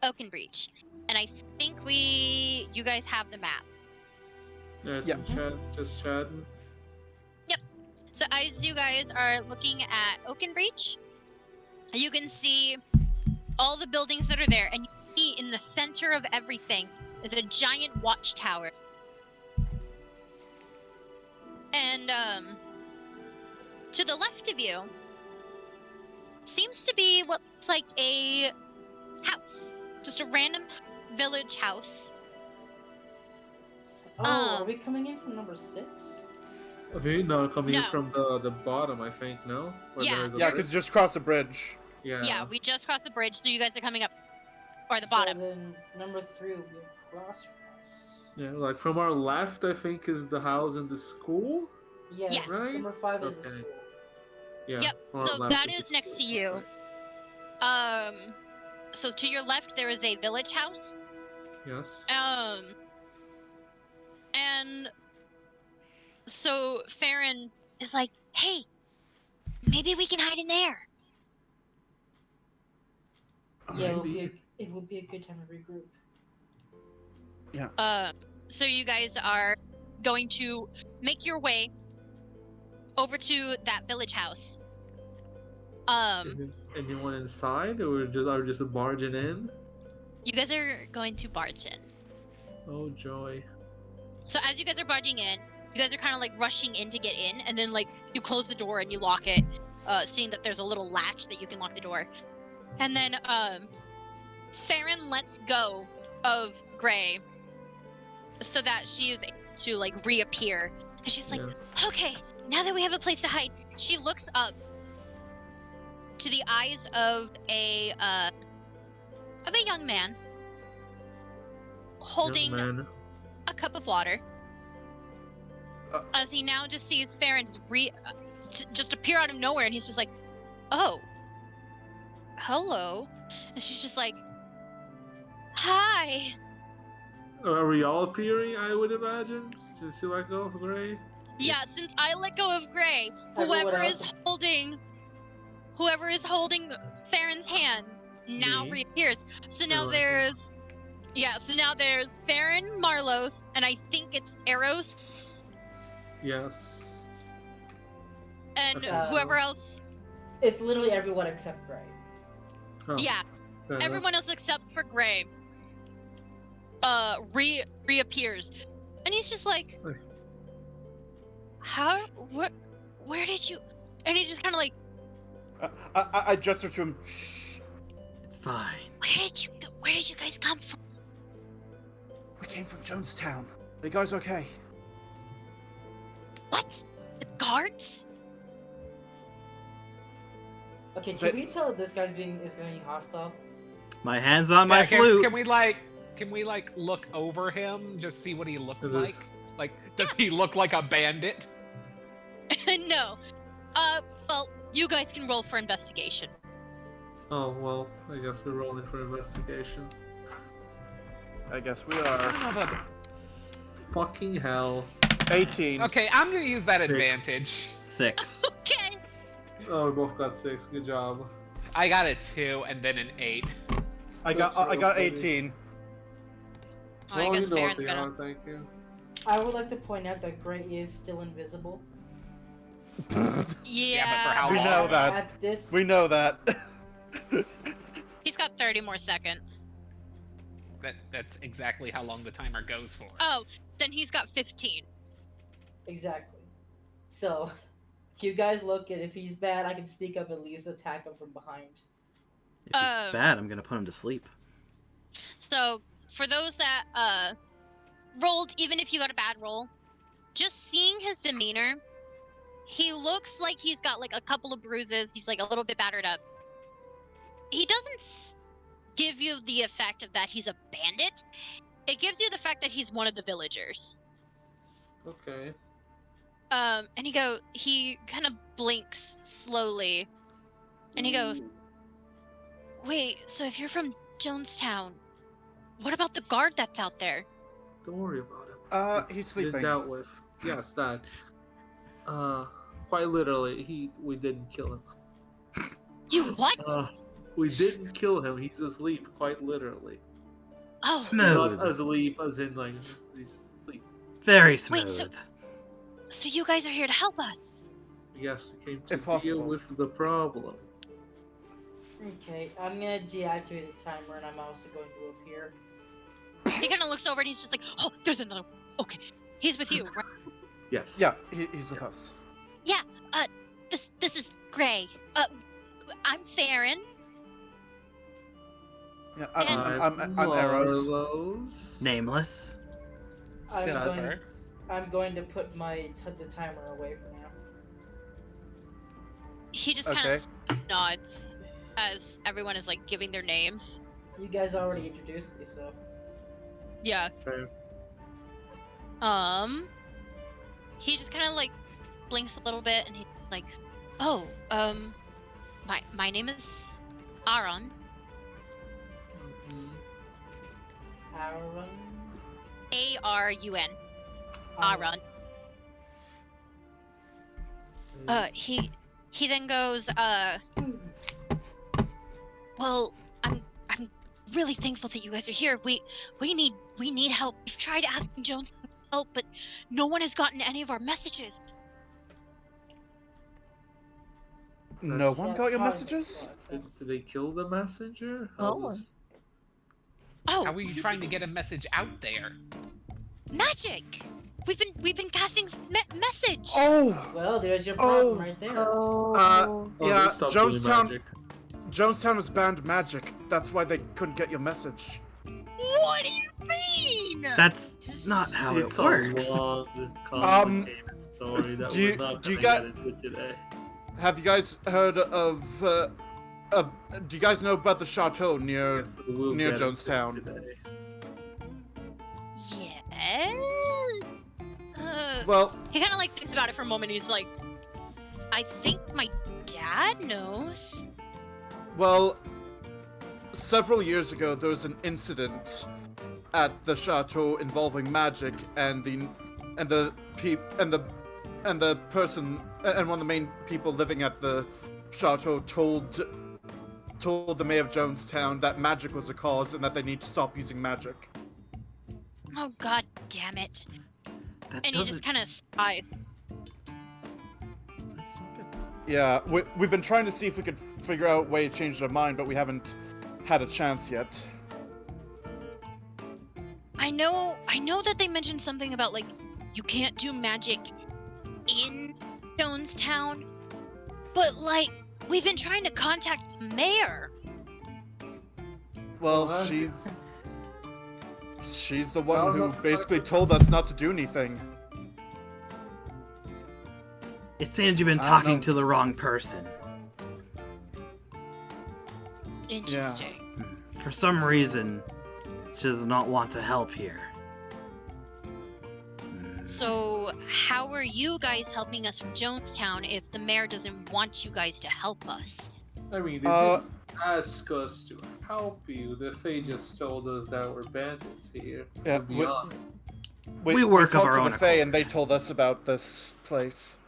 Oakbreach, and I think you guys have the map. Yeah, it's Yeah. in chat, just chatting. So as you guys are looking at Oakbreach, you can see all the buildings that are there, and you see in the center of everything is a giant watchtower. And to the left of you seems to be what looks like a house, just a random village house. Oh, are we coming in from number 6? I think no, coming in No. from the bottom, I think, no? Where Yeah. there's a Yeah, bridge? because just cross the bridge. Yeah. Yeah, we just crossed the bridge, so you guys are coming up, or the So bottom. then number 3 will be across from us. Yeah, like from our left, I think, is the house and the school? Yeah, Yes. Right? number 5 is the Okay. school. Yeah. Yep, from our so left that the is next to school, you. right. So to your left there is a village house. Yes. And so Farron is like, hey, maybe we can hide in there. Yeah, Maybe. it will be a good time to regroup. So you guys are going to make your way over to that village house. Is it anyone inside, or are we just barging in? You guys are going to barge in. Oh, joy. So as you guys are barging in, you guys are kind of like rushing in to get in, and then like you close the door and you lock it, seeing that there's a little latch that you can lock the door. And then Farron lets go of Gray so that she is able to like reappear. And she's like, Yeah. okay, now that we have a place to hide, she looks up to the eyes of a young man holding Young man. a cup of water. As he now just sees Farron just appear out of nowhere, and he's just like, "Oh, hello," and she's just like, "Hi." Are we all appearing, I would imagine, since you let go of Gray? Yeah, since I let go of Gray, Everyone whoever else- is holding Farron's hand now Me? reappears. So now Everyone. there's Farron, Marlos, and I think it's Eros. Yes. And Okay. whoever else, It's literally everyone except Gray. Oh, yeah, fair enough. everyone else except for Gray, reappears, and he's just like, Nice. how, where did you? And he just kind of like, I gesture to him. Shh. It's fine. where did you guys come from? We came from Jonestown. Are you guys okay? What? The guards? Okay, But- can we tell this guy's is gonna be hostile? My hands on my Yeah, flute. can we look over him, just see what he looks It like? is- Like, does he look like a bandit? No. Well, you guys can roll for investigation. Oh, well, I guess we're rolling for investigation. I guess we I are. don't know about- Fucking hell. 18. Okay, I'm gonna use that 6. advantage. 6. Okay. Oh, we both got 6. Good job. I got a 2 and then an 8. I got That's real 18. Oh, I Well, guess you know what Baron's they gonna. are, thank you. I would like to point out that Gray is still invisible. Yeah. but for how We long? know that. At this, We know that. He's got 30 more seconds. That's exactly how long the timer goes for. Oh, then he's got 15. exactly. So, you guys look at if he's bad, I can sneak up and at least attack him from behind. If he's bad, I'm gonna put him to sleep. So, for those that rolled, even if you got a bad roll, just seeing his demeanor, he looks like he's got like a couple of bruises. He's like a little bit battered up. He doesn't give you the effect of that he's a bandit. It gives you the fact that he's one of the villagers. Okay. And he kind of blinks slowly, and he goes, "Wait, so if you're from Jonestown, what about the guard that's out there?" Don't worry about it. He's It's been sleeping. dealt with. Yes, that. Quite literally, we didn't kill him. You what? We didn't kill him. He's asleep, quite literally. Oh, Smooth. Not asleep as in like he's asleep. Very smooth. Wait, so you guys are here to help us? Yes, we came to If deal possible. with the problem. Okay, I'm gonna deactivate the timer, and I'm also going to appear. He kind of looks over and he's just like, "Oh, there's another one. Okay, he's with you, right?" Yes. Yeah, he's with us. This is Gray. I'm Farron. Yeah, And- I'm Arrows. Marlos. Nameless. I'm going to put the timer away for now. He just kind of nods as everyone is like giving their names. You guys already introduced me, so Yeah. Okay. He just kind of like blinks a little bit and he's like, "Oh, my name is Aaron. Aaron. Arun. Aaron." He then goes, "Well, I'm really thankful that you guys are here. We need help. We've tried asking Jones for help, but no one has gotten any of our messages." No one got your Yeah, messages? Did they kill the messenger? No How one. does- Oh, How are you trying to get a message out there? magic! We've been casting message. Oh! Well, there's your problem Oh. right there. Oh. Oh, Yeah, they stopped doing Jonestown- magic. Jonestown has banned magic. That's why they couldn't get your message. What do you mean? That's not how It's it works. a long, complicated story that do you- we're not do you gonna got- get into today. Have you guys heard of? Do you guys know about the chateau near? Yes, we will near get into it Jonestown. today. Yes. Well, He kind of like thinks about it for a moment. He's like, "I think my dad knows." well, several years ago there was an incident at the chateau involving magic, and the person and one of the main people living at the chateau told the mayor of Jonestown that magic was the cause and that they need to stop using magic. Oh God damn it! That And he just doesn't. kind of sighs. That's not good. Yeah, we've been trying to see if we could figure out a way to change their mind, but we haven't had a chance yet. I know that they mentioned something about like you can't do magic in Jonestown, but like we've been trying to contact the mayor. Well, What? she's the one who not- basically told us not to do anything. It seems you've been I don't talking know. to the wrong person. Interesting. For some reason, she does not want to help here. So how are you guys helping us from Jonestown if the mayor doesn't want you guys to help us? I mean, they didn't ask us to help you. The Fae just told us that we're bandits here. Yeah, To be honest. We work of talked our to own the Fae, accord. and they told us about this place.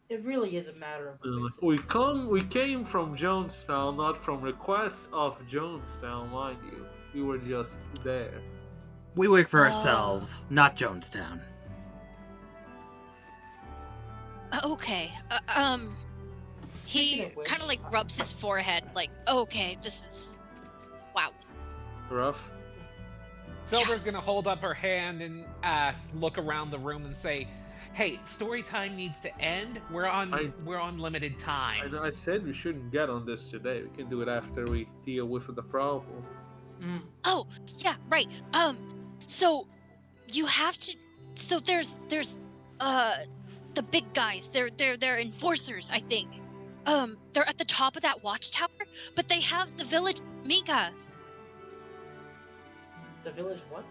It really is a matter of We came from Jonestown, not from requests of Jonestown, mind you. We were just there. We work for ourselves, not Jonestown. Okay. Speaking He of which, kind of like rubs his forehead, like, okay, this is wow. Rough. Silver's gonna hold up her hand and look around the room and say, "Hey, story time needs to end. We're on limited time." I said we shouldn't get on this today. We can do it after we deal with the problem. Oh, yeah, right. So you have to. So there's the big guys. They're enforcers, I think. They're at the top of that watchtower, but they have the village Mika. the village what?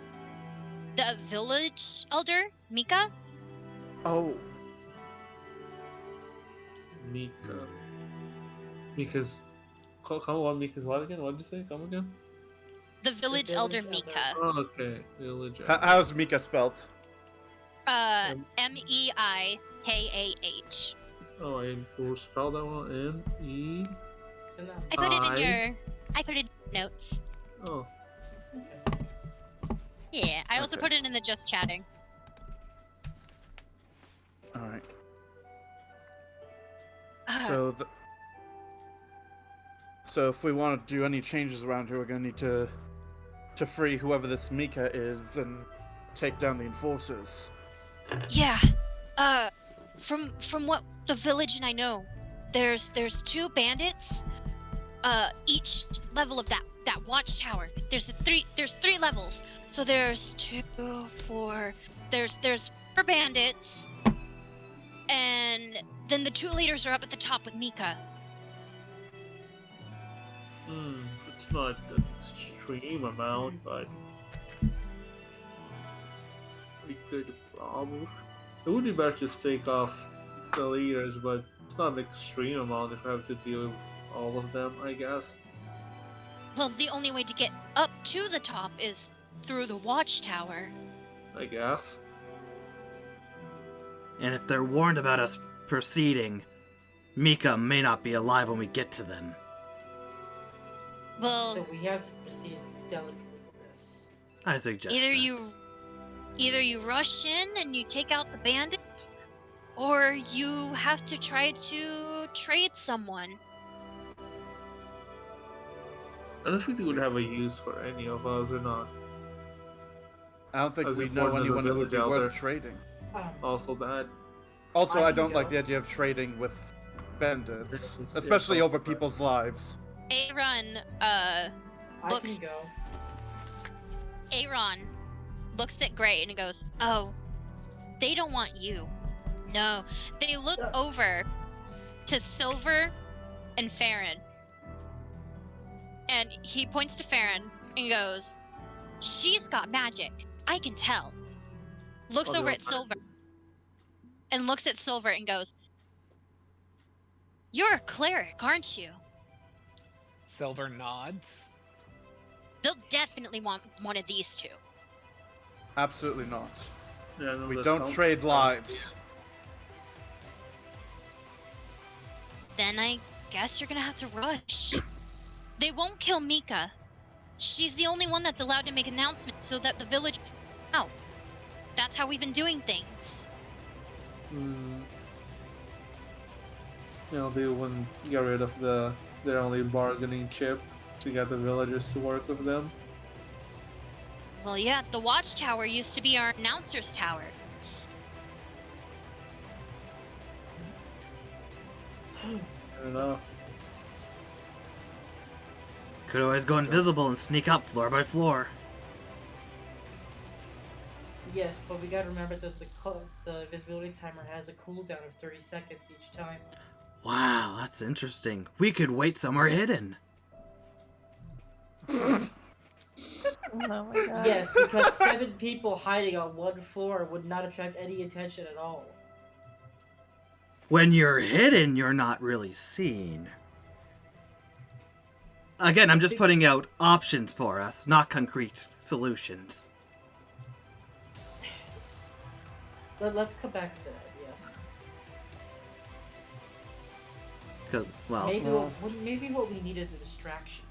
The village elder Mika. Oh, Mika. Mika's. Come on, Mika's what again? What did you say? Come again? The village elder Mika. Oh, okay. Village. how's Mika spelled? Meikah. Oh, I will spell that one. M-E. Isn't that? I put it in I- I put it in notes. Oh. Okay. Yeah, I also Okay. put it in the just chatting. All right. Uh, So if we want to do any changes around here, we're gonna need to free whoever this Mika is and take down the enforcers. Yeah. From what the village and I know, there's two bandits. Each level of that watchtower. There's three levels. So there's 2, 4. There's 4 bandits, and then the 2 leaders are up at the top with Mika. It's not an extreme amount, but we could probably. It would be better to just take off the leaders, but it's not an extreme amount if I have to deal with all of them, I guess. Well, the only way to get up to the top is through the watchtower. I guess. And if they're warned about us proceeding, Mika may not be alive when we get to them. Well, So we have to proceed delicately with this. I suggest either that. you rush in and you take out the bandits, or you have to try to trade someone. I don't think they would have a use for any of us or not. I don't think As we know important as a anyone who would be village worth elder. trading. Also, that. Also, I I can don't like go. the idea of trading with bandits, Yeah, especially also over that. people's lives. Aaron, I Looks- can go. Aaron looks at Gray and he goes, "Oh, they don't want you. No." They look Yeah. over to Silver and Farron. And he points to Farron and goes, "She's got magic. I can tell." Looks Oh, over no, at Silver and looks at Silver and goes, "You're a cleric, aren't you?" Silver nods. They'll definitely want one of these two. Absolutely not. Yeah, no, We that don't sounds- trade lives. Then I guess you're gonna have to rush. They won't kill Mika. She's the only one that's allowed to make announcements so that the village is out. That's how we've been doing things. they wouldn't get rid of their only bargaining chip to get the villagers to work with them. Well, yeah, the watchtower used to be our announcer's tower. Fair enough. Could always go invisible and sneak up floor by floor. Yes, but we gotta remember that the visibility timer has a cooldown of 30 seconds each time. Wow, that's interesting. We could wait somewhere hidden. Oh my god. Yes, because 7 people hiding on one floor would not attract any attention at all. When you're hidden, you're not really seen. Again, I'm just putting out options for us, not concrete solutions. Let's come back to that, yeah. Because, well, Maybe what we need is a distraction.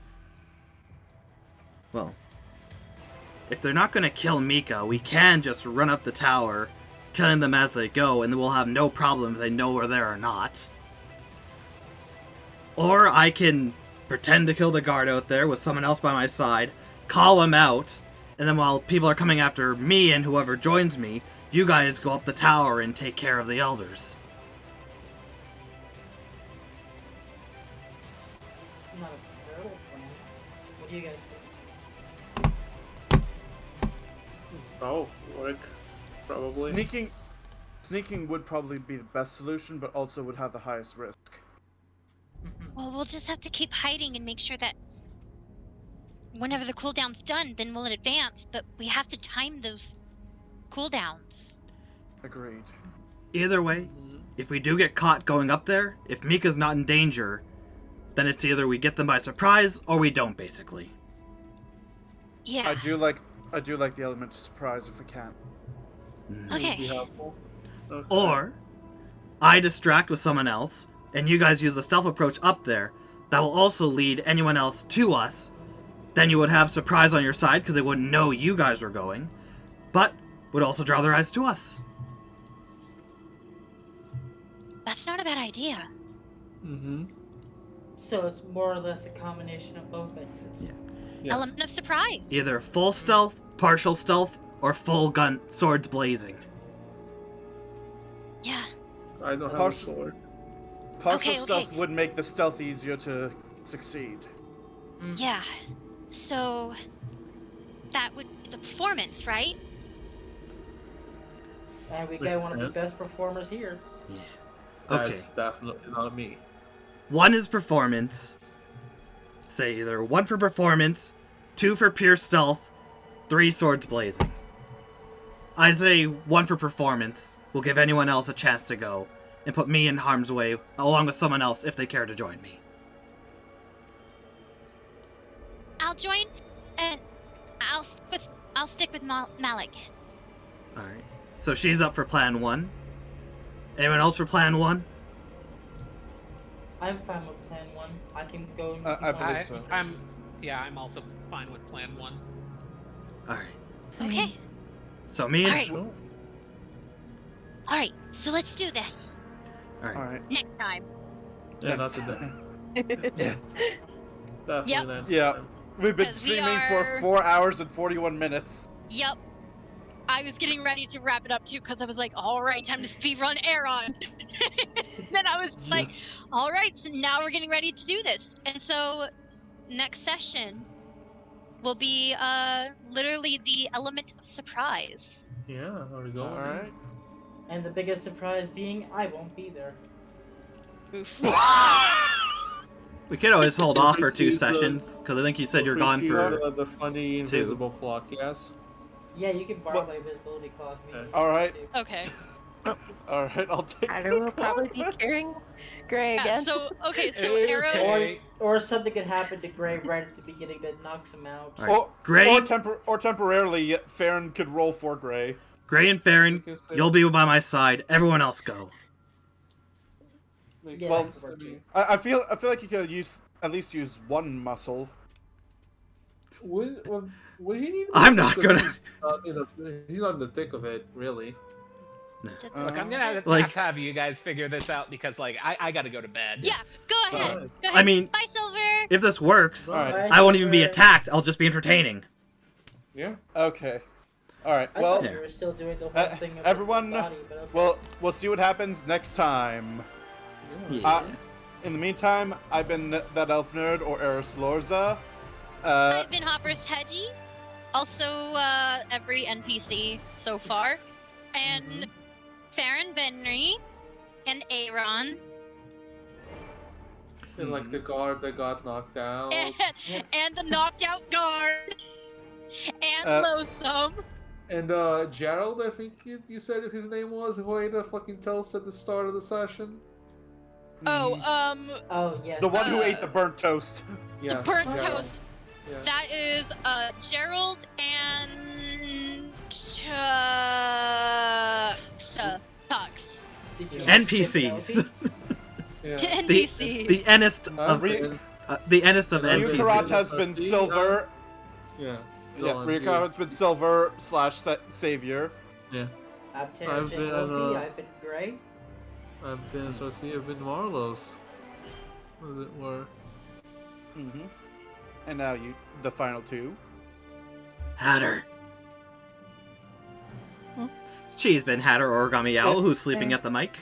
if they're not going to kill Mika, we can just run up the tower, killing them as they go, and then we'll have no problem if they know we're there or not. Or I can pretend to kill the guard out there with someone else by my side, call him out, and then while people are coming after me and whoever joins me, you guys go up the tower and take care of the elders. It's not a terrible plan. What do you guys think? Oh, work. Probably. Sneaking would probably be the best solution, but also would have the highest risk. Well, we'll just have to keep hiding and make sure that whenever the cooldown's done, then we'll advance, but we have to time those cooldowns. Agreed. Either way, if we do get caught going up there, if Mika's not in danger, then it's either we get them by surprise or we don't, basically. Yeah. I do like the element of surprise if we can. Okay. Be helpful. Okay. Or I distract with someone else, and you guys use the stealth approach up there. That will also lead anyone else to us. Then you would have surprise on your side because they wouldn't know you guys were going, but would also draw their eyes to us. That's not a bad idea. Mm-hmm. So it's more or less a combination of both ideas. Yeah. Yes. Element of surprise. Either full stealth, partial stealth, or full gun, swords blazing. Yeah. I don't have a Partial- sword. Partial Okay. stealth would make the stealth easier to succeed. Yeah. So that would be the performance, right? And we got one of the best performers here. Okay. That's definitely not me. One is performance. Say either 1 for performance, 2 for pure stealth, 3 swords blazing. I say 1 for performance will give anyone else a chance to go, and put me in harm's way along with someone else if they care to join me. I'll join, and I'll stick with Malik. Alright. So she's up for plan 1. Anyone else for plan 1? I'm fine with plan 1. I can go and I believe so. I'm also fine with plan 1. Alright. Okay. So me and... Alright. All right. So let's do this Alright. Alright. next time. Yeah, not Next today. Yeah. Definitely Yep. next Yeah. time. We've been 'Cause we streaming are- for 4 hours and 41 minutes. Yep. I was getting ready to wrap it up too because I was like, all right, time to speedrun Aeron. Then I was like, all right, so now we're getting ready to do this. And so next session will be literally the element of surprise. Yeah, there we go. Alright. And the biggest surprise being, I won't be there. Oof. We could always hold off for 2 Use the- sessions, because I think you said Feel you're free gone to for... use the funny invisible clock, yes? Yeah, you can borrow What? my visibility clock. Okay. Alright. Okay. Alright, I'll take Ryder your will probably be call. carrying Gray Yeah, again. so Hey, arrows. okay. Or something could happen to Gray right at the beginning that knocks him out. Alright. Gray, Or temporarily, Farron could roll for Gray. Gray and Farron, You can say- you'll be by my side. Everyone else go. Makes Yeah, Well, sense to me. I feel like you could at least use one muscle. Would he need I'm muscles? not gonna- He's not in the thick of it, really. Look, I'm gonna have Like- to have you guys figure this out because, like, I gotta go to bed. Yeah, go ahead. Alright. Go ahead. I mean, Bye, Silver. if this works, All right. I won't even be attacked. I'll just be entertaining. Yeah. Okay. All right. I Well, thought you were still doing the whole thing about everyone, the body, but okay. we'll see what happens next time. Yeah. In the meantime, I've been that elf nerd or Eris Lorza. I've been Hopper's Hedgie. Also, every NPC so far. And Farron Venry. And Aaron. And like the guard that got knocked out. And the knocked out guard. And Loathsome. And Gerald, I think you said his name was, who ate a fucking toast at the start of the session. Oh, Oh, yes. The one who ate the burnt toast. Yeah. the burnt Gerald. toast. Yeah. That is Gerald and Tux. Did you NPCs. Yeah. NPCs. The Enest of And- the Enest of Ryu Ryukarat NPCs. has been silver. yeah. Yeah, Go on, Ryukarat has been silver / savior. Yeah. I'm Tanner I've J. been, Lofi, I've been Gray. I've been associated. I've been Marlowe's. As it were. Mm-hmm. And now the final two. Hatter. Hmm? She's been Hatter Origami Owl, who's sleeping at the mic.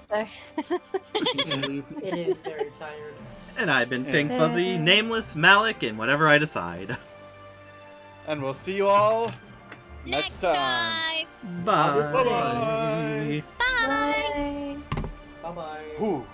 There. It is very tired. And I've been Pink Fuzzy, Nameless, Malik, and whatever I decide. And we'll see you all next time. Bye. Obviously. Bye-bye. Bye. Bye. Bye bye. Ooh.